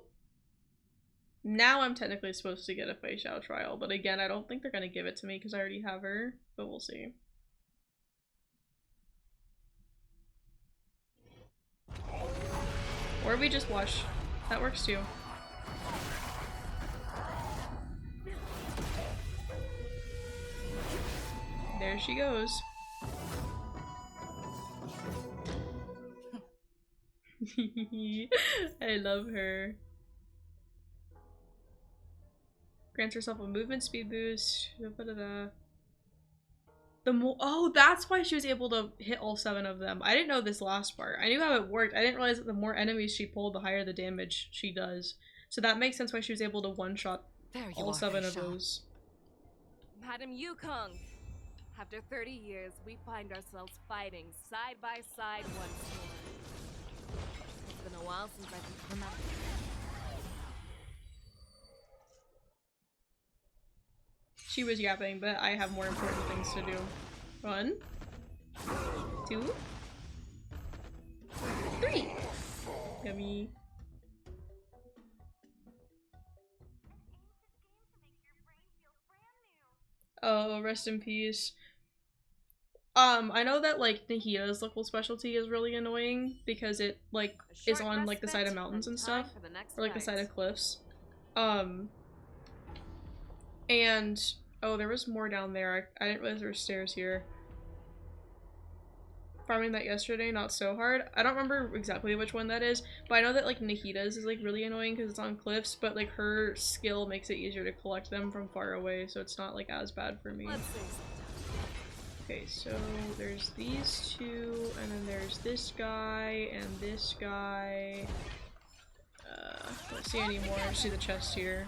Now I'm technically supposed to get a Fei Xiao trial, but again, I don't think they're gonna give it to me because I already have her, but we'll see. Or we just watch. That works too. There she goes. I love her. Grants herself a movement speed boost. Oh, that's why she was able to hit all 7 of them. I didn't know this last part. I knew how it worked. I didn't realize that the more enemies she pulled, the higher the damage she does. So that makes sense why she was able to one-shot all 7 of those. Madam Yukong, after 30 years, we find ourselves fighting side by side once more. It's been a while since I've come out. She was yapping, but I have more important things to do. 1, 2, 3. Yummy. Oh, rest in peace. I know that like Nahida's local specialty is really annoying because it like is on like the side of mountains and stuff, or like the side of cliffs. And oh, there was more down there. I didn't realize there were stairs here. Farming that yesterday, not so hard. I don't remember exactly which one that is, but I know that like Nahida's is like really annoying because it's on cliffs, but like her skill makes it easier to collect them from far away, so it's not like as bad for me. Okay, so there's these 2, and then there's this guy and this guy. Don't see any more. I see the chest here.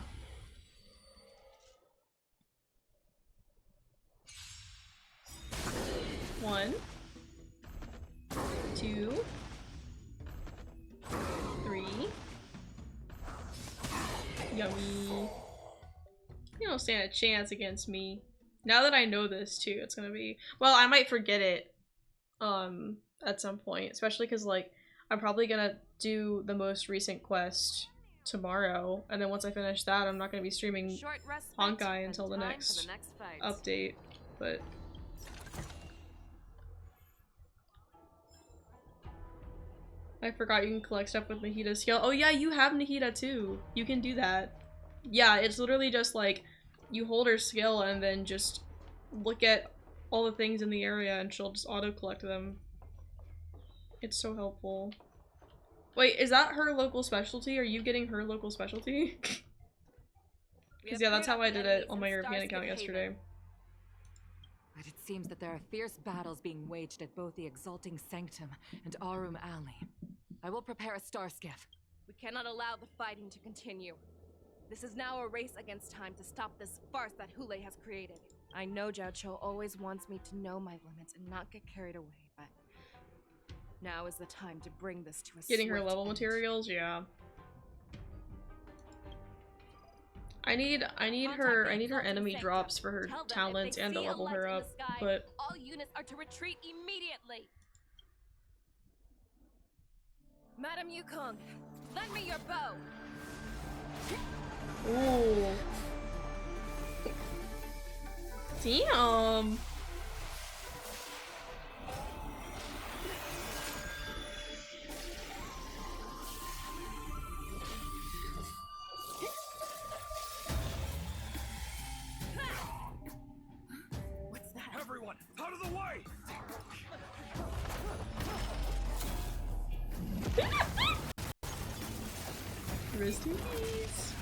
One, 2, 3. Yummy. You don't stand a chance against me. Now that I know this too, it's gonna be, well, I might forget it at some point, especially because like I'm probably gonna do the most recent quest tomorrow, and then once I finish that, I'm not gonna be streaming Short respite, Honkai until the and time next, for the next fight. update, but... I forgot you can collect stuff with Nahida skill. Oh yeah, you have Nahida too. You can do that. Yeah, it's literally just like, you hold her skill and then just look at all the things in the area and she'll just auto-collect them. It's so helpful. Wait, is that her local specialty? Are you getting her local specialty? Because yeah, that's how I did it on my European account yesterday. But it seems that there are fierce battles being waged at both the Exalting Sanctum and Arum Alley. I will prepare a star skiff. We cannot allow the fighting to continue. This is now a race against time to stop this farce that Hule has created. I know Zhao Cho always wants me to know my limits and not get carried away, but now is the time to bring this to a Getting her swift level end. materials, yeah. I need her enemy drops for her Tell them talents if they and to see a level light her in the up, sky, but all units are to retreat immediately. Madam Yukong, lend me your bow. ooh. Damn. What's that? Everyone, out of the way! Rest in peace.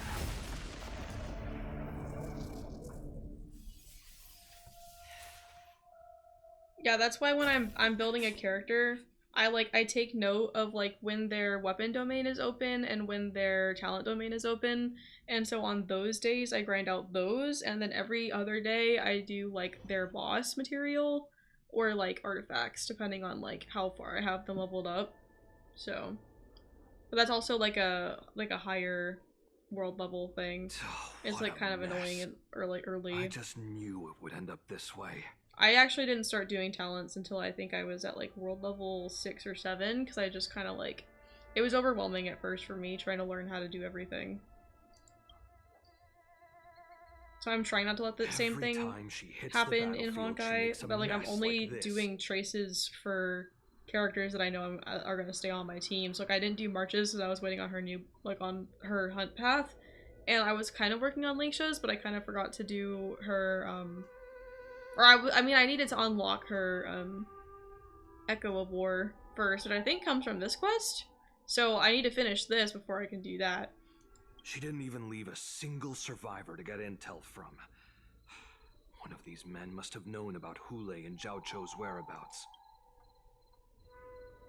Yeah, that's why when I'm building a character, I take note of like when their weapon domain is open and when their talent domain is open, and so on those days I grind out those, and then every other day I do like their boss material or like artifacts depending on like how far I have them leveled up. So, but that's also like a higher world level thing. It's What like a kind of mess. annoying and early. I just knew it would end up this way. I actually didn't start doing talents until I think I was at like world level 6 or 7, because I just kind of like, it was overwhelming at first for me trying to learn how to do everything. So I'm trying not to let the same Every thing time she hits the happen in battlefield, she Honkai, makes a but like I'm mess only like this. doing traces for characters that I know are going to stay on my team. So like I didn't do marches because I was waiting on her new, like on her hunt path, and I was kind of working on Lingsha's, but I kind of forgot to do her, or I mean I needed to unlock her Echo of War first, and I think comes from this quest. So I need to finish this before I can do that. She didn't even leave a single survivor to get intel from. One of these men must have known about Hule and Zhao Cho's whereabouts.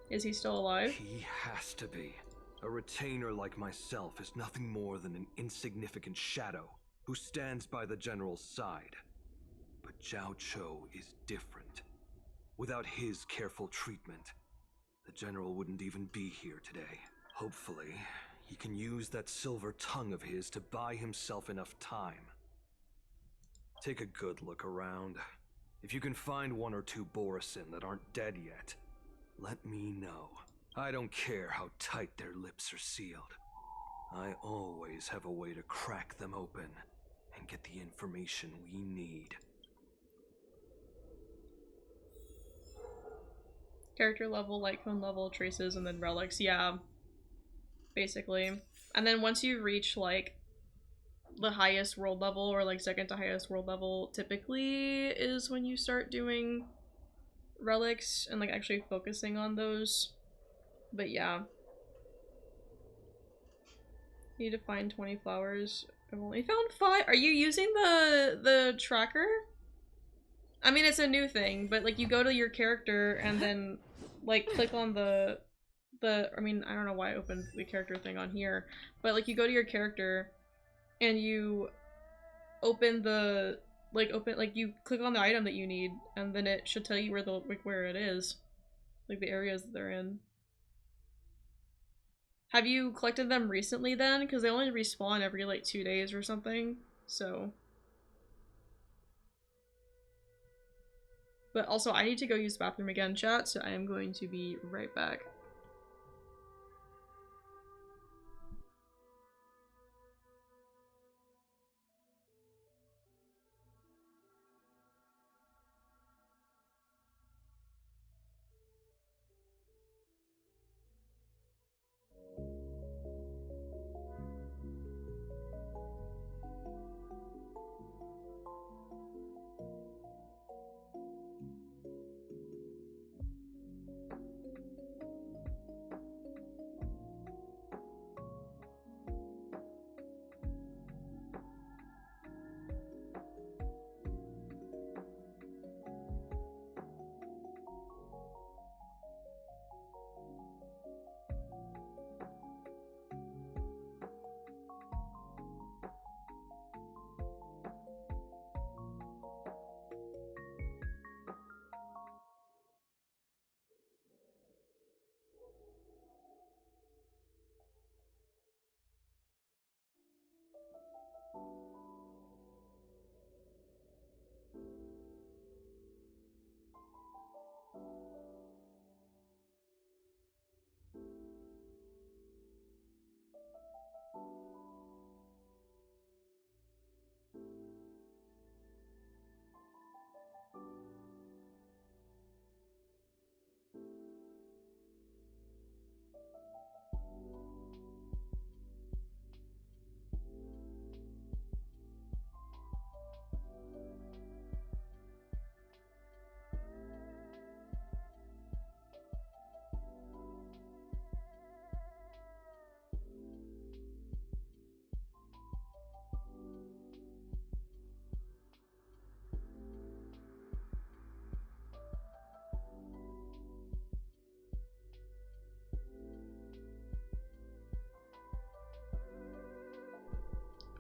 Is he still alive? He has to be. A retainer like myself is nothing more than an insignificant shadow who stands by the general's side. But Zhao Cho is different. Without his careful treatment, the general wouldn't even be here today. Hopefully, he can use that silver tongue of his to buy himself enough time. Take a good look around. If you can find one or two Borisin that aren't dead yet, let me know. I don't care how tight their lips are sealed. I always have a way to crack them open and get the information we need. Character level, light cone level, traces, and then relics. Yeah, basically. And then once you reach like the highest world level, or like second to highest world level, typically is when you start doing relics and like actually focusing on those. But yeah, need to find 20 flowers. I've only found 5. Are you using the tracker? I mean, it's a new thing, but like you go to your character and then like click on the I mean, I don't know why I opened the character thing on here, but like you go to your character and you open the you click on the item that you need, and then it should tell you where where it is, like the areas that they're in. Have you collected them recently then? Because they only respawn every like 2 days or something, so. But also, I need to go use the bathroom again, chat, so I am going to be right back.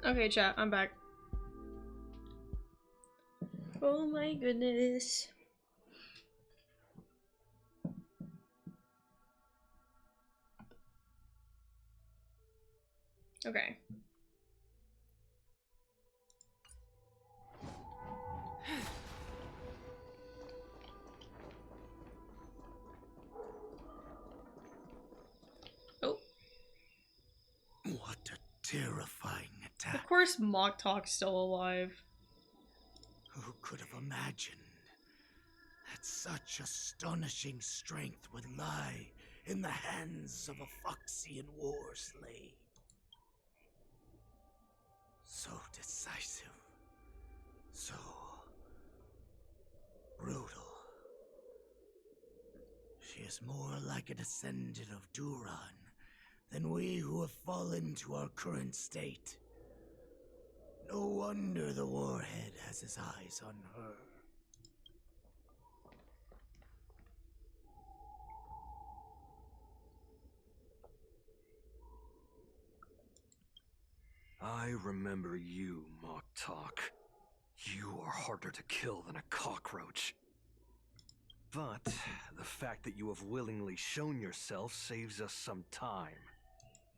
Okay, chat, I'm back. Oh my goodness. Okay. Oh. What a terrifying attack. Of course Mock Talk's still alive. Who could have imagined that such astonishing strength would lie in the hands of a Foxian war slave? So decisive. So brutal. She is more like a descendant of Duran than we who have fallen to our current state. No wonder the warhead has his eyes on her. I remember you, Mock Talk. You are harder to kill than a cockroach. But the fact that you have willingly shown yourself saves us some time.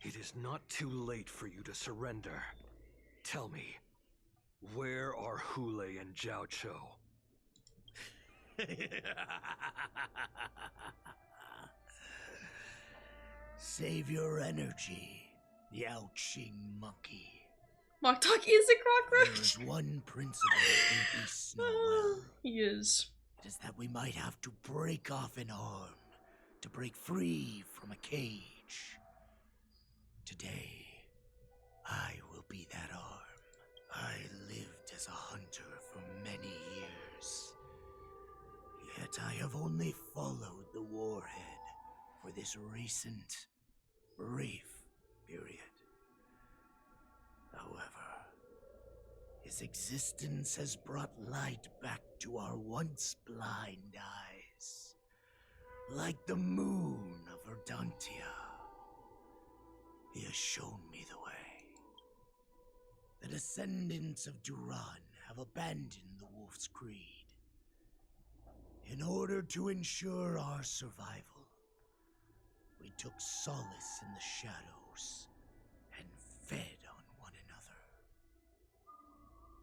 It is not too late for you to surrender. Tell me, where are Hule and Jiao Cho? Save your energy, Yao Qing monkey. Mock Talk is a cockroach. There is one principle that we beasts know well. He is. It is that we might have to break off an arm to break free from a cage. Today, I will be that arm. I lived as a hunter for many years. Yet I have only followed the warhead for this recent, brief period. However, his existence has brought light back to our once blind eyes, like the moon of Verdantia. He has shown me the way. The descendants of Duran have abandoned the Wolf's Creed. In order to ensure our survival, we took solace in the shadows and fed on one another.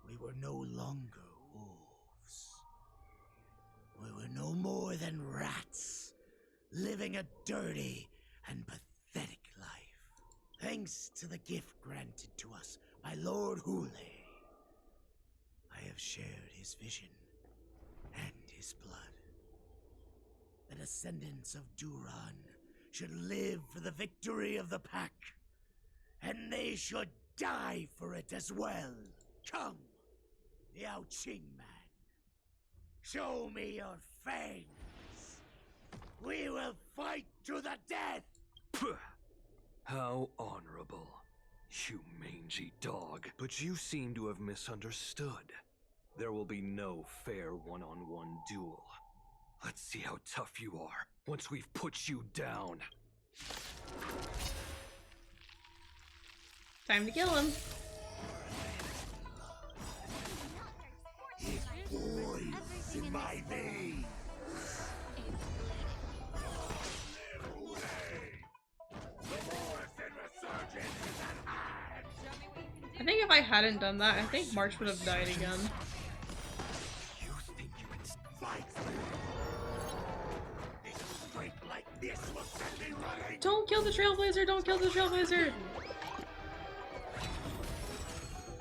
We were no longer wolves. We were no more than rats, living a dirty and pathetic life. Thanks to the gift granted to us by Lord Hule, I have shared his vision and his blood. The descendants of Duran should live for the victory of the pack, and they should die for it as well. Come, Yao Qing man. Show me your fangs. We will fight to the death. Puh. How honorable, you mangy dog. But you seem to have misunderstood. There will be no fair one-on-one duel. Let's see how tough you are once we've put you down. Time to kill him. Poison in my veins. I think if I hadn't done that, I think March would have died again. Don't kill the Trailblazer! Don't kill the Trailblazer!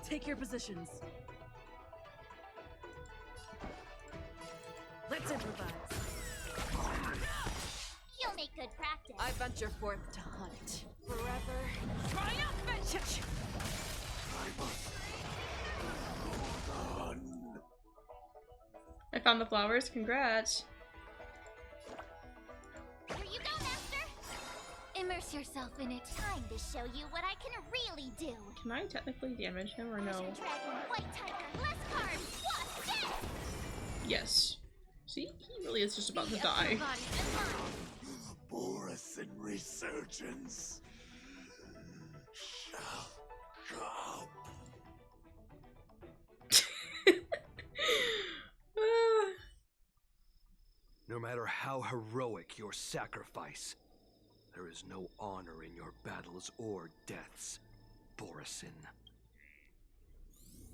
Take your positions. Let's improvise. You'll make good practice. I venture forth to hunt. Forever triumphant! I found the flowers, congrats. Here you go, Master. Immerse yourself in it. Time to show you what I can really do. Can I technically damage him or no? Dragon, White Tiger, less cards, wasp, death! Yes. See, he really is just about to die. Borisin resurgence shall come. how heroic your sacrifice. There is no honor in your battles or deaths, Borisin.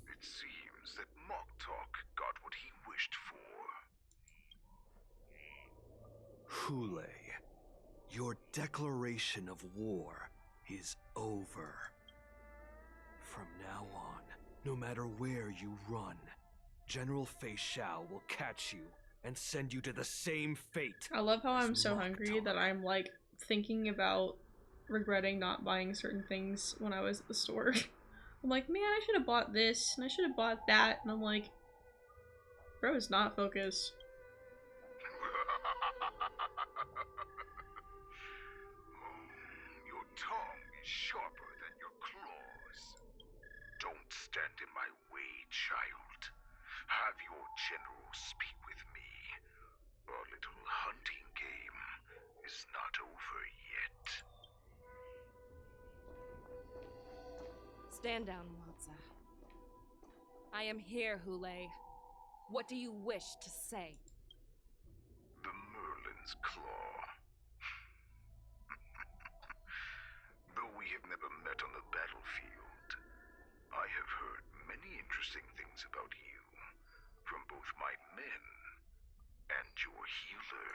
It seems that Moktok got what he wished for. Hule, your declaration of war is over. From now on, no matter where you run, General Fei Xiao will catch you and send you to the same fate. I love how I'm so hungry that I'm like thinking about regretting not buying certain things when I was at the store. I'm like, man, I should have bought this and I should have bought that, and I'm like, bro is not focused. Your tongue is sharper than your claws. Don't stand in my way, child. Have your general speak with me. Our little hunting game is not over yet. Stand down, Watsa. I am here, Hule. What do you wish to say? The Merlin's Claw. Though we have never met on the battlefield, I have heard many interesting things about you from both my men and your healer.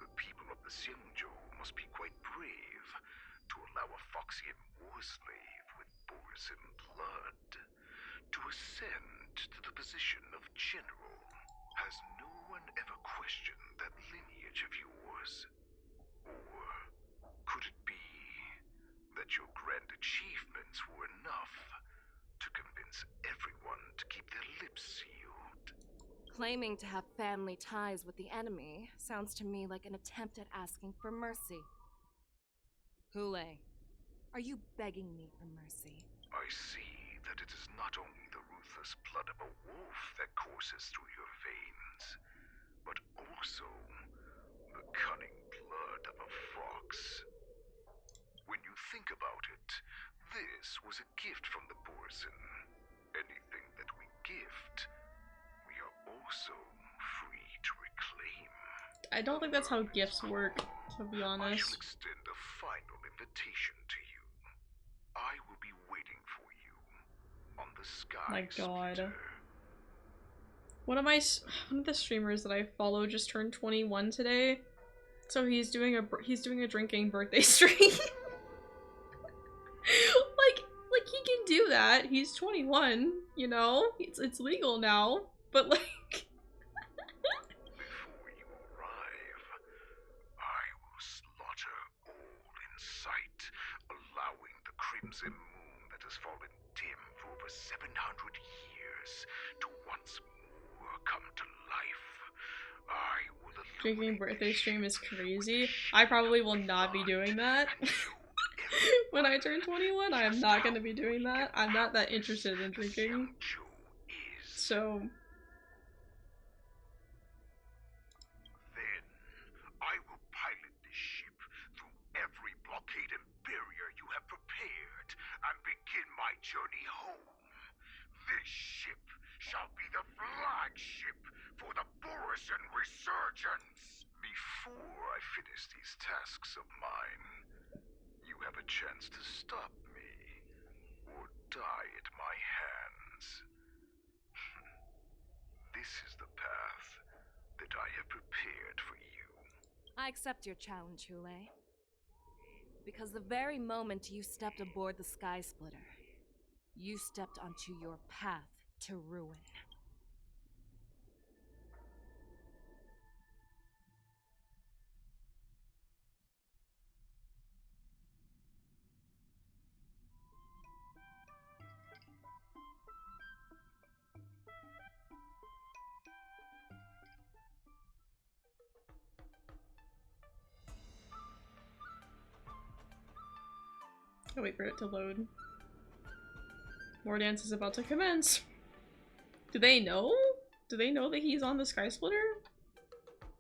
The people of the Xiangzhou must be quite brave to allow a Foxian war slave with Borisin blood to ascend to the position of general. Has no one ever questioned that lineage of yours? Or could it be that your grand achievements were enough to convince everyone to keep their lips sealed? Claiming to have family ties with the enemy sounds to me like an attempt at asking for mercy. Hule, are you begging me for mercy? I see that it is not only the ruthless blood of a wolf that courses through your veins, but also the cunning blood of a fox. When you think about it, this was a gift from the Borisin. Anything that we gift, we are also free to reclaim. I don't think that's how gifts work, to be I honest. shall extend a final invitation to you. I will be waiting for you on the sky. My god. One of the streamers that I follow just turned 21 today, so he's doing a drinking birthday stream. like he can do that. He's 21, you know? It's legal now, but like Before you arrive, I will slaughter all in sight, allowing the crimson moon that has fallen dim for over 700 years to once more come to life. I will drinking birthday stream is crazy. I probably will not be doing that. When I turn 21, I am not going to be doing that. I'm not that interested in drinking. So Then, I will pilot this ship through every blockade and barrier you have prepared and begin my journey home. This ship shall be the flagship for the Borisin Resurgence. Before I finish these tasks of mine, you have a chance to stop me or die at my hands. This is the path that I have prepared for you. I accept your challenge, Hule. Because the very moment you stepped aboard the Sky Splitter, you stepped onto your path to ruin. I'll wait for it to load. More dance is about to commence. Do they know? Do they know that he's on the Sky Splitter?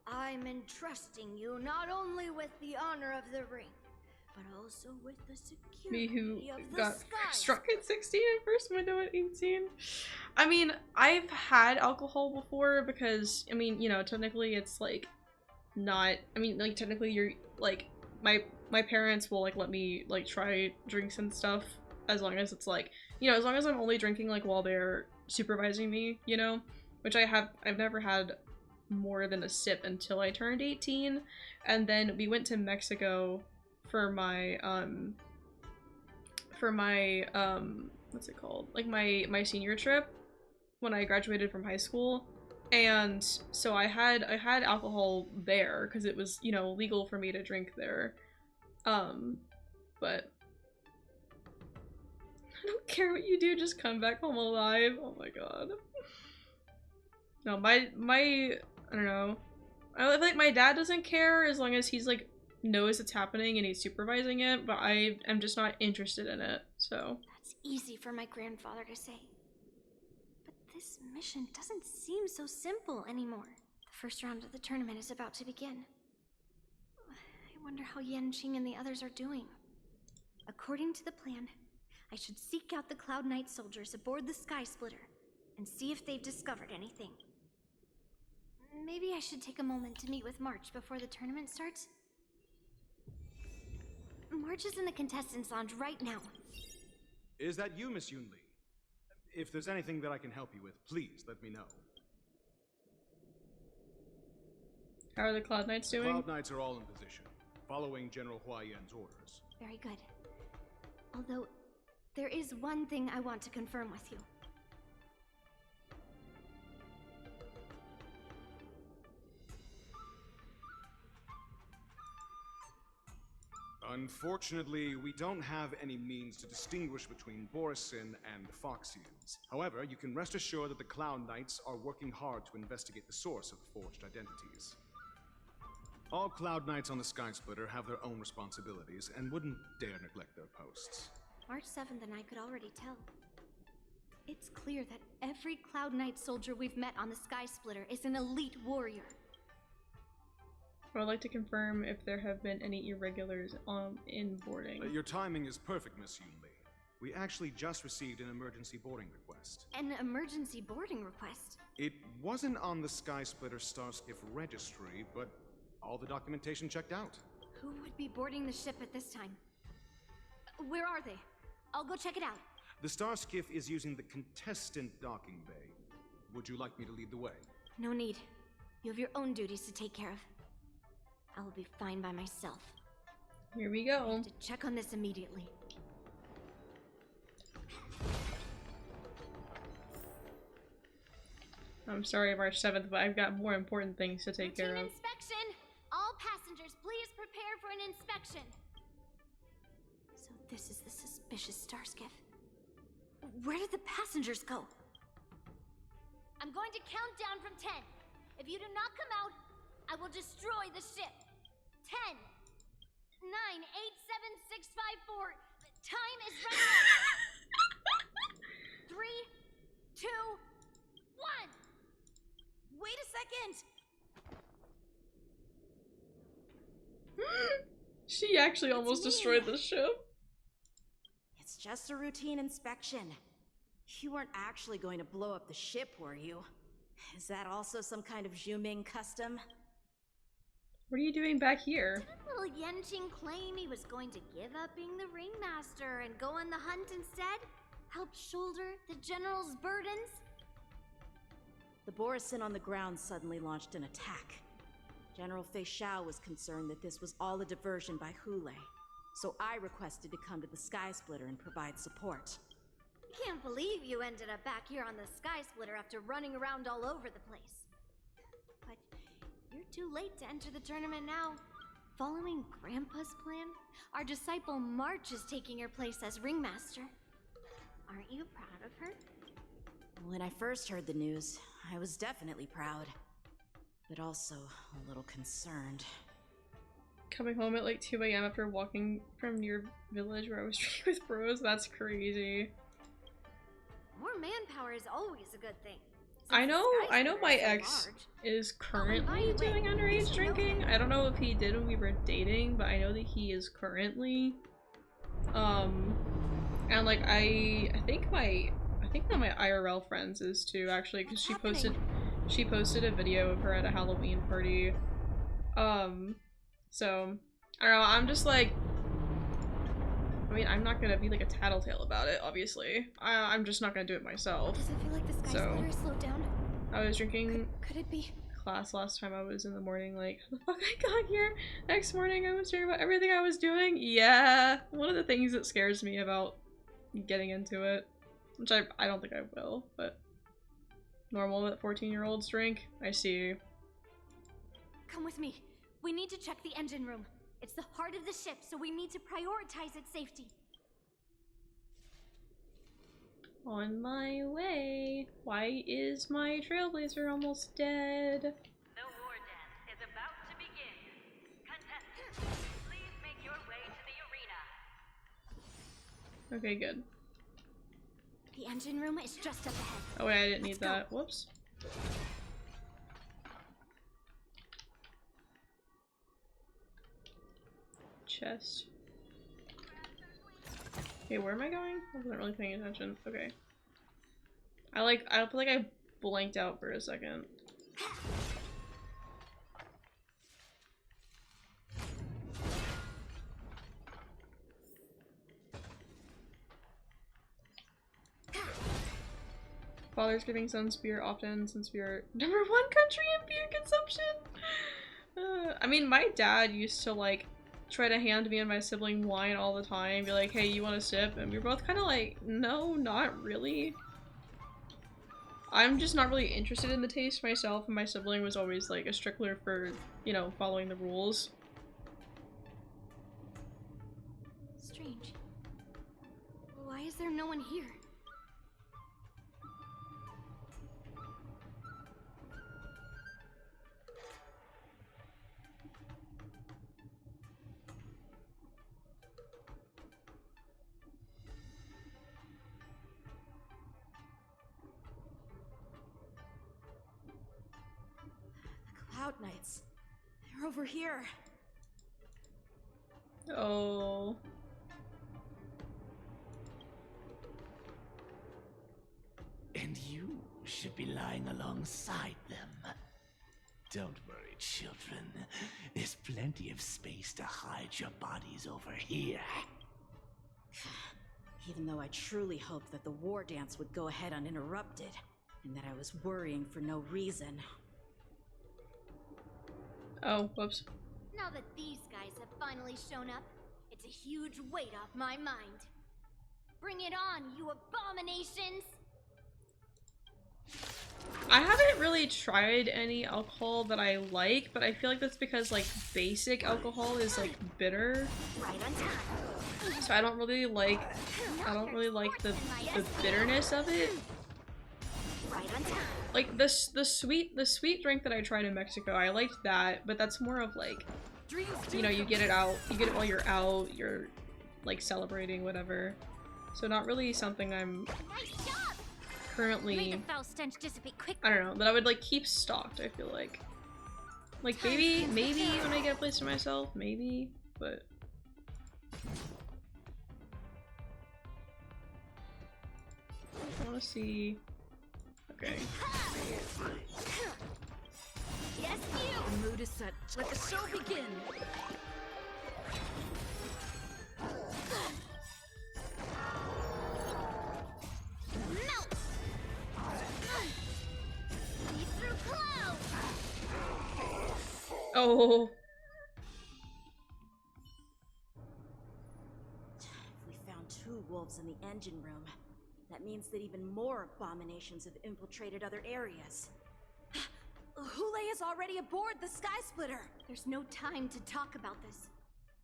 I'm entrusting you not only with the honor of the ring, but also with the Me security who of the got sky. struck at 16 and first window at 18. I mean, I've had alcohol before because, I mean, you know, technically it's like not, I mean, like technically you're like, my parents will like let me like try drinks and stuff as long as it's like, you know, as long as I'm only drinking like while they're supervising me, you know, which I've never had more than a sip until I turned 18. And then we went to Mexico for my what's it called, like my senior trip when I graduated from high school. And so I had alcohol there because it was, you know, legal for me to drink there. But I don't care what you do, just come back home alive. Oh my god. No, my I don't know. I feel like my dad doesn't care as long as he's like knows it's happening and he's supervising it, but I am just not interested in it. So That's easy for my grandfather to say. But this mission doesn't seem so simple anymore. The first round of the tournament is about to begin. I wonder how Yanqing and the others are doing. According to the plan, I should seek out the Cloud Knight soldiers aboard the Sky Splitter and see if they've discovered anything. Maybe I should take a moment to meet with March before the tournament starts. March is in the contestants' lounge right now. Is that you, Miss Yunli? If there's anything that I can help you with, please let me know. how are the Cloud Knights doing? Cloud Knights are all in position, following General Hua Yan's orders. Very good. Although, there is one thing I want to confirm with you. Unfortunately, we don't have any means to distinguish between Borisin and Foxians. However, you can rest assured that the Cloud Knights are working hard to investigate the source of the forged identities. All Cloud Knights on the Sky Splitter have their own responsibilities and wouldn't dare neglect their posts. March 7th and I could already tell. It's clear that every Cloud Knight soldier we've met on the Sky Splitter is an elite warrior. I would like to confirm if there have been any irregulars in boarding. Your timing is perfect, Miss Yunli. We actually just received an emergency boarding request. An emergency boarding request? It wasn't on the Sky Splitter Starskiff registry, but all the documentation checked out. Who would be boarding the ship at this time? Where are they? I'll go check it out. The Starskiff is using the contestant docking bay. Would you like me to lead the way? No need. You have your own duties to take care of. I will be fine by myself. Here we go. I have to check on this immediately. I'm sorry, March 7th, but I've got more important things to take care of. Inspection! All passengers, please prepare for an inspection. So this is the suspicious Starskiff. Where did the passengers go? I'm going to count down from 10. If you do not come out, I will destroy the ship. 10, 9, 8, 7, 6, 5, 4. Time is running out. 3, 2, 1. Wait a second. She actually almost destroyed the ship. It's just a routine inspection. You weren't actually going to blow up the ship, were you? Is that also some kind of Zhuming custom? What are you doing back here? Didn't little Yanqing claim he was going to give up being the ringmaster and go on the hunt instead? Help shoulder the general's burdens? The Borisin on the ground suddenly launched an attack. General Fei Xiao was concerned that this was all a diversion by Hule, so I requested to come to the Sky Splitter and provide support. Can't believe you ended up back here on the Sky Splitter after running around all over the place. But you're too late to enter the tournament now. Following Grandpa's plan, our disciple March is taking your place as ringmaster. Aren't you proud of her? When I first heard the news, I was definitely proud, but also a little concerned. Coming home at like 2 a.m. after walking from your village where I was drinking with bros, that's crazy. More manpower is always a good thing. I know my ex is currently doing underage drinking. I don't know if he did when we were dating, but I know that he is currently. And like I think one of my IRL friends is too, actually, because she posted a video of her at a Halloween party. So I don't know, I'm just like, I mean, I'm not gonna be like a tattletale about it, obviously. I'm just not gonna do it myself. Does it feel like the sky splitter is slowed down? I was drinking Could it be? Class last time I was in the morning, like, how the fuck I got here? Next morning I was hearing about everything I was doing. Yeah, one of the things that scares me about getting into it, which I don't think I will, but normal that 14-year-olds drink. I see. Come with me. We need to check the engine room. It's the heart of the ship, so we need to prioritize its safety. On my way. Why is my Trailblazer almost dead? The war dance is about to begin. Contestants, please make your way to the arena. Okay, good. The engine room is just up ahead. Oh wait, I didn't need that. Whoops. Chest. Okay, where am I going? I wasn't really paying attention. Okay. I feel like I blanked out for a second. Fathers giving sons beer often, since we are #1 country in beer consumption. I mean, my dad used to like try to hand me and my sibling wine all the time, be like, hey, you want a sip? And we were both kind of like, no, not really. I'm just not really interested in the taste myself, and my sibling was always like a stickler for, you know, following the rules. Strange. Why is there no one here? Cloud Knights. They're over here. Oh. And you should be lying alongside them. Don't worry, children. There's plenty of space to hide your bodies over here. Even though I truly hoped that the war dance would go ahead uninterrupted, and that I was worrying for no reason. Oh, whoops. Now that these guys have finally shown up, it's a huge weight off my mind. Bring it on, you abominations! I haven't really tried any alcohol that I like, but I feel like that's because like basic alcohol is like bitter. Right on time. So I don't really like the bitterness of it. Right on time. Like the sweet drink that I tried in Mexico, I liked that, but that's more of like, you know, you get it while you're out, you're like celebrating, whatever. So not really something I'm currently, I don't know, that I would like keep stocked, I feel like. Like maybe when I get a place to myself, maybe, but I wanna see. Okay. Yes, you! The mood is set. Let the show begin! Melt! See through clouds! Oh. We found 2 wolves in the engine room. That means that even more abominations have infiltrated other areas. Hule is already aboard the Sky Splitter! There's no time to talk about this.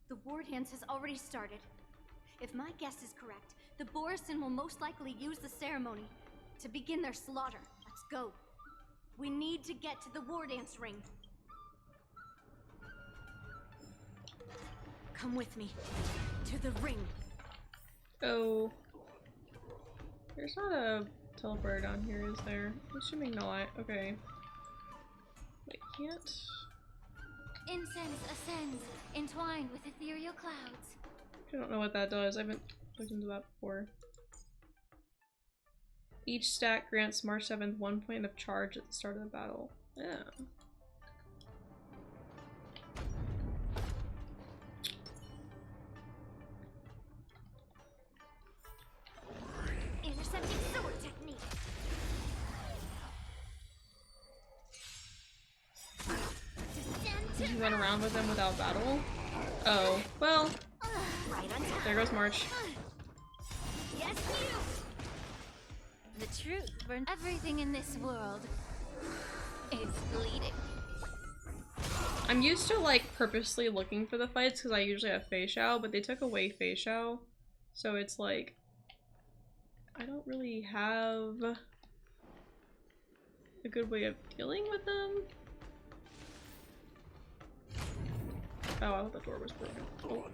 The war dance has already started. If my guess is correct, the Borisin will most likely use the ceremony to begin their slaughter. Let's go. We need to get to the war dance ring. Come with me. To the ring. Oh. There's not a teleporter down here, is there? I'm assuming not. Okay. Wait, can't? Incense ascends, entwined with ethereal clouds. I don't know what that does. I haven't looked into that before. Each stack grants March 7th 1 point of charge at the start of the battle. Yeah. Intercepting sword technique. Did you run around with them without battle? Oh, well. Right on time. There goes March. Yes, you. The truth for everything in this world is bleeding. I'm used to like purposely looking for the fights because I usually have Fei Shao, but they took away Fei Shao, so it's like I don't really have a good way of dealing with them. Oh, I thought the door was broken. Oh.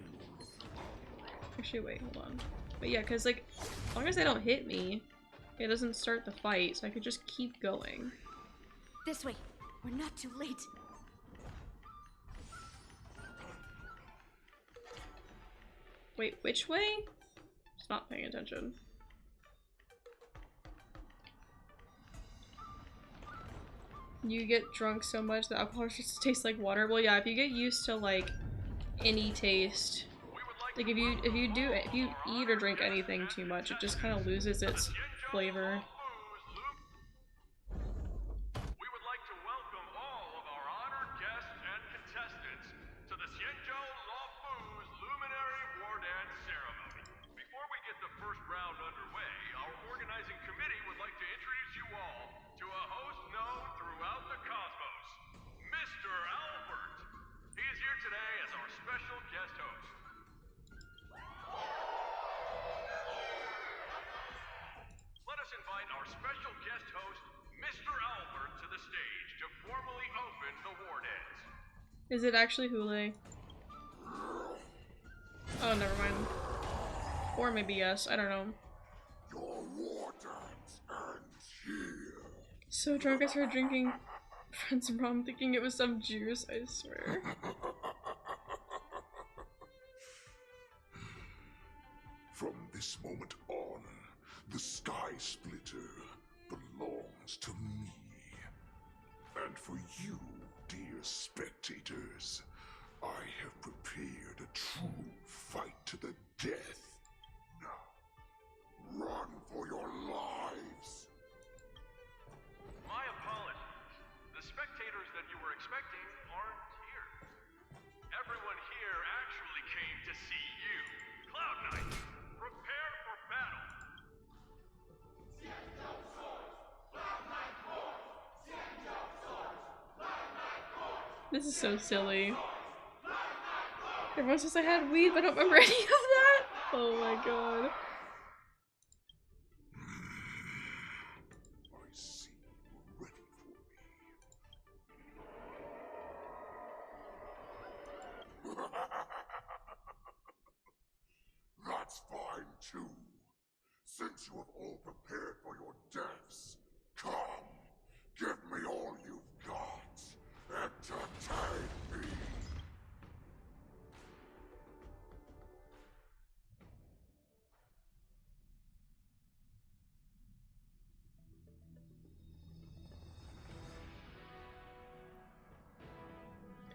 Actually, wait, hold on. But yeah, because like, as long as they don't hit me, it doesn't start the fight, so I could just keep going. This way. We're not too late. Wait, which way? Just not paying attention. You get drunk so much that alcohol just tastes like water. Well, yeah, if you get used to like any taste, like if you eat or drink anything too much, it just kind of loses its flavor. We would like to welcome all of our honored guests and contestants to the Xianzhou Luofu's Luminary War Dance Ceremony. Before we get the first round underway, our organizing committee would like to introduce you all to a host known throughout the cosmos, Mr. Albert. He is here today as our special guest host. Let us invite our special guest host, Mr. Albert, to the stage to formally open the war dance. Is it actually Hule? Oh, never mind. Or maybe yes, I don't know. Your war dance ends here. So drunk I started drinking Friends Rum thinking it was some juice, I swear. From this moment on, the Sky Splitter belongs to me. And for you, dear spectators, I have prepared a true fight to the death. Now, run for your lives! My apologies. The spectators that you were expecting aren't here. Everyone here actually came to see you. Cloud Knight, prepare for battle. This is so silly. Everyone says I had weed, but I don't remember any of that. Oh my god. I see you're ready for me. That's fine too. Since you have all prepared for your deaths, come, give me all you've got. Entertain me.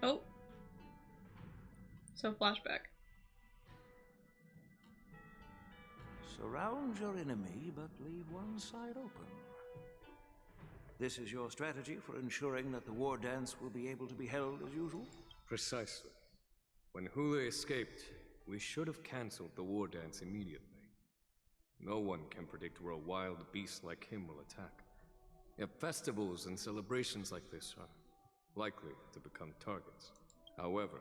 Oh. So flashback. Surround your enemy, but leave one side open. This is your strategy for ensuring that the war dance will be able to be held as usual? Precisely. When Hule escaped, we should have cancelled the war dance immediately. No one can predict where a wild beast like him will attack. Yet festivals and celebrations like this are likely to become targets. However,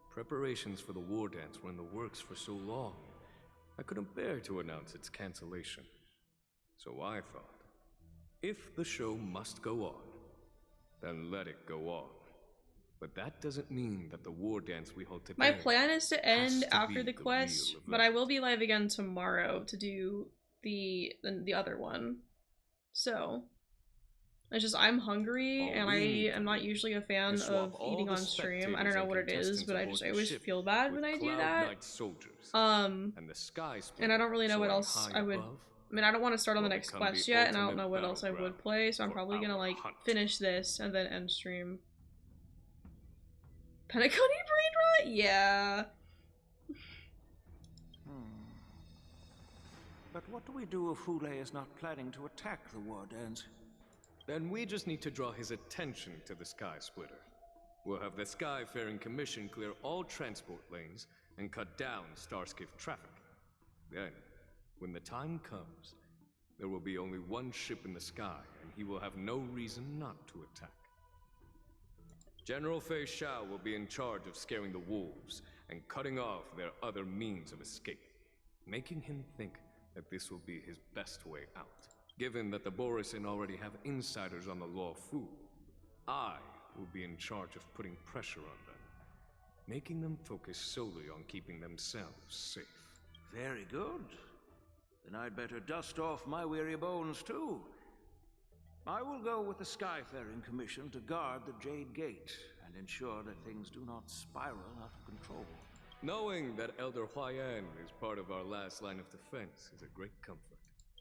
preparations for the war dance were in the works for so long, I couldn't bear to announce its cancellation. So I thought, if the show must go on, then let it go on. But that doesn't mean that the war dance we hold today. My plan is to end after the the quest, real but I will be live again tomorrow to do the other one. So it's just I'm hungry and I am not usually a fan of eating on stream. I don't know what it is, but I always feel bad when I do that. And I don't really know what else I would. I mean, I don't want to start on the next quest yet, and I don't know what else I would play, so I'm probably gonna like finish this and then end stream. Penacony breed rot? Yeah. But what do we do if Hule is not planning to attack the Wardens? Then we just need to draw his attention to the Sky Splitter. We'll have the Skyfaring Commission clear all transport lanes and cut down Starskiff traffic. Then, when the time comes, there will be only one ship in the sky, and he will have no reason not to attack. General Fei Shao will be in charge of scaring the wolves and cutting off their other means of escape, making him think that this will be his best way out. Given that the Borisin already have insiders on the Law Fu, I will be in charge of putting pressure on them, making them focus solely on keeping themselves safe. Very good. Then I'd better dust off my weary bones too. I will go with the Skyfaring Commission to guard the Jade Gate and ensure that things do not spiral out of control. Knowing that Elder Huayan is part of our last line of defense is a great comfort.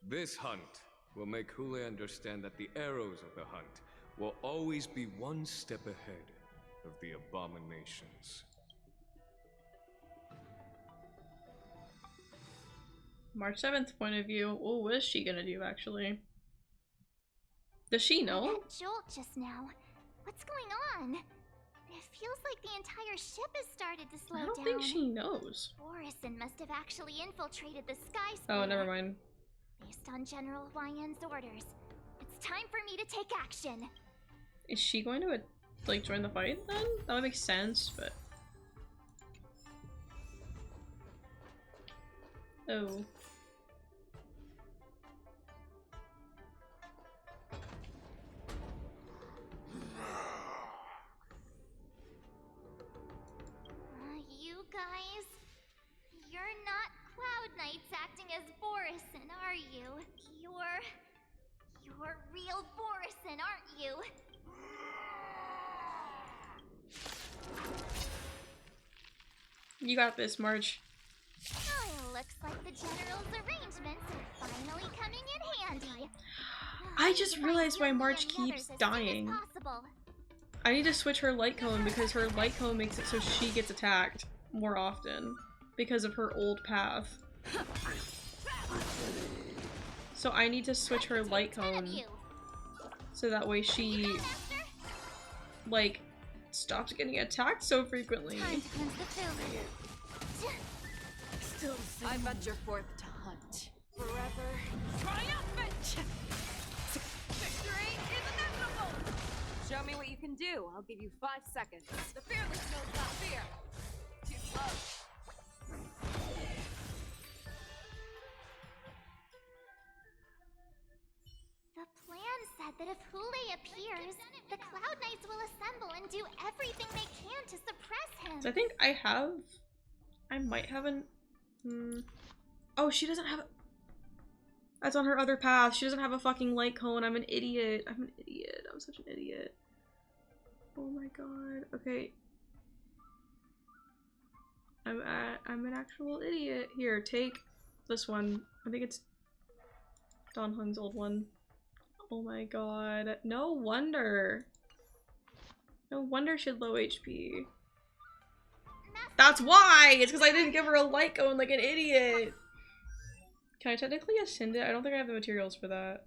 This hunt will make Hule understand that the arrows of the hunt will always be one step ahead of the abominations. March 7th point of view. Oh, what is she gonna do actually? Does she know? That jolt just now. What's going on? It feels like the entire ship has started to slow down. I don't think she knows. Borisin must have actually infiltrated the Sky Splitter. Oh, never mind. Based on General Huayan's orders, it's time for me to take action. Is she going to like join the fight then? That would make sense, but oh. You guys, you're not Cloud Knights acting as Borisin, are you? You're real Borisin, aren't you? You got this, March. Oh, looks like the General's arrangements are finally coming in handy. I just realized why March keeps dying. I need to switch her light cone because her light cone makes it so she gets attacked more often because of her old path. So I need to switch her light cone so that way she like stops getting attacked so frequently. I bet you're forth to hunt. Forever triumphant! Victory is inevitable! Show me what you can do. I'll give you 5 seconds. The fearless knows not fear. Too slow. The plan said that if Hule appears, the Cloud Knights will assemble and do everything they can to suppress him. So I think I might have an oh, she doesn't have that's on her other path. She doesn't have a fucking light cone. I'm an idiot. I'm an idiot. I'm such an idiot. Oh my god. Okay. I'm an actual idiot. Here, take this one. I think it's Don Hung's old one. Oh my god. No wonder. No wonder she's low HP. That's why! It's because I didn't give her a light cone like an idiot! Can I technically ascend it? I don't think I have the materials for that.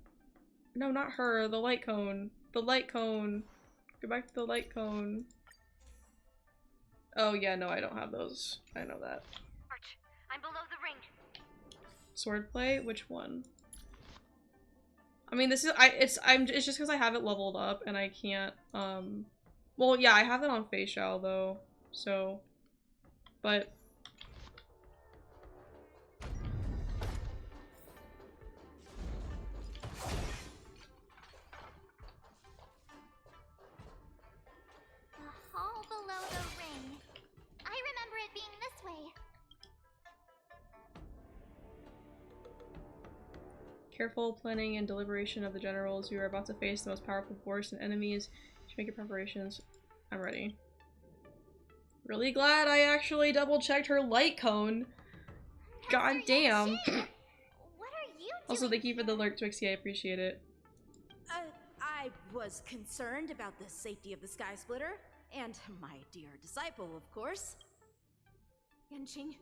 No, not her. The light cone. The light cone. Go back to the light cone. Oh yeah, no, I don't have those. I know that. Arch, I'm below the ring. Swordplay? Which one? I mean, this is it's just because I have it leveled up and I can't well yeah, I have it on Fei Shao though, so but The hall below the ring. I remember it being this way. Careful planning and deliberation of the generals. You are about to face the most powerful force and enemies. You should make your preparations. I'm ready. Really glad I actually double-checked her light cone. God damn. What are you doing? Also, thank you for the lurk, Twixie. I appreciate it. I was concerned about the safety of the Sky Splitter, and my dear disciple, of course. Yanqing,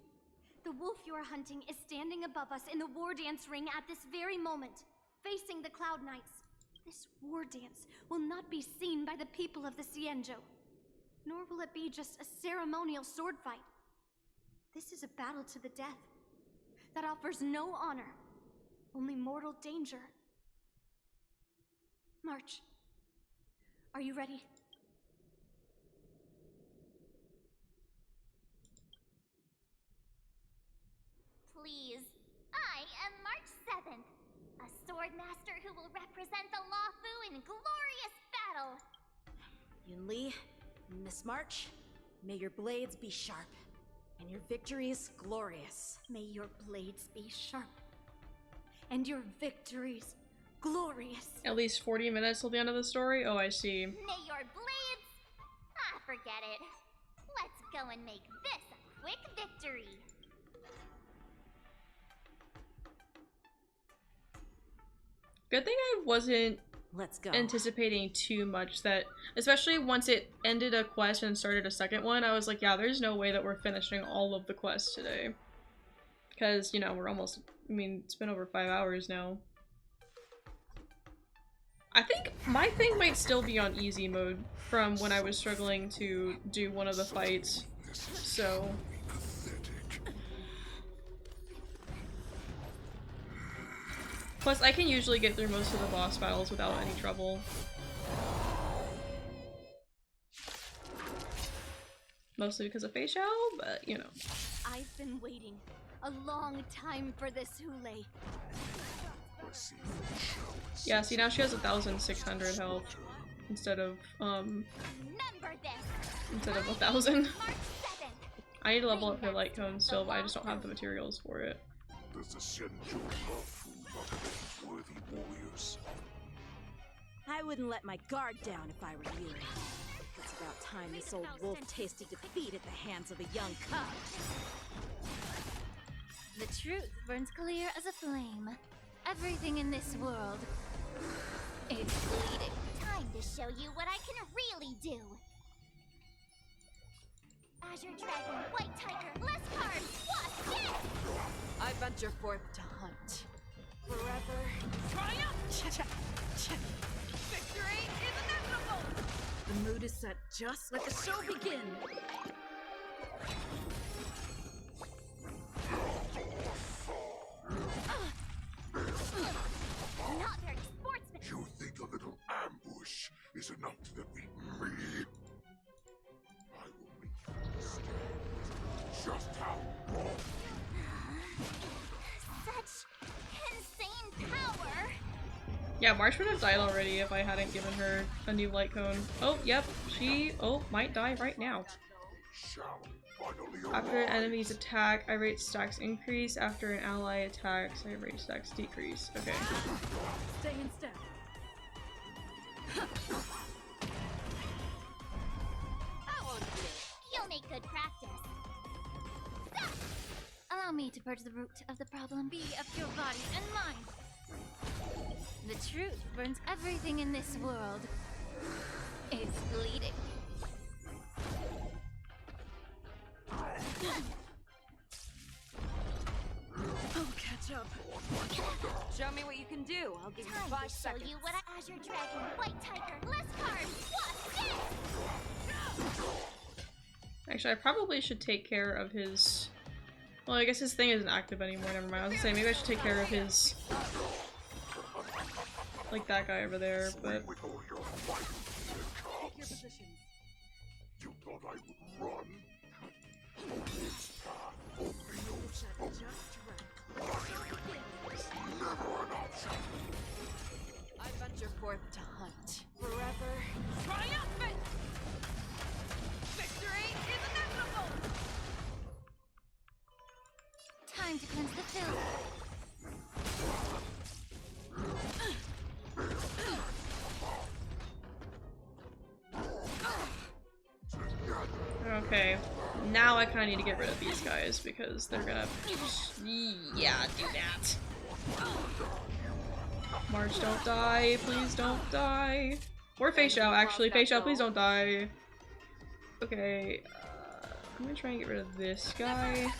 the wolf you are hunting is standing above us in the war dance ring at this very moment, facing the Cloud Knights. This war dance will not be seen by the people of the Xianzhou, nor will it be just a ceremonial sword fight. This is a battle to the death that offers no honor, only mortal danger. March. Are you ready? Please. I am March 7th, a sword master who will represent the Luofu in glorious battle. Yunli, Miss March, may your blades be sharp, and your victories glorious. May your blades be sharp, and your victories glorious. At least 40 minutes till the end of the story? Oh, I see. May your blades... Ah, forget it. Let's go and make this a quick victory. Good thing I wasn't Let's go. anticipating too much that, especially once it ended a quest and started a second one, I was like, yeah, there's no way that we're finishing all of the quests today. Because, you know, we're almost, I mean, it's been over 5 hours now. I think my thing might still be on easy mode from when I was struggling to do one of the fights, so... Plus, I can usually get through most of the boss battles without any trouble. Mostly because of Fei Xiao, but you know. I've been waiting a long time for this, Hule. Yeah, see now she has 1,600 health instead of 1,000. I need to level up her light cone still, but I just don't have the materials for it. Does the Xianzhou Luofu not have worthy warriors? I wouldn't let my guard down if I were you. It's about time this old wolf tasted defeat at the hands of a young cub. The truth burns clear as a flame. Everything in this world is bleeding. Time to show you what I can really do. Azure Dragon, White Tiger, Leskard, what's this? I venture forth to hunt. Forever triumph! Victory is inevitable! The mood is set. Just let the show begin. Not very sportsman. You think a little ambush is enough to defeat me? I will make you understand just how wrong Such insane power. Yeah, March would have died already if I hadn't given her a new light cone. Oh, yep, she might die right now. After an enemy's attack, irate stacks increase. After an ally attacks, irate stacks decrease. Okay. Stay in step. You'll make good practice. Stop! Allow me to purge the root of the problem. Be of your body and mind. The truth burns everything in this world. It's bleeding. Oh, catch up. Show me what you can do. I'll give you 5 seconds. Time to show you what Azure Dragon, White Tiger, Leskard, what's this? Actually, I probably should take care of his... Well, I guess his thing isn't active anymore, never mind. I was gonna say, maybe I should take care of his... Like that guy over there, but... with all your might, you cubs. You thought I would run? This path only knows hope. Never an option. I venture forth to hunt. Forever triumphant! Victory is inevitable! Time to cleanse the filth. now I kind of need to get rid of these guys because they're gonna, yeah, do that. Marge, don't die, please don't die. Or Fei Xiao, actually. Fei Xiao, please don't die. Okay, I'm gonna try and get rid of this guy.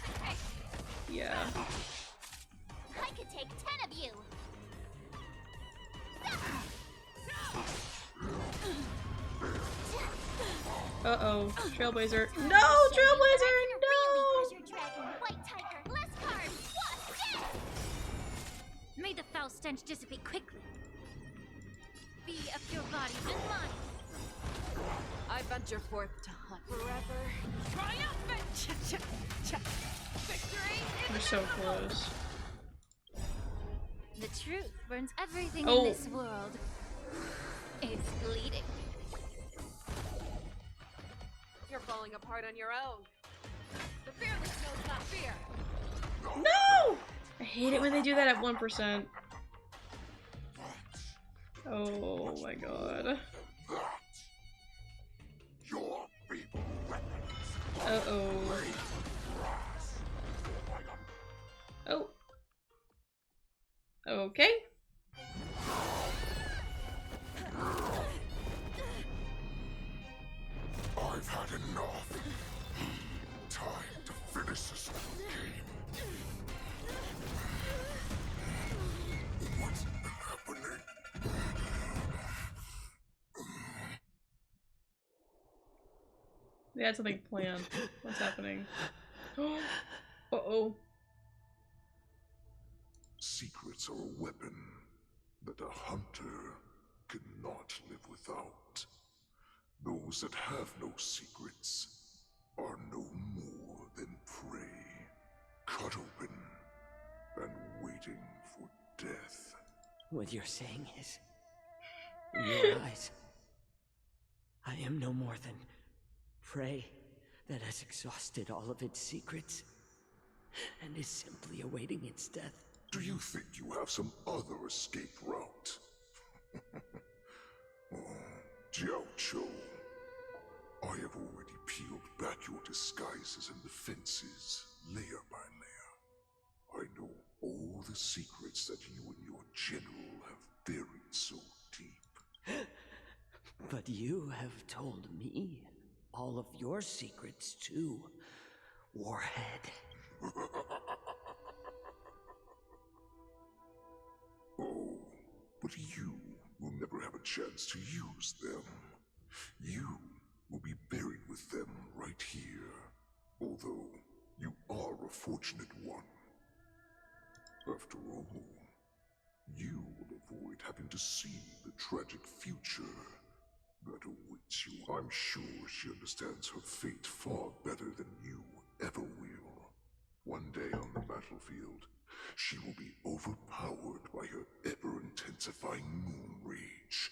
Yeah. I could take 10 of you. Uh-oh. Trailblazer. No! Trailblazer! No! May the foul stench dissipate quickly. Be of your body and mine. I venture forth to hunt forever. Triumphant! Victory We're so close. The truth burns everything Oh. in this world. It's bleeding. You're falling apart on your own. The fearless knows not fear. No! I hate it when they do that at 1%. Oh my god. Uh-oh. Oh. Okay. I've had enough. Time to finish this game. What's happening? They had something planned. What's happening? Uh-oh. Secrets are a weapon that a hunter cannot live without. Those that have no secrets are no more than prey, cut open and waiting for death. What you're saying is, in your eyes, I am no more than prey that has exhausted all of its secrets and is simply awaiting its death. Do you think you have some other escape route? Oh, Jiao Chou, I have already peeled back your disguises and defenses, layer by layer. I know all the secrets that you and your general have buried so deep. But you have told me all of your secrets too, Warhead. Oh, but you will never have a chance to use them. You will be buried with them right here, although you are a fortunate one. After all, you will avoid having to see the tragic future that awaits you. I'm sure she understands her fate far better than you ever will. One day on the battlefield, she will be overpowered by her ever-intensifying moon rage,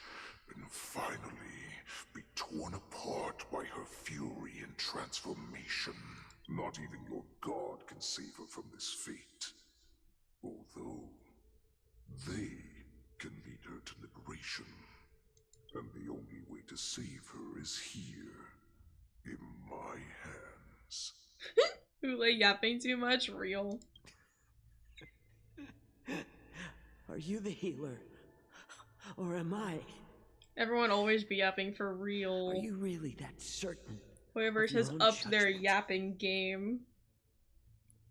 and finally be torn apart by her fury and transformation. Not even your god can save her from this fate, although they can lead her to liberation. And the only way to save her is here, in my hands. Ule yapping too much? Real. Are you the healer? Or am I? Everyone always be yapping for real. Are you really that certain? Whoever of your has own upped their judgment? yapping game.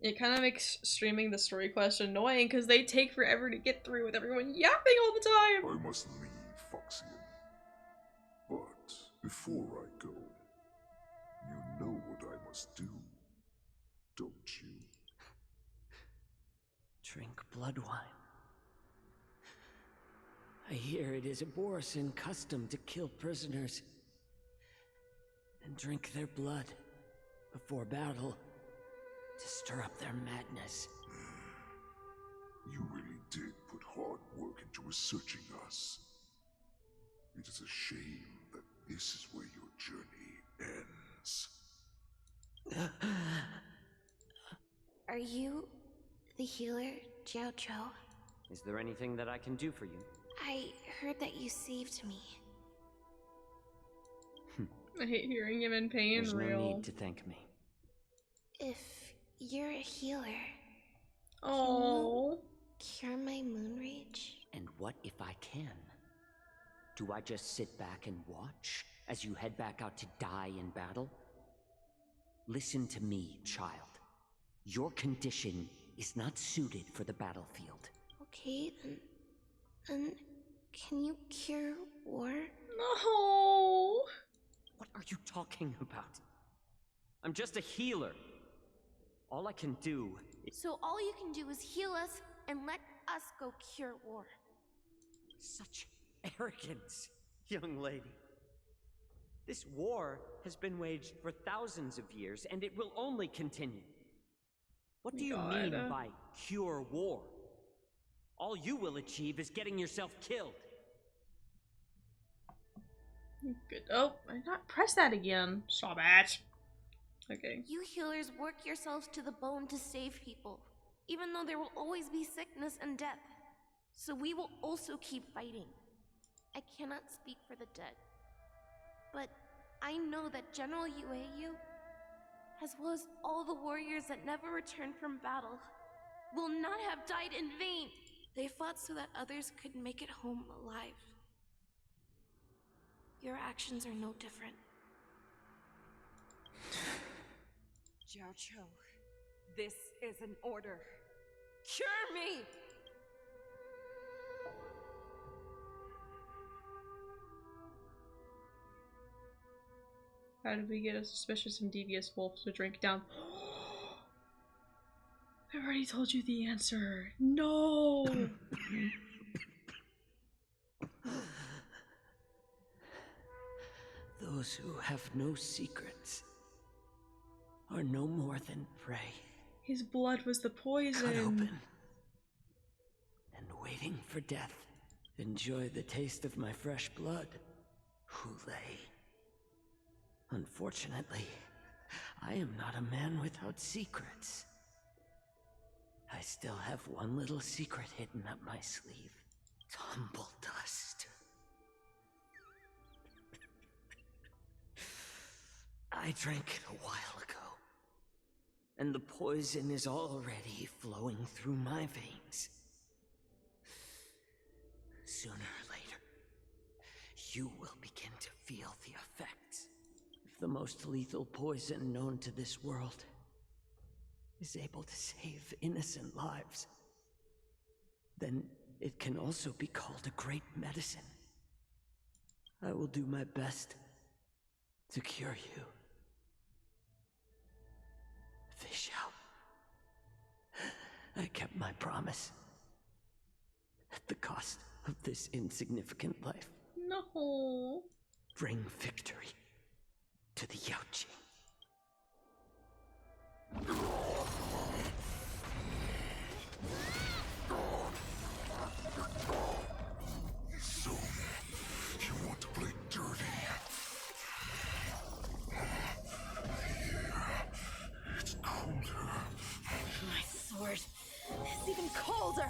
It kind of makes streaming the story quest annoying because they take forever to get through with everyone yapping all the time. I must leave, Foxian. But before I go, you know what I must do, don't you? Drink blood wine. I hear it is a Borisin custom to kill prisoners and drink their blood before battle to stir up their madness. You really did put hard work into researching us. It is a shame that this is where your journey ends. Are you the healer, Jiao Chou? Is there anything that I can do for you? I heard that you saved me. I hate hearing him in pain. There's Real. no need to thank me. If you're a healer, oh, cure my moon rage? And what if I can? Do I just sit back and watch as you head back out to die in battle? Listen to me, child. Your condition is not suited for the battlefield. Okay, then can you cure war? no. What are you talking about? I'm just a healer. All I can do is... So all you can do is heal us and let us go cure war. Such arrogance, young lady. This war has been waged for thousands of years, and it will only continue. What do you mean by cure war? All you will achieve is getting yourself killed. Good. Oh, I not press that again. Stop it. Okay. You healers work yourselves to the bone to save people, even though there will always be sickness and death. So we will also keep fighting. I cannot speak for the dead, but I know that General Yueyu, as well as all the warriors that never returned from battle, will not have died in vain. They fought so that others could make it home alive. Your actions are no different. Jiao Cho, this is an order. Cure me! How did we get a suspicious and devious wolf to drink down? I've already told you the answer. No! Those who have no secrets are no more than prey. His blood was the poison. Cut open and waiting for death. Enjoy the taste of my fresh blood, Hulei. Unfortunately, I am not a man without secrets. I still have one little secret hidden up my sleeve. Tumble dust. I drank it a while ago, and the poison is already flowing through my veins. Sooner or later, you will begin to feel the effects. If the most lethal poison known to this world is able to save innocent lives, then it can also be called a great medicine. I will do my best to cure you. Fish out. I kept my promise. At the cost of this insignificant life. No. Bring victory to the Yaoqing. So, you want to play dirty? Yeah, it's colder. My sword is even colder!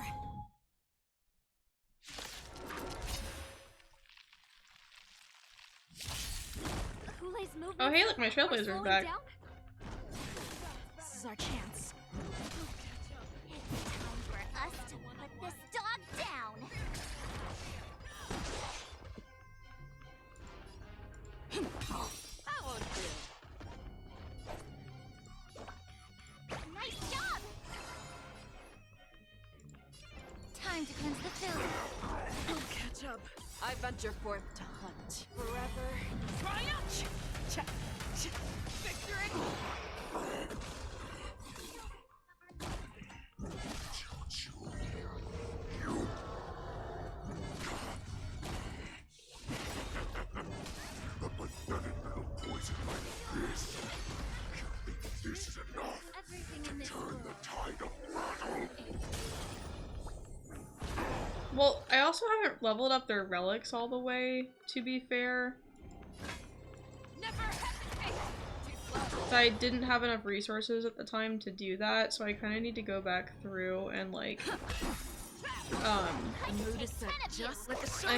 Hulei's movement. Oh hey, look, my Trailblazer's back. Down? This is our chance. Time for us to put this dog down. That won't do. Nice job! Time to cleanse the field. I'll catch up. I venture forth to hunt. Forever. Triumph! Victory! A pathetic little poison like this. You think this is enough to turn the tide of battle? Well, I also haven't leveled up their relics all the way, to be fair. So I didn't have enough resources at the time to do that, so I kind of need to go back through and like, I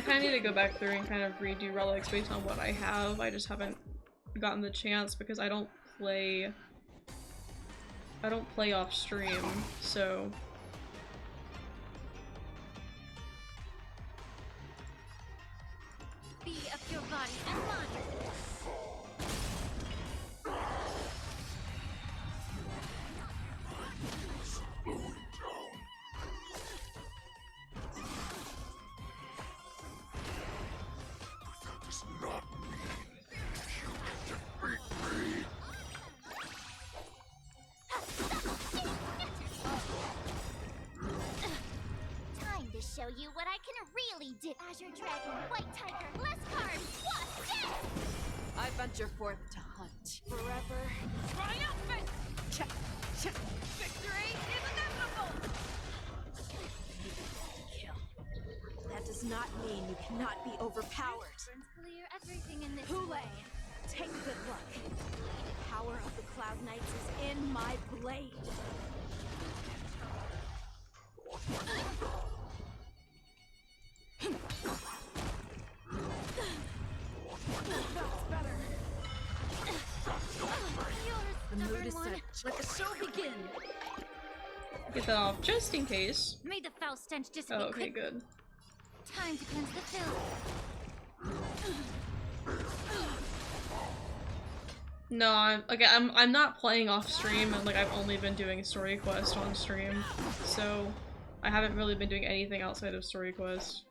kind of need to go back through and kind of redo relics based on what I have. I just haven't gotten the chance because I don't play I don't play off stream, so Be of your body and mind. Show you what I can really do. Azure Dragon, White Tiger, less cards, what's dead? I venture forth to hunt. Forever triumphant! Victory is inevitable! Kill. That does not mean you cannot be overpowered. Clear everything in this Hule, take good luck. The power of the Cloud Knights is in my blade. The mood is set. Let the show begin. Get that off just in case. May the foul stench dissipate. Oh, okay, good. Time to cleanse the filth. No, I'm not playing off stream, and like I've only been doing story quest on stream, so I haven't really been doing anything outside of story quest.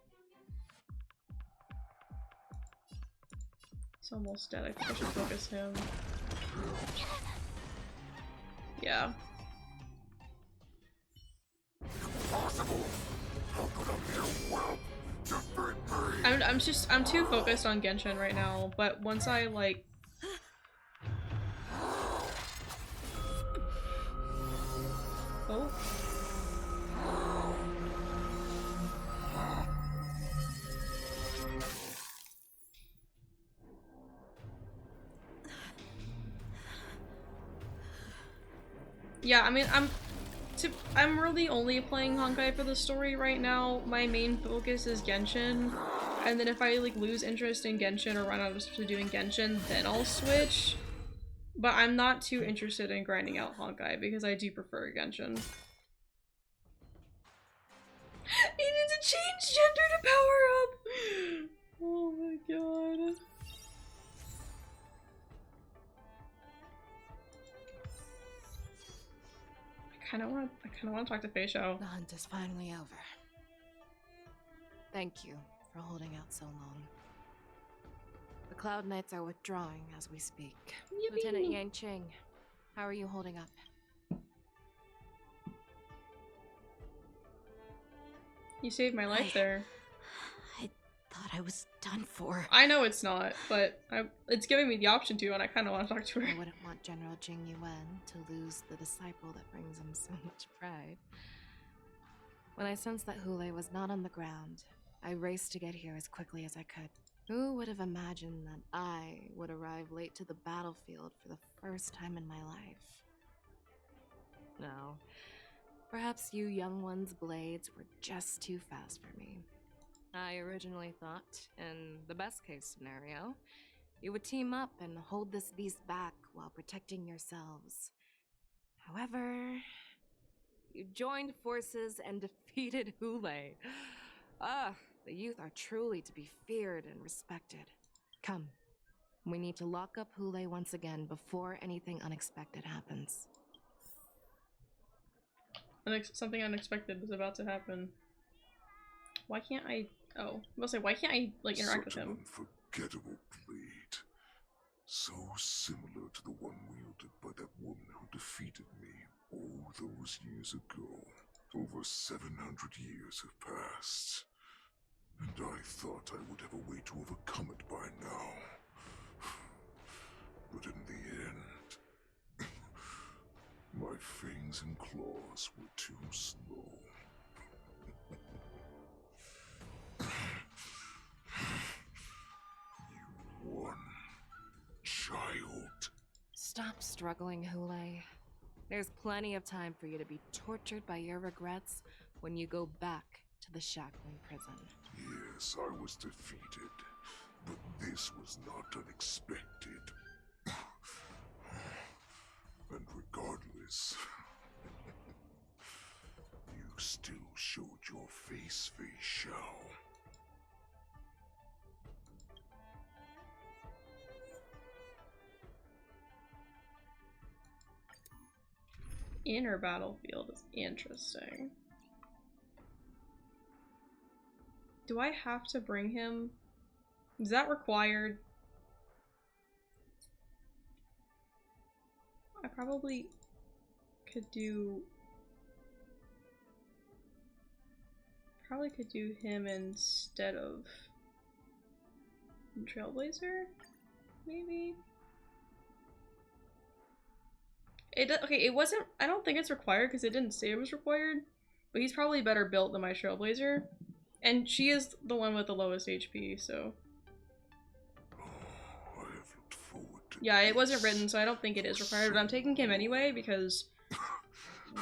It's almost dead. I think I should focus him. Yeah. I'm too focused on Genshin right now, but once I like oh. Yeah, I mean, I'm really only playing Honkai for the story right now. My main focus is Genshin, and then if I like lose interest in Genshin or run out of stuff to do in Genshin, then I'll switch. But I'm not too interested in grinding out Honkai because I do prefer Genshin. He needs to change gender to power up! Oh my god. I kinda wanna talk to Feisho. The hunt is finally over. Thank you for holding out so long. The Cloud Knights are withdrawing as we speak. Lieutenant Yang Ching, how are you holding up? You saved my life there. I thought I was done for. I know it's not, but it's giving me the option to, and I kind of want to talk to her. I wouldn't want General Jing Yuan to lose the disciple that brings him so much pride. When I sensed that Hule was not on the ground, I raced to get here as quickly as I could. Who would have imagined that I would arrive late to the battlefield for the first time in my life? No. Perhaps you young ones' blades were just too fast for me. I originally thought, in the best case scenario, you would team up and hold this beast back while protecting yourselves. However, you joined forces and defeated Hule. The youth are truly to be feared and respected. Come, we need to lock up Hule once again before anything unexpected happens. Something unexpected is about to happen. Why can't I? Oh, I was gonna say, why can't I like interact with him? Such an unforgettable blade, so similar to the one wielded by that woman who defeated me all those years ago. Over 700 years have passed, and I thought I would have a way to overcome it by now. But in the end, my fangs and claws were too slow. You won, child. Stop struggling, Hule. There's plenty of time for you to be tortured by your regrets when you go back to the Shackling prison. Yes, I was defeated, but this was not unexpected. And regardless, is. You still showed your face, Fei Xiao. Inner battlefield is interesting. Do I have to bring him? Is that required? I probably could do... Probably could do him instead of Trailblazer? Maybe? Okay, it wasn't... I don't think it's required because it didn't say it was required. But he's probably better built than my Trailblazer. And she is the one with the lowest HP, so... Yeah, it wasn't written, so I don't think it is required, but I'm taking him anyway because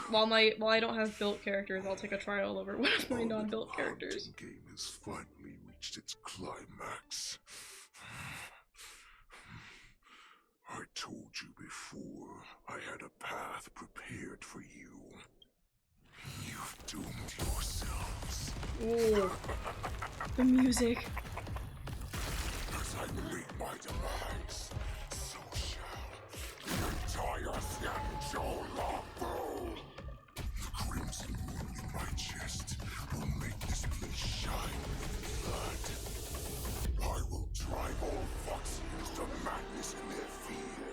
while I don't have built characters, I'll take a trial over one of my non-built characters. The game has finally reached its climax. I told you before, I had a path prepared for you. You've doomed yourselves. Ooh. The music. As I meet my demise, so shall the entire Xianzhou Lafu. The crimson moon in my chest will make this place shine with blood. I will drive all Foxians to madness in their fear,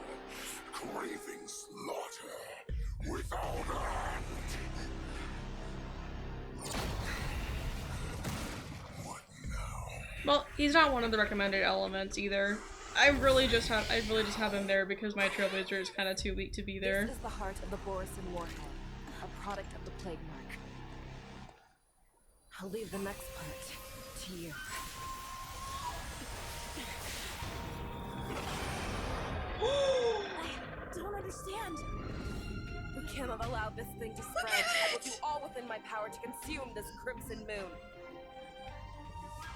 craving slaughter without end. Well, he's not one of the recommended elements either. I really just have him there because my Trailblazer is kind of too weak to be there. This is the heart of the Borisin Warhead, a product of the Plague Mark. I'll leave the next part to you. I don't understand. We cannot allow this thing to spread. I will do all within my power to consume this Crimson Moon.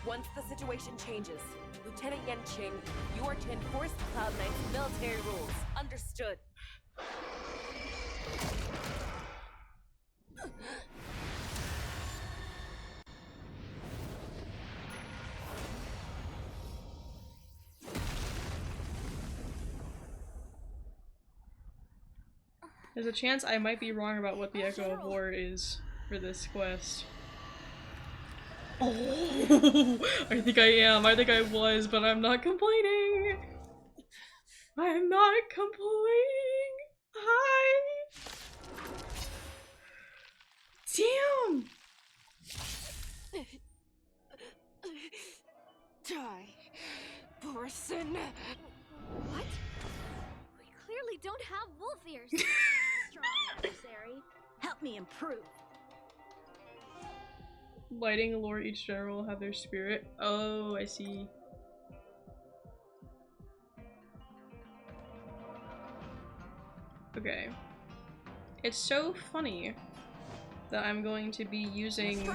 Once the situation changes, Lieutenant Yanqing, you are to enforce the Cloud Knight's military rules. Understood. There's a chance I might be wrong about what the Echo of War is for this quest. Oh, I think I am. I think I was, but I'm not complaining. I'm not complaining. Hi. Damn. Die, Borisin. What? We clearly don't have wolf ears. Strong adversary. Help me improve. Lighting lore, each general will have their spirit. Oh, I see. Okay. It's so funny that I'm going to be using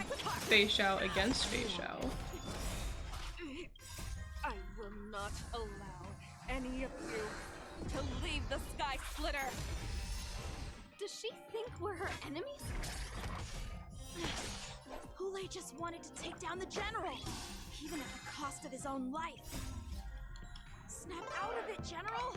Fei Xiao against Fei Xiao. I will not allow any of you to leave the Sky Splitter. Does she think we're her enemies? Hulei just wanted to take down the general, even at the cost of his own life. Snap out of it, General!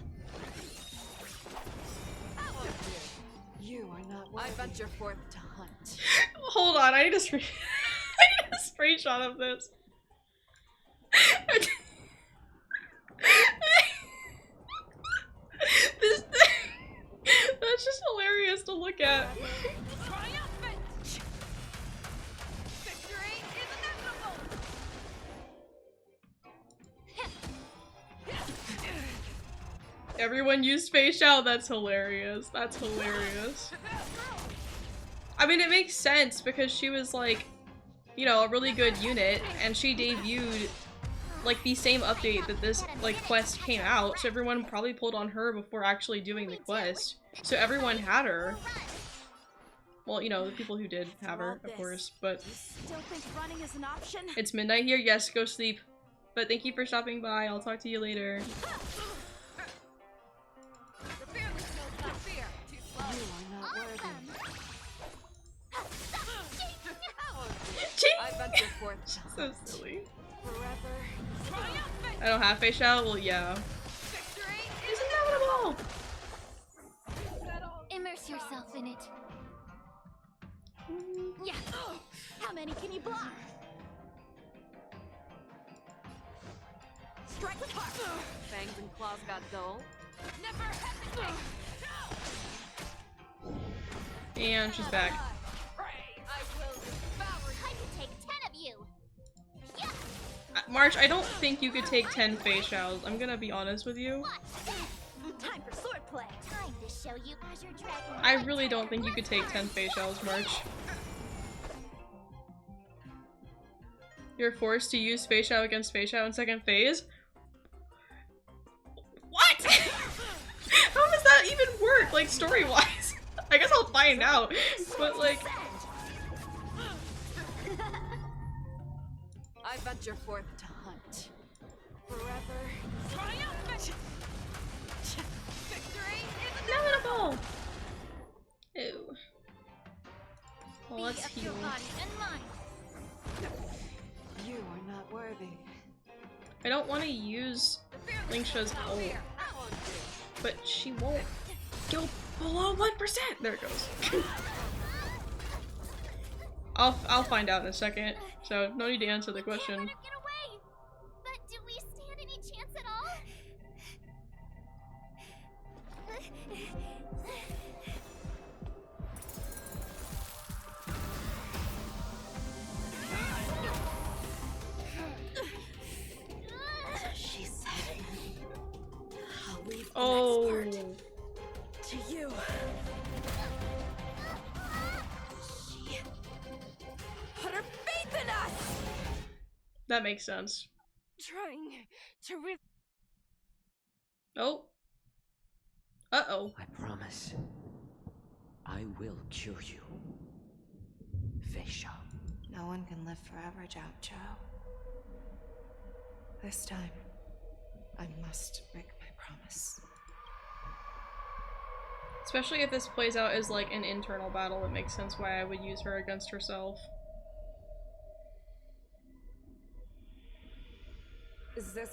You are not worthy. I venture forth to hunt. Hold on, I need a screenshot of this. That's just hilarious to look at. Everyone used Fei Xiao, that's hilarious. That's hilarious. I mean, it makes sense because she was like, you know, a really good unit, and she debuted like the same update that this like quest came out, so everyone probably pulled on her before actually doing the quest. So everyone had her. Well, you know, the people who did have her, of course, but Still think running is an option? it's midnight here. Yes, go sleep. But thank you for stopping by. I'll talk to you later. bet your fourth to So hunt. silly. Forever triumphant. I don't have face shout? Well, yeah. Victory It's inevitable! Immerse yourself in it. Yeah. How many can you block? Strike with heart. Fangs and claws got dull. Never hesitate. And she's back. I will devour you. I could take 10 of you. Yeah. March, I don't think you could take 10 face shouts. I'm gonna be honest with you. Time for swordplay. Time to show you Azure Dragon. I really don't think you could take 10 face shouts, March. You're forced to use face shout against face shout in second phase? What? How does that even work, like, story-wise? I guess I'll find out, but like... I bet your fourth to hunt. Forever triumphant. Victory is inevitable. Ew. Well, let's Be of heal. your body and mind. You are not worthy. I don't want to use Lingsha's ult, but she won't go below 1%. There it goes. I'll find out in a second. So no need to answer the question. Get away! But do we stand any chance at all? She said, I'll leave the Oh. next part to you. She put her faith in us. That makes sense. Trying to Oh. Uh-oh. I promise. I will cure you. Feisha. No one can live forever, Jiao Zhao. This time, I must break my promise. Especially if this plays out as like an internal battle, it makes sense why I would use her against herself. Is this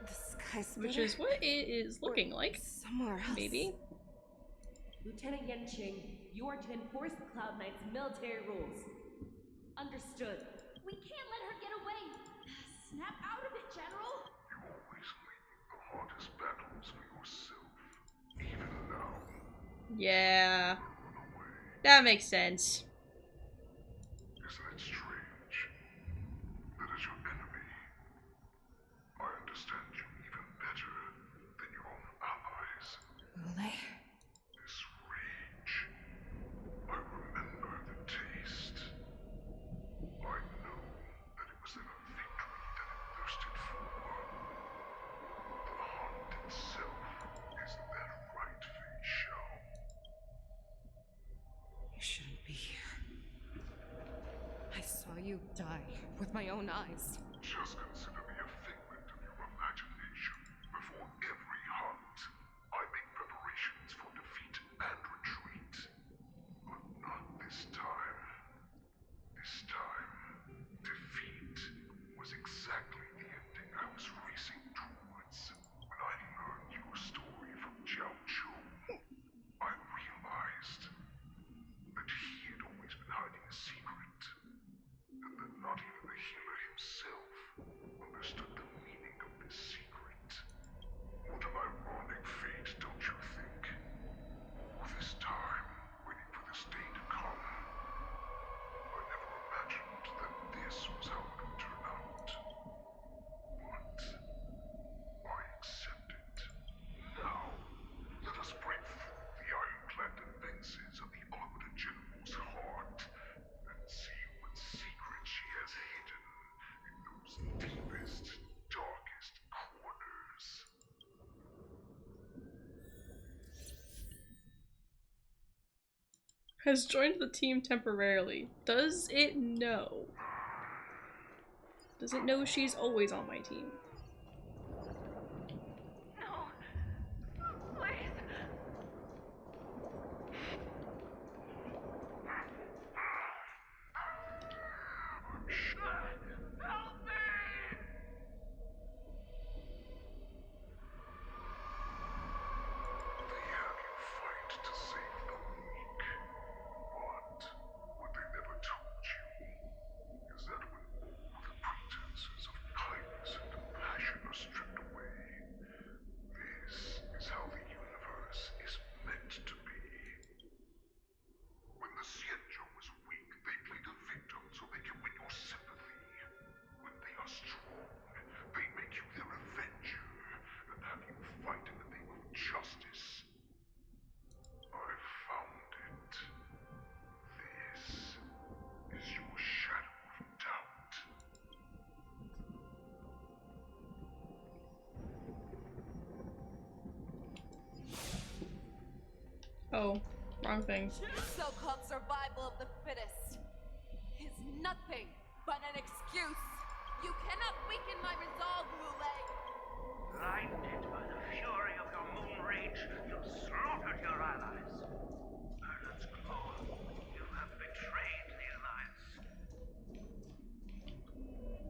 the sky splitter? Which is what it is looking like. Somewhere else. Maybe. Lieutenant Yanqing, you are to enforce the Cloud Knight's military rules. Understood. We can't let her get away. Snap out of it, General. You always lead the hardest battles for yourself, even now. Yeah. That makes sense. Isn't it strange that as your enemy, I understand you even better than your own allies? Lule? This rage, I remember the taste. I know that it was their victory that it thirsted for. The hunt itself is that right, Fei Shao. You shouldn't be here. I saw you die with my own eyes. Just consider me a figment of your imagination. Before every hunt, I make preparations for defeat and retreat. But not this time. This time, defeat was exactly the ending I was racing towards. When I learned your story from Jiao Zhou, I realized that he had always been hiding a secret, and that not even the healer himself understood the meaning of this secret. What an ironic fate, don't you think? All this time, waiting for this day to come. I never imagined that this was how it would turn out. But I accept it. Now, let us break through the ironclad defenses of the Arbiter General's heart and see what secrets she has hidden in those deepest, darkest corners. Has joined the team temporarily. Does it know? Does it know she's always on my team? No. Please. I'm sure Oh, wrong thing. So-called survival of the fittest is nothing but an excuse. You cannot weaken my resolve, Lule. Blinded by the fury of your moon rage, you've slaughtered your allies. Ireland's core, you have betrayed the Alliance.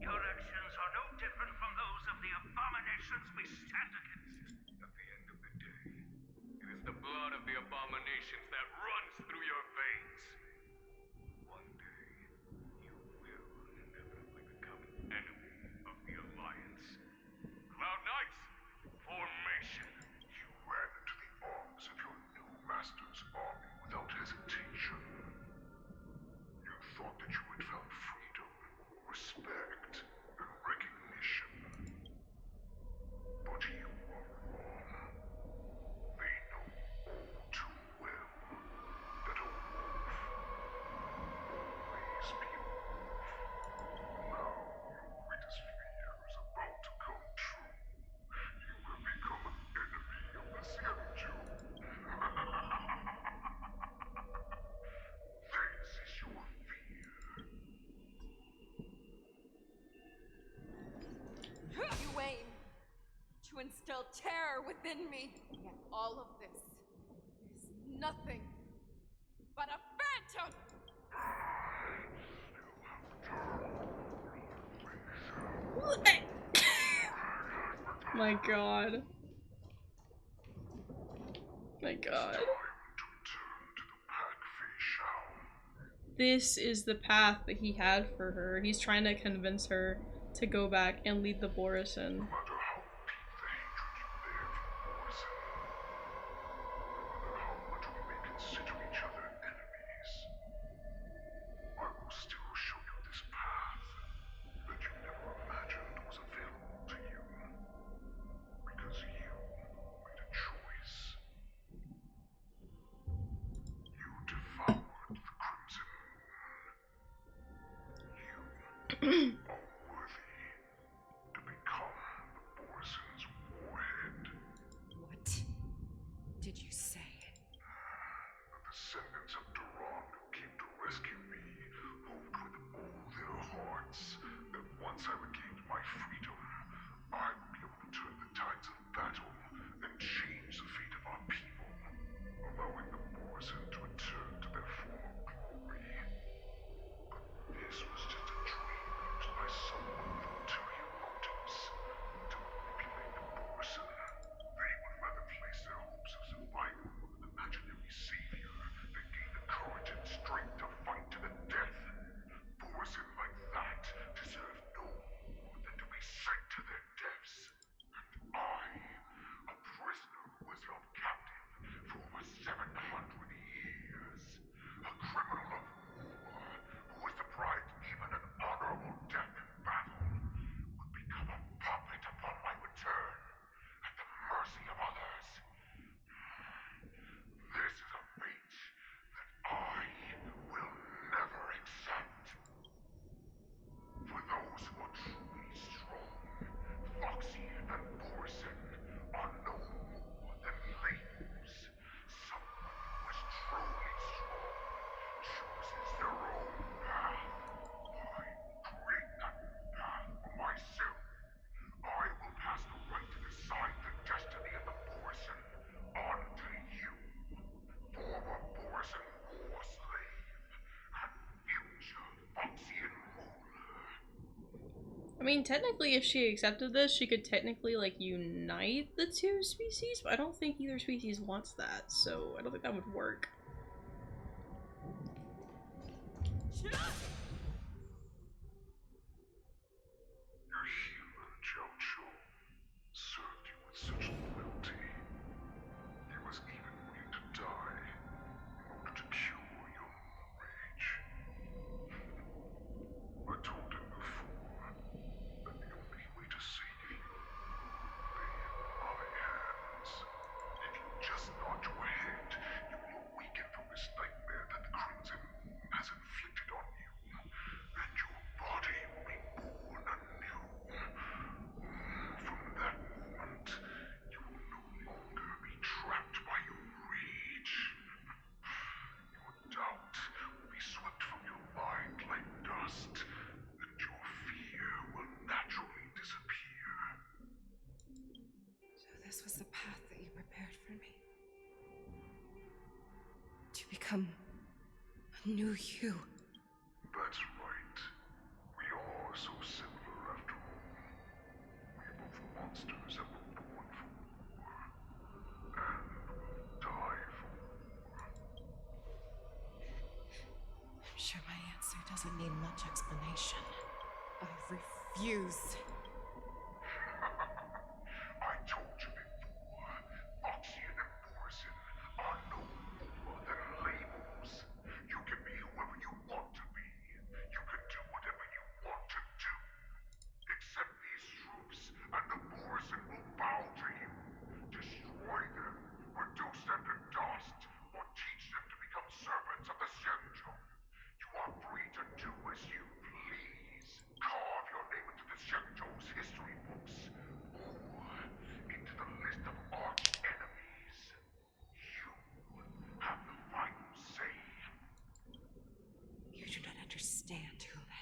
Your actions are no different from those of the abominations we stand against. At the end of the day, it is the blood of the abominations that runs through your veins. One day, you will inevitably become an enemy of the Alliance. Cloud Knights, formation! You ran into the arms of your new master's army without hesitation. You thought that you had found freedom, respect, and recognition. But you are wrong. They know all too well that a wolf will always be a wolf. Now your greatest fear is about to come true. You have become an enemy of the Xianzhou. This is your fear. You aim to instill terror within me, yet all of this is nothing but a phantom! My god. My god. This is the path that he had for her. He's trying to convince her to go back and lead the Borisin. I will still show you this path that you never imagined was available to you. Because you made a choice. You devoured the Crimson Moon. You are worthy to become the Borisin's warhead. What did you say? The descendants of Duran who came to rescue me hoped with all their hearts that once I regained my freedom, I would be able to turn the tides of battle and change the fate of our people, allowing the Borisin to return to their former glory. But this was just a dream used by someone with ulterior motives to manipulate the Borisin. They would rather place their hopes of survival on an imaginary savior than gain the courage and strength to fight to the death. Borisin like that deserve no more than to be sent to their deaths. And I, a prisoner who was held captive for over 700 years, a criminal of war who was deprived even an honorable death in battle, would become a puppet upon my return, at the mercy of others. This is a fate that I will never accept. For those who are truly strong, Foxy and Borisin are no more than labels. Someone who is truly strong chooses their own path. I will create that path for myself. I will pass the right to decide the destiny of the Borisin on to you, former Borisin war slave and future Foxian ruler. I mean, technically, if she accepted this, she could technically, like, unite the two species, but I don't think either species wants that, so I don't think that would work. Your healer, Jiao served you with such loyalty. He was even willing to die in order to cure your moon rage. I told him before that the only way to save you lay in my hands. If you just nod your head, you will awaken from this nightmare that the Crimson Moon has inflicted on you. become a new you. That's right. We are so similar after all. We are both monsters and were born for war. And will die for war. I'm sure my answer doesn't need much explanation. I refuse. I told you before, Foxian and Borison are no more than labels. You can be whoever you want to be. You can do whatever you want to do. Accept these truths, and the Borison will bow to you. Destroy them, reduce them to dust, or teach them to become servants of the Xianzhou. You are free to do as you please. Carve your name into the Xianzhou's history books, or into the list of arch enemies. You have the final say. You do not understand, Hule.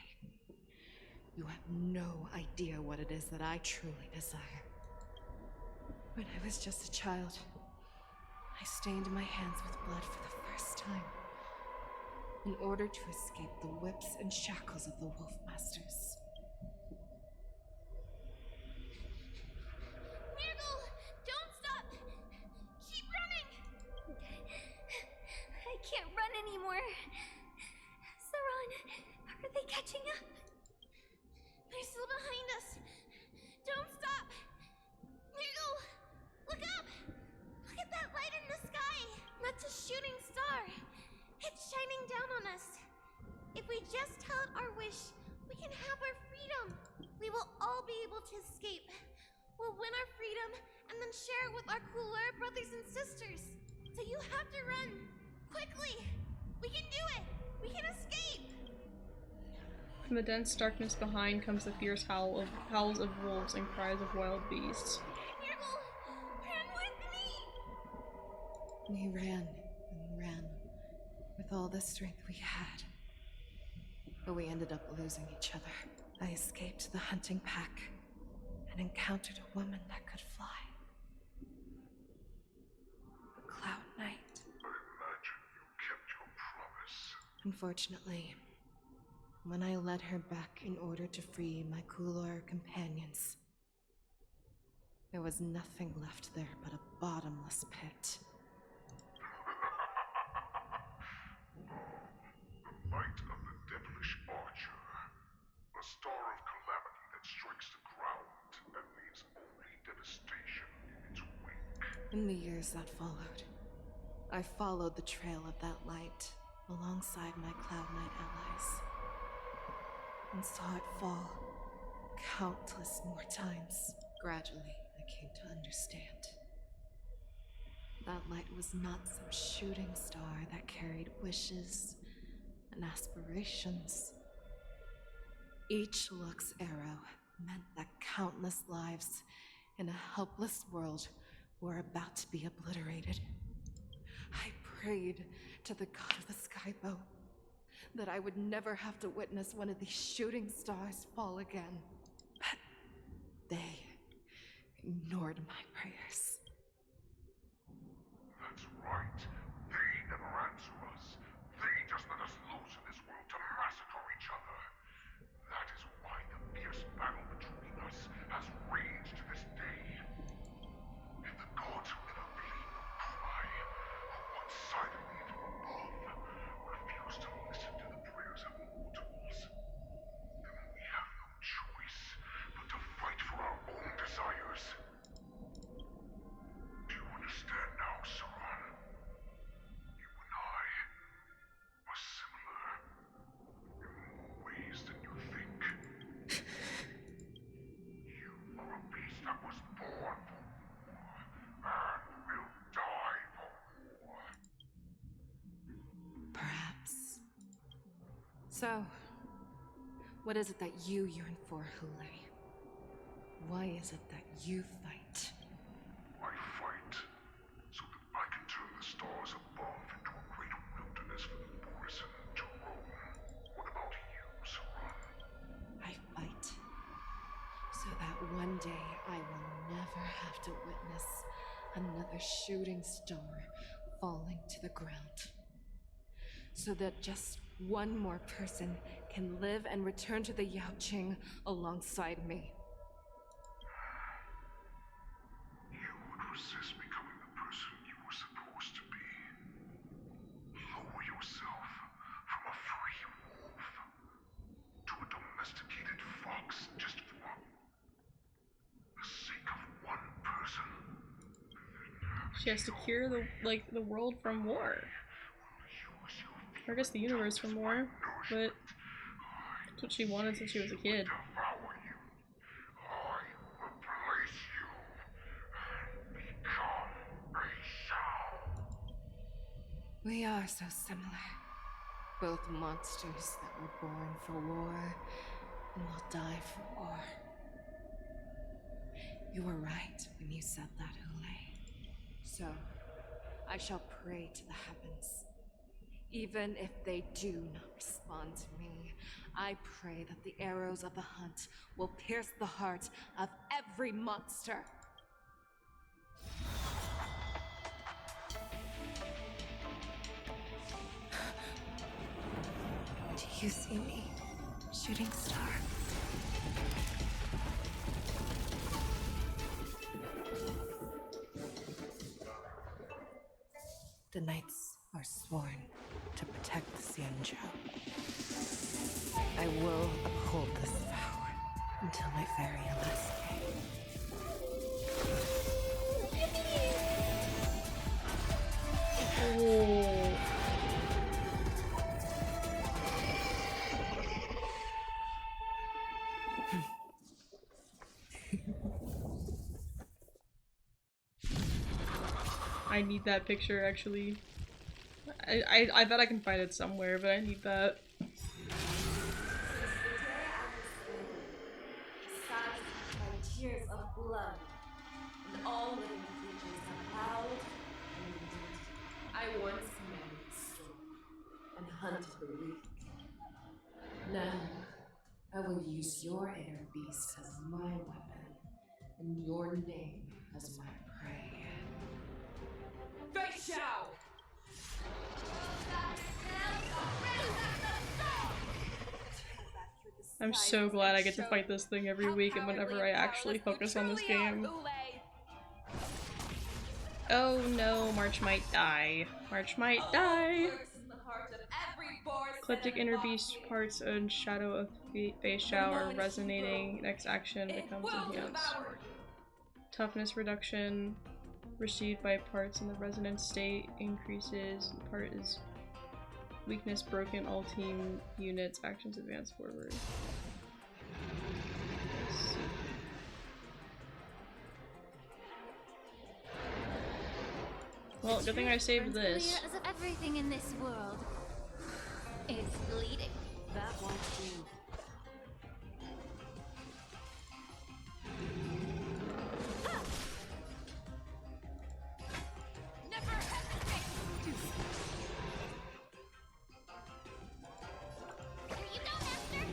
You have no idea what it is that I truly desire. When I was just a child, I stained my hands with blood for the first time, in order to escape the whips and shackles of the Wolf Masters. Nirgal, don't stop! Keep running! I can't run anymore. Saran, are they catching up? They're still behind us. Don't stop! Nirgal, look up! Look at that light in the sky! That's a shooting star. It's shining down on us. If we just tell it our wish, we can have our freedom. We will all be able to escape. We'll win our freedom and then share it with our cooler brothers and sisters. So you have to run. Quickly! We can do it! We can escape! From the dense darkness behind comes the fierce howls of wolves and cries of wild beasts. Nirgal, run with me! We ran and ran with all the strength we had. But we ended up losing each other. I escaped the hunting pack and encountered a woman that could fly. A Cloud Knight. I imagine you kept your promise. Unfortunately, when I led her back in order to free my Kulor companions, there was nothing left there but a bottomless pit. The light of the devilish archer. A star of calamity that strikes the ground and leaves only devastation in its wake. In the years that followed, I followed the trail of that light alongside my Cloud Knight allies, and saw it fall countless more times. Gradually, I came to understand. That light was not some shooting star that carried wishes and aspirations. Each Lux's arrow meant that countless lives in a helpless world were about to be obliterated. I prayed to the god of the Skybow that I would never have to witness one of these shooting stars fall again. But they ignored my prayers. That's right. They never answer us. They just let us loose in this world to massacre each other. That is why the fierce battle between us has raged to this day. If the gods who never bleed nor cry, who watch silently from above, refuse to listen to the prayers of mortals, then we have no choice but to fight for our own desires. Do you understand now, Saran? You and I are similar in more ways than you think. You are a beast that was born for war and will die for war. Perhaps. So, what is it that you yearn for, Hule? Why is it that you fight? I fight so that I can turn the stars above into a great wilderness for the Borison to roam. What about you, Saran? I fight so that one day I will never have to witness another shooting star falling to the ground. so that just one more person can live and return to the Yaoqing alongside me. You would resist becoming the person you were supposed to be. Lower yourself from a free wolf to a domesticated fox just for the sake of one person. She has to cure the world from war. Or I guess the universe from war, but that's what she wanted since she was a kid. We are so similar. Both monsters that were born for war and will die for war. You were right when you said that, Hule. So, I shall pray to the heavens. Even if they do not respond to me, I pray that the arrows of the hunt will pierce the heart of every monster. Do you see me, shooting star? The knights are sworn to protect the Xianzhou. I will uphold this vow until my very last day. Oh. I need that picture, actually. I bet I can find it somewhere, but I need that. Tears of blood, and all living creatures are loud and indeed. I once managed the storm and hunted the weak. Now, I will use your inner beast as my weapon, and your name as my prey. Fei Xiao! I'm so glad I get to fight this thing every week and whenever I actually focus on this game. Oh no, March might die. March might die! Ecliptic inner beast parts and shadow of Fei Xiao are resonating. Next action becomes enhanced. Toughness reduction received by parts in the resonance state increases. The part is weakness broken. All team units actions advance forward. Well, good thing I saved this. Clear as if everything in this world is bleeding. That won't do. Never hesitate! Here you go, Master!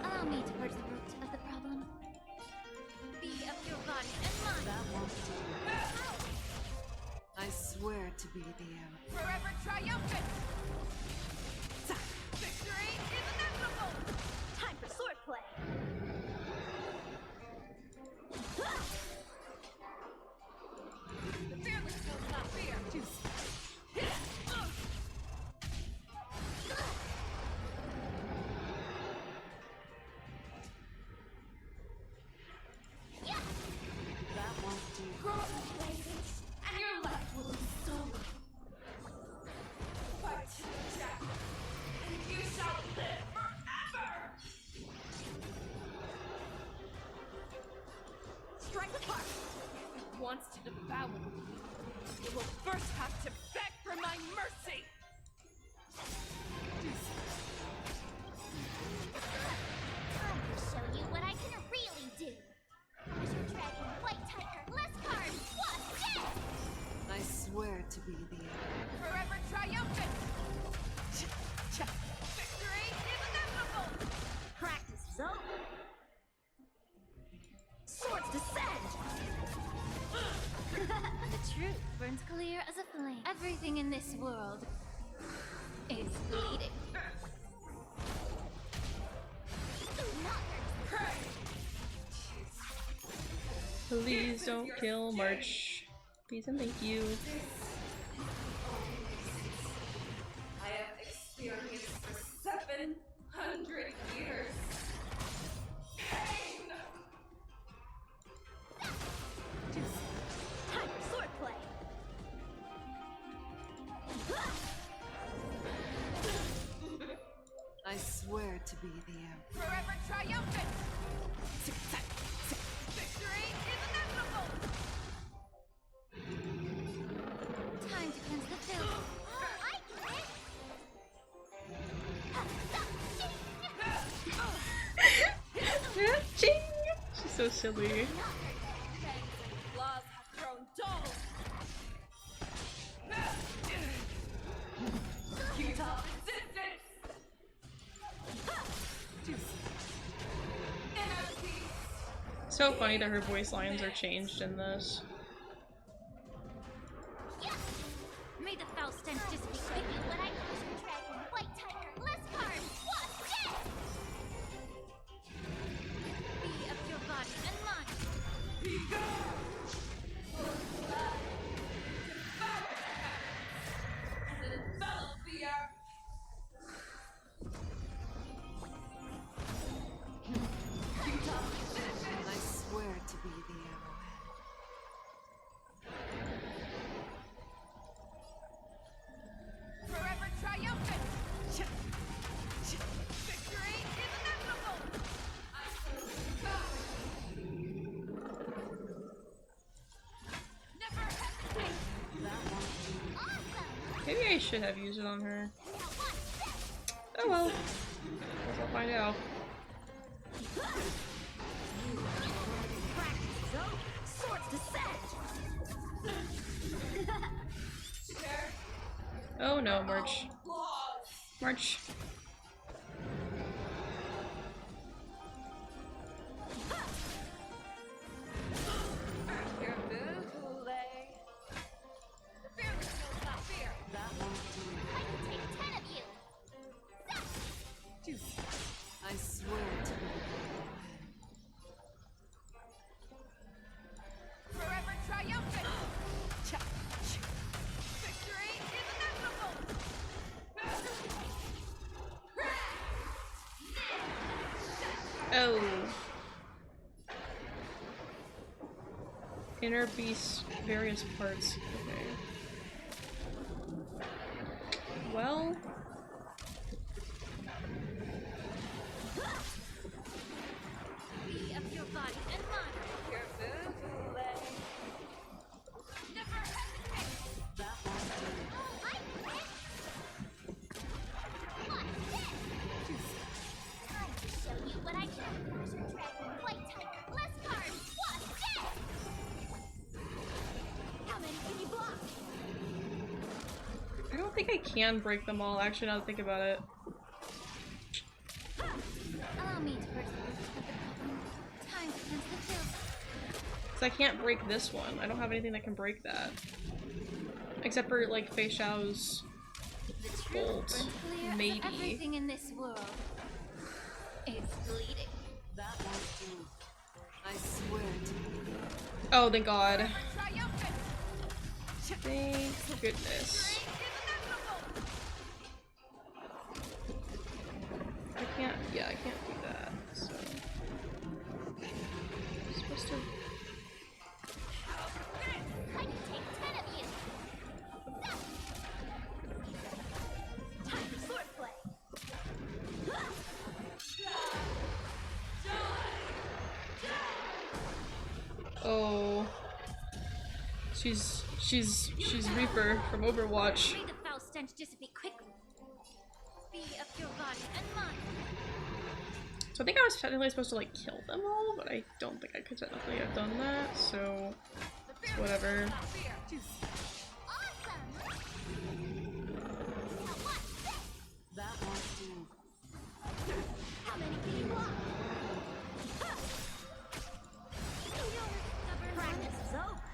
Allow me to purge the root of the problem. Be of your body and mind. That won't do. I swear to be the end. Forever triumphant! Victory is inevitable! Time for swordplay! The fearless knows not fear. That won't do. Grow up with blazes, and your life will be stolen. Fight to the death, and you shall live forever! Strike apart! If it wants to devour me, it will first have to beg for my mercy! I will show you what I can really do! As your dragon, white tiger, less cards, what's this? I swear to be the end. Forever triumphant! Victory is inevitable! Practice is over! Swords descend! The truth burns clear as a flame. Everything in this world It's bleeding. Please don't kill March. Please and thank you. I have experienced for 700 years. Pain! Time for swordplay. I swear to be the end. Forever triumphant! Victory is inevitable! Time to cleanse the filth. I get it. Ching! She's so silly. Laws have grown dull. Futile resistance. Inner peace. So funny that her voice lines are changed in this. May the foul stench just be with you when I crush your dragon. White tiger, less carb, wasp death! Be of your body and mind. Envelop the earth. Futile resistance. I swear to be the arrowhead. Forever triumphant! Victory is inevitable! Never hesitate! Maybe I should have used it on her. Oh well. Guess I'll find out. Swords descend! Oh no, March. March. Your boo, lay. Fear kills not fear! That won't do. I can take 10 of you! I swear to be the arrowhead. Forever triumphant! Victory is inevitable! Oh. Inner beast, various parts. Okay. Well. Be of your body and mind. Your boo, lay. Never hesitate! That won't do. I get it! Time to show you what I can. Crush your dragon, white tiger, less carb, wasp death! How many can you block? I don't think I can break them all, actually, now that I think about it. Allow me to burst the time to cleanse the filth. Because I can't break this one. I don't have anything that can break that. Except for, like, Fei Xiao's The truth bolt. burns clear Maybe. as everything in this world is bleeding. That won't do. I swear to be. Oh, thank God. Triumphant! Thank goodness. I can't, yeah, I can't do that, so. I'm supposed to. I can take 10 of you. Time for swordplay. Oh. She's Reaper from Overwatch. May the foul stench dissipate quickly. Be of your body and mind. So I think I was technically supposed to like kill them all, but I don't think I could technically have done that, so it's whatever. That won't do. How many can you block? Practice is over.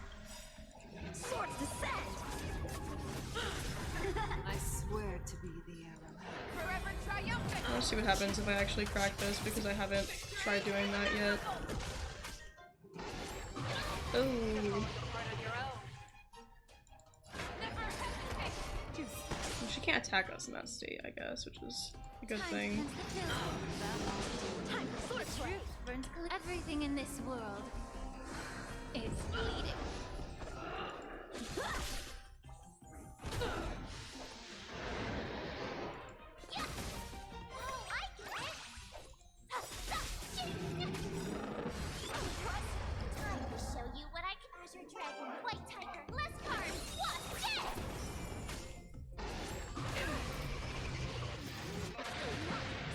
Swords descend. I swear to be the arrowhead. see what happens if I actually crack this because I haven't tried doing that yet. Oh. She can't attack us in that state, I guess, which is a good thing. Everything in this world is bleeding. Dragon, White Tiger, less cards, what's this?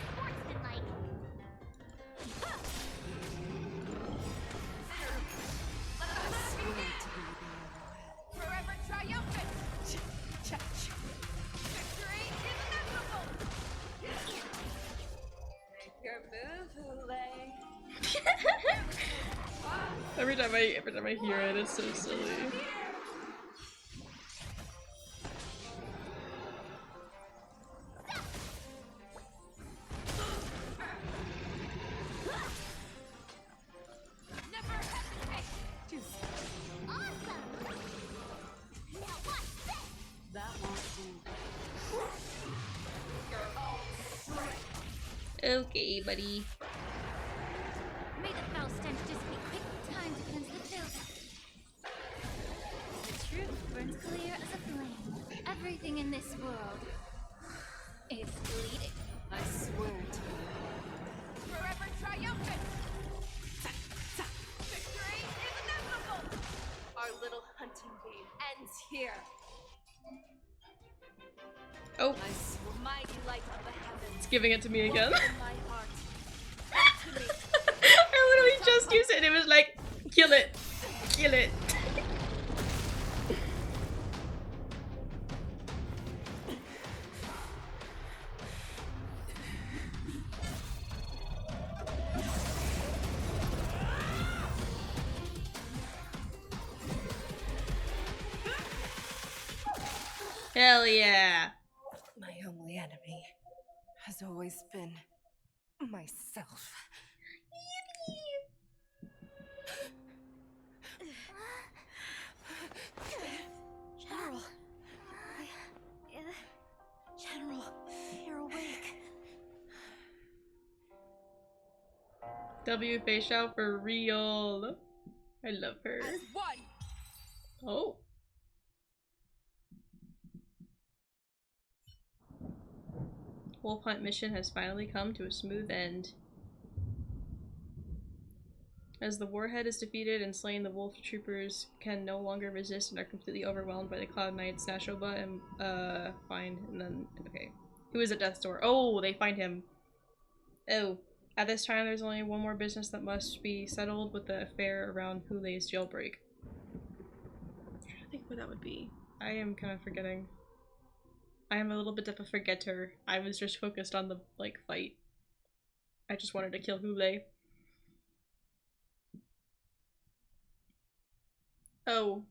Sportsmanlike. Forever triumphant! Victory is inevitable! Make your move, Hule. Every time I hear it, it's so silly. Never hesitate! Awesome! Now what's this? That won't do. Your own strength. Okay, buddy. May the foul stench dissipate quick. Time to cleanse the filth. The truth burns clear as a flame. Everything in this world is bleeding. I swear to you. Forever triumphant! Victory is inevitable! Our little hunting game ends here. Oh. Mighty light of the heavens. It's giving it to me again. Open my heart. To me. I literally just used it and it was like, kill it. Kill it. Hell yeah. My only enemy has always been myself. General. General, you're awake. W face out for real. I love her. As one. Oh. Wolf Hunt mission has finally come to a smooth end. As the warhead is defeated and slain, the wolf troopers can no longer resist and are completely overwhelmed by the Cloud Knights. Nashoba and find and then okay. Who is at death's door? Oh, they find him. Oh. At this time there's only one more business that must be settled with the affair around Hule's jailbreak. I'm trying to think what that would be. I am kind of forgetting. I am a little bit of a forgetter. I was just focused on the like fight. I just wanted to kill Hule. Oh.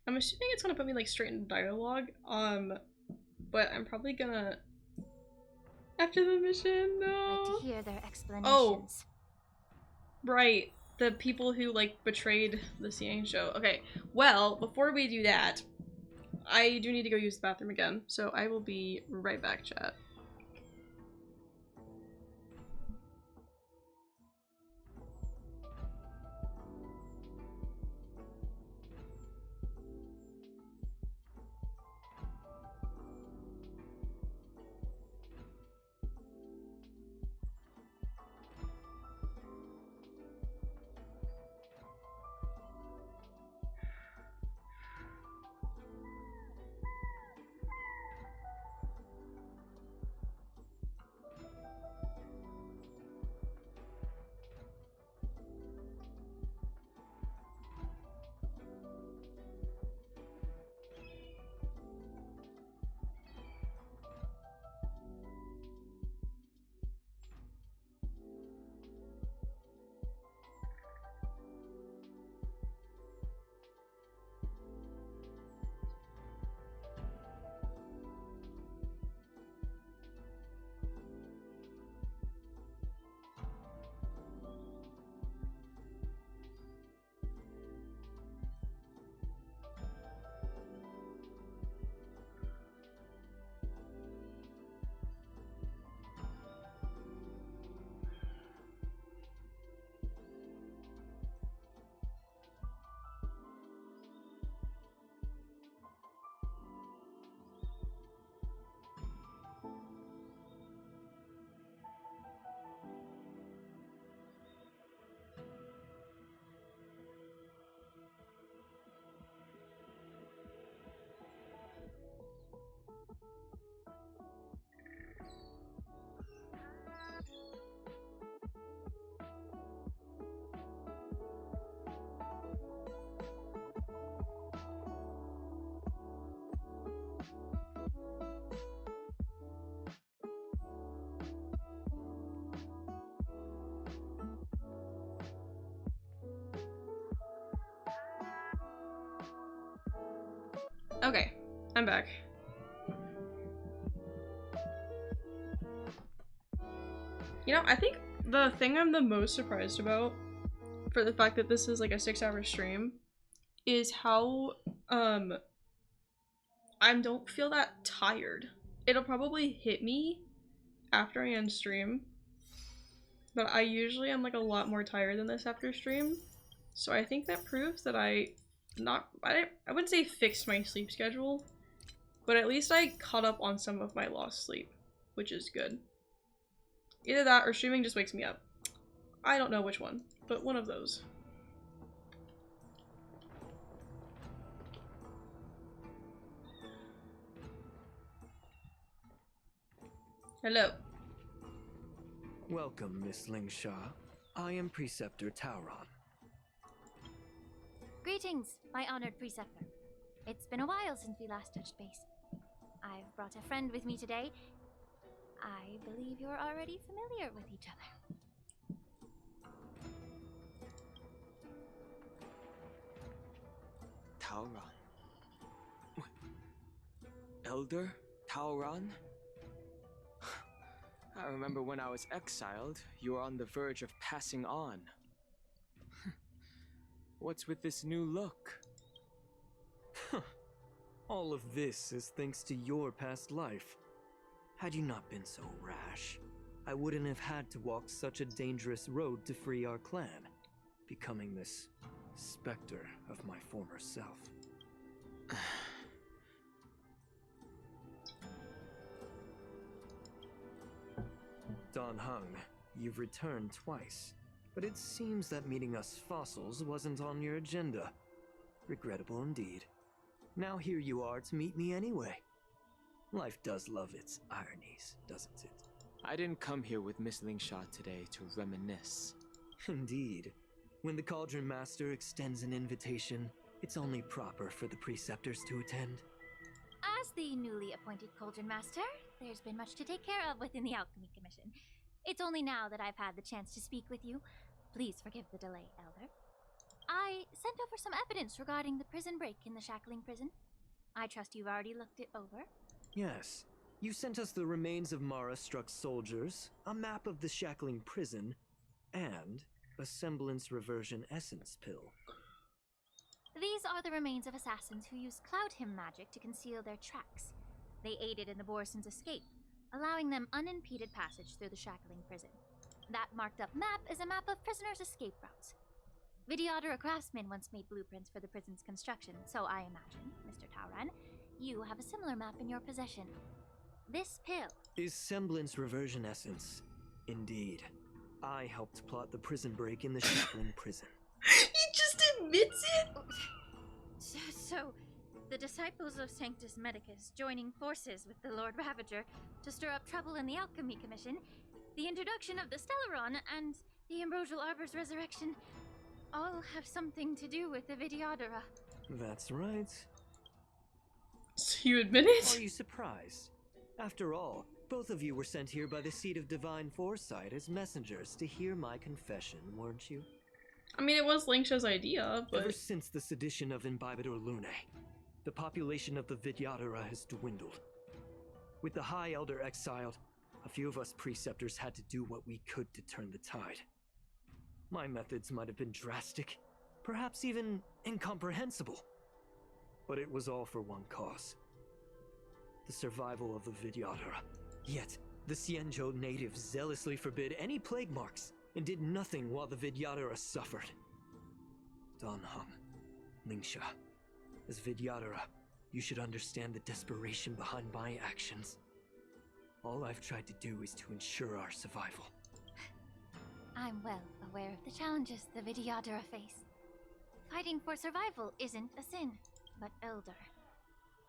I'm assuming it's gonna put me like straight into dialogue. But I'm probably gonna after the mission. No. Like to hear their explanations. Oh. Right. The people who like betrayed the Xiang show. Okay. Well, before we do that, I do need to go use the bathroom again. So I will be right back, chat. Okay, I'm back. You know, I think the thing I'm the most surprised about for the fact that this is like a 6-hour stream is how I don't feel that tired. It'll probably hit me after I end stream, but I usually am like a lot more tired than this after stream. So I think that proves that I wouldn't say fixed my sleep schedule, but at least I caught up on some of my lost sleep, which is good. Either that or streaming just wakes me up. I don't know which one, but one of those. Hello. Welcome, Miss Lingsha. I am Preceptor Tauron. Greetings, my honored preceptor. It's been a while since we last touched base. I've brought a friend with me today. I believe you're already familiar with each other. Tauron. Elder Tauron? I remember when I was exiled, you were on the verge of passing on. What's with this new look? All of this is thanks to your past life. Had you not been so rash, I wouldn't have had to walk such a dangerous road to free our clan, becoming this specter of my former self. Don Hung, you've returned twice, but it seems that meeting us fossils wasn't on your agenda. Regrettable indeed. Now here you are to meet me anyway. Life does love its ironies, doesn't it? I didn't come here with Miss Lingsha today to reminisce. Indeed. When the Cauldron Master extends an invitation, it's only proper for the preceptors to attend. As the newly appointed Cauldron Master, there's been much to take care of within the Alchemy Commission. It's only now that I've had the chance to speak with you. Please forgive the delay, Elder. I sent over some evidence regarding the prison break in the Shackling prison. I trust you've already looked it over. Yes. You sent us the remains of Mara-struck soldiers, a map of the Shackling prison, and a semblance reversion essence pill. These are the remains of assassins who used Cloud Hymn magic to conceal their tracks. They aided in the Borison's escape, allowing them unimpeded passage through the Shackling prison. That marked-up map is a map of prisoners' escape routes. Vidyadhara craftsmen once made blueprints for the prison's construction, so I imagine, Mr. Tauron, you have a similar map in your possession. This pill is semblance reversion essence. Indeed. I helped plot the prison break in the Shackling prison. He just admits it? So, the disciples of Sanctus Medicus joining forces with the Lord Ravager to stir up trouble in the Alchemy Commission, the introduction of the Stellaron, and the Ambrosial Arbor's resurrection all have something to do with the Vidyadhara. That's right. So you admit it? Are you surprised? After all, both of you were sent here by the Seat of Divine Foresight as messengers to hear my confession, weren't you? I mean, it was Lingsha's idea, but... Ever since the sedition of Imbibitor Lunae, the population of the Vidyadhara has dwindled. With the High Elder exiled, a few of us preceptors had to do what we could to turn the tide. My methods might have been drastic, perhaps even incomprehensible. But it was all for one cause. The survival of the Vidyadhara. Yet, the Xianzhou natives zealously forbid any plague marks and did nothing while the Vidyadhara suffered. Don Hung, Lingsha, as Vidyadhara, you should understand the desperation behind my actions. All I've tried to do is to ensure our survival. I'm well aware of the challenges the Vidyadhara face. Fighting for survival isn't a sin, but Elder,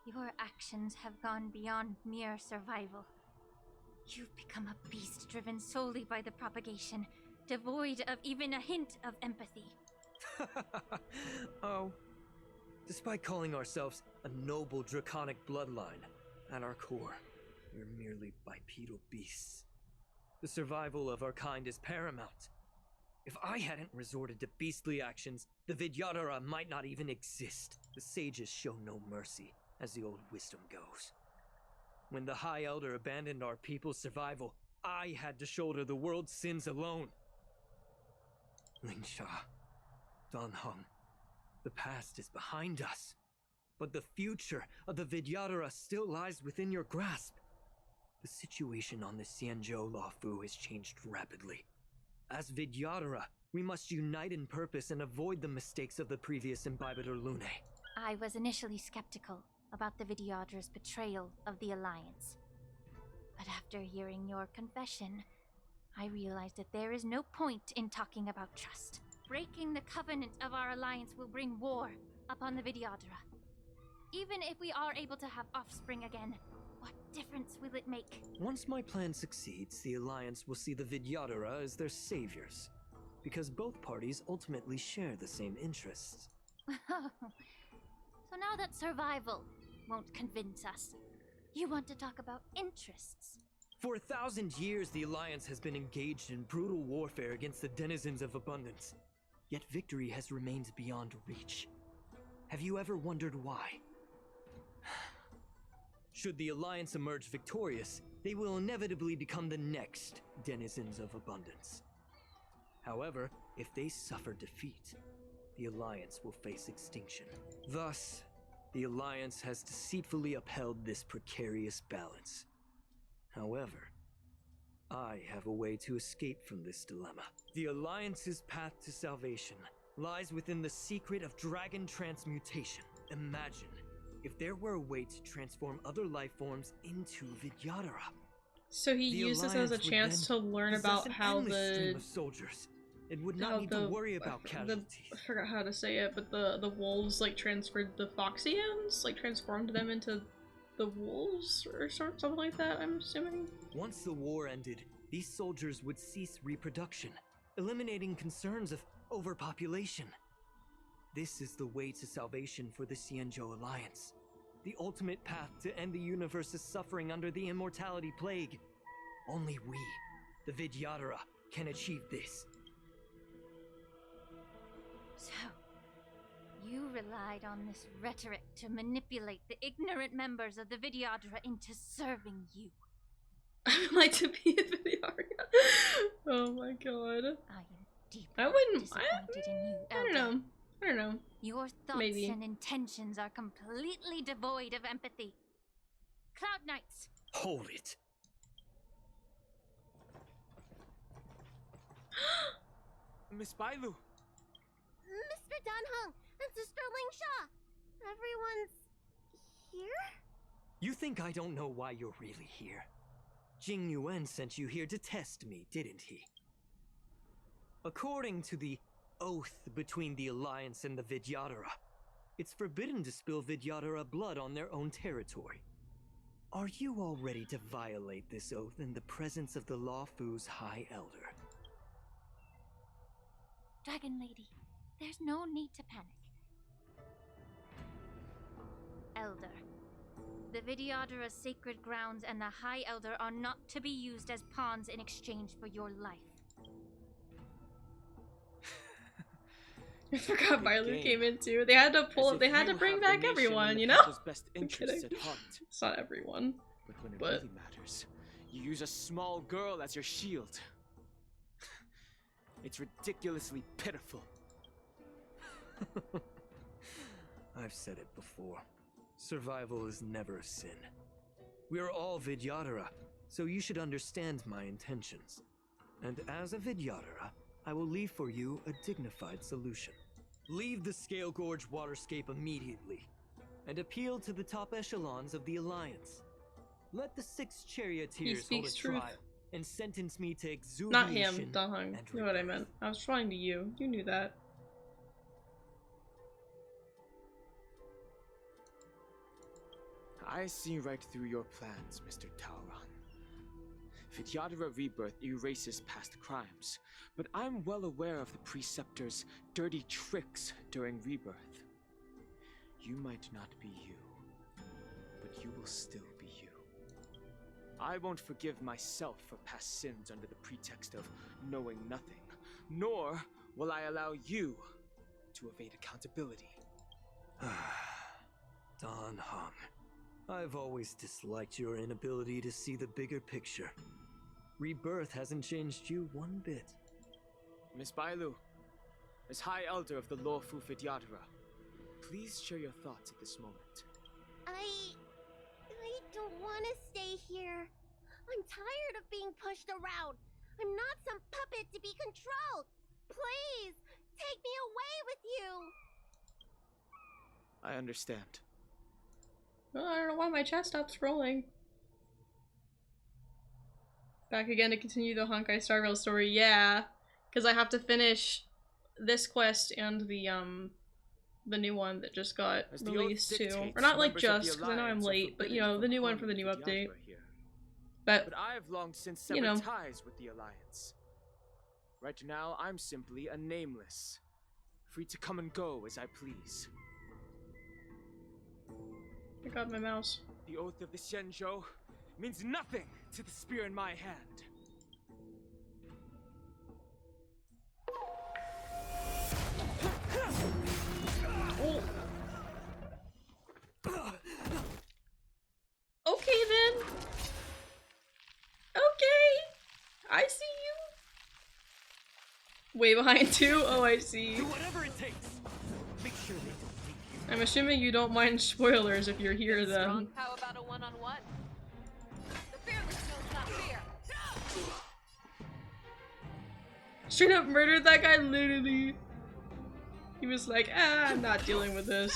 your actions have gone beyond mere survival. You've become a beast driven solely by the propagation, devoid of even a hint of empathy. Oh. Despite calling ourselves a noble draconic bloodline, at our core, we're merely bipedal beasts. The survival of our kind is paramount. If I hadn't resorted to beastly actions, the Vidyadhara might not even exist. The sages show no mercy, as the old wisdom goes. When the High Elder abandoned our people's survival, I had to shoulder the world's sins alone. Lingsha, Danheng, the past is behind us, but the future of the Vidyadhara still lies within your grasp. The situation on the Xianzhou Luofu has changed rapidly. As Vidyadhara, we must unite in purpose and avoid the mistakes of the previous Imbibitor Lunae. I was initially skeptical about the Vidyadhara's betrayal of the Alliance. But after hearing your confession, I realized that there is no point in talking about trust. Breaking the covenant of our alliance will bring war upon the Vidyadhara. Even if we are able to have offspring again, what difference will it make? Once my plan succeeds, the Alliance will see the Vidyadhara as their saviors, because both parties ultimately share the same interests. So now that survival won't convince us, you want to talk about interests? For 1,000 years, the Alliance has been engaged in brutal warfare against the denizens of abundance. Yet victory has remained beyond reach. Have you ever wondered why? Should the Alliance emerge victorious, they will inevitably become the next denizens of abundance. However, if they suffer defeat, the Alliance will face extinction. Thus, the Alliance has deceitfully upheld this precarious balance. However, I have a way to escape from this dilemma. The Alliance's path to salvation lies within the secret of dragon transmutation. Imagine if there were a way to transform other life forms into Vidyadhara. So he used this as a chance to learn about how the soldiers. It would not need to worry about casualties. I forgot how to say it, but the wolves like transferred the Foxians, like transformed them into the wolves or something like that, I'm assuming. Once the war ended, these soldiers would cease reproduction, eliminating concerns of overpopulation. This is the way to salvation for the Xianzhou Alliance. The ultimate path to end the universe's suffering under the immortality plague. Only we, the Vidyadhara, can achieve this. So, you relied on this rhetoric to manipulate the ignorant members of the Vidyadhara into serving you. I would like to be a Vidyadhara. Oh my god. I am deeply disappointed in you, I don't know. I don't know. Your thoughts Maybe. and intentions are completely devoid of empathy. Cloud Knights! Hold it. Miss Bailu! Mr. Danheng and Sister Lingsha! Everyone's here? You think I don't know why you're really here? Jing Yuan sent you here to test me, didn't he? According to the oath between the Alliance and the Vidyadhara, it's forbidden to spill Vidyadhara blood on their own territory. Are you all ready to violate this oath in the presence of the Luofu's High Elder? Dragon Lady, there's no need to panic. Elder, the Vidyadhara's sacred grounds and the High Elder are not to be used as pawns in exchange for your life. I forgot Bailu came in too. They had to pull. They had to bring back everyone, you know. Best I'm kidding. interests at heart. It's not everyone. But when it really matters, you use a small girl as your shield. It's ridiculously pitiful. I've said it before. Survival is never a sin. We are all Vidyadhara, so you should understand my intentions. And as a Vidyadhara, I will leave for you a dignified solution. Leave the Scale Gorge waterscape immediately, and appeal to the top echelons of the Alliance. Let the 6 charioteers hold a trial and sentence me to exuviation. Not him, Danheng. You know what I meant. I was trying to you. You knew that. I see right through your plans, Mr. Talron. Vidyadhara Rebirth erases past crimes, but I'm well aware of the Preceptor's dirty tricks during Rebirth. You might not be you, but you will still be you. I won't forgive myself for past sins under the pretext of knowing nothing, nor will I allow you to evade accountability. Danheng. I've always disliked your inability to see the bigger picture. Rebirth hasn't changed you one bit. Miss Bailu, as High Elder of the Lawfu Vidyadhara, please share your thoughts at this moment. I don't want to stay here. I'm tired of being pushed around. I'm not some puppet to be controlled. Please, take me away with you. I understand. Well, I don't know why my chat stopped scrolling. Back again to continue the Honkai Star Rail story. Yeah, because I have to finish this quest and the new one that just got released too. Or not like just, because I know I'm late, but you know, the new one for the new update. But I have long since you severed know, ties with the Alliance. Right now, I'm simply a nameless, free to come and go as I please. I got my mouse. The oath of the Xianzhou means nothing to the spear in my hand. Oh. Okay then. Okay. I see you. Way behind too? Oh, I see. Do whatever it takes. Make sure they don't leave you. I'm assuming you don't mind spoilers if you're here then. How about a one-on-one? The fearless knows not fear. Straight up murdered that guy, literally. He was like, I'm not dealing with this.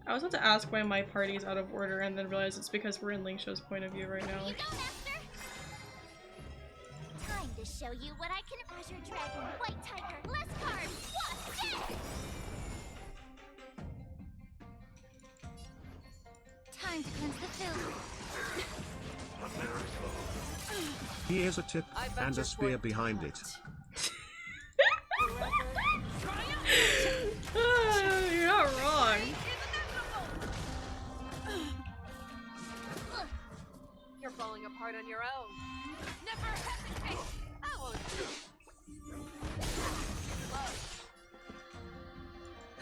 I was about to ask why my party's out of order and then realize it's because we're in Linkshow's point of view right now. Time to show you what I can. Azure Dragon, White Tiger, less cards. What's this? Time to cleanse the filth. Here's a tip and a spear behind it. You're not wrong. You're falling apart on your own. Never hesitate. I won't.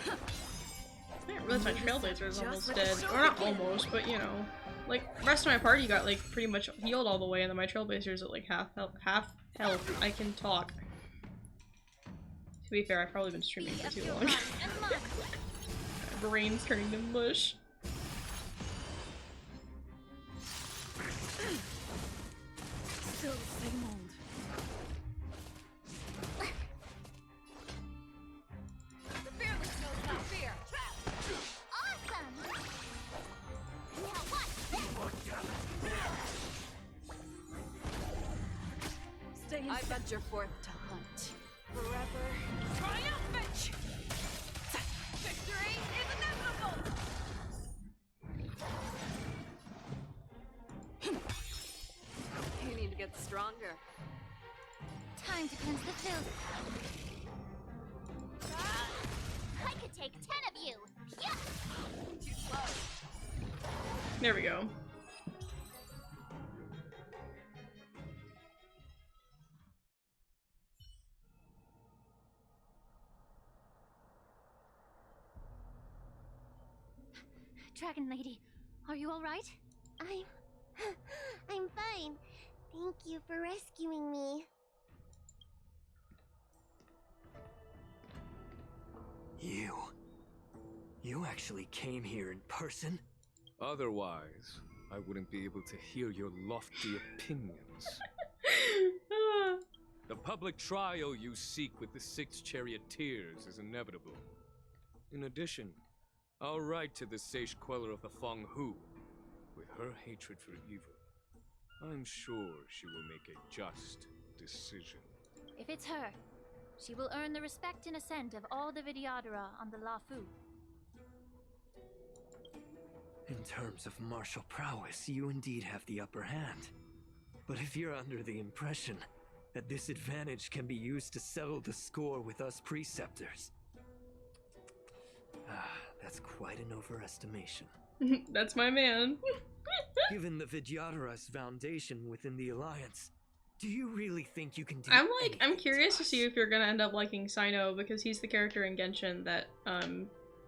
I didn't realize my Trailblazer is almost dead. Or not almost, but you know. Like, the rest of my party got like pretty much healed all the way and then my Trailblazer's at like half health. I can talk. To be fair, I've probably been streaming for too long. My brain's turning to mush. Still the same old. The fearless knows not fear. Awesome! Now what? Stay in. I venture forth to hunt. Forever triumphant! Victory is inevitable! You need to get stronger. Time to cleanse the filth. I could take 10 of you. Yeah. Too slow. There we go. Dragon Lady, are you alright? I'm fine. Thank you for rescuing me. You actually came here in person? Otherwise, I wouldn't be able to hear your lofty opinions. The public trial you seek with the 6 charioteers is inevitable. In addition, I'll write to the sage queller of the Feng Hu. With her hatred for evil, I'm sure she will make a just decision. If it's her, she will earn the respect and assent of all the Vidyadhara on the Lawfu. In terms of martial prowess, you indeed have the upper hand. But if you're under the impression that this advantage can be used to settle the score with us preceptors, that's quite an overestimation. That's my man. Given the Vidyadhara's foundation within the Alliance, do you really think you can do I'm curious to see if you're gonna end up liking Sino because he's the character in Genshin that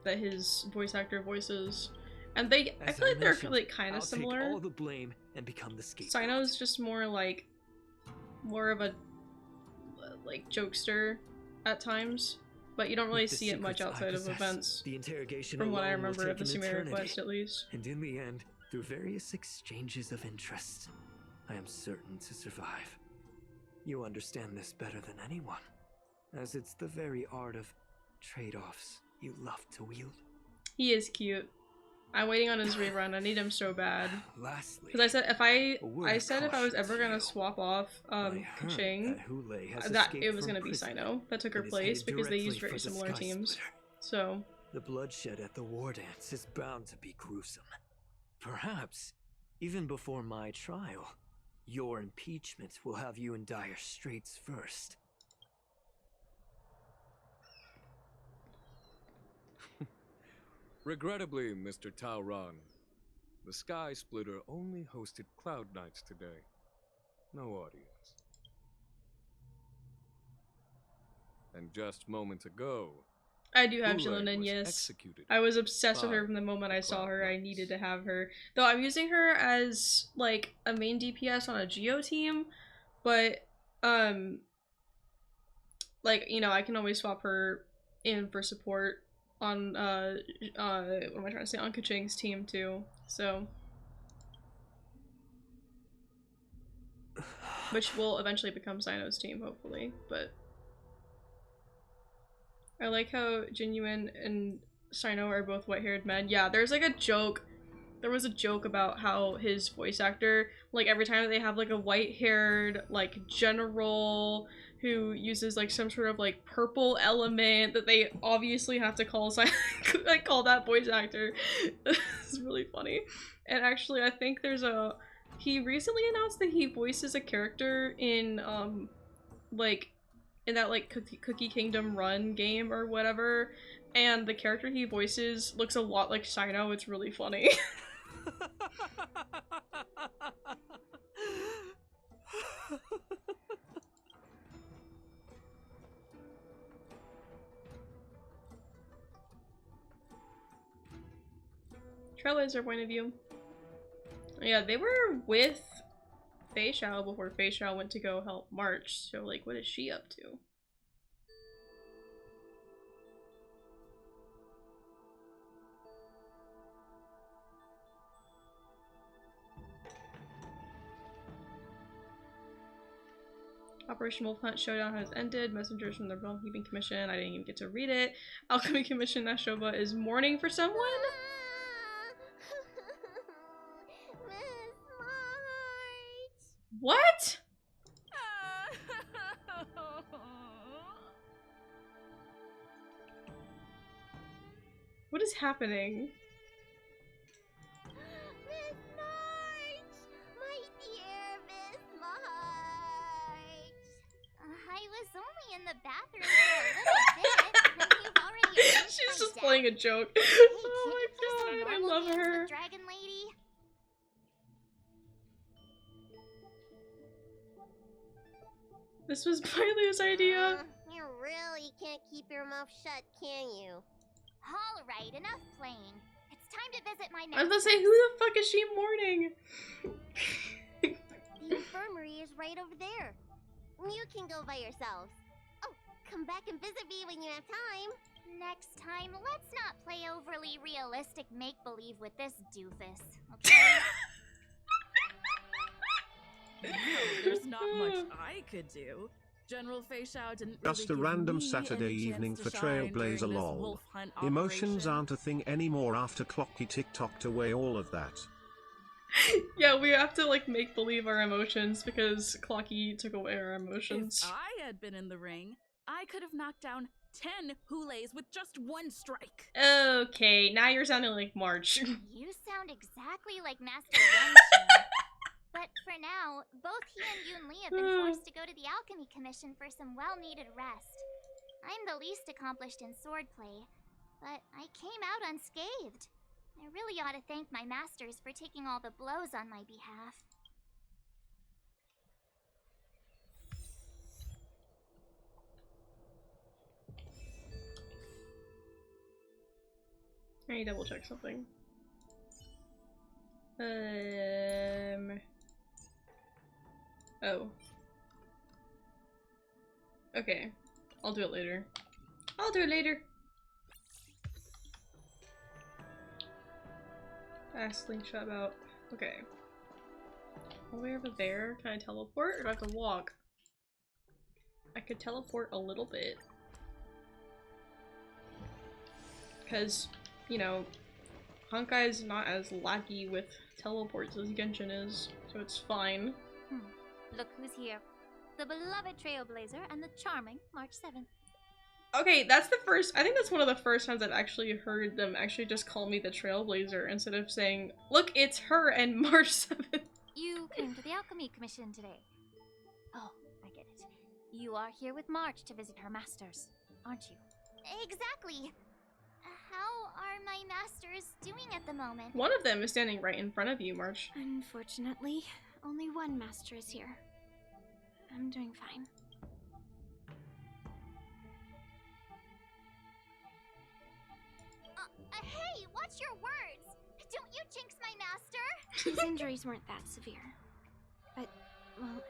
that his voice actor voices. And I feel like they're like kind of I'll similar. take all the blame and become the scapegoat. Sino's just more of a like jokester at times, but you don't really see it much outside of events. The interrogation from what I alone will remember of the take an Sumeria eternity. quest, at least. And in the end, through various exchanges of interest, I am certain to survive. You understand this better than anyone, as it's the very art of trade-offs you love to wield. He is cute. I'm waiting on his rerun. I need him so bad. Lastly, because I said if I was ever gonna swap off Kaching, that it was gonna be Sino that took her place because they used very similar teams. So the bloodshed at the War Dance is bound to be gruesome. Perhaps even before my trial, your impeachment will have you in dire straits first. Regrettably, Mr. Taoran, the Sky Splitter only hosted Cloud Nights today. No audience. And just moments ago, I do have Boule Jillian, was yes. executed I was obsessed with her by from the moment I saw Cloud her. I Knights. needed to have her. Though I'm using her as like a main DPS on a Geo team, but like, you know, I can always swap her in for support on what am I trying to say, on Kaching's team too. So which will eventually become Sino's team, hopefully, but I like how Genuine and Sino are both white-haired men. Yeah, there's like a joke. There was a joke about how his voice actor, like every time they have like a white-haired like general who uses like some sort of like purple element, that they obviously have to call like call that voice actor. It's really funny. And actually, I think he recently announced that he voices a character in like in that like Cookie Kingdom Run game or whatever, and the character he voices looks a lot like Sino. It's really funny. Trailblazer point of view. Yeah, they were with Fei Xiao before Fei Xiao went to go help March, so like what is she up to? Operation Wolf Hunt Showdown has ended. Messengers from the Realm Keeping Commission. I didn't even get to read it. Alchemy Commission Nashoba is mourning for someone? What? What is happening? Miss March! My dear Miss March! I was only in the bathroom for a little bit, and you've already erased She's my just death. playing a joke. Hey, Oh can't you play some my god, I normal love games her. with Dragon Lady? This was Bylia's idea. You really can't keep your mouth shut, can you? Alright, enough playing. It's time to visit my I was about to say, who the fuck is she mourning? The infirmary is right over there. You can go by yourselves. Oh, come back and visit me when you have time. Next time, let's not play overly realistic make-believe with this doofus, okay? There's not much I could do. General Fei Xiao didn't Just really a random give me Saturday any chance evening to for shine Trailblazer during this lol. wolf hunt Emotions operation. aren't a thing anymore after Clocky TikToked away all of that. Yeah, we have to like make believe our emotions because Clocky took away our emotions. If I had been in the ring, I could have knocked down 10 Hulays with just one strike. Okay, now you're sounding like March. You sound exactly like Master Yunshin. But for now, both he and Yoon Lee have been forced to go to the Alchemy Commission for some well-needed rest. I'm the least accomplished in swordplay, but I came out unscathed. I really ought to thank my masters for taking all the blows on my behalf. I need to double check something. Oh. Okay. I'll do it later. I'll do it later. Ask Slingshot about. Okay. All the way over there. Can I teleport or do I have to walk? I could teleport a little bit. Because, you know, Honkai is not as laggy with teleports as Genshin is, so it's fine. Look who's here. The beloved Trailblazer and the charming March 7th. Okay, that's the first- I think that's one of the first times I've actually heard them actually just call me the Trailblazer instead of saying, look, it's her and March 7th. You came to the Alchemy Commission today. Oh, I get it. You are here with March to visit her masters, aren't you? Exactly. How are my masters doing at the moment? One of them is standing right in front of you, March. Unfortunately, only one master is here. I'm doing fine. Hey, watch your words! Don't you jinx my master! His injuries weren't that severe. But, well,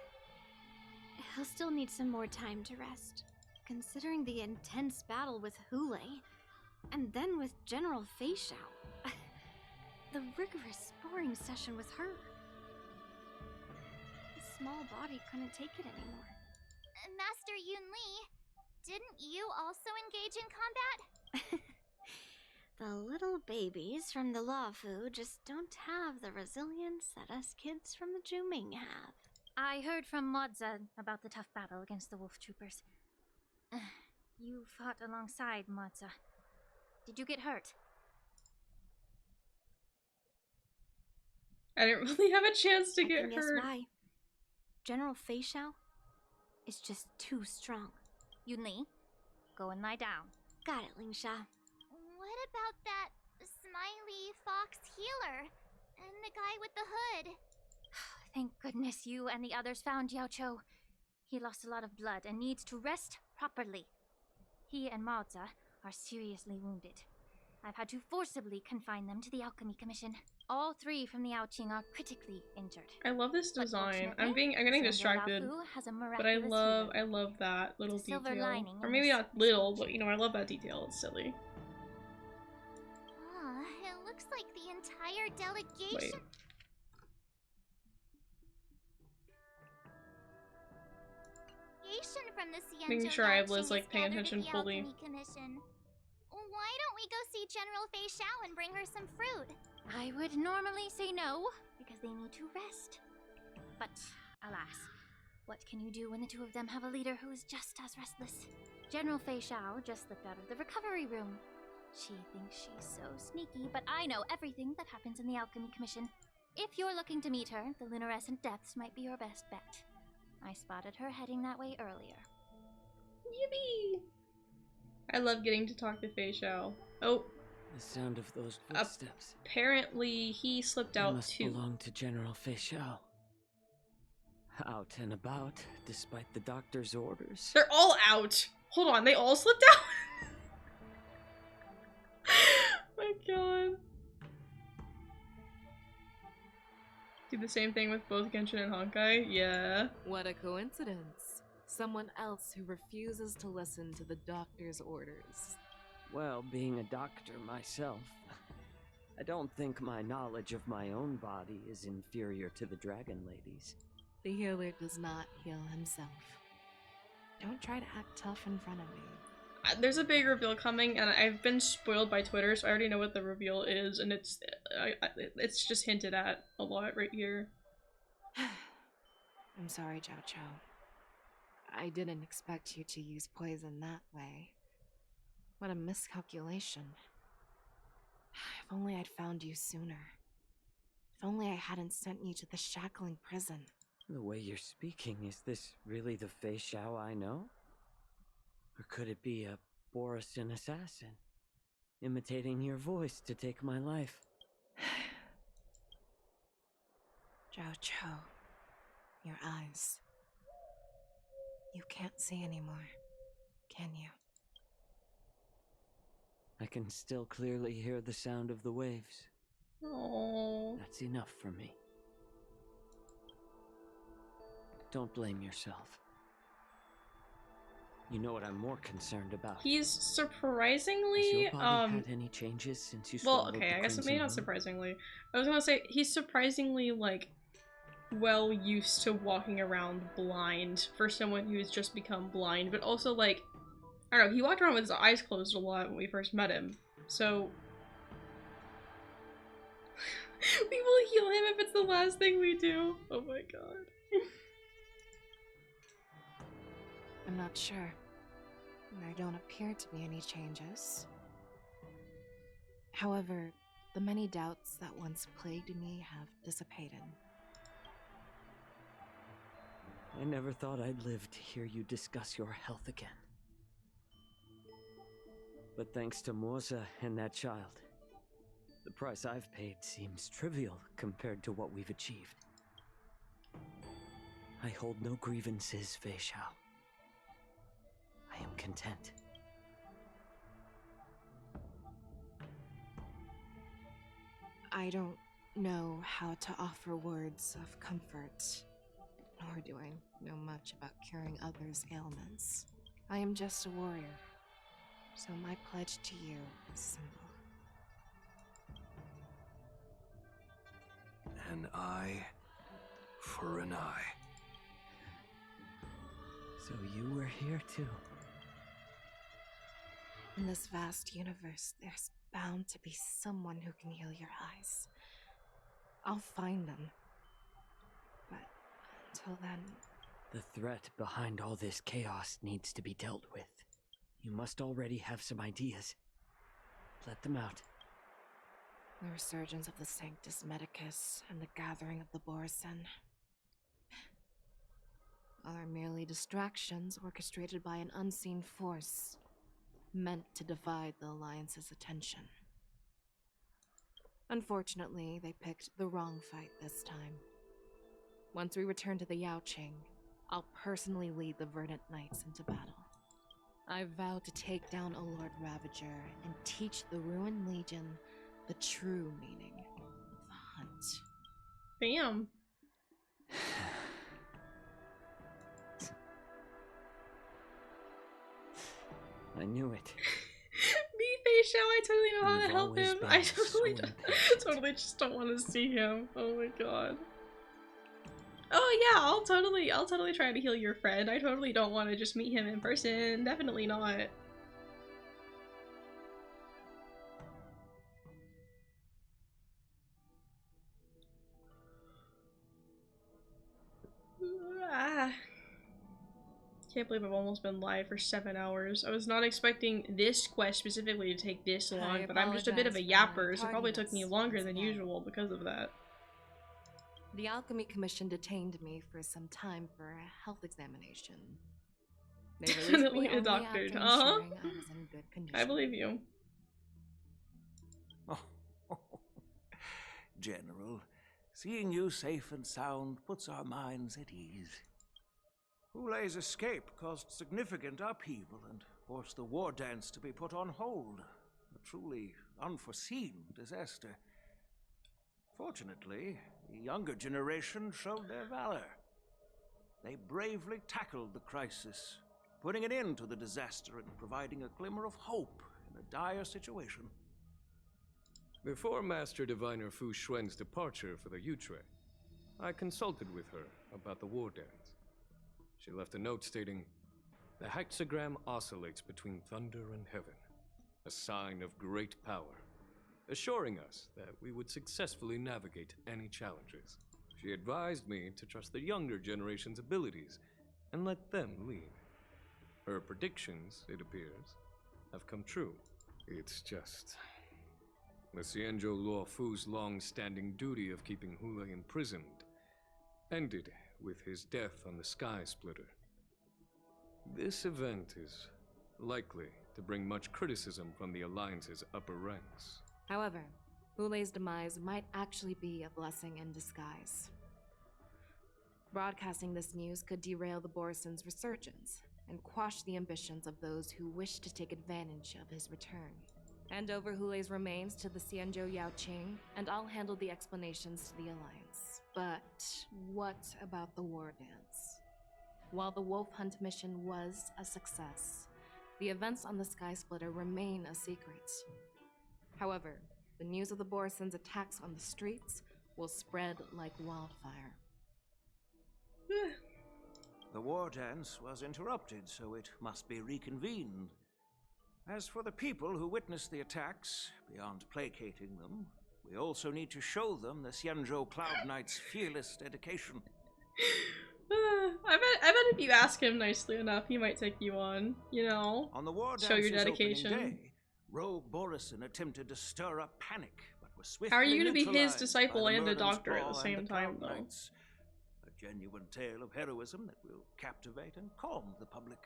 he'll still need some more time to rest. Considering the intense battle with Hule, and then with General Fei Xiao. The rigorous sparring session with her. His small body couldn't take it anymore. Master Yunli, didn't you also engage in combat? The little babies from the Luofu just don't have the resilience that us kids from the Juming have. I heard from Modza about the tough battle against the wolf troopers. You fought alongside Modza. Did you get hurt? I didn't really have a chance to get Guess hurt. why. General Fei Xiao is just too strong. Yunli, go and lie down. Got it, Lingsha. What about that smiley fox healer? And the guy with the hood? Thank goodness you and the others found Yao Cho. He lost a lot of blood and needs to rest properly. He and Maoza are seriously wounded. I've had to forcibly confine them to the Alchemy Commission. All three from the Yaoqing are critically injured. I love this design. I'm getting distracted, but I love that little detail. Or maybe not little, but you know, I love that detail. It's silly. It looks like the entire delegation. Wait. From the Making sure I have Liz like paying attention fully. Why don't we go see General Fei Xiao and bring her some fruit? I would normally say no, because they need to rest. But, alas, what can you do when the two of them have a leader who is just as restless? General Fei Xiao just slipped out of the recovery room. She thinks she's so sneaky, but I know everything that happens in the Alchemy Commission. If you're looking to meet her, the Lunarescent Depths might be your best bet. I spotted her heading that way earlier. Yippee! I love getting to talk to Fei Xiao. Oh. The sound of those footsteps. Apparently he slipped out too. Must belong to General Fei Xiao. Out and about, despite the doctor's orders. They're all out! Hold on, they all slipped out? My god. Do the same thing with both Genshin and Honkai? Yeah. What a coincidence. Someone else who refuses to listen to the doctor's orders. Well, being a doctor myself, I don't think my knowledge of my own body is inferior to the Dragon Lady's. The healer does not heal himself. Don't try to act tough in front of me. There's a big reveal coming, and I've been spoiled by Twitter, so I already know what the reveal is, and it's just hinted at a lot right here. I'm sorry, Zhao Cho. I didn't expect you to use poison that way. What a miscalculation. If only I'd found you sooner. If only I hadn't sent you to the shackling prison. The way you're speaking, is this really the Fei Xiao I know? Or could it be a Borisin assassin, imitating your voice to take my life? Zhao Cho, your eyes. You can't see anymore, can you? I can still clearly hear the sound of the waves. Oh. That's enough for me. Don't blame yourself. You know what I'm more concerned about? He's surprisingly, Has your body had any changes since you swallowed okay, the I guess maybe not Crimson Moon? surprisingly. I was gonna say, he's surprisingly, like, well used to walking around blind for someone who's just become blind, but also, like, I don't know, he walked around with his eyes closed a lot when we first met him, so... we will heal him if it's the last thing we do. Oh my god. I'm not sure. There don't appear to be any changes. However, the many doubts that once plagued me have dissipated. I never thought I'd live to hear you discuss your health again. But thanks to Morza and that child, the price I've paid seems trivial compared to what we've achieved. I hold no grievances, Fei Xiao. I am content. I don't know how to offer words of comfort, nor do I know much about curing others' ailments. I am just a warrior, so my pledge to you is simple. An eye for an eye. So you were here too. In this vast universe, there's bound to be someone who can heal your eyes. I'll find them. But until then... The threat behind all this chaos needs to be dealt with. You must already have some ideas. Let them out. The resurgence of the Sanctus Medicus and the gathering of the Borison are merely distractions orchestrated by an unseen force, meant to divide the Alliance's attention. Unfortunately, they picked the wrong fight this time. Once we return to the Yaoqing, I'll personally lead the Verdant Knights into battle. I vow to take down a Lord Ravager and teach the Ruined Legion the true meaning of the hunt. Bam. I knew it. Me, Fei Xiao, I totally know how to You've help always him. been I so totally just don't want to see him. Oh my god. Oh yeah, I'll totally try to heal your friend. I totally don't want to just meet him in person. Definitely not. Ah. Can't believe I've almost been live for 7 hours. I was not expecting this quest specifically to take this long, but I'm just a bit of a yapper, so it probably took me longer than usual because of that. The Alchemy Commission detained me for some time for a health examination. They released me Definitely a only doctor. after Uh-huh. ensuring I was in good condition. I believe you. Oh, General, seeing you safe and sound puts our minds at ease. Hulei's escape caused significant upheaval and forced the war dance to be put on hold. A truly unforeseen disaster. Fortunately, the younger generation showed their valor. They bravely tackled the crisis, putting an end to the disaster and providing a glimmer of hope in a dire situation. Before Master Diviner Fu Xuan's departure for the Yutre, I consulted with her about the war dance. She left a note stating, "The hexagram oscillates between thunder and heaven, a sign of great power, assuring us that we would successfully navigate any challenges. She advised me to trust the younger generation's abilities and let them lead. Her predictions, it appears, have come true. It's just... the Xianzhou Luo Fu's long-standing duty of keeping Hulei imprisoned ended with his death on the Sky Splitter. This event is likely to bring much criticism from the Alliance's upper ranks." However, Hulei's demise might actually be a blessing in disguise. Broadcasting this news could derail the Borison's resurgence and quash the ambitions of those who wish to take advantage of his return. Hand over Hule's remains to the Xianzhou Yaoqing, and I'll handle the explanations to the Alliance. But what about the war dance? While the wolf hunt mission was a success, the events on the Sky Splitter remain a secret. However, the news of the Borison's attacks on the streets will spread like wildfire. The war dance was interrupted, so it must be reconvened. As for the people who witnessed the attacks, beyond placating them, we also need to show them the Xianzhou Cloud Knight's fearless dedication. I bet if you ask him nicely enough, he might take you on, you know? On the war show your dedication. Day, Rogue Borison attempted to stir up panic, but was swiftly How are you going to be his neutralized disciple by the and a Murder's doctor at Claw the same and time, Cloud though? Knights. A genuine tale of heroism that will captivate and calm the public.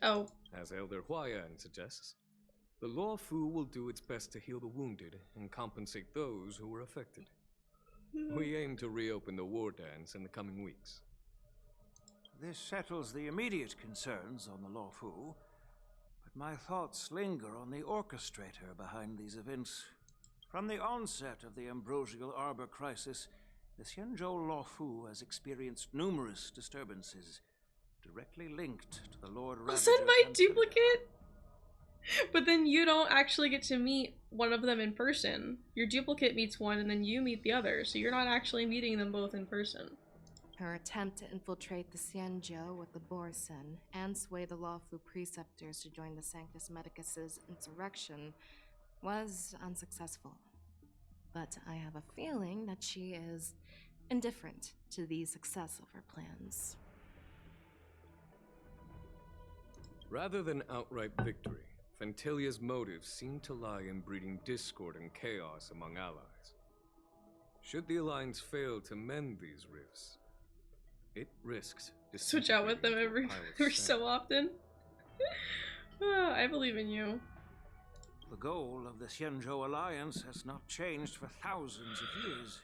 Oh. As Elder Huayan suggests, the Law Fu will do its best to heal the wounded and compensate those who were affected. We aim to reopen the war dance in the coming weeks. This settles the immediate concerns on the Law Fu, but my thoughts linger on the orchestrator behind these events. From the onset of the Ambrosial Arbor crisis, the Xianzhou Law Fu has experienced numerous disturbances, directly linked to the Lord Ravager. I'll send my duplicate! But then you don't actually get to meet one of them in person. Your duplicate meets one and then you meet the other, so you're not actually meeting them both in person. Her attempt to infiltrate the Xianzhou with the Borison and sway the Lawfu preceptors to join the Sanctus Medicus's insurrection was unsuccessful. But I have a feeling that she is indifferent to the success of her plans. Rather than outright victory, Fantilia's motives seem to lie in breeding discord and chaos among allies. Should the Alliance fail to mend these rifts, it risks switch out with them every so often. I believe in you. The goal of the Xianzhou Alliance has not changed for thousands of years.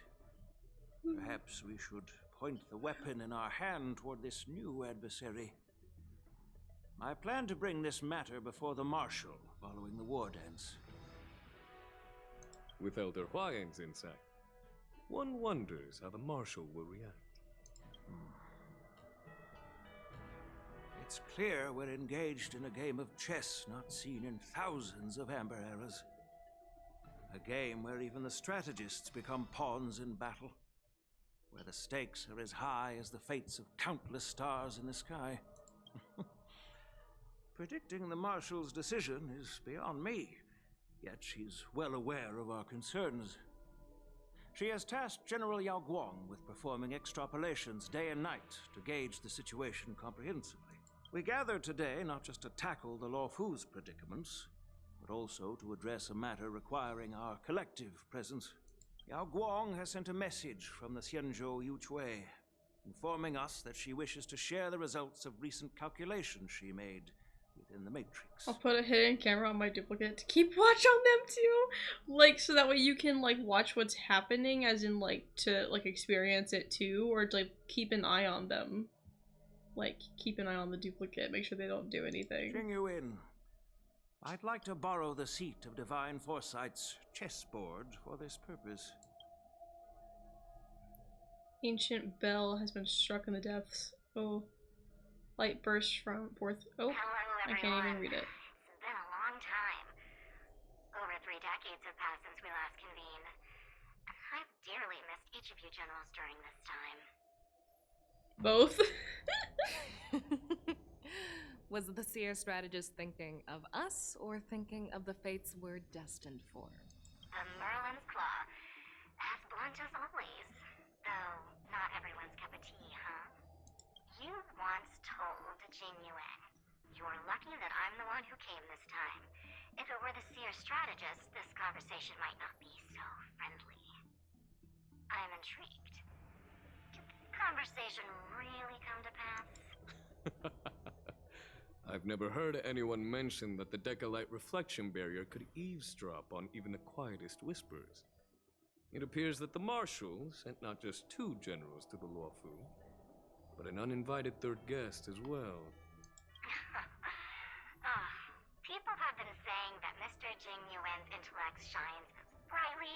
Perhaps we should point the weapon in our hand toward this new adversary. I plan to bring this matter before the Marshal following the war dance. With Elder Huayan's insight, one wonders how the Marshal will react. It's clear we're engaged in a game of chess not seen in thousands of Amber eras. A game where even the strategists become pawns in battle, where the stakes are as high as the fates of countless stars in the sky. Predicting the Marshal's decision is beyond me, yet she's well aware of our concerns. She has tasked General Yao Guang with performing extrapolations day and night to gauge the situation comprehensively. We gathered today not just to tackle the Law Fu's predicaments, but also to address a matter requiring our collective presence. Yao Guang has sent a message from the Xianzhou Yuchui, informing us that she wishes to share the results of recent calculations she made within the Matrix. I'll put a hidden camera on my duplicate to keep watch on them too, like so that way you can like watch what's happening, as in like to like experience it too, or to like keep an eye on them. Like keep an eye on the duplicate, make sure they don't do anything. Bring you in. I'd like to borrow the seat of Divine Foresight's chessboard for this purpose. Ancient bell has been struck in the depths. Oh. Light bursts from forth. Oh, I can't even read it. It's been a long time. Over 3 decades have passed since we last convened. I've dearly missed each of you generals during this time. Both? Was the seer strategist thinking of us or thinking of the fates we're destined for? The Merlin's Claw. As blunt as always. Though, not everyone's cup of tea, huh? You once told Jing Yuan, "You're lucky that I'm the one who came this time. If it were the seer strategist, this conversation might not be so friendly." I'm intrigued. Did the conversation really come to pass? I've never heard anyone mention that the Decalite reflection barrier could eavesdrop on even the quietest whispers. It appears that the Marshal sent not just 2 generals to the Law Fu, but an uninvited 3rd guest as well. People Jingyuan's intellect shines as brightly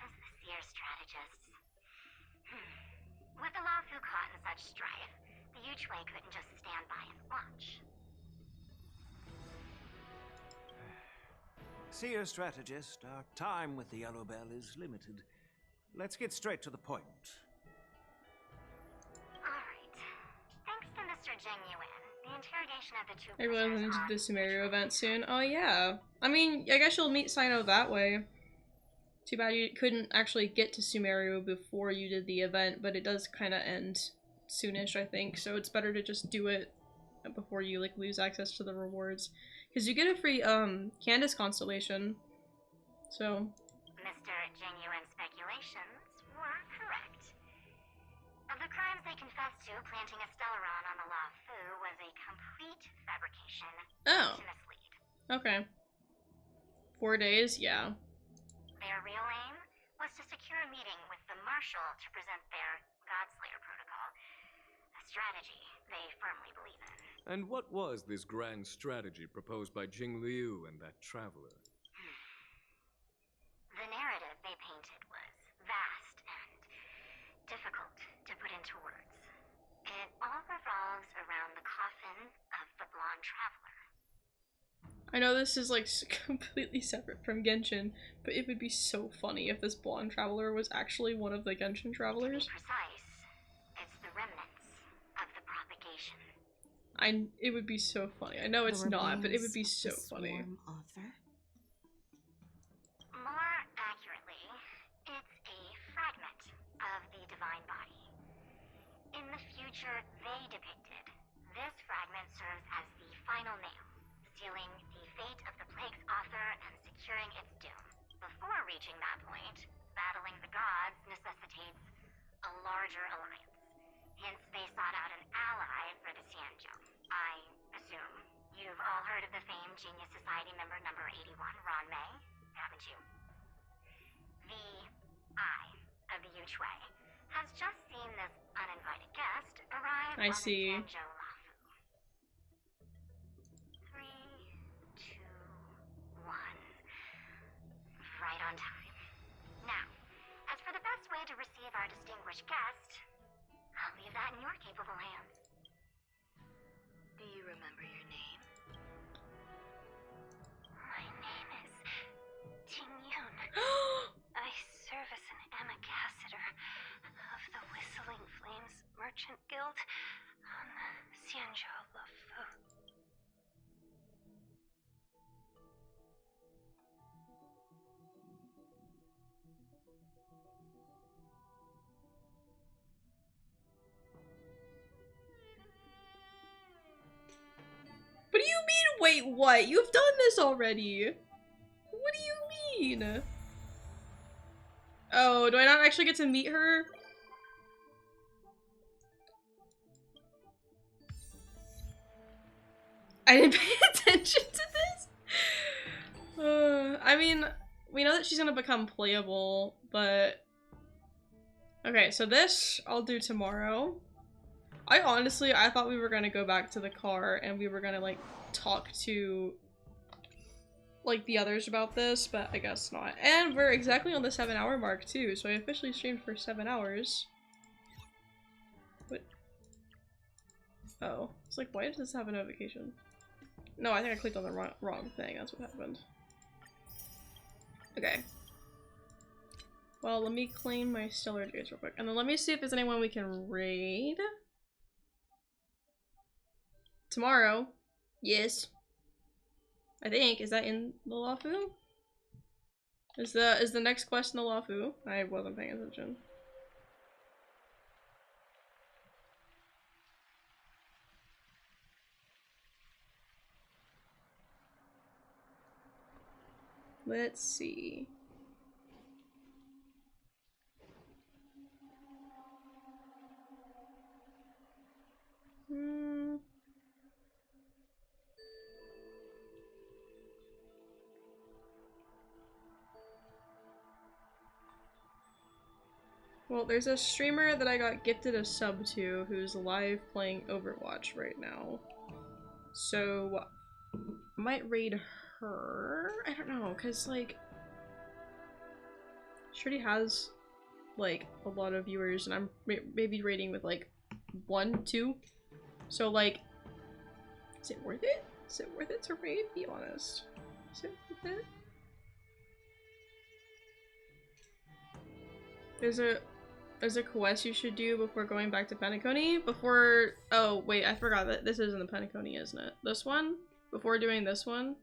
as the seer strategist's. With the Laofu caught in such strife, the Yuchwei couldn't just stand by and watch. Seer strategist, our time with the Yellow Bell is limited. Let's get straight to the point. Alright. Thanks to Mr. Jingyuan, the interrogation of the two Everyone's into prisoners the Sumeru event soon. Oh yeah. I mean, I guess you'll meet Sino that way. Too bad you couldn't actually get to Sumeru before you did the event, but it does kind of end soonish, I think. So it's better to just do it before you like lose access to the rewards, because you get a free Candace constellation. So. Mr. Jingyuan's speculations were correct. Of the crimes they confessed to, planting a Stellaron on the Laofu was a complete fabrication Oh. to mislead. Okay. 4 days, yeah. Their real aim was to secure a meeting with the Marshal to present their Godslayer protocol, a strategy they firmly believe in. And what was this grand strategy proposed by Jing Liu and that traveler? The narrative they painted was vast and difficult to put into words. It all revolves around the coffin of the blonde traveler. I know this is like completely separate from Genshin, but it would be so funny if this blonde traveler was actually one of the Genshin travelers. To be precise, it's the remnants of the propagation. It would be so funny. I know it's not, but it would be so funny. Author? More accurately, it's a fragment of the divine body. In the future they depicted, this fragment serves as the final nail, sealing the fate of the plague's author and securing its doom. Before reaching that point, battling the gods necessitates a larger alliance. Hence, they sought out an ally for the Xianzhou. I assume you've all heard of the famed Genius Society member number 81, Ron Mei, haven't you? The Eye of the Yuchwei has just seen this uninvited guest arrive I on see. the Xianzhou Laofu. 3, 2, 1. Right on time. Now, as for the best way to receive our distinguished guest, I'll leave that in your capable hands. Do you remember your name? My name is Jingyun. I serve as an ambassador of the Whistling Flames Merchant Guild on Xianzhou Laofu. What do you mean, wait, what? You've done this already! What do you mean? Oh, do I not actually get to meet her? I didn't pay attention to this? I mean, we know that she's gonna become playable, but... Okay, so this I'll do tomorrow. I thought we were gonna go back to the car and we were gonna, like, talk to, like, the others about this, but I guess not. And we're exactly on the 7-hour mark, too, so I officially streamed for 7 hours. What? Oh. It's like, why does this have a notification? No, I think I clicked on the wrong thing. That's what happened. Okay. Well, let me claim my Stellar Jades real quick. And then let me see if there's anyone we can raid. Tomorrow. Yes. I think. Is that in the Laofu? Is the next quest in the Laofu? I wasn't paying attention. Let's see. Well, there's a streamer that I got gifted a sub to who's live playing Overwatch right now. So, I might raid her? I don't know, because, like, she already has, like, a lot of viewers, and I'm maybe rating with, like, 1, 2. So, like, is it worth it? Is it worth it to raid? Be honest. Is it worth it? There's a quest you should do before going back to Penacony. Before— oh wait, I forgot that this isn't the Penacony, isn't it? This one? Before doing this one?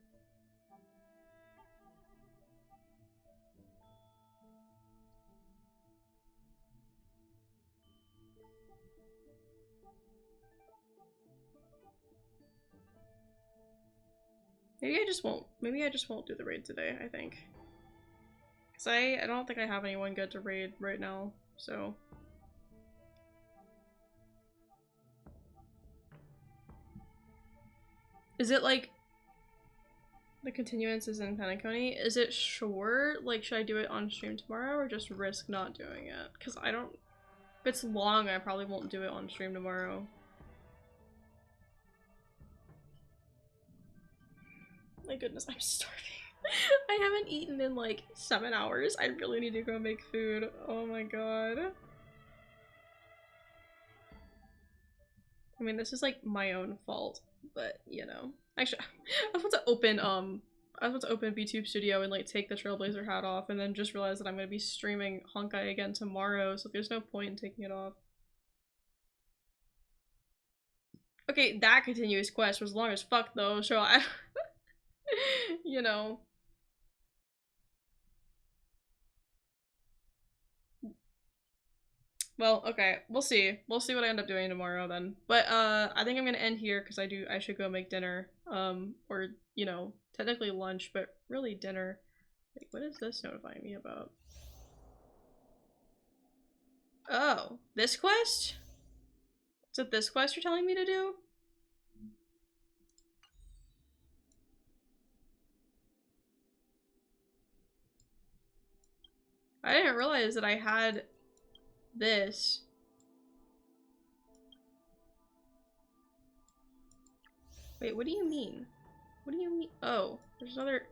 Maybe I just won't do the raid today, I think. Cause I don't think I have anyone good to raid right now, so. Is it like the continuance is in Penacony? Is it sure? Like, should I do it on stream tomorrow or just risk not doing it? Cause I don't— if it's long, I probably won't do it on stream tomorrow. My goodness, I'm starving. I haven't eaten in like 7 hours. I really need to go make food. Oh my god. I mean, this is like my own fault, but you know. Actually, I was about to open VTube Studio and like take the Trailblazer hat off and then just realize that I'm gonna be streaming Honkai again tomorrow, so there's no point in taking it off. Okay, that continuous quest was long as fuck though, so I you know. Well, okay, we'll see. We'll see what I end up doing tomorrow then. But I think I'm gonna end here because I should go make dinner. Or, you know, technically lunch, but really dinner. Wait, what is this notifying me about? Oh, this quest? Is it this quest you're telling me to do? I didn't realize that I had this. Wait, what do you mean? What do you mean? Oh, there's another—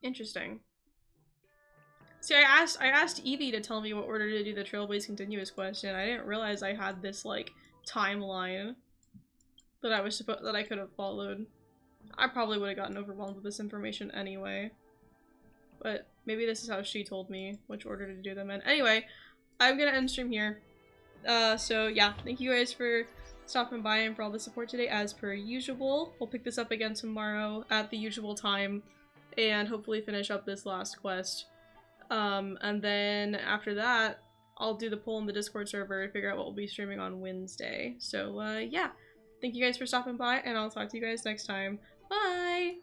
interesting. See, I asked Evie to tell me what order to do the Trailblaze continuous question. I didn't realize I had this like timeline that I could have followed. I probably would have gotten overwhelmed with this information anyway. But maybe this is how she told me which order to do them in. Anyway, I'm gonna end stream here. So yeah, thank you guys for stopping by and for all the support today as per usual. We'll pick this up again tomorrow at the usual time and hopefully finish up this last quest. And then after that, I'll do the poll in the Discord server and figure out what we'll be streaming on Wednesday. So yeah, thank you guys for stopping by and I'll talk to you guys next time. Bye!